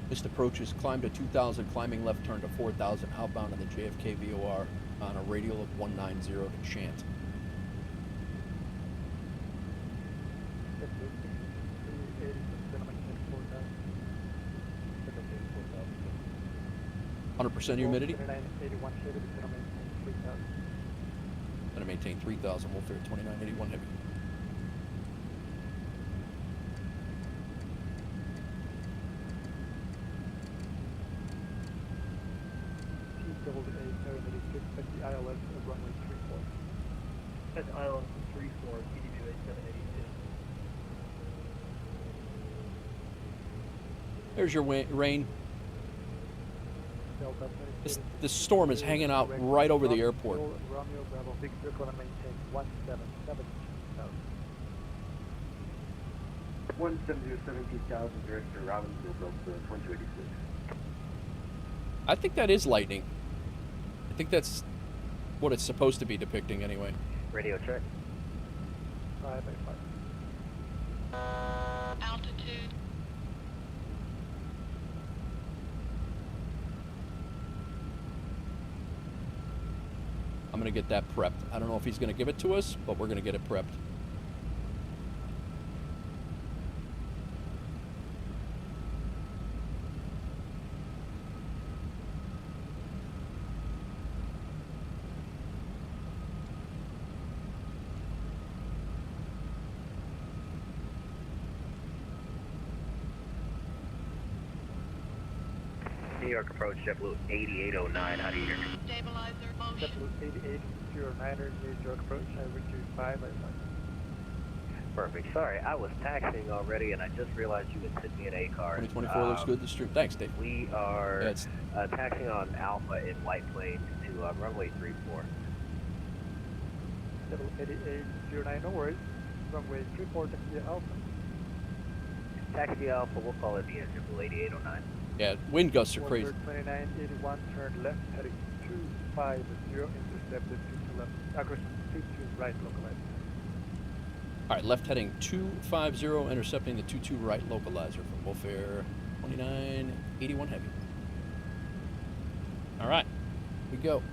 Missed approaches, climb to 2,000, climbing left turn to 4,000, outbound on the JFK VOR on a radial of 190 to Chant. Capital 6386, gonna maintain 4,000. 100% humidity. 2981 heavy, gonna maintain 3,000. Gonna maintain 3,000, WolfAir 2981 heavy. TAA 786 at the ILS at runway 34. That's ILS 34, TDFi 782. There's your rain. Delta This storm is hanging out right over the airport. Romeo Bravo Victor, gonna maintain 177,000. 170,000 direct to Robbinsville, Delta 2286. I think that is lightning. I think that's what it's supposed to be depicting anyway. Radio check. 5 by 5. Altitude. I'm going to get that prepped. I don't know if he's going to give it to us, but we're going to get it prepped. New York approach, JetBlue 8809, how do you hear me? Stabilizer motion. JetBlue 8809er, New York approach, average 5 by 5. Perfect. Sorry, I was taxiing already and I just realized you had sent me an A card. 2024 looks good. The stream. Thanks, Dave. We are Yeah, it's taxiing on Alpha in White Plains to runway 34. JetBlue 8809, no worries. Runway 34, taxi Alpha. Taxi Alpha, we'll call it the JetBlue 8809. yeah. Wind gusts are crazy. 2981, turn left, heading 250, intercepted 22 left, aggressive 22 right, localized. All right, left heading 250, intercepting the 22 right localizer from WolfAir 2981 Heavy. All right, we go.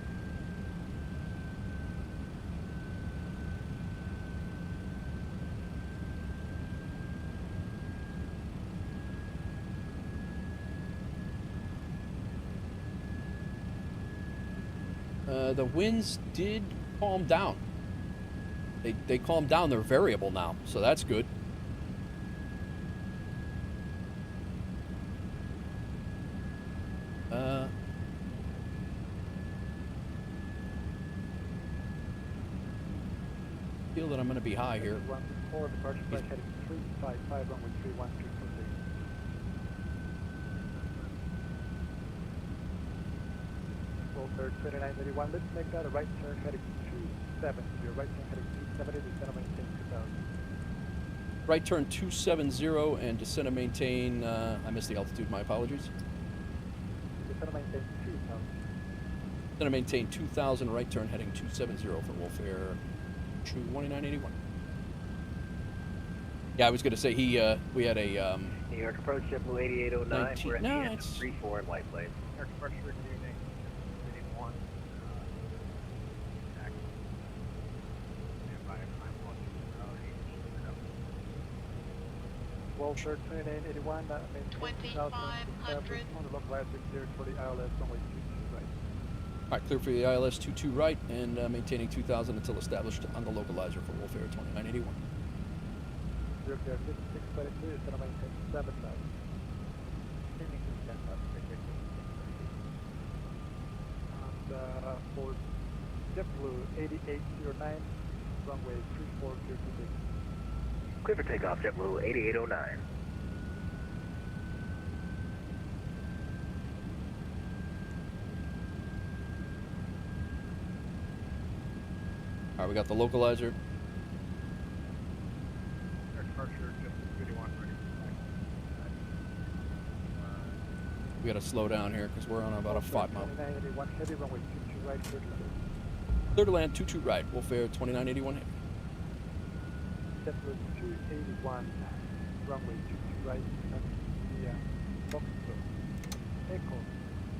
The winds did calm down. They calmed down. They're variable now, so that's good. Feel that I'm going to be high here. 114, departure flight heading 355, runway 31, 348. WolfAir 2981, let's make that a right turn heading 270, right turn heading 270, descend and maintain 2000. Right turn 270 and descend and maintain, I missed the altitude, my apologies. Descend and maintain 2000. Descend and maintain 2000, right turn heading 270 for WolfAir 2981. Yeah, I was going to say we had a New York approach JetBlue 8809. We're at no, the it's 34 in white plate. New York departure evening 81. WolfAir 2981, maintain 2000, on the localizer cleared for the ILS, runway 22 right. all right, clear for the ILS 22 right and maintaining 2000 until established on the localizer for WolfAir 2981. Europe Air 5622, descend and maintain 7000. Aiming to stand up, and for JetBlue 8809, runway 34, clear to take. Clear for takeoff, JetBlue 8809. All right, we got the localizer. Air departure JetBlue 81 ready. We got to slow down here because we're on about a 5 mile. 2981 heavy, runway 22 right, clear to land. Clear to land 22 right, WolfAir 2981 Heavy. JetBlue 281, runway 22 right, and the Foxtrot. Echo,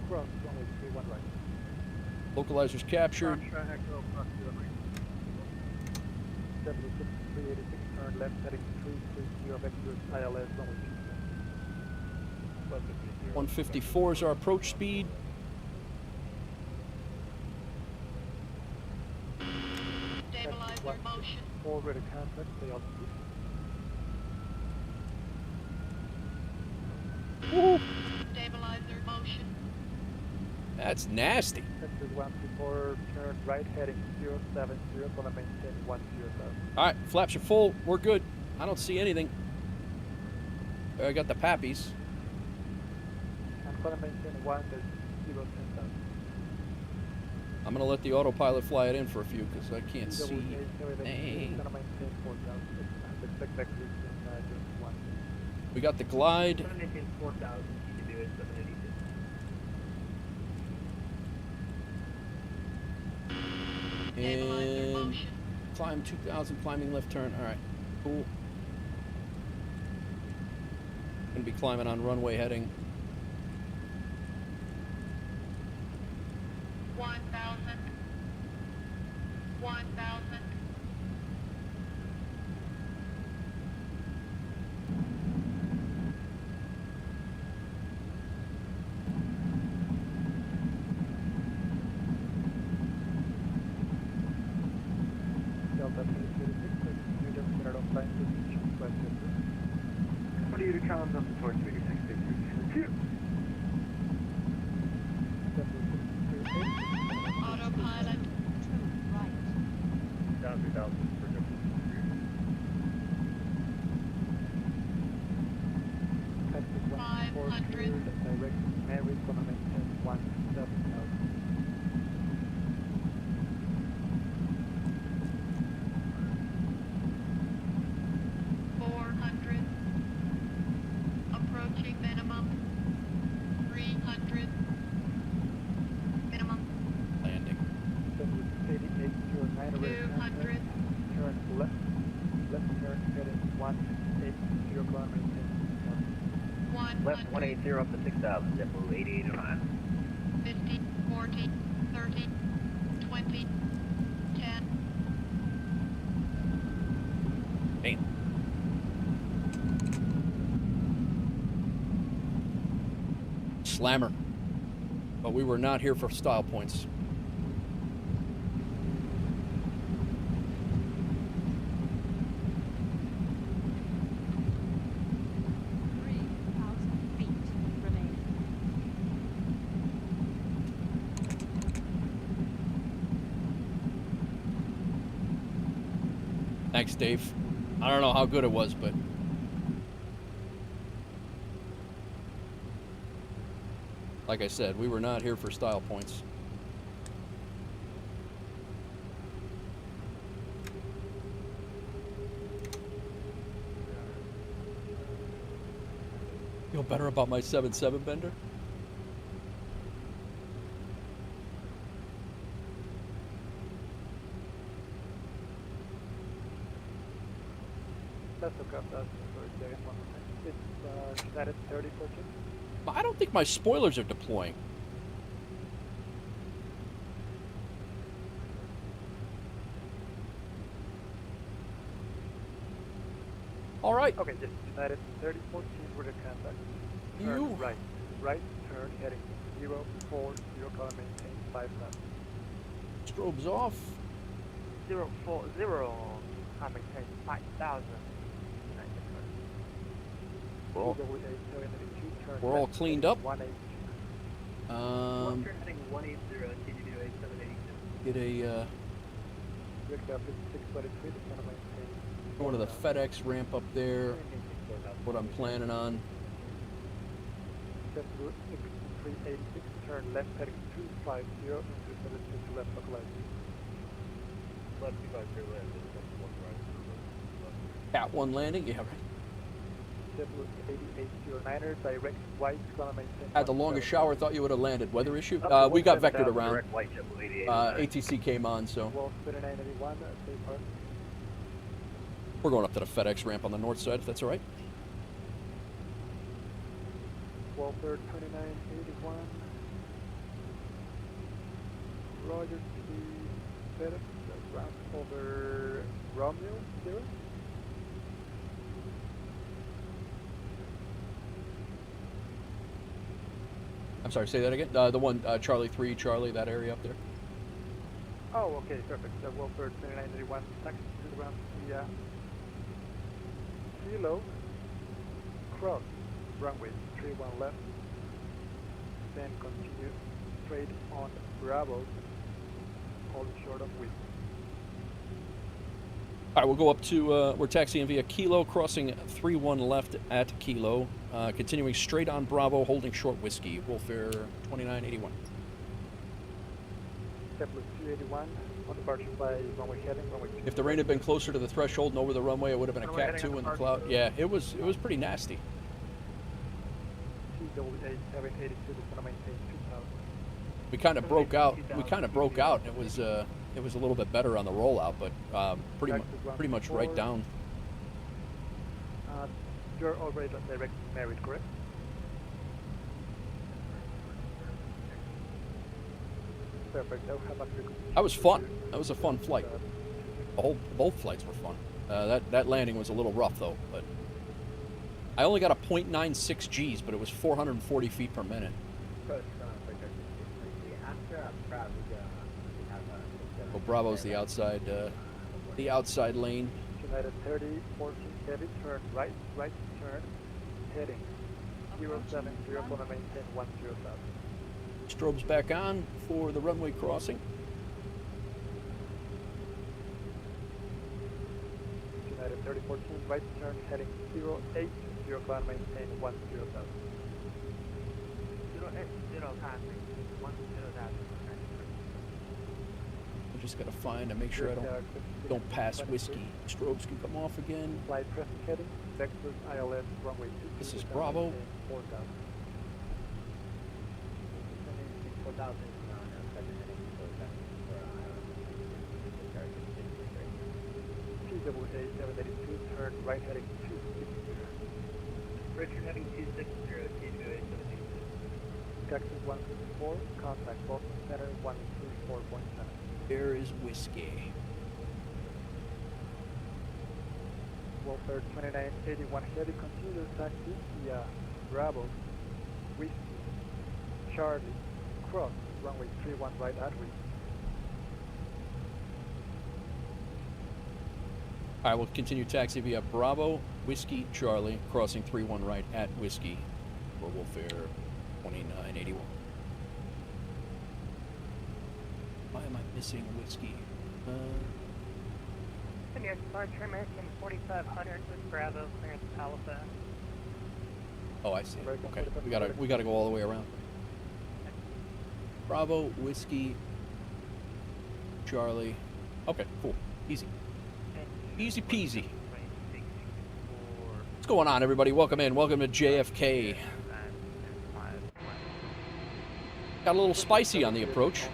cross, runway 31 right. Localizer's captured. Contract, go across the runway. JetBlue 6386, turn left, heading 330 vectors, ILS, runway 22. 154 is our approach speed. Stabilizer motion. Already contact the altitude. Woo! Stabilizer motion. That's nasty. Vector 124, turn right, heading 070, gonna maintain 107. All right, flaps are full. We're good. I don't see anything. I got the pappies. I'm gonna maintain 10,000. I'm gonna let the autopilot fly it in for a few because I can't see. Gonna Dang. maintain 4,000. Expect vectors in just 1. We got the glide. Gonna maintain 4,000. You can do it 786. And climb 2000, climbing left turn. All right, cool. Gonna be climbing on runway heading 1,000. 1,000. Delta 336, you just cleared off line position, west Delta. What are you to count up towards 3662? Autopilot. 2 right. Down 2,000 for JetBlue. Texas 140, 500. direct Mary, gonna maintain 17,000. 400. Approaching minimum. 300. Minimum. landing. 8809, 200. turn left, left turn heading 180 climb maintain 100, Left 180 up to 6,000, JetBlue 8809. 50, 40, 30, 20, 10. Damn. Slammer. But we were not here for style points. Thanks, Dave. I don't know how good it was, but like I said, we were not here for style points. Feel better about my 7.7 bender? Let's look up that for a second. One more time. It's United 3014. I don't think my spoilers are deploying. All right. Okay, just United 3014 with a contact. Turn You. right. Right turn heading 040 climb maintain 5 knots. Strobes off. 040, climb maintain 5,000. We're all, turn we're all left cleaned heading up. 182. Turn heading 180, TDFi 8782. Get a Direct up 5623 to climb maintain. going to the FedEx ramp up there. What I'm planning on. Set route 6386, turn left heading 250 into 72 left localized. Left 250 left, and left 1 right. At one landing, yeah, right. Set route 8809er, direct right, climb maintain. Had the longest shower, thought you would have landed. Weather issue? Up to We got 170,000, vectored around. Direct white JetBlue 8809. ATC came on, so Wolf 3981, safe harbor. we're going up to the FedEx ramp on the north side, if that's all right. WolfAir 2981. Roger to the FedEx, ramp over Romeo 0. I'm sorry, say that again. The one, Charlie 3, Charlie, that area up there. Oh, okay, perfect. The WolfAir 2981, taxi to the ramp via Kilo, cross, runway 31 left, then continue straight on Bravo, holding short of wind. All right, we'll go up to, we're taxiing via Kilo, crossing 31 left at Kilo, continuing straight on Bravo, holding short whiskey, WolfAir 2981. JetBlue 281, on departure by runway heading, runway 2. If the rain had been closer to the threshold and over the runway, it would have been a Runway Cat heading 2 on in the departure. cloud. Yeah, it was pretty nasty. TW8782 to maintain 2000. We kind of broke out. We kind of broke out. It was a little bit better on the rollout, but pretty much right down. You're already direct married, correct? Perfect. I'll have a That was fun. That was a fun flight. Both flights were fun. That landing was a little rough though, but I only got a 0.96 Gs, but it was 440 feet per minute. Well, Bravo's the outside lane. United 30, 14 heavy, turn right turn, heading 070, going to maintain 10,000. Strobes back on for the runway crossing. United 30, 14, right turn, heading 080, climb maintain 10,000. 080, contact, 10,000. I just gotta find and make sure I don't pass whiskey. Strobes can come off again. Flight traffic heading, Vectors ILS, runway 2. This is Bravo. 4,000. 4,000 TW TWA 782, turn right heading 260. Richard heading 260, TWA 782. Taxi 154, contact Boston Center 134.7. There is whiskey. WolfAir 2981 Heavy, continue to taxi via Bravo, Whiskey, Charlie, cross, runway 31 right at Whiskey. All right, we'll continue taxi via Bravo, Whiskey, Charlie, crossing 31 right at Whiskey for WolfAir 2981. Why am I missing Whiskey? Near departure American 4500 with Bravo, clearance Alpha. Oh, I see. Okay, we gotta go all the way around. Bravo, Whiskey, Charlie. Okay, cool, easy, easy peasy. What's going on, everybody? Welcome in. Welcome to JFK. Got a little spicy on the approach.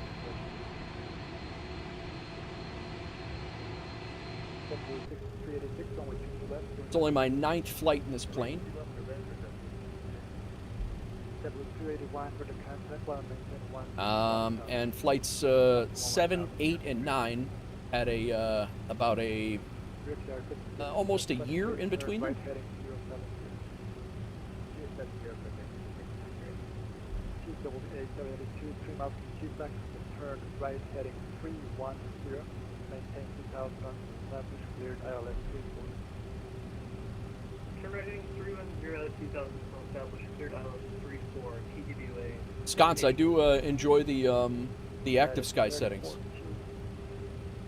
It's only my 9th flight in this plane. And flights 7, 8, and 9 had a about a almost a year in between them. Turn right heading 310, maintain 2000, establish cleared ILS 34. Turn right heading 310, 2000, establish cleared ILS 34, TWA. Sconce, I do enjoy the active sky settings.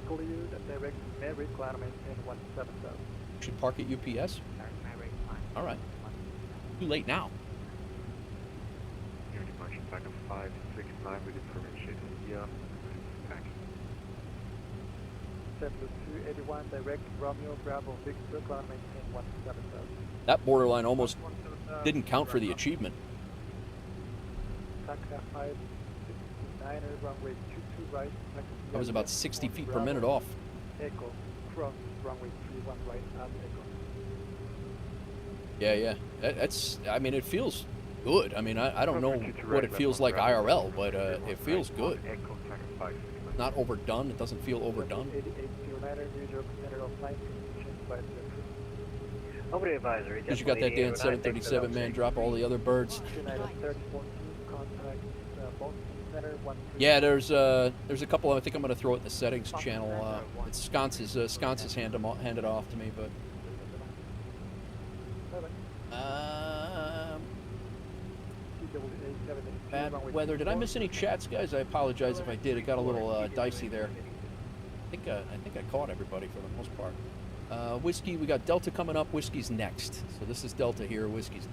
Cleared, direct Maverick, climb maintain 17000. Should park at UPS. All right. Too late now. Your departure back of 569 with information. Yeah. Back. JetBlue 281, direct Romeo, Bravo, Victor, climb maintain 17000. That borderline almost didn't count for the achievement. Taka 569, runway 22 right. I was about 60 feet per minute off. Echo, cross, runway 31 right at Echo. Yeah. That's. I mean, it feels good. I mean, I don't know what it feels like IRL, but it feels good. Not overdone. It doesn't feel overdone. Over advisory. Because you got that Dan 737, man. Drop all the other birds. Yeah, there's a couple. I think I'm going to throw it in the settings channel. It's Sconce's handed off to me, but. Bad weather. Did I miss any chats, guys? I apologize if I did. It got a little dicey there. I think I caught everybody for the most part. Whiskey, we got Delta coming up. Whiskey's next. So this is Delta here. Whiskey's.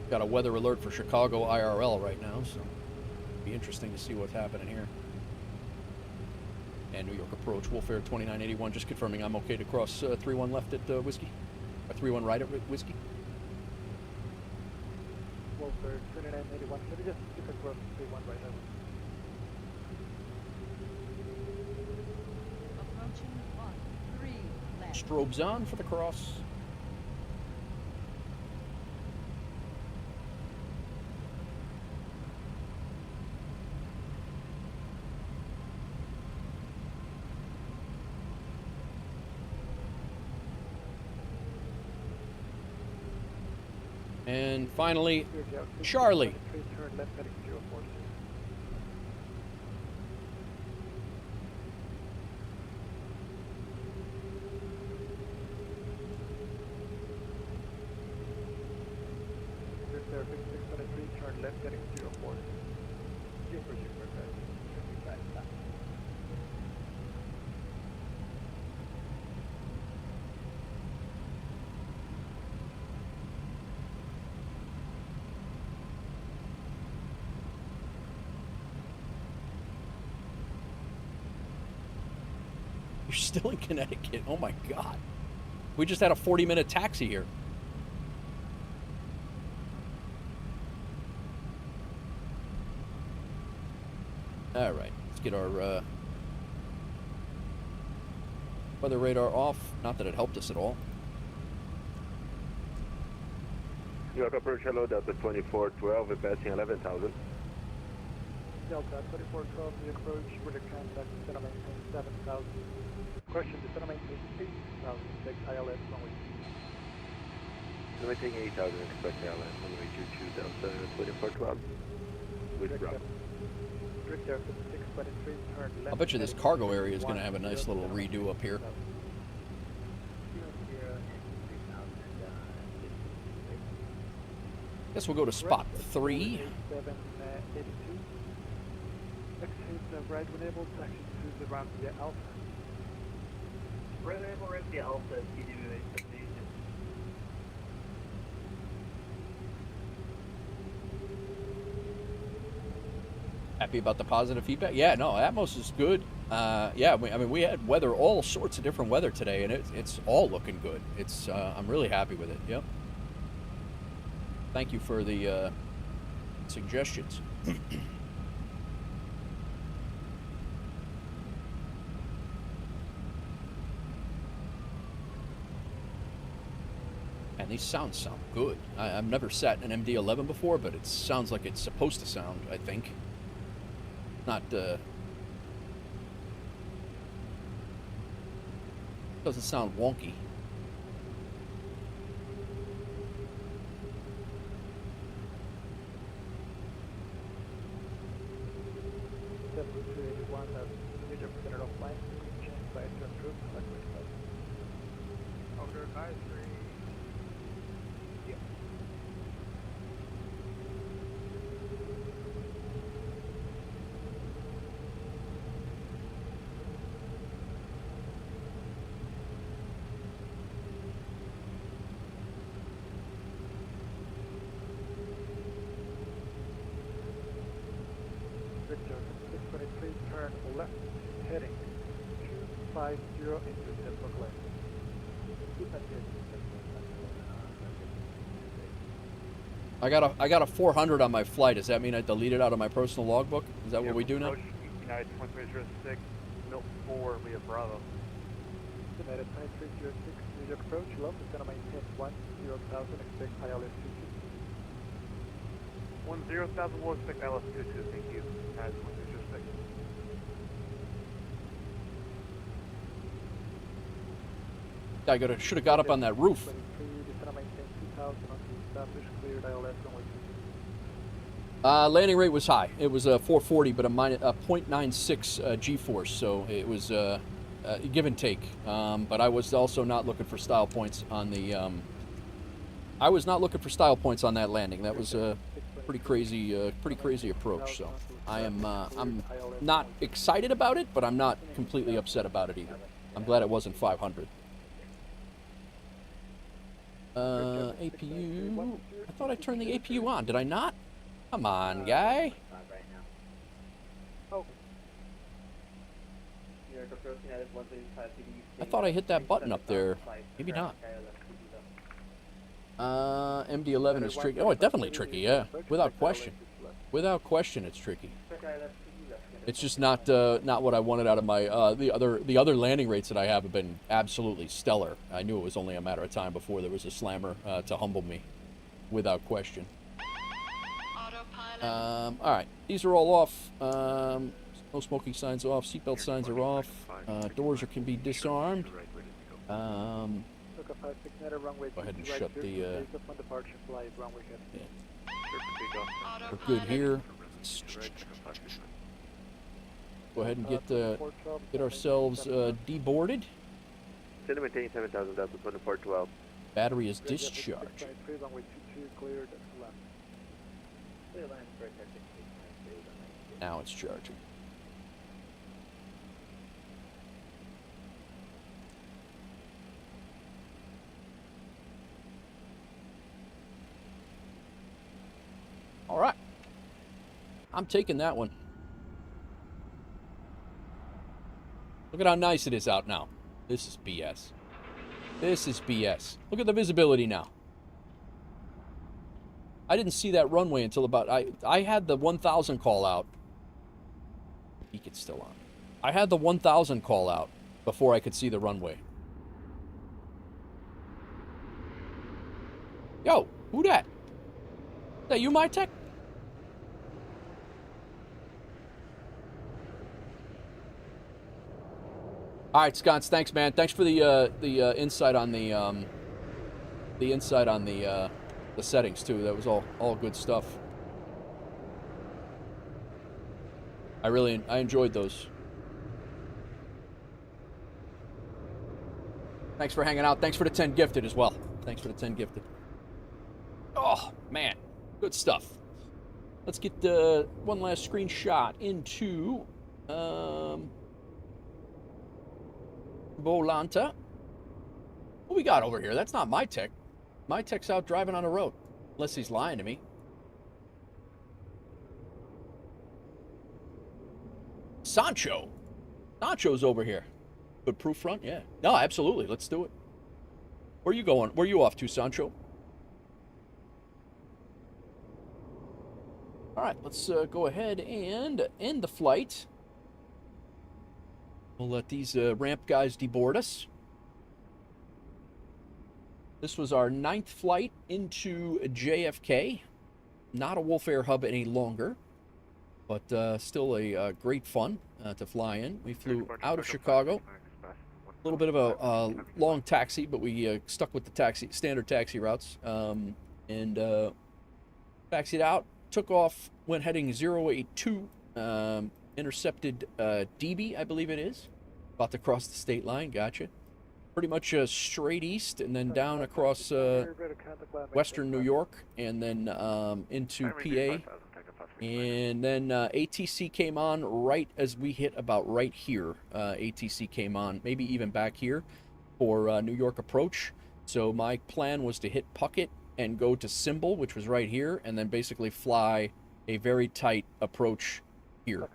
Got a weather alert for Chicago IRL right now, so it'll be interesting to see what's happening here. And New York approach, WolfAir 2981, just confirming I'm okay to cross 31 left at Whiskey, or 31 right at Whiskey. WolfAir 2981, let me just skip across 31 right at Approaching 13 left. Strobes on for the cross. And finally, Charlie. Turn left heading 040. There 5673, turn left heading 040. Super, guys. You're still in Connecticut. Oh my God. We just had a 40-minute taxi here. All right, let's get our weather radar off. Not that it helped us at all. New York approach, hello, Delta 2412, passing 11,000. Delta 2412, the approach with a contact descend and maintain 7,000. Question, descend and maintain 8,000, take ILS runway. Maintain 8,000, expect ILS, runway 22, Delta 2412, with Bravo. Strict Air 5623, turn left. I'll bet you this cargo area is going to have a nice little redo up here. Guess we'll go to spot 3. 782. Exit right when able to taxi to the ramp via Alpha. Right able right via Alpha, TDFi MD-11. Happy about the positive feedback? Yeah, no, Atmos is good. Yeah, I mean, we had weather, all sorts of different weather today, and it's all looking good. It's I'm really happy with it. Yep. Thank you for the suggestions. And these sound good. I've never sat in an MD-11 before, but it sounds like it's supposed to sound, I think. Not, doesn't sound wonky. Over advisory. Yeah. Victor 623, turn left, heading 250 into Denver Glen. I got a 400 on my flight. Does that mean I delete it out of my personal logbook? Is that what we do now? United 2306, Milk 4, we have Bravo. United 2306, New York approach, love, descend and maintain 10,000, expect ILS 22. 10,000, we'll expect ILS 22, thank you. United 2306. I should have got up on that roof. 23, descend and maintain 2,000 until established, cleared ILS runway 22. Landing rate was high. It was 440, but a 0.96 G-force, so it was give and take. But I was also not looking for style points on the. I was not looking for style points on that landing. That was a pretty crazy approach. So I'm not excited about it, but I'm not completely upset about it either. I'm glad it wasn't 500. APU. I thought I turned the APU on. Did I not? Come on, guy. Oh. I thought I hit that button up there. Maybe not. MD-11 is tricky. Oh, it's definitely tricky, yeah. Without question. Without question, it's tricky. It's just not what I wanted out of my the other landing rates that I have been absolutely stellar. I knew it was only a matter of time before there was a slammer to humble me, without question. All right, these are all off. No smoking signs off. Seatbelt signs are off. Doors can be disarmed. Go ahead and shut the. Yeah. We're good here. Go ahead and get ourselves deboarded. Maintain 7,000, Delta 2412. Battery is discharged. Now it's charging. All right. I'm taking that one. Look at how nice it is out now. This is BS. This is BS. Look at the visibility now. I didn't see that runway until about... I had the 1,000 call out. Peak it's still on. I had the 1,000 call out before I could see the runway. Yo, who that? Is that you, my tech? All right, Sconce, thanks, man. Thanks for the insight on the insight on the settings too. That was all good stuff. I enjoyed those. Thanks for hanging out. Thanks for the 10 gifted as well. Thanks for the 10 gifted. Oh man, good stuff. Let's get one last screenshot into Volanta. What we got over here? That's not my tech. My tech's out driving on the road. Unless he's lying to me. Sancho. Sancho's over here. Good proof front? Yeah. No, absolutely. Let's do it. Where are you going? Where are you off to, Sancho? All right, let's go ahead and end the flight. We'll let these ramp guys deboard us. This was our 9th flight into JFK. Not a WolfAir hub any longer, but still a great fun to fly in. We flew out of Chicago. A little bit of a long taxi, but we stuck with the standard taxi routes, and taxied out. Took off, went heading 082, intercepted DB, I believe it is. About to cross the state line, gotcha. Pretty much straight east and then down across western New York and then into PA. And then ATC came on right as we hit about right here. ATC came on, maybe even back here for New York approach. So my plan was to hit Puckett and go to Symbol, which was right here, and then basically fly a very tight approach here.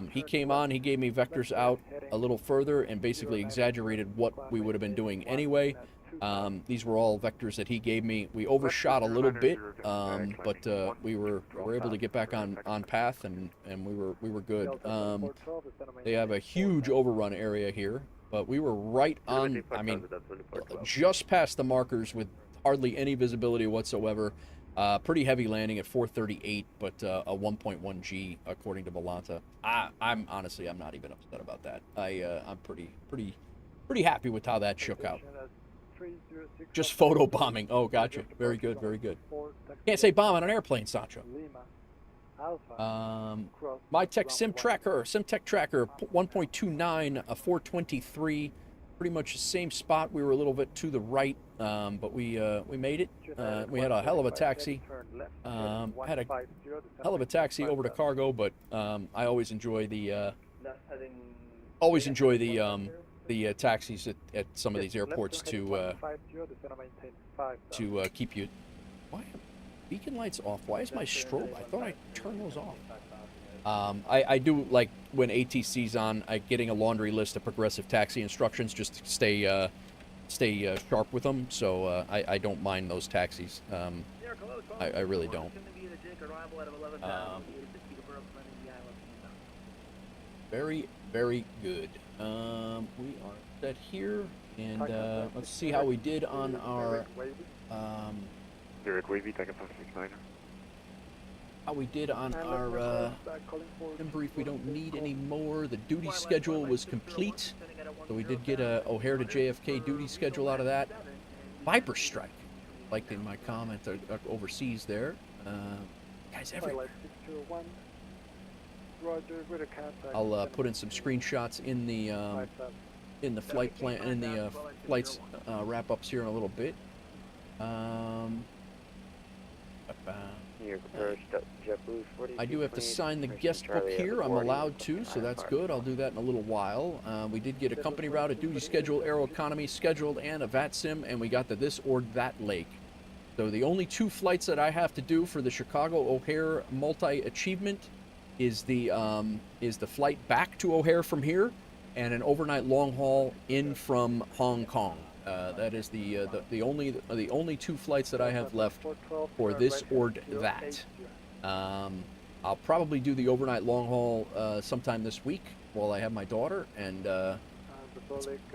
He came on, he gave me vectors out a little further and basically exaggerated what we would have been doing anyway. These were all vectors that he gave me. We overshot a little bit, but we were able to get back on path, and we were good. They have a huge overrun area here, but we were right on, I mean, just past the markers with hardly any visibility whatsoever. Pretty heavy landing at 438, but a 1.1 G according to Volanta. I'm honestly, I'm not even upset about that. I'm pretty happy with how that shook out. Just photo bombing. Oh, gotcha. Very good, very good. Can't say bomb on an airplane, Sancho. My tech SimTech tracker 1.29, a 423. Pretty much the same spot. We were a little bit to the right, but we made it. We had a hell of a taxi. Had a hell of a taxi over to cargo, but I always enjoy the taxis at some of these airports to keep you. Why are beacon lights off? Why is my strobe? I thought I turned those off. I do like when ATC's on, getting a laundry list of progressive taxi instructions just to stay sharp with them. So I don't mind those taxis. I really don't. Very, very good. We are set here, and let's see how we did on our how we did on our brief. We don't need any more. The duty schedule was complete, so we did get a O'Hare to JFK duty schedule out of that. Viper strike, like in my comment overseas there. Guys everywhere. I'll put in some screenshots in the flight plan, in the flights wrap ups here in a little bit. I do have to sign the guest book here. I'm allowed to, so that's good. I'll do that in a little while. We did get a company route, a duty schedule, Aeroconomy scheduled, and a VATSIM, and we got the this or that leg. So the only 2 flights that I have to do for the Chicago O'Hare multi-achievement is the flight back to O'Hare from here, and an overnight long haul in from Hong Kong. That is the only 2 flights that I have left for this or that. I'll probably do the overnight long haul sometime this week while I have my daughter, and that's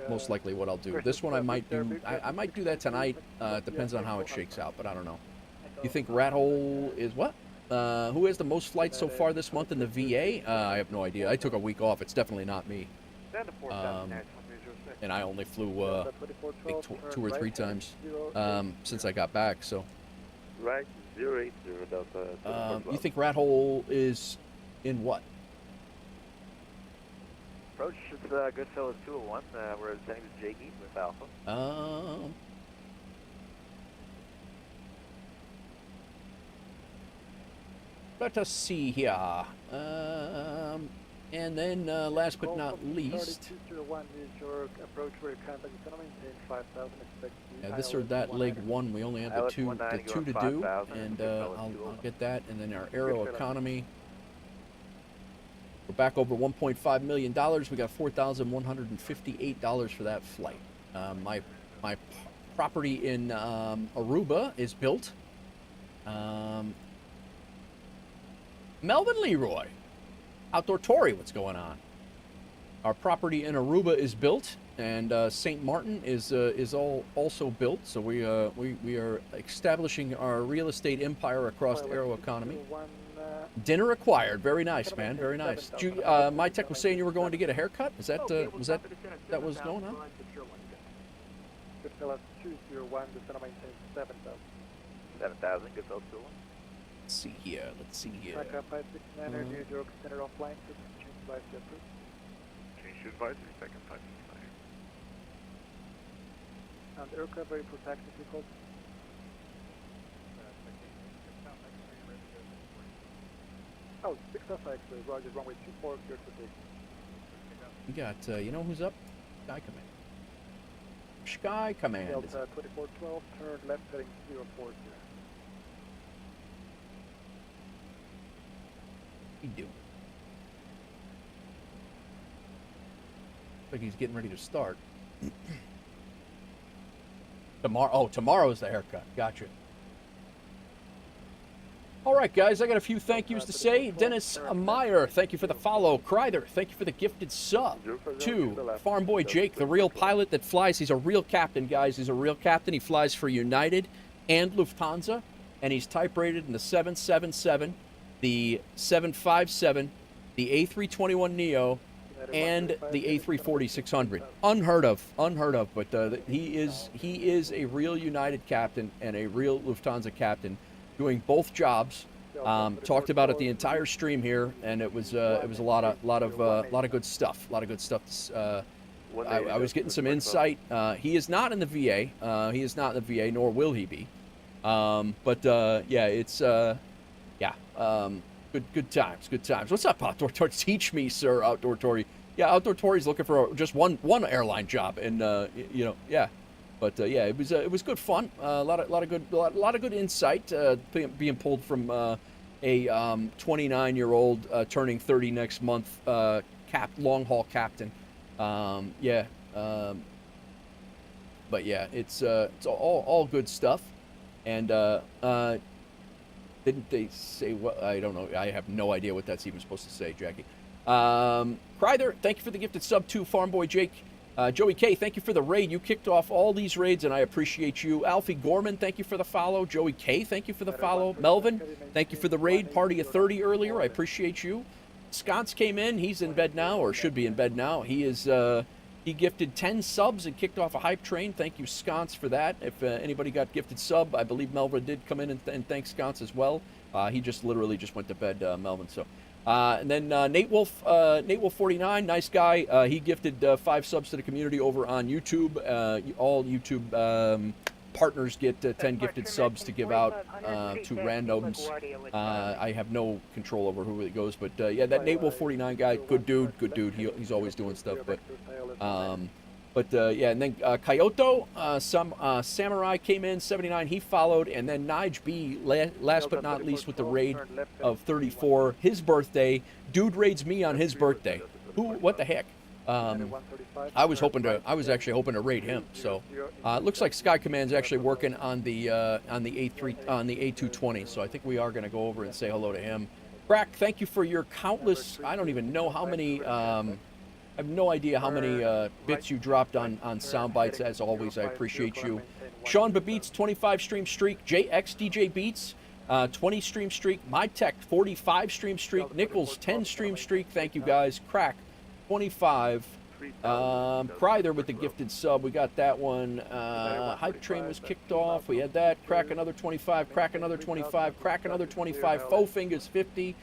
most likely what I'll do. This one I might do. I might do that tonight. It depends on how it shakes out, but I don't know. You think Rat Hole is what? Who has the most flights so far this month in the VA? I have no idea. I took a week off. It's definitely not me. And I only flew I think 2 or 3 times since I got back. So. Right, 080 Delta. You think Rat Hole is in what? Approach, it's Goodfellas 201. We're sending to Jakey with Alpha. Let us see here. And then last but not least. 201 is your approach where contact is going to maintain 5,000 expected. Yeah, this or that leg 1, we only have the two to do, and I'll get that. And then our Aeroconomy. We're back over $1.5 million. We got $4,158 for that flight. My property in Aruba is built. Melvin Leroy, Outdoor Tory, what's going on? Our property in Aruba is built, and St. Martin is also built. So we are establishing our real estate empire across the Aeroconomy. Dinner acquired. Very nice, man. Very nice. My tech was saying you were going to get a haircut. Is that was going on? Goodfellas 201, the center maintains 7,000. 7,000, Goodfellas 201. Let's see here. Let's see here. Taka 569, New York Center offline, change flight approved. Change to advisory, second 569. And aircraft ready for taxi, vehicle. Oh, 6 FX, Roger, runway 24, clear to take. We got, you know who's up? Sky Command. Sky Command. Delta 2412, turn left heading 040. What you doing? Like he's getting ready to start. Tomorrow's the haircut. Gotcha. All right, guys, I got a few thank yous to say. Dennis Meyer, thank you for the follow. Kreider, thank you for the gifted sub. 2, Farm Boy Jake, the real pilot that flies. He's a real captain, guys. He's a real captain. He flies for United and Lufthansa, and he's type rated in the 777, the 757, the A321neo, and the A340-600. Unheard of, but he is a real United captain and a real Lufthansa captain, doing both jobs. Talked about it the entire stream here, and it was a lot of good stuff. I was getting some insight. He is not in the VA. He is not in the VA, nor will he be. Good times. What's up, Outdoor Tory? Teach me, sir, Outdoor Tory. Yeah, Outdoor Tory's looking for just one airline job, and yeah. But yeah, it was good fun. A lot of good insight being pulled from a 29-year-old turning 30 next month long haul captain. But yeah, it's all good stuff. And didn't they say what? I don't know. I have no idea what that's even supposed to say, Jackie. Kreider, thank you for the gifted sub to Farm Boy Jake. Joey K, thank you for the raid. You kicked off all these raids, and I appreciate you. Alfie Gorman, thank you for the follow. Joey K, thank you for the follow. Melvin, thank you for the raid. Party of 30 earlier, I appreciate you. Sconce came in. He's in bed now, or should be in bed now. He gifted 10 subs and kicked off a hype train. Thank you, Sconce, for that. If anybody got gifted sub, I believe Melvin did come in and thank Sconce as well. He just literally just went to bed, Melvin. So. And then Nate Wolf 49, nice guy. He gifted 5 subs to the community over on YouTube. All YouTube partners get 10 gifted subs to give out to randoms. I have no control over who it goes, but yeah, that Nate Wolf 49 guy, good dude. He's always doing stuff, yeah, and then Kyoto, Samurai came in, 79, he followed, and then Nige B, last but not least, with the raid of 34, his birthday. Dude raids me on his birthday. What the heck? I was actually hoping to raid him. So it looks like Sky Command's actually working on the A220. So I think we are going to go over and say hello to him. Crack, thank you for your countless. I don't even know how many. I have no idea how many bits you dropped on sound bites. As always, I appreciate you. Sean Beats 25 stream streak. JX DJ Beats 20 stream streak. My Tech 45 stream streak. Nichols 10 stream streak. Thank you guys. Crack 25. Cry there with the gifted sub. We got that one. Hype Train was kicked off. We had that. Crack another 25. Crack another 25. Crack another 25. Faux Fingers 50.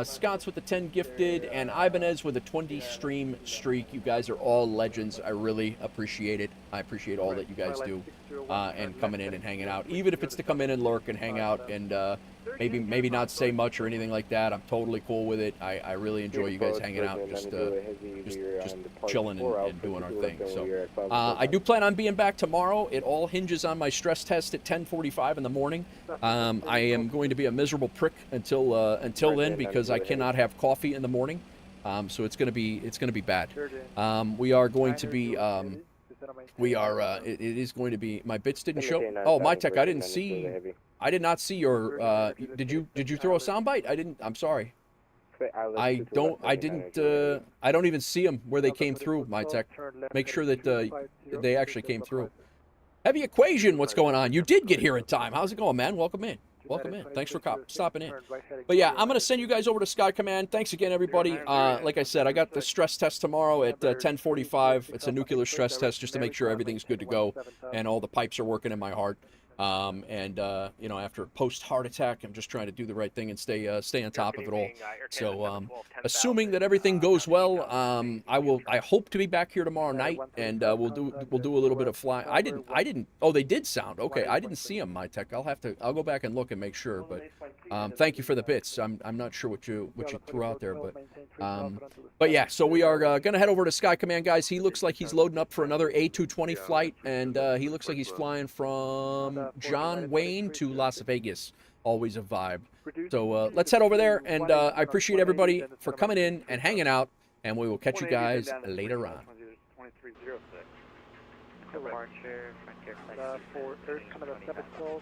Scott's with the 10 gifted, and Ibanez with a 20 stream streak. You guys are all legends. I really appreciate it. I appreciate all that you guys do, and coming in and hanging out. Even if it's to come in and lurk and hang out and maybe not say much or anything like that, I'm totally cool with it. I really enjoy you guys hanging out, just chilling and doing our thing. So I do plan on being back tomorrow. It all hinges on my stress test at 10:45 in the morning. I am going to be a miserable prick until then because I cannot have coffee in the morning. So it's gonna be bad. We are going to be it is going to be. My bits didn't show. Oh, my Tech, I did not see your. Did you throw a soundbite? I didn't. I'm sorry. I don't even see them where they came through. My Tech. Make sure that they actually came through. Heavy Equation, what's going on? You did get here in time. How's it going, man? Welcome in. Welcome in. Thanks for stopping in. But yeah, I'm going to send you guys over to Sky Command. Thanks again, everybody. Like I said, I got the stress test tomorrow at 10:45. It's a nuclear stress test just to make sure everything's good to go and all the pipes are working in my heart. You know, after post-heart attack, I'm just trying to do the right thing and stay on top of it all. So, assuming that everything goes well, I hope to be back here tomorrow night, and we'll do a little bit of flying. I didn't. Oh, they did sound okay. I didn't see them, my Tech. I'll go back and look and make sure. But thank you for the bits. I'm not sure what you threw out there, but yeah. So we are gonna head over to Sky Command, guys. He looks like he's loading up for another A220 flight, and he looks like he's flying from John Wayne to Las Vegas. Always a vibe. So let's head over there, and I appreciate everybody for coming in and hanging out, and we will catch you guys later on. Departure, Frontier Flight for Air Canada 712.